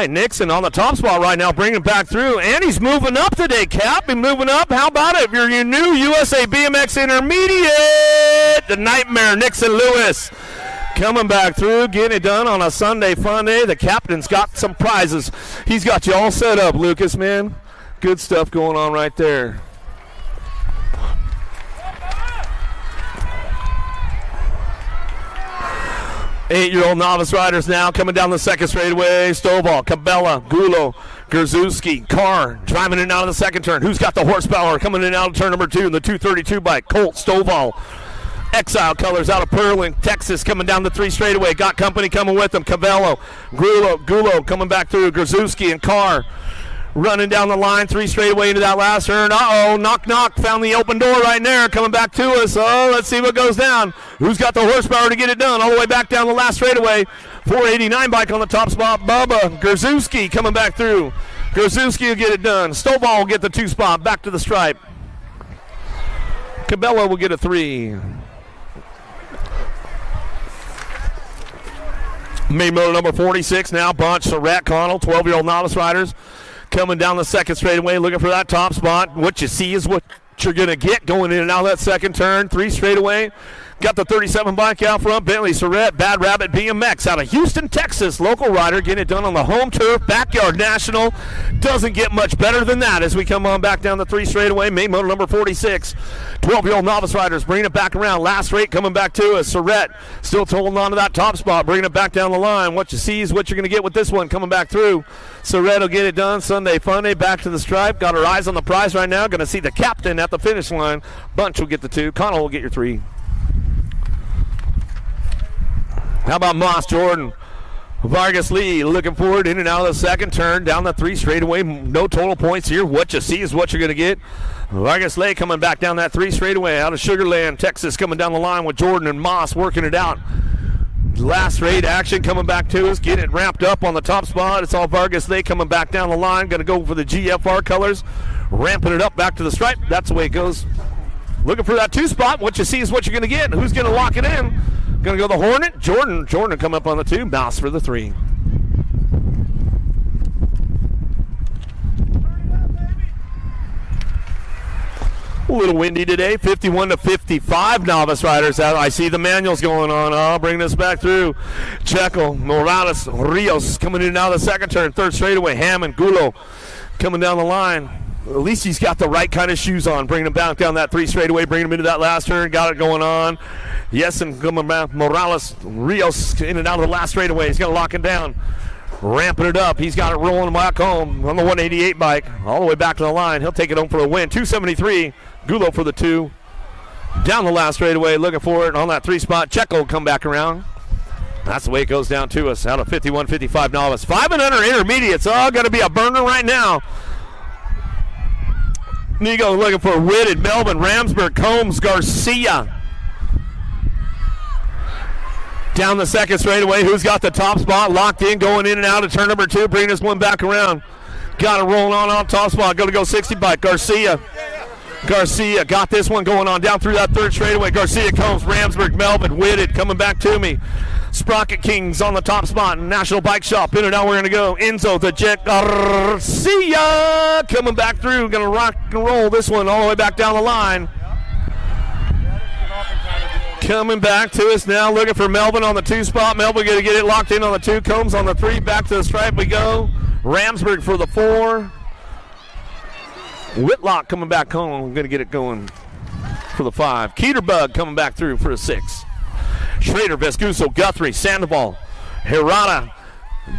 Nixon on the top spot right now, bringing it back through, and he's moving up today, Cap. He's moving up. How about it? You're your new USA BMX Intermediate, the Nightmare Nixon Lewis, coming back through, getting it done on a Sunday fun day. The captain's got some prizes. He's got you all set up, Lucas, man. Good stuff going on right there. Eight-year-old novice riders now coming down the second straightaway. Stovall, Cabela, Gulo, Gerzuski, Carr driving in and out of the second turn. Who's got the horsepower coming in and out of turn number 2 in the 232 bike? Colt Stovall. Exile colors out of Pearland, Texas, coming down the 3 straightaway. Got company coming with them. Cabello, Gulo coming back through. Gerzuski and Carr running down the line, 3 straightaway into that last turn. Uh-oh, knock, found the open door right there, coming back to us. Oh, let's see what goes down. Who's got the horsepower to get it done? All the way back down the last straightaway. 489 bike on the top spot. Bubba Gerzuski coming back through. Gerzuski will get it done. Stovall will get the 2 spot, back to the stripe. Cabello will get a 3. Main motor number 46 now, Bunch, Surratt, Connell, 12-year-old novice riders. Coming down the second straightaway, looking for that top spot. What you see is what you're going to get going in and out of that second turn. 3 straightaway. Got the 37 bike out front. Bentley Surratt, Bad Rabbit BMX out of Houston, Texas. Local rider getting it done on the home turf. Backyard National. Doesn't get much better than that as we come on back down the 3 straightaway. Main motor number 46. 12-year-old novice riders bringing it back around. Last rate coming back to us. Surratt still holding on to that top spot. Bringing it back down the line. What you see is what you're going to get with this one coming back through. Surratt will get it done. Sunday fun day, back to the stripe. Got her eyes on the prize right now. Going to see the captain at the finish line. Bunch will get the 2. Connell will get your 3. How about Moss Jordan? Vargas Lee looking forward in and out of the second turn. Down the 3 straightaway. No total points here. What you see is what you're going to get. Vargas Lee coming back down that 3 straightaway out of Sugar Land, Texas, coming down the line with Jordan and Moss working it out. Last rate action coming back to us. Getting it wrapped up on the top spot. It's all Vargas Lee coming back down the line. Going to go for the GFR colors. Ramping it up back to the stripe. That's the way it goes. Looking for that 2 spot. What you see is what you're going to get. Who's going to lock it in? Going to go the Hornet. Jordan come up on the 2. Mouse for the 3. A little windy today. 51 to 55 novice riders out. I see the manuals going on. I'll bring this back through. Checo, Morales, Rios coming in and out of the second turn. 3rd straightaway. Hammond, Gulo coming down the line. At least he's got the right kind of shoes on. Bringing him back down that 3 straightaway. Bringing him into that last turn. Got it going on. Yes, and coming back. Morales, Rios in and out of the last straightaway. He's going to lock it down. Ramping it up. He's got it rolling back home on the 188 bike. All the way back to the line. He'll take it home for a win. 273. Gulo for the 2. Down the last straightaway. Looking for it on that 3 spot. Checo will come back around. That's the way it goes down to us. Out of 51-55 novice. 5 and under intermediates. Oh, got to be a burner right now. Nigo looking for Whitted, Melvin, Ramsberg, Combs, Garcia. Down the second straightaway. Who's got the top spot? Locked in, going in and out of turn number 2. Bringing this one back around. Got it rolling on top spot. Going to go 60 bike. Garcia got this one going on down through that 3rd straightaway. Garcia, Combs, Ramsberg, Melvin, Whitted coming back to me. Sprocket Kings on the top spot. National Bike Shop. In and out we're going to go. Enzo, the Jet Garcia coming back through. Going to rock and roll this one all the way back down the line. Coming back to us now, looking for Melvin on the 2 spot. Melvin going to get it locked in on the 2. Combs on the 3. Back to the stripe we go. Ramsberg for the 4. Whitlock coming back home. Going to get it going for the 5. Keterbug coming back through for a 6. Schrader, Vescuso, Guthrie, Sandoval, Hirata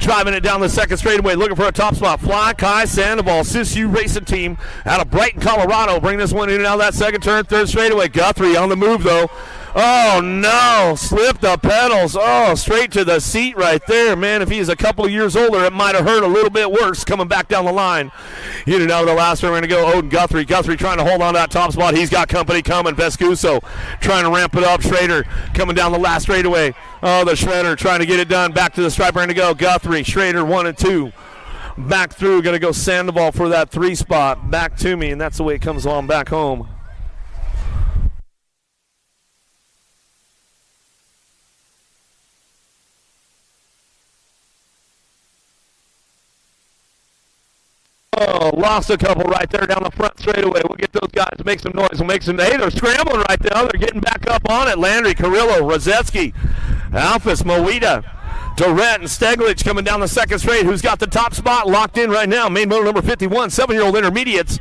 driving it down the second straightaway, looking for a top spot. Fly, Kai, Sandoval, Sisu Racing Team out of Brighton, Colorado. Bring this one in and out of that second turn, 3rd straightaway. Guthrie on the move, though. Oh, no. Slipped the pedals. Oh, straight to the seat right there. Man, if he's a couple of years older, it might have hurt a little bit worse coming back down the line. In and out of the last one, we're going to go Odin Guthrie. Guthrie trying to hold on to that top spot. He's got company coming. Vescuso trying to ramp it up. Schrader coming down the last straightaway. Oh, the Shredder trying to get it done. Back to the stripe. We're going to go Guthrie, Schrader, 1 and 2. Back through. Going to go Sandoval for that 3 spot. Back to me, and that's the way it comes along back home. Oh, lost a couple right there down the front straightaway. We'll get those guys to make some noise. We'll make some. Hey, they're scrambling right now. They're getting back up on it. Landry, Carrillo, Rozetsky, Alphys, Moita, Durant, and Steglich coming down the second straight. Who's got the top spot locked in right now? Main motor number 51, 7-year-old intermediates.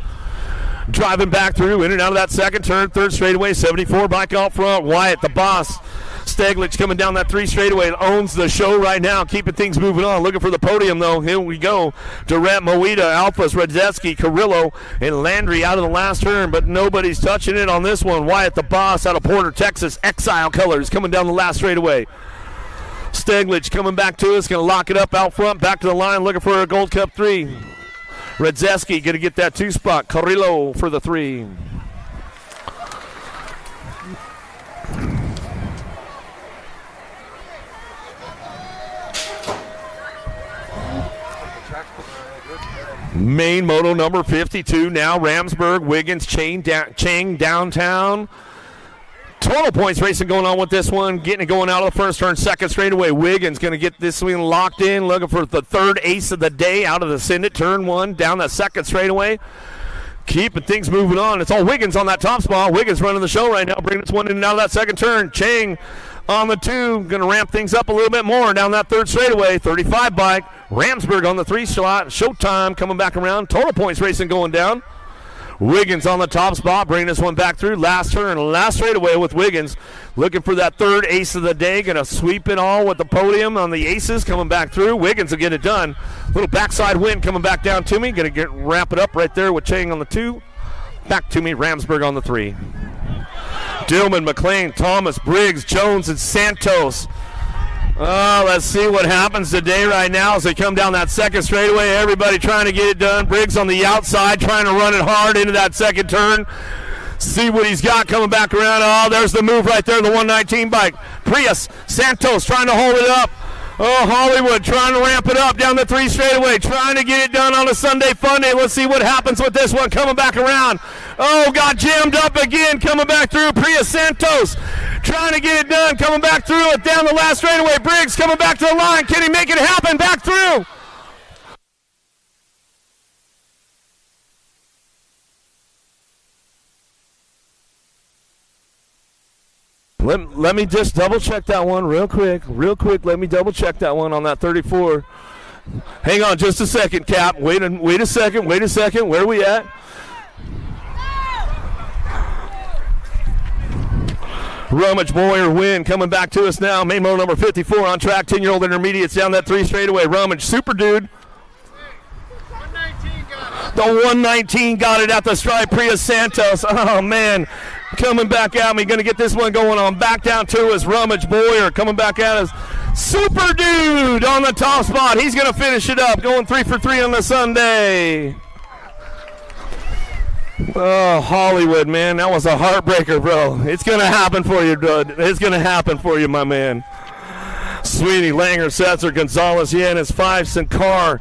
Driving back through, in and out of that second turn, third straightaway, 74 bike out front. Wyatt, the boss. Steglich coming down that 3 straightaway and owns the show right now, keeping things moving on. Looking for the podium, though. Here we go. Durant, Moita, Alphys, Rozetsky, Carrillo, and Landry out of the last turn, but nobody's touching it on this one. Wyatt, the boss, out of Porter, Texas. Exile colors coming down the last straightaway. Steglich coming back to us, going to lock it up out front, back to the line, looking for a Gold Cup 3. Rozetsky going to get that 2 spot. Carrillo for the 3. Main moto number 52 now. Ramsburg, Wiggins, Chang downtown. Total points racing going on with this one. Getting it going out of the first turn, second straightaway. Wiggins going to get this one locked in. Looking for the third ace of the day out of the Syndicate. Turn 1 down that second straightaway. Keeping things moving on. It's all Wiggins on that top spot. Wiggins running the show right now. Bringing this one in and out of that second turn. Chang on the 2. Going to ramp things up a little bit more down that third straightaway. 35 bike. Ramsburg on the 3 slot. Showtime coming back around. Total points racing going down. Wiggins on the top spot, bringing this one back through. Last turn, last straightaway with Wiggins. Looking for that third ace of the day. Going to sweep it all with the podium on the aces coming back through. Wiggins will get it done. Little backside wind coming back down to me. Going to wrap it up right there with Chang on the 2. Back to me, Ramsburg on the 3. Dillman, McLean, Thomas, Briggs, Jones, and Santos. Oh, let's see what happens today right now as they come down that second straightaway. Everybody trying to get it done. Briggs on the outside trying to run it hard into that second turn. See what he's got coming back around. Oh, there's the move right there, the 119 bike. Prius, Santos trying to hold it up. Oh, Hollywood trying to ramp it up down the 3 straightaway, trying to get it done on a Sunday fun day. Let's see what happens with this one coming back around. Oh, got jammed up again, coming back through. Prius Santos trying to get it done, coming back through it down the last straightaway. Briggs coming back to the line. Can he make it happen? Back through. Let me just double check that one real quick. Let me double check that one on that 34. Hang on just a second, Cap. Wait a second. Where are we at? Rummage, Boyer, Win coming back to us now. Main motor number 54 on track. 10-year-old intermediates down that 3 straightaway. Rummage, Super Dude. The 119 got it at the stripe. Prius Santos. Oh, man. Coming back at me. Going to get this one going on. Back down to us. Rummage, Boyer coming back at us. Super Dude on the top spot. He's going to finish it up. Going 3 for 3 on the Sunday. Oh, Hollywood, man. That was a heartbreaker, bro. It's going to happen for you, dude. It's going to happen for you, my man. Sweeney, Langer, Setzer, Gonzalez, Yanis, Fives, and Carr.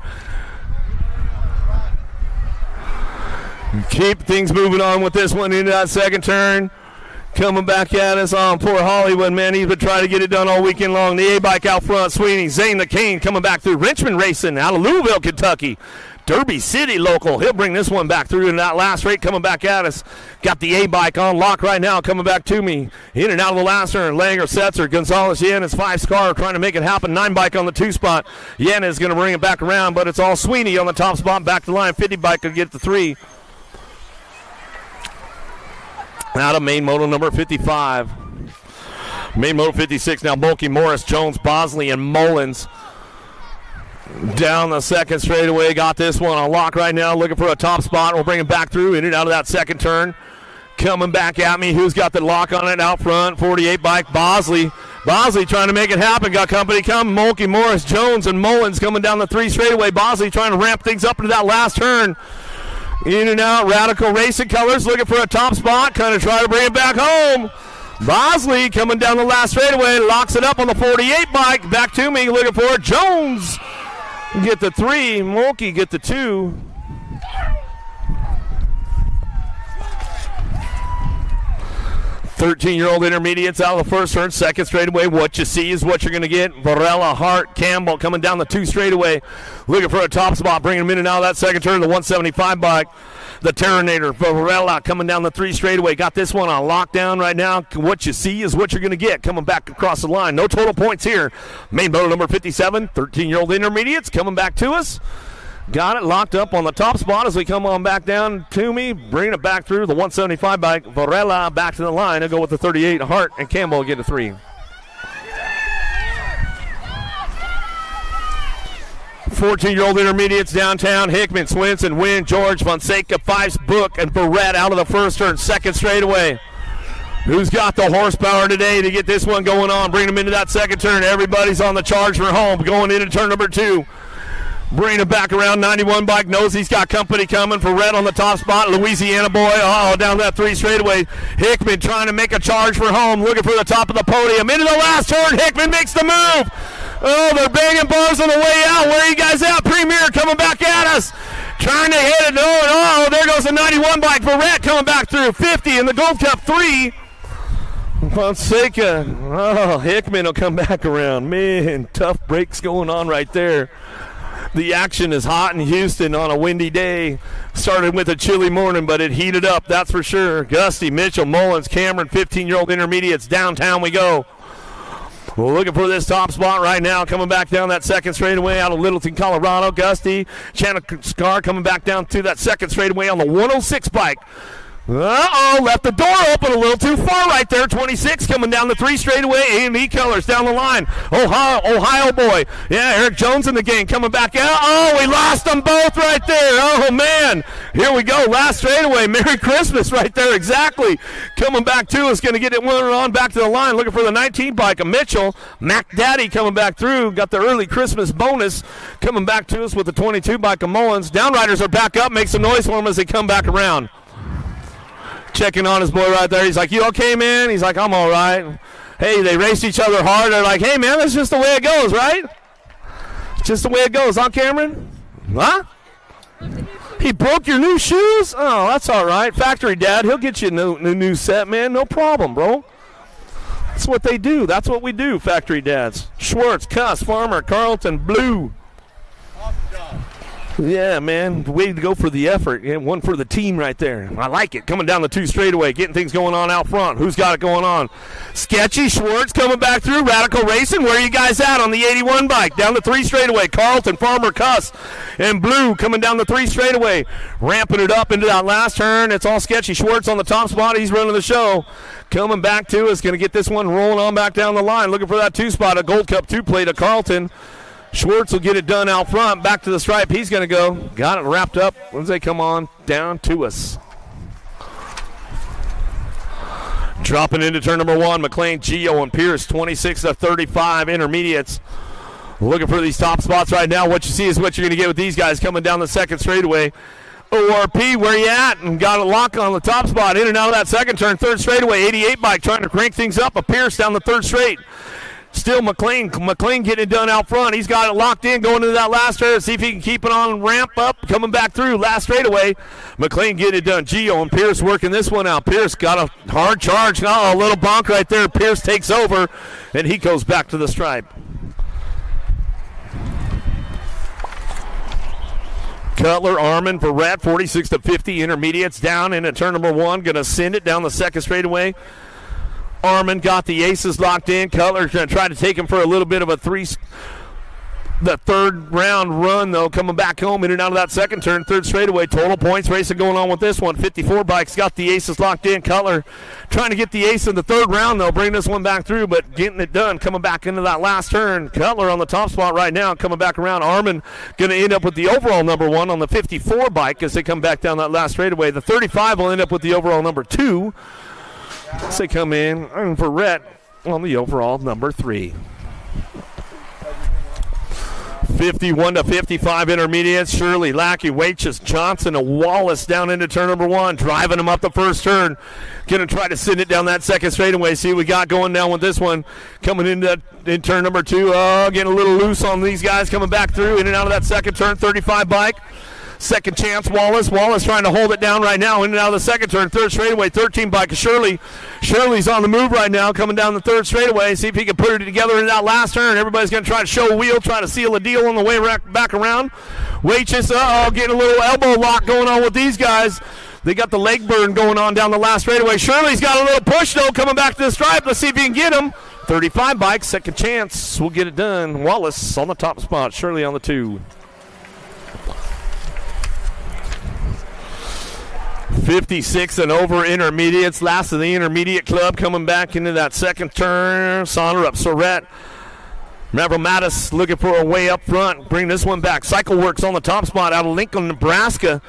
Keep things moving on with this one into that second turn. Coming back at us on poor Hollywood, man. He's been trying to get it done all weekend long. The A-bike out front. Sweeney, Zane the Cane coming back through. Richmond Racing out of Louisville, Kentucky. Derby City local. He'll bring this one back through in that last rate coming back at us. Got the A-bike on lock right now coming back to me. In and out of the last turn. Langer, Setzer, Gonzalez, Yanis, 5 Scar trying to make it happen. 9 bike on the 2 spot. Yanis is going to bring it back around, but it's all Sweeney on the top spot. Back to the line. 50 bike could get the 3. Out of main moto number 55. Main moto 56 now. Mulkey, Morris, Jones, Bosley, and Mullins. Down the second straightaway. Got this one on lock right now. Looking for a top spot. We'll bring it back through. In and out of that second turn. Coming back at me. Who's got the lock on it out front? 48 bike, Bosley. Bosley trying to make it happen. Got company coming. Mulkey, Morris, Jones, and Mullins coming down the 3 straightaway. Bosley trying to ramp things up into that last turn. In and out. Radical Racing Colors looking for a top spot. Kind of try to bring it back home. Bosley coming down the last straightaway. Locks it up on the 48 bike. Back to me. Looking for it. Jones get the 3. Mulkey get the 2. Thirteen-year-old intermediates out of the first turn, second straightaway. What you see is what you're going to get. Varela, Hart, Campbell coming down the 2 straightaway, looking for a top spot, bringing them in and out of that second turn. The 175 bike, the Terminator, Varela coming down the 3 straightaway. Got this one on lockdown right now. What you see is what you're going to get. Coming back across the line. No total points here. Main moto number 57, 13-year-old intermediates coming back to us. Got it locked up on the top spot as we come on back down to me. Bringing it back through the 175 bike. Varela back to the line. I'll go with the 38. Hart and Campbell get a 3. 14-year-old intermediates downtown. Hickman, Swinson, Wynn, George, Fonseca, Fives, Book, and Barrett out of the first turn. Second straightaway. Who's got the horsepower today to get this one going on? Bring them into that second turn. Everybody's on the charge for home. Going into turn number 2. Bringing it back around, 91 bike knows he's got company coming for Red on the top spot. Louisiana boy, down that 3 straightaway. Hickman trying to make a charge for home, looking for the top of the podium. Into the last turn, Hickman makes the move. Oh, they're banging bars on the way out. Where are you guys at? Premier coming back at us. Trying to hit it. Oh, there goes the 91 bike. Barrett coming back through 50 in the Gold Cup 3. Fonseca. Oh, Hickman will come back around. Man, tough breaks going on right there. The action is hot in Houston on a windy day. Started with a chilly morning, but it heated up, that's for sure. Gusty, Mitchell, Mullins, Cameron, 15-year-old intermediates. Downtown we go. We're looking for this top spot right now. Coming back down that second straightaway out of Littleton, Colorado. Gusty, Channa Scar coming back down to that second straightaway on the 106 bike. Left the door open a little too far right there. 26 coming down the 3 straightaway. A&E Colors down the line. Ohio boy. Yeah, Eric Jones in the game coming back out. Oh, we lost them both right there. Oh, man. Here we go. Last straightaway. Merry Christmas right there. Exactly. Coming back to us. Going to get it one on back to the line. Looking for the 19 bike of Mitchell. Mac Daddy coming back through. Got the early Christmas bonus. Coming back to us with the 22 bike of Mullins. Downriders are back up. Make some noise for them as they come back around. Checking on his boy right there. He's like, you okay, man? He's like, I'm all right. Hey, they raced each other hard. They're like, hey, man, that's just the way it goes, right? Just the way it goes, huh, Cameron? Huh? He broke your new shoes? Oh, that's all right. Factory Dad, he'll get you a new set, man. No problem, bro. That's what they do. That's what we do, Factory Dads. Schwartz, Cuss, Farmer, Carlton, Blue. Awesome job. Yeah, man, way to go for the effort. Yeah, one for the team right there. I like it. Coming down the 2 straightaway, getting things going on out front. Who's got it going on? Sketchy, Schwartz coming back through. Radical Racing, where are you guys at on the 81 bike? Down the 3 straightaway. Carlton, Farmer, Cuss, and Blue coming down the 3 straightaway. Ramping it up into that last turn. It's all Sketchy. Schwartz on the top spot. He's running the show. Coming back to us. Going to get this one rolling on back down the line. Looking for that 2 spot. A Gold Cup 2 plate of Carlton. Schwartz will get it done out front. Back to the stripe. He's going to go. Got it wrapped up. Once they come on down to us. Dropping into turn number 1. McLean, Gio, and Pierce. 26-35 intermediates. Looking for these top spots right now. What you see is what you're going to get with these guys coming down the second straightaway. ORP, where you at? And got a lock on the top spot. In and out of that second turn. 3rd straightaway. 88 bike trying to crank things up. A Pierce down the 3rd straight. Still McLean getting it done out front. He's got it locked in going into that last turn. See if he can keep it on ramp up. Coming back through last straightaway. McLean getting it done. Gio and Pierce working this one out. Pierce got a hard charge. Oh, a little bonk right there. Pierce takes over, and he goes back to the stripe. Cutler, Armin, Barrett, 46-50 intermediates down into turn number 1. Going to send it down the second straightaway. Armin got the aces locked in. Cutler going to try to take him for a little bit of a 3 the third round run, though, coming back home in and out of that second turn, third straightaway. Total points racing going on with this one. 54 bikes got the aces locked in. Cutler trying to get the ace in the third round, though, bring this one back through, but getting it done, coming back into that last turn. Cutler on the top spot right now, coming back around. Armin going to end up with the overall number 1 on the 54 bike as they come back down that last straightaway. The 35 will end up with the overall number 2 as they come in, and for Rhett on the overall number 3. 51 to 55 intermediates. Shirley, Lackey, Waitches, Johnson, and Wallace down into turn number 1, driving them up the first turn. Going to try to send it down that second straightaway. See what we got going down with this one. Coming in turn number 2. Getting a little loose on these guys coming back through in and out of that second turn. 35 bike. Second chance, Wallace. Wallace trying to hold it down right now in and out of the second turn. Third straightaway, 13 bike. Shirley. Shirley's on the move right now, coming down the third straightaway. See if he can put it together in that last turn. Everybody's going to try to show a wheel, try to seal a deal on the way back around. Waitches, getting a little elbow lock going on with these guys. They got the leg burn going on down the last straightaway. Shirley's got a little push, though, coming back to the stripe. Let's see if he can get him. 35 bike, second chance. We'll get it done. Wallace on the top spot. Shirley on the 2. 56 and over intermediates. Last of the intermediate club coming back into that second turn. Saunders up. Surratt. Mattis looking for a way up front. Bring this one back. Cycle Works on the top spot out of Lincoln, Nebraska.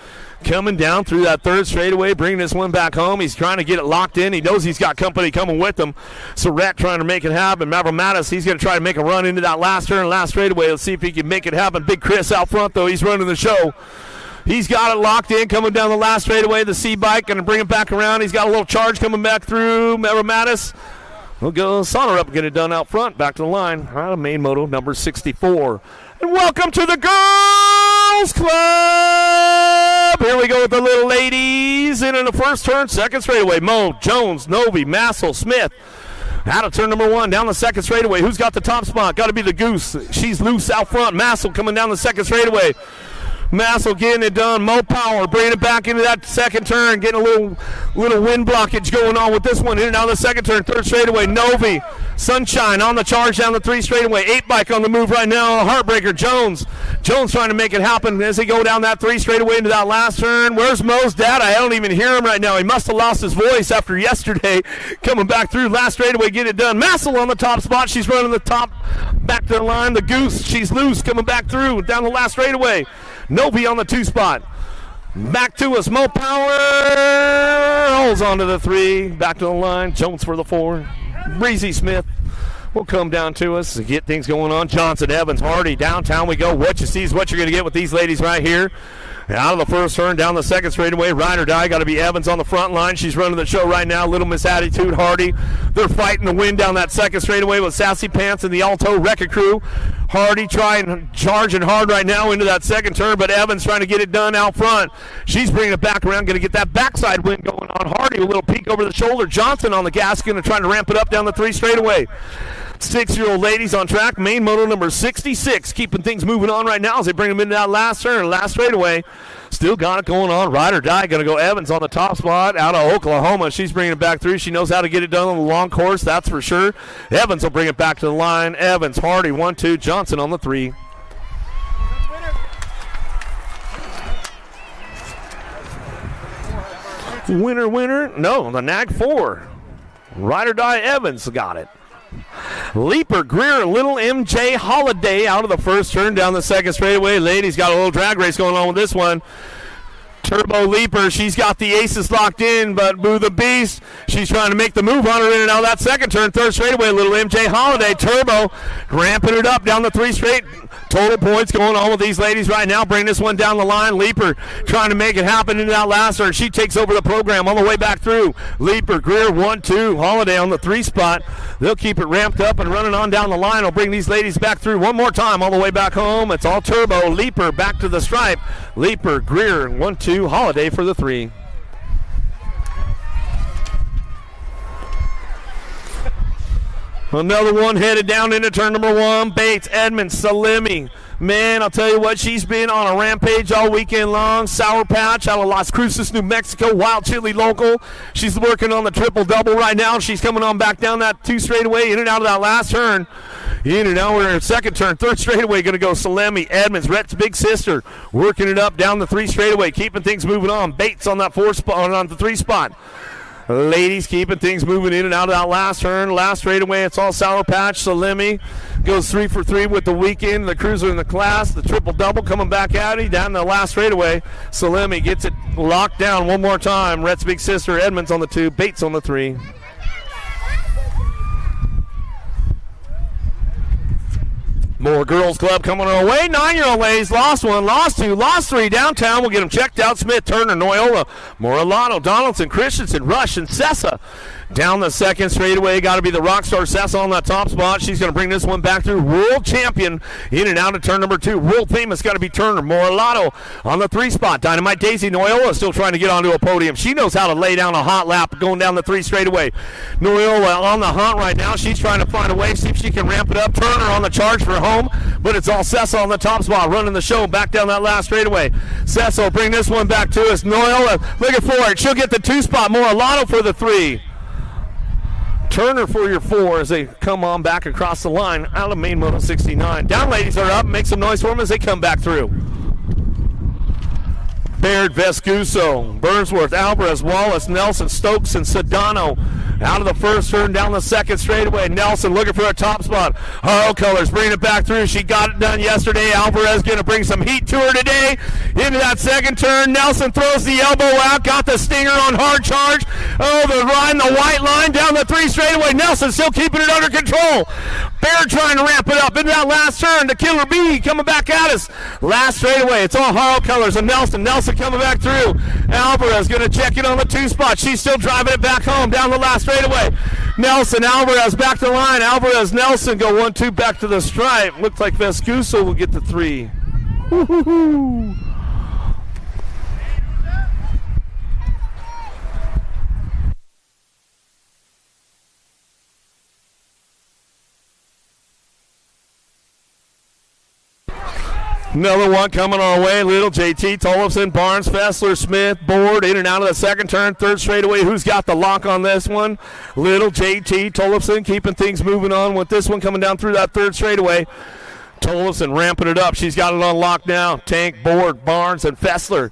Coming down through that third straightaway. Bringing this one back home. He's trying to get it locked in. He knows he's got company coming with him. Surratt trying to make it happen. Mattis, he's going to try to make a run into that last turn, last straightaway. Let's see if he can make it happen. Big Chris out front, though. He's running the show. He's got it locked in, coming down the last straightaway. The C-bike going to bring it back around. He's got a little charge coming back through. Mattis will go Saunders up, get it done out front. Back to the line. Out of main moto number 64. And welcome to the Girls Club. Here we go with the little ladies. In the first turn, second straightaway. Mo, Jones, Novi, Massel, Smith. Out of turn number 1, down the second straightaway. Who's got the top spot? Got to be the Goose. She's loose out front. Massel coming down the second straightaway. Massel getting it done. Mo Power bringing it back into that second turn. Getting a little wind blockage going on with this one. In and out of the second turn. Third straightaway. Novi. Sunshine on the charge down the 3 straightaway. 8 bike on the move right now. Heartbreaker. Jones trying to make it happen as they go down that 3 straightaway into that last turn. Where's Mo's dad? I don't even hear him right now. He must have lost his voice after yesterday. Coming back through last straightaway. Get it done. Massel on the top spot. She's running the top back to the line. The Goose. She's loose coming back through down the last straightaway. Novi on the 2 spot. Back to us. Mo Power holds on to the 3. Back to the line. Jones for the 4. Breezy Smith will come down to us to get things going on. Johnson, Evans, Hardy. Downtown we go. What you see is what you're going to get with these ladies right here. Out of the first turn, down the second straightaway. Ride or die. Got to be Evans on the front line. She's running the show right now. Little Miss Attitude, Hardy. They're fighting the win down that second straightaway with Sassy Pants and the Alto Wrecking Crew. Hardy charging hard right now into that second turn, but Evans trying to get it done out front. She's bringing it back around, going to get that backside win going on. Hardy, a little peek over the shoulder. Johnson on the gas, going to try to ramp it up down the 3 straightaway. 6-year-old ladies on track. Main moto number 66, keeping things moving on right now as they bring them into that last turn, last straightaway. Still got it going on. Ride or die. Going to go Evans on the top spot out of Oklahoma. She's bringing it back through. She knows how to get it done on the long course, that's for sure. Evans will bring it back to the line. Evans, Hardy, 1-2. Johnson on the 3. Winner. No, the Nag 4. Ride or die Evans got it. Leaper, Greer, Little MJ Holiday out of the first turn down the second straightaway. Ladies got a little drag race going on with this one. Turbo Leaper, she's got the aces locked in, but Boo the Beast, she's trying to make the move on her in and out of that second turn. Third straightaway, Little MJ Holiday. Turbo ramping it up down the 3 straight. Total points going on with these ladies right now. Bring this one down the line. Leaper trying to make it happen into that last turn. She takes over the program all the way back through. Leaper, Greer, 1-2. Holiday on the 3 spot. They'll keep it ramped up and running on down the line. Will bring these ladies back through one more time all the way back home. It's all Turbo. Leaper back to the stripe. Leaper, Greer, 1-2. Holiday for the 3. Another one headed down into turn number 1. Bates, Edmonds, Salimi. Man, I'll tell you what, she's been on a rampage all weekend long. Sour Patch out of Las Cruces, New Mexico. Wild Chili local. She's working on the triple-double right now. She's coming on back down that 2 straightaway, in and out of that last turn. In and out. We're in second turn. Third straightaway going to go Salemi. Edmonds, Rhett's big sister, working it up down the 3 straightaway, keeping things moving on. Bates on that 4 spot, on the 3 spot. Ladies keeping things moving in and out of that last turn. Last straightaway, it's all Sour Patch. Salemi goes 3 for 3 with the weekend, the cruiser in the class, the triple-double coming back at him down the last straightaway. Salemi gets it locked down one more time. Rhett's big sister, Edmonds on the 2, Bates on the 3. More girls club coming our way. 9-year-old ladies lost 1, lost 2, lost 3 downtown. We'll get them checked out. Smith, Turner, Noyola, Morelato, Donaldson, Christensen, Rush, and Sessa. Down the second straightaway, got to be the Rockstar Sessa on that top spot. She's going to bring this one back through. World champion in and out of turn number 2. World famous got to be Turner. Morelato on the 3 spot. Dynamite Daisy Noyola still trying to get onto a podium. She knows how to lay down a hot lap going down the 3 straightaway. Noyola on the hunt right now. She's trying to find a way, see if she can ramp it up. Turner on the charge for home, but it's all Sessa on the top spot running the show back down that last straightaway. Sessa will bring this one back to us. Noyola looking for it. She'll get the 2 spot. Morelato for the 3. Turner for your 4 as they come on back across the line out of main moto 69. Down ladies are up. Make some noise for them as they come back through. Baird, Vescuso, Burnsworth, Alvarez, Wallace, Nelson, Stokes, and Sedano out of the first turn down the second straightaway. Nelson looking for a top spot. Haro Colors bringing it back through. She got it done yesterday. Alvarez going to bring some heat to her today. Into that second turn. Nelson throws the elbow out. Got the stinger on hard charge. Oh, the line, the white line down the 3 straightaway. Nelson still keeping it under control. Baird trying to ramp it up into that last turn. The Killer Bee coming back at us. Last straightaway. It's all Haro Colors and Nelson. Nelson coming back through. Alvarez going to check it on the 2 spot. She's still driving it back home down the last straightaway. Nelson, Alvarez back to the line. Alvarez, Nelson go 1-2 back to the stripe. Looks like Vescuso will get the 3. Woo-hoo-hoo. Another one coming our way. Little JT, Tollefson, Barnes, Fessler, Smith, Board, in and out of the second turn. Third straightaway. Who's got the lock on this one? Little JT, Tollefson keeping things moving on with this one coming down through that third straightaway. Tollefson ramping it up. She's got it on lock now. Tank, Board, Barnes, and Fessler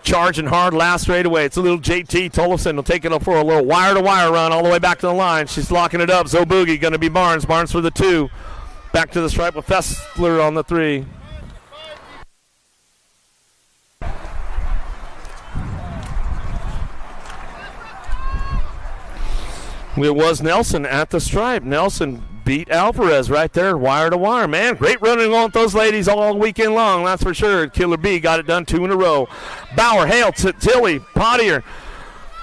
charging hard last straightaway. It's a little JT. Tollefson will take it up for a little wire-to-wire run all the way back to the line. She's locking it up. Zoboogie going to be Barnes. Barnes for the 2. Back to the stripe with Fessler on the 3. It was Nelson at the stripe. Nelson beat Alvarez right there, wire to wire. Man, great running on with those ladies all weekend long, that's for sure. Killer B got it done 2 in a row. Bauer, Hale, Tilly, Pottier,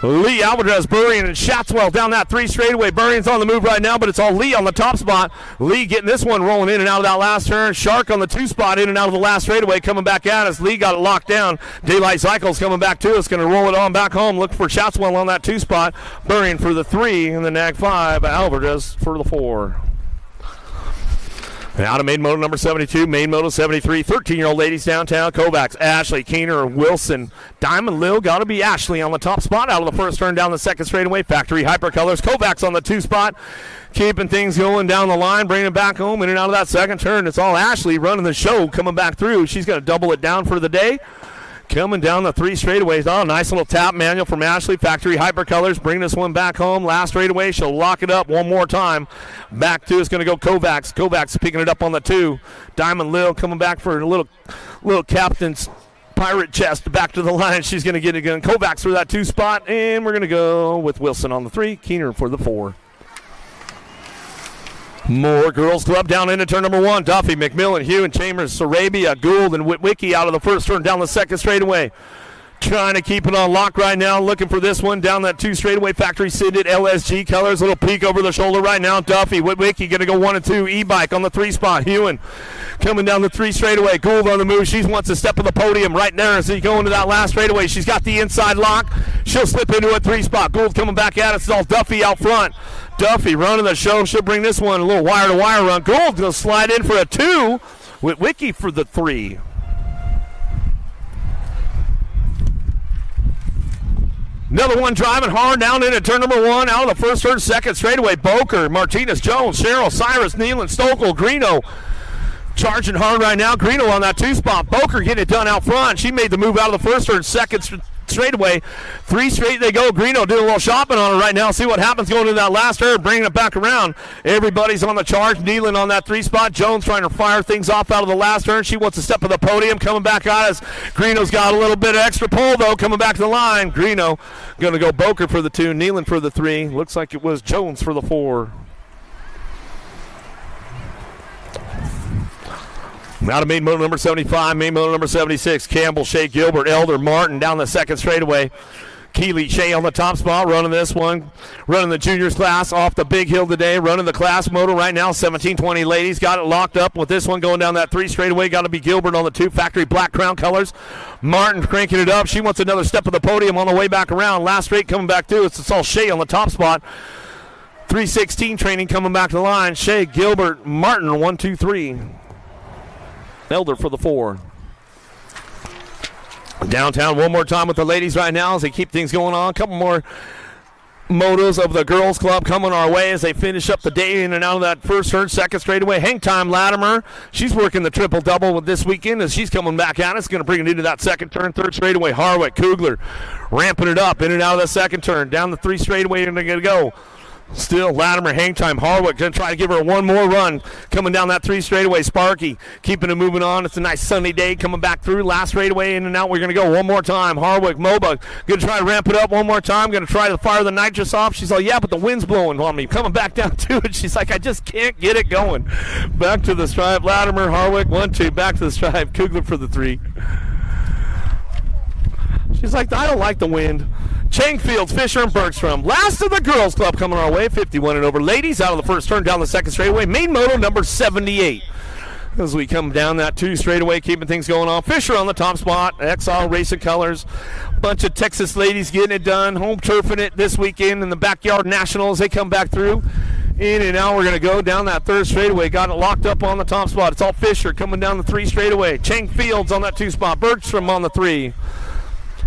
Lee, Alvarez, Burrian, and Shatswell down that 3 straightaway. Burrian's on the move right now, but it's all Lee on the top spot. Lee getting this one rolling in and out of that last turn. Shark on the 2 spot in and out of the last straightaway coming back at us. Lee got it locked down. Daylight Cycles coming back to us. Going to roll it on back home. Look for Shatswell on that 2 spot. Burrian for the 3 and the Nag 5. Alvarez for the 4. Out of main moto number 72, main moto 73, 13-year-old ladies downtown. Kovacs, Ashley, Keener, Wilson, Diamond Lil, got to be Ashley on the top spot out of the first turn down the second straightaway. Factory Hypercolors, Kovacs on the 2 spot, keeping things going down the line, bringing it back home in and out of that second turn. It's all Ashley running the show, coming back through. She's going to double it down for the day. Coming down the 3 straightaways. Oh, nice little tap manual from Ashley. Factory Hypercolors. Bring this one back home. Last straightaway. She'll lock it up one more time. Back to it's going to go Kovacs. Kovacs picking it up on the 2. Diamond Lil coming back for a little captain's pirate chest back to the line. She's going to get it again. Kovacs for that 2 spot. And we're going to go with Wilson on the 3. Keener for the 4. More girls club down into turn number 1. Duffy, McMillan, Hugh, and Chambers, Sarabia, Gould, and Witwicky out of the first turn down the second straightaway. Trying to keep it on lock right now. Looking for this one down that 2 straightaway. Factory Sided LSG colors. Little peek over the shoulder right now. Duffy, Witwicky going to go 1 and 2. E-bike on the 3 spot. Hewen coming down the 3 straightaway. Gould on the move. She wants to step of the podium right there as they go into that last straightaway. She's got the inside lock. She'll slip into a 3 spot. Gould coming back at us. It's all Duffy out front. Duffy running the show. She'll bring this one a little wire-to-wire run. Gould going to slide in for a 2. Witwicky for the 3. Another one driving hard down into turn number 1, out of the first turn, second straightaway. Boker, Martinez, Jones, Sherrill, Cyrus, Nealon, Stokel, Greeno. Charging hard right now. Greeno on that 2 spot. Boker getting it done out front. She made the move out of the first turn, second straightaway. 3 straight they go. Greeno doing a little shopping on it right now. See what happens going into that last turn, bringing it back around. Everybody's on the charge. Nealon on that 3 spot. Jones trying to fire things off out of the last turn. She wants to step to the podium. Coming back out as Greeno's got a little bit of extra pull, though, coming back to the line. Greeno going to go Boker for the 2, Nealon for the 3. Looks like it was Jones for the 4. Out of main moto number 75, main moto number 76, Campbell, Shea, Gilbert, Elder, Martin down the second straightaway. Keeley, Shea on the top spot, running this one, running the juniors class off the big hill today, running the class moto right now, 1720 ladies, got it locked up with this one going down that 3 straightaway, got to be Gilbert on the 2, factory black crown colors. Martin cranking it up, she wants another step of the podium on the way back around, last straight coming back to it's all Shea on the top spot. 316 training coming back to the line, Shea, Gilbert, Martin, 1, 2, 3. Elder for the 4. Downtown one more time with the ladies right now as they keep things going on. A couple more motos of the girls club coming our way as they finish up the day in and out of that first turn, second straightaway. Hang time Latimer. She's working the triple-double with this weekend as she's coming back out. It's going to bring it into that second turn, third straightaway. Harwick, Kugler ramping it up in and out of the second turn. Down the 3 straightaway and they're going to go. Still Latimer, hang time. Harwick going to try to give her one more run. Coming down that 3 straightaway. Sparky keeping it moving on. It's a nice sunny day coming back through. Last straightaway in and out. We're going to go one more time. Harwick, Moba going to try to ramp it up one more time. Going to try to fire the nitrous off. She's like, yeah, but the wind's blowing on me. Coming back down to it. She's like, I just can't get it going. Back to the stripe. Latimer, Harwick, 1, 2. Back to the stripe. Kugler for the 3. She's like, I don't like the wind. Changfields, Fisher, and Bergstrom. Last of the girls club coming our way. 51 and over ladies out of the first turn down the second straightaway. Main moto number 78. As we come down that 2 straightaway, keeping things going on. Fisher on the top spot. Exile Racing Colors. Bunch of Texas ladies getting it done. Home turfing it this weekend in the Backyard Nationals. They come back through. In and out, we're going to go down that 3rd straightaway. Got it locked up on the top spot. It's all Fisher coming down the 3 straightaway. Changfields on that 2 spot. Bergstrom on the 3.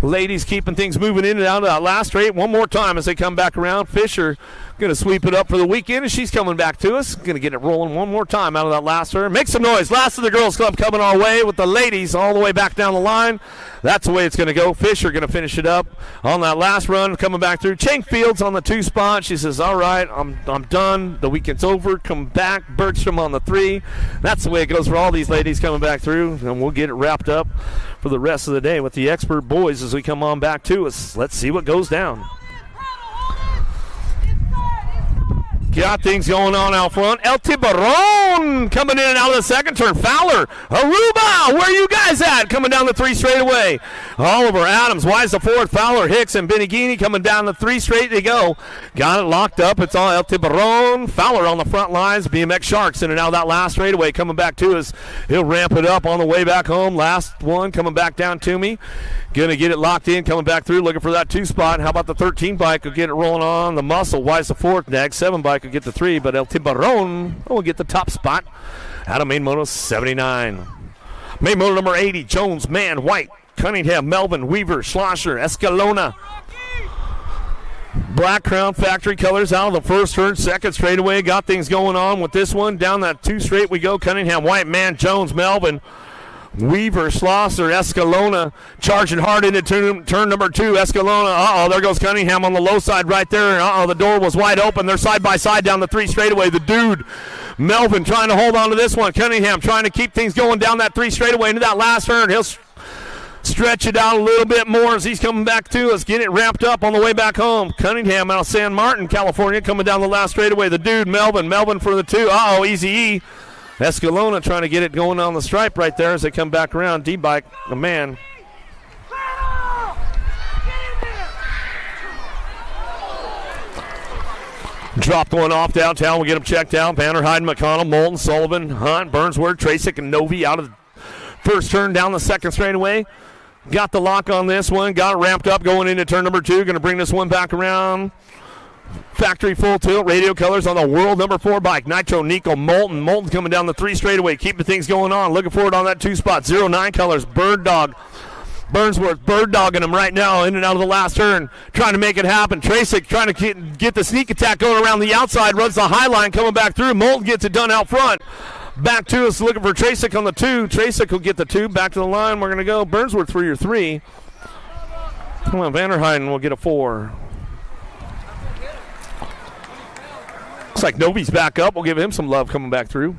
Ladies keeping things moving in and out of that last straight. One more time as they come back around. Fisher going to sweep it up for the weekend, and she's coming back to us. Going to get it rolling one more time out of that last turn. Make some noise. Last of the girls club coming our way with the ladies all the way back down the line. That's the way it's going to go. Fisher going to finish it up on that last run, coming back through. Changfields on the 2 spot. She says, all right, I'm done. The weekend's over. Come back. Bergstrom on the 3. That's the way it goes for all these ladies coming back through, and we'll get it wrapped up for the rest of the day with the expert boys as we come on back to us. Let's see what goes down. Got things going on out front. El Tiburon coming in and out of the second turn. Fowler, Aruba, where are you guys at? Coming down the 3 straightaway. Oliver, Adams, Wise the 4th. Fowler, Hicks, and Benigini coming down the 3 straight they go. Got it locked up. It's all El Tiburon. Fowler on the front lines. BMX Sharks in and out of that last straightaway. Coming back to us. He'll ramp it up on the way back home. Last one coming back down to me. Going to get it locked in, coming back through, looking for that 2 spot. How about the 13 bike? Will get it rolling on the muscle. Wise the 4th. Nag 7 bike will get the 3, but El Tiburon will get the top spot out of main moto 79. Main moto number 80, Jones, Mann, White, Cunningham, Melvin, Weaver, Schlosser, Escalona. Black Crown factory colors out of the first turn, second straightaway. Got things going on with this one. Down that 2 straight we go. Cunningham, White, Mann, Jones, Melvin, Weaver, Schlosser, Escalona charging hard into turn number 2. Escalona, there goes Cunningham on the low side right there. The door was wide open. They're side by side down the 3 straightaway. The dude, Melvin, trying to hold on to this one. Cunningham trying to keep things going down that 3 straightaway into that last turn. He'll stretch it out a little bit more as he's coming back to us. Get it wrapped up on the way back home. Cunningham out of San Martin, California, coming down the last straightaway. The dude, Melvin for the 2. Easy E. Escalona trying to get it going on the stripe right there as they come back around. D-Bike, the man. Dropped one off downtown. We'll get him checked out. Banner, Hyden, McConnell, Moulton, Sullivan, Hunt, Burnsworth, Tracek, and Novi out of the first turn down the second straightaway. Got the lock on this one. Got it ramped up going into turn number 2. Going to bring this one back around. Factory full tilt, radio colors on the world number 4 bike. Nitro, Nico, Moulton coming down the 3 straightaway, keeping things going on. Looking forward on that 2 spot. 09 colors, Bird Dog Burnsworth bird dogging him right now in and out of the last turn, trying to make it happen. Tracek trying to get the sneak attack going around the outside, runs the high line, coming back through. Moulton gets it done out front. Back to us, looking for Tracek on the 2. Tracek will get the 2, back to the line. We're going to go Burnsworth for your 3. Come on, Vanderheiden will get a 4. Looks like Novi's back up. We'll give him some love coming back through.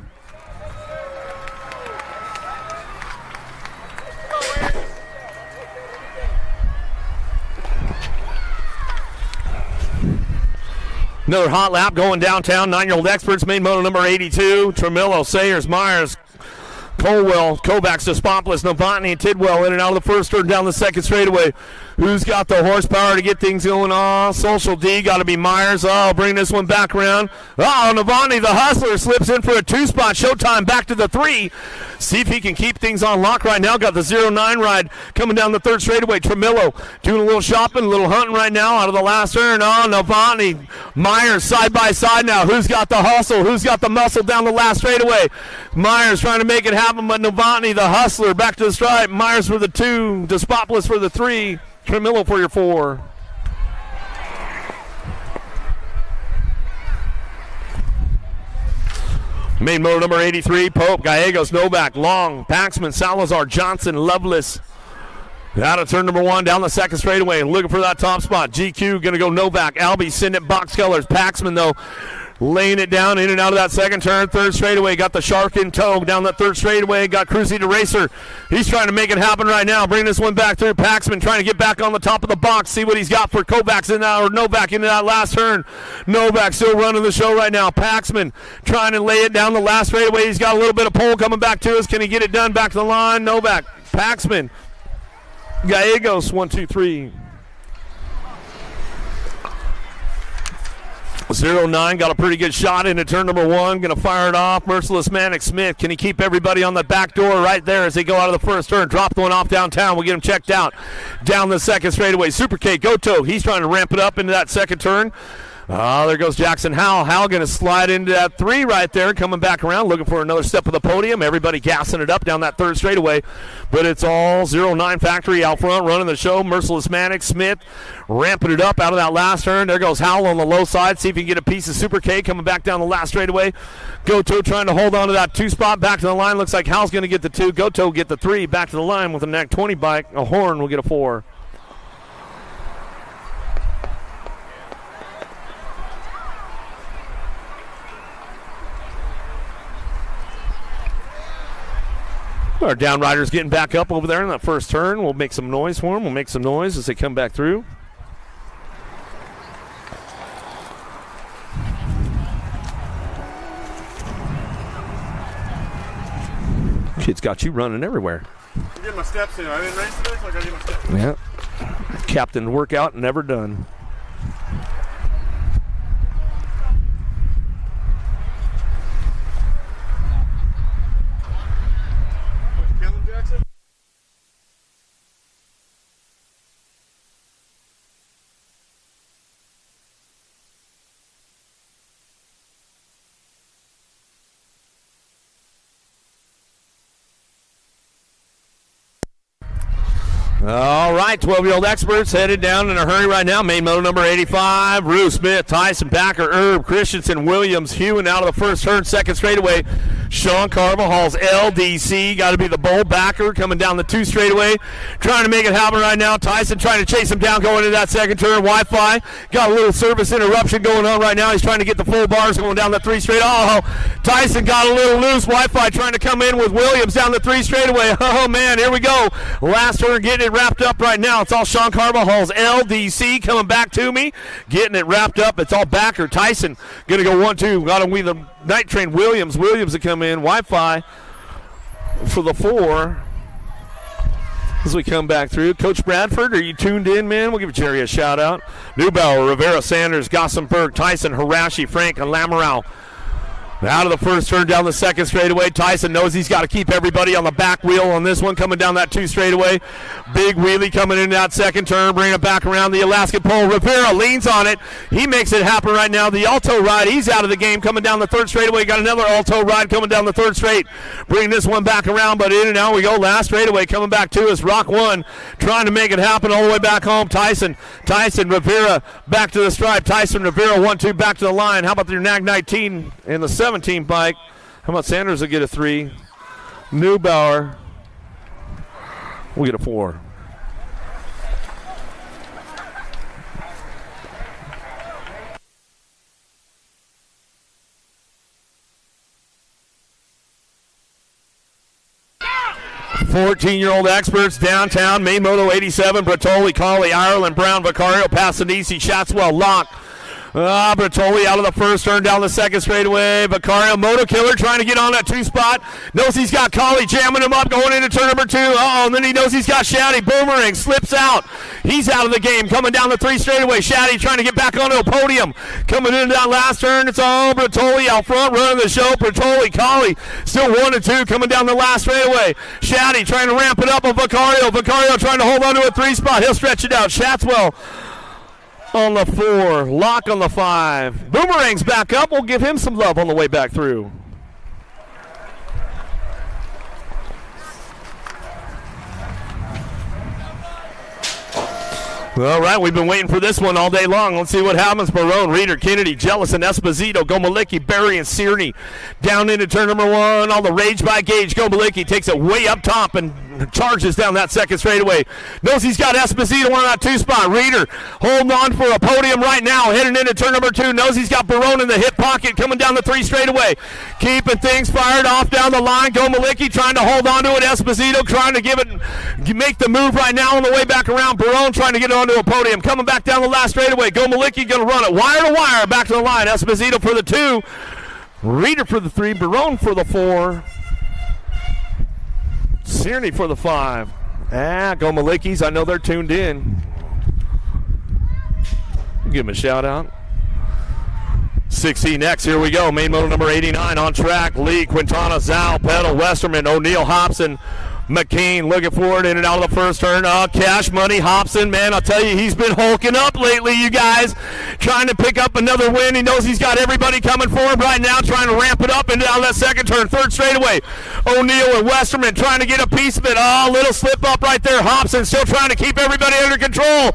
Another hot lap going downtown. 9-year-old experts, main moto number 82. Tremillo, Sayers, Myers, Colwell, Kovacs, Despopoulos, Novotny, and Tidwell in and out of the first turn down the second straightaway. Who's got the horsepower to get things going on? Social D, got to be Myers. Oh, bring this one back around. Oh, Novotny, the hustler, slips in for a 2-spot. Showtime back to the 3. See if he can keep things on lock right now. Got the 0-9 ride coming down the third straightaway. Tremillo doing a little shopping, a little hunting right now out of the last turn. Oh, Novotny, Myers side by side now. Who's got the hustle? Who's got the muscle down the last straightaway? Myers trying to make it happen, but Novotny, the hustler, back to the stripe. Myers for the 2, Despopoulos for the 3. Tremillo for your 4. Main motor number 83, Pope, Gallegos, Novak, Long, Paxman, Salazar, Johnson, Lovelace. Out of turn number 1, down the second straightaway, looking for that top spot. GQ going to go Novak, Albie, send it box colors. Paxman, though, laying it down in and out of that second turn. Third straightaway, got the shark in tow down that third straightaway. Got Cruzy to Racer. He's trying to make it happen right now. Bring this one back through. Paxman trying to get back on the top of the box. See what he's got for Kovacs in that, or Novak into that last turn. Novak still running the show right now. Paxman trying to lay it down the last straightaway. He's got a little bit of pole coming back to us. Can he get it done back to the line? Novak, Paxman, Gallegos, 1, 2, 3. 0-9 got a pretty good shot into turn number 1. Going to fire it off. Merciless Manic Smith. Can he keep everybody on the back door right there as they go out of the first turn? Drop the one off downtown. We'll get him checked out. Down the second straightaway. Super K, Goto. He's trying to ramp it up into that second turn. There goes Jackson Howell. Howell going to slide into that 3 right there, coming back around, looking for another step of the podium. Everybody gassing it up down that third straightaway. But it's all 0-9 factory out front, running the show. Merciless Manic Smith ramping it up out of that last turn. There goes Howell on the low side. See if he can get a piece of Super K coming back down the last straightaway. Goto trying to hold on to that 2 spot. Back to the line. Looks like Howell's going to get the 2. Goto will get the 3. Back to the line with a NAC 20 bike. A Horn will get a 4. Our downriders getting back up over there in that first turn. We'll make some noise for them. We'll make some noise as they come back through. Kid's got you running everywhere. I get my steps in. I didn't race today, so I got to get my steps in. Yeah. Captain workout never done. All right, 12-year-old experts headed down in a hurry right now. Main moto number 85, Rue, Smith, Tyson, Packer, Herb, Christensen, Williams, hewing out of the first turn, second straightaway. Sean Carvajal's LDC, got to be the bull backer coming down the 2 straightaway. Trying to make it happen right now. Tyson trying to chase him down going into that second turn. Wi-Fi, got a little service interruption going on right now. He's trying to get the full bars going down the 3 straight. Oh, Tyson got a little loose. Wi-Fi trying to come in with Williams down the 3 straightaway. Oh, man, here we go. Last turn getting it wrapped up right now. It's all Sean Carvajal's LDC coming back to me, getting it wrapped up. It's all backer. Tyson going to go 1-2. Got him with the night train. Williams to come in. Wi-Fi for the 4 as we come back through. Coach Bradford, are you tuned in, man? We'll give Jerry a shout out. Neubauer, Rivera, Sanders, Gossenberg, Tyson, Harashi, Frank, and Lamoureux. Out of the first turn down the second straightaway. Tyson knows he's got to keep everybody on the back wheel on this one, coming down that 2 straightaway. Big wheelie coming into that second turn, bringing it back around the Alaskan pole. Rivera leans on it. He makes it happen right now. The Alto ride, he's out of the game, coming down the 3rd straightaway. Got another Alto ride coming down the 3rd straight. Bringing this one back around, but in and out we go. Last straightaway coming back to us. Rock 1 trying to make it happen all the way back home. Tyson, Rivera back to the stripe. Tyson, Rivera, 1-2 back to the line. How about your Nag 19 in the 17 bike? How about Sanders will get a 3? Neubauer will get a 4. Fourteen-year-old experts downtown. Main Moto 87, Bertoli, Colley, Ireland, Brown, Vicario, Passanisi, Shatswell, Locke. Bertoli out of the first turn down the second straightaway. Vicario, Moto Killer trying to get on that 2 spot. Knows he's got Colley jamming him up going into turn number 2. And then he knows he's got Shaddy. Boomerang slips out. He's out of the game coming down the 3 straightaway. Shaddy trying to get back onto a podium. Coming into that last turn. It's all Bertoli out front running the show. Bertoli, Colley still 1-2 coming down the last straightaway. Shaddy trying to ramp it up on Vicario. Vicario trying to hold on to a 3 spot. He'll stretch it out. Shatswell on the 4, Locke on the 5. Boomerang's back up. We'll give him some love on the way back through. All right, we've been waiting for this one all day long. Let's see what happens. Barone, Reeder, Kennedy, Jellison, Esposito, Gomalicki, Barry, and Sierney down into turn number 1. All the rage by Gage. Gomalicki takes it way up top and charges down that second straightaway. Knows he's got Esposito on that 2 spot. Reeder holding on for a podium right now, heading into turn number 2. Knows he's got Barone in the hip pocket coming down the 3 straightaway. Keeping things fired off down the line. Gomalicki trying to hold on to it. Esposito trying to make the move right now on the way back around. Barone trying to get onto a podium. Coming back down the last straightaway. Gomalicki going to run it wire to wire back to the line. Esposito for the 2. Reeder for the 3. Barone for the 4. Sierney for the 5. Gomalicki's, I know they're tuned in. Give him a shout out. 16X, here we go. Main Moto number 89 on track. Lee, Quintana, Zhao, Pedal, Westerman, O'Neill, Hobson, McCain looking forward in and out of the first turn. Cash Money, Hobson, man, I'll tell you, he's been hulking up lately, you guys. Trying to pick up another win. He knows he's got everybody coming for him right now, trying to ramp it up and down that second turn. 3rd straightaway. O'Neill and Westerman trying to get a piece of it. Little slip up right there. Hobson still trying to keep everybody under control.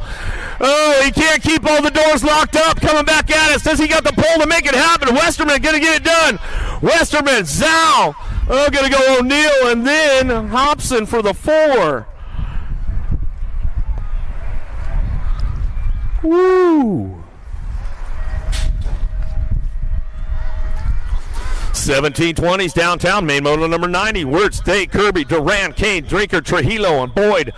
He can't keep all the doors locked up. Coming back at us. Does he got the pole to make it happen? Westerman going to get it done. Westerman, Zhao. Going to go O'Neill and then Hobson for the 4. Woo! 1720s downtown. Main Moto number 90. Wirtz, Day, Kirby, Duran, Kane, Drinker, Trujillo, and Boyd.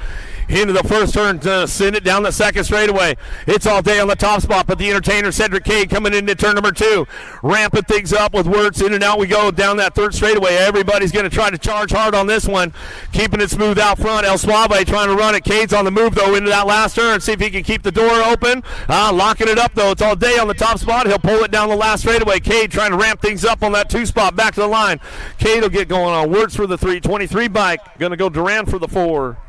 Into the first turn to send it down the second straightaway. It's all day on the top spot, but the entertainer Cedric Cade coming into turn number 2. Ramping things up with Wirtz. In and out we go down that 3rd straightaway. Everybody's going to try to charge hard on this one. Keeping it smooth out front. El Suave trying to run it. Cade's on the move, though, into that last turn. See if he can keep the door open. Locking it up, though. It's all day on the top spot. He'll pull it down the last straightaway. Cade trying to ramp things up on that 2 spot. Back to the line. Cade will get going on. Wirtz for the 323 bike. Going to go Duran for the 4.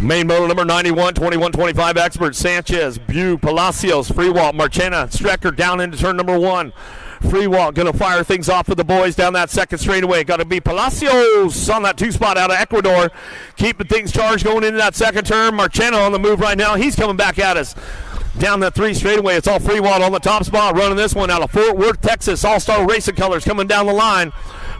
Main Moto number 91, 21-25 experts. Sanchez, Bew, Palacios, Freewalt, Marchena, Strecker down into turn number 1. Freewalt going to fire things off for the boys down that second straightaway. Got to be Palacios on that 2 spot out of Ecuador. Keeping things charged going into that second turn. Marchena on the move right now. He's coming back at us. Down that 3 straightaway. It's all Freewalt on the top spot. Running this one out of Fort Worth, Texas. All-Star Racing Colors coming down the line.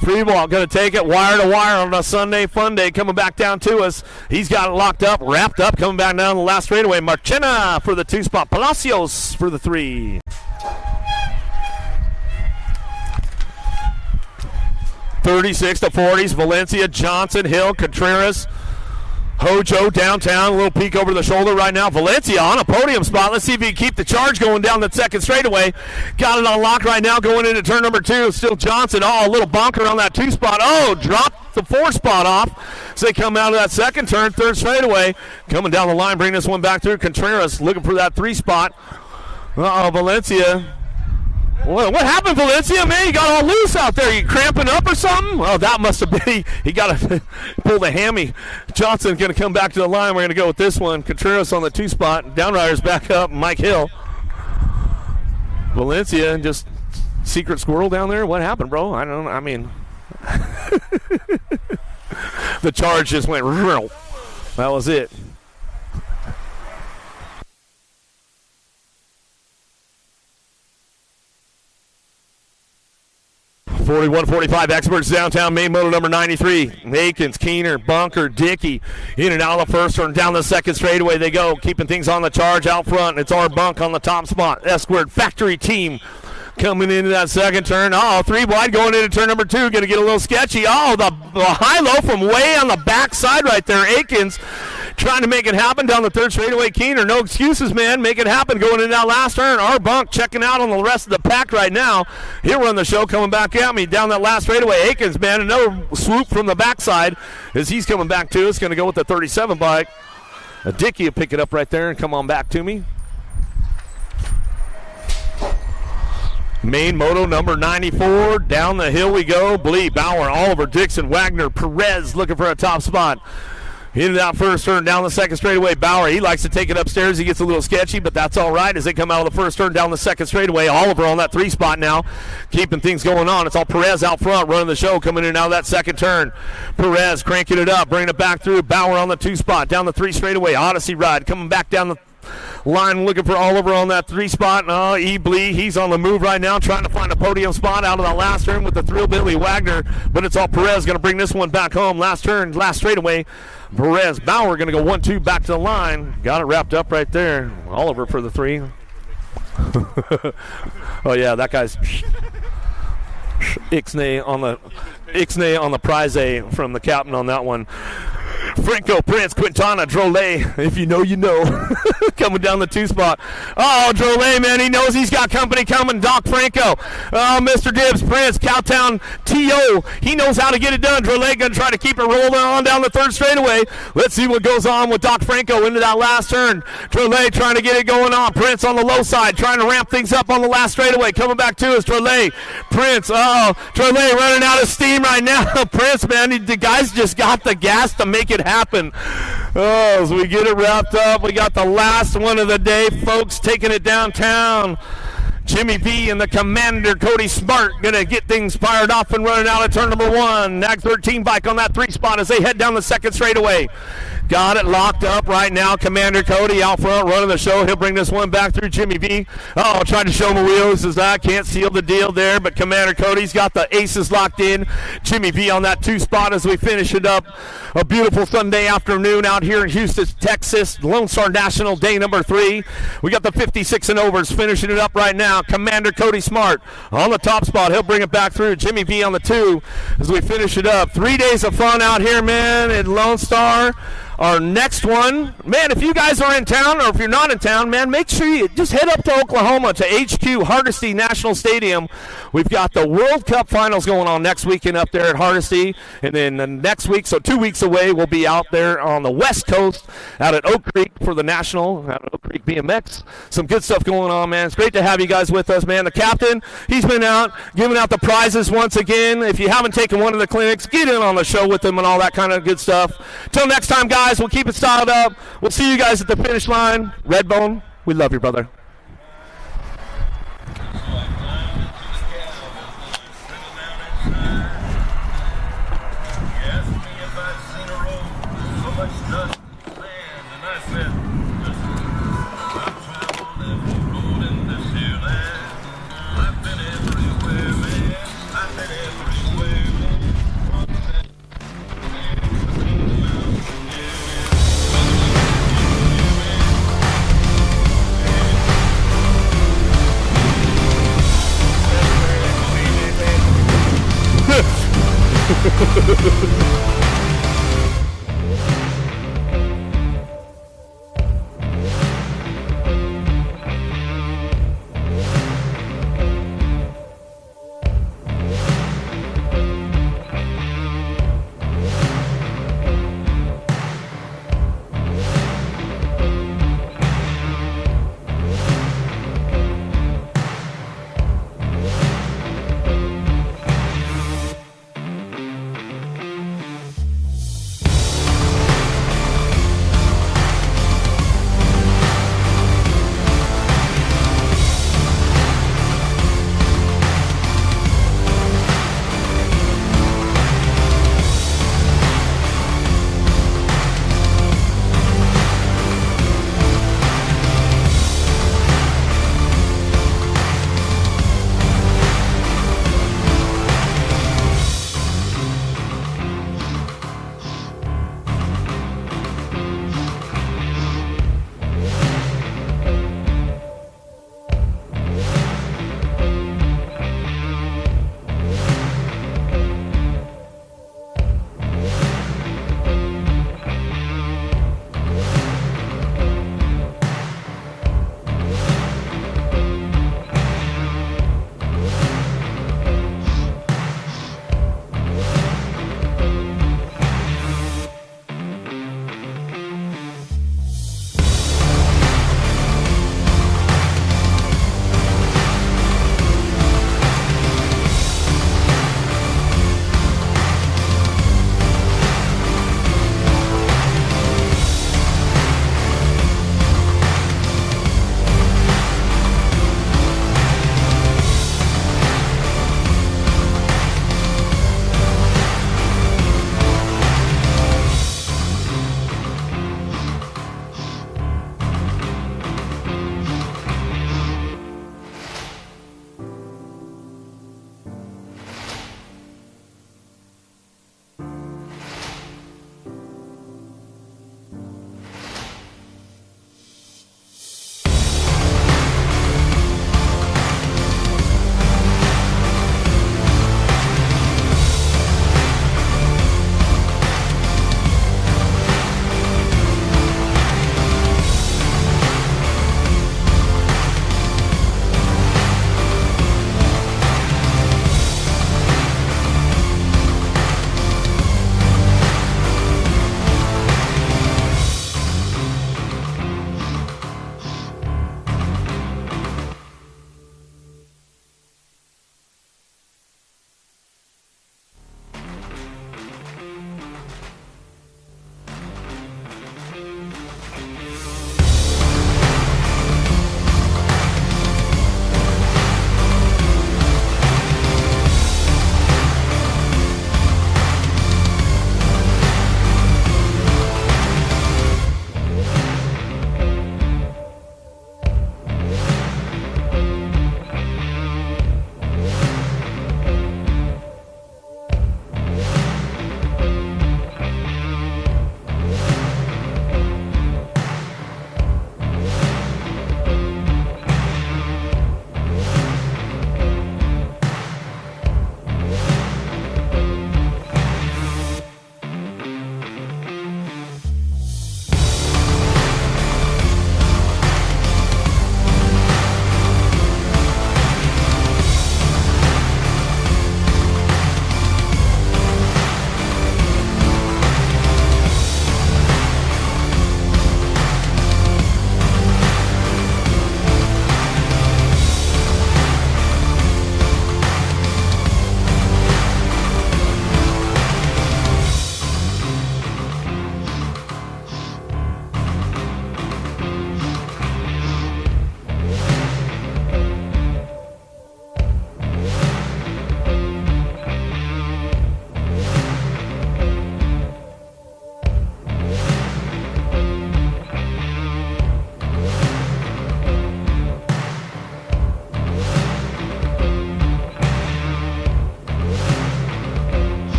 Freewalt going to take it wire to wire on a Sunday fun day coming back down to us. He's got it locked up, wrapped up, coming back down the last straightaway. Marchena for the 2 spot. Palacios for the 3. .36 to 40s. Valencia, Johnson, Hill, Contreras, Hojo downtown, a little peek over the shoulder right now. Valencia on a podium spot. Let's see if he can keep the charge going down that second straightaway. Got it on lock right now going into turn number 2. Still Johnson. A little bonker on that 2 spot. Dropped the 4 spot off. So they come out of that second turn, 3rd straightaway. Coming down the line, bring this one back through. Contreras looking for that 3 spot. Uh-oh, Valencia. What happened, Valencia? Man, you got all loose out there. You cramping up or something? Oh, that must have been. He got to pull the hammy. Johnson going to come back to the line. We're going to go with this one. Contreras on the 2 spot. Downriders back up. Mike Hill. Valencia, just secret squirrel down there. What happened, bro? I don't know. I mean, the charge just went. That was it. 41-45 experts downtown main moto number 93. Akins, Keener, Bunker, Dickey in and out of the first turn, down the second straightaway they go, keeping things on the charge out front. It's our Bunk on the top spot. Esquire Factory Team coming into that second turn. Oh, 3 wide going into turn number 2. Going to get a little sketchy. Oh, the high-low from way on the backside right there. Akins trying to make it happen down the third straightaway. Keener, no excuses, man. Make it happen going into that last turn. Our Bunk checking out on the rest of the pack right now. He'll run the show coming back at me down that last straightaway. Akins, man, another swoop from the backside as he's coming back to us. Going to go with the 37 bike. Dickey will pick it up right there and come on back to me. Main moto number 94, down the hill we go. Blee, Bauer, Oliver, Dixon, Wagner, Perez looking for a top spot. Into that first turn, down the second straightaway. Bauer, he likes to take it upstairs. He gets a little sketchy, but that's all right as they come out of the first turn, down the second straightaway. Oliver on that 3 spot now, keeping things going on. It's all Perez out front, running the show, coming in and out of that second turn. Perez cranking it up, bringing it back through. Bauer on the 2 spot, down the 3 straightaway. Odyssey ride, coming back down the line looking for Oliver on that 3 spot. Blee, he's on the move right now, trying to find a podium spot out of that last turn with the thrill Billy Wagner, but it's all Perez going to bring this one back home. Last turn, last straightaway. Perez, Bauer going to go 1-2 back to the line. Got it wrapped up right there. Oliver for the 3. Oh yeah, that guy's Ixnay on the prize A from the captain on that one. Franco, Prince, Quintana, Drolet, if you know, you know. Coming down the 2 spot. Oh, Drolet, man, he knows he's got company coming. Doc Franco. Oh, Mr. Dibbs, Prince, Cowtown, T.O. He knows how to get it done. Drolet going to try to keep it rolling on down the third straightaway. Let's see what goes on with Doc Franco into that last turn. Drolet trying to get it going on. Prince on the low side, trying to ramp things up on the last straightaway. Coming back to us, Drolet. Prince, Drolet running out of steam right now. Prince, man, the guys just got the gas to make it happen. Oh, as we get it wrapped up, we got the last one of the day, folks, taking it downtown. Jimmy V and the Commander Cody Smart gonna get things fired off and running out of turn number 1. Nag 13 bike on that 3 spot as they head down the second straightaway. Got it locked up right now. Commander Cody out front running the show. He'll bring this one back through Jimmy V. Oh, trying to show him the wheels as I can't seal the deal there, but Commander Cody's got the aces locked in. Jimmy V on that 2 spot as we finish it up. A beautiful Sunday afternoon out here in Houston, Texas. Lone Star National day number 3. We got the 56 and overs finishing it up right now. Commander Cody Smart on the top spot. He'll bring it back through. Jimmy V on the 2 as we finish it up. 3 days of fun out here, man, in Lone Star. Our next one, man, if you guys are in town or if you're not in town, man, make sure you just head up to Oklahoma to HQ Hardesty National Stadium. We've got the World Cup Finals going on next weekend up there at Hardesty. And then the next week, so 2 weeks away, we'll be out there on the West Coast out at Oak Creek for the National, out at Oak Creek BMX. Some good stuff going on, man. It's great to have you guys with us, man. The captain, he's been out giving out the prizes once again. If you haven't taken one of the clinics, get in on the show with them and all that kind of good stuff. Till next time, guys, we'll keep it styled up. We'll see you guys at the finish line. Redbone, we love you, brother.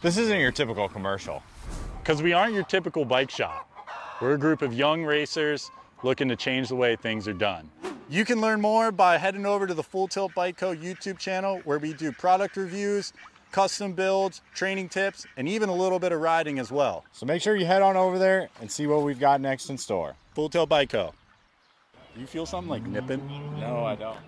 This isn't your typical commercial, because we aren't your typical bike shop. We're a group of young racers looking to change the way things are done. You can learn more by heading over to the Full Tilt Bike Co. YouTube channel, where we do product reviews, custom builds, training tips, and even a little bit of riding as well. So make sure you head on over there and see what we've got next in store. Full Tilt Bike Co. Do you feel something like nipping? No, I don't.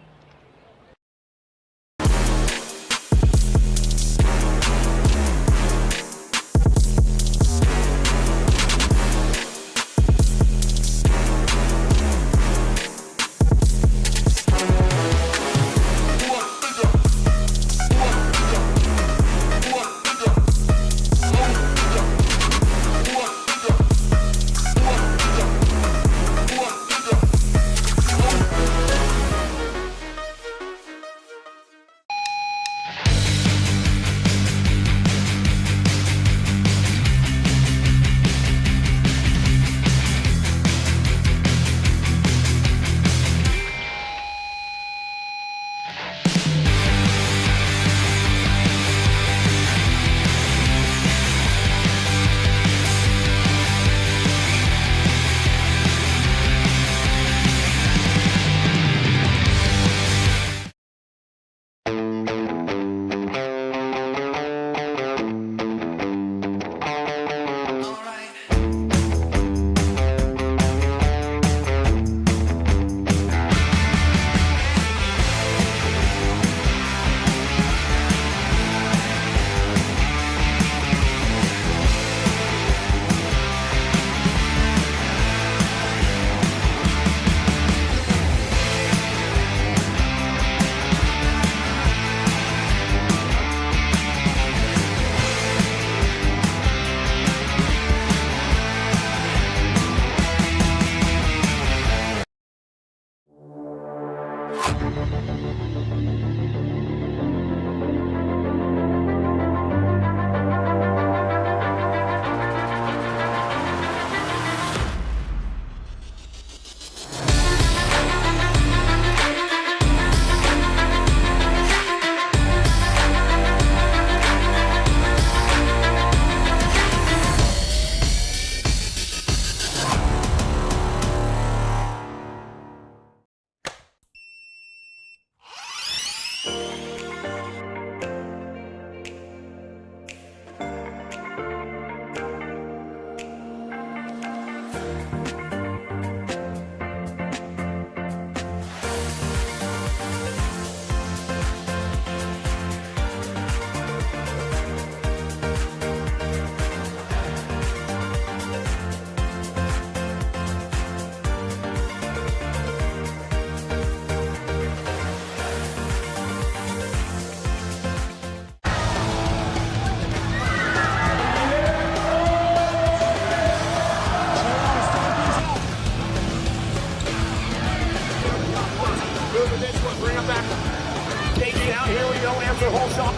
Bring him back. KG out, here we go, answer whole shot.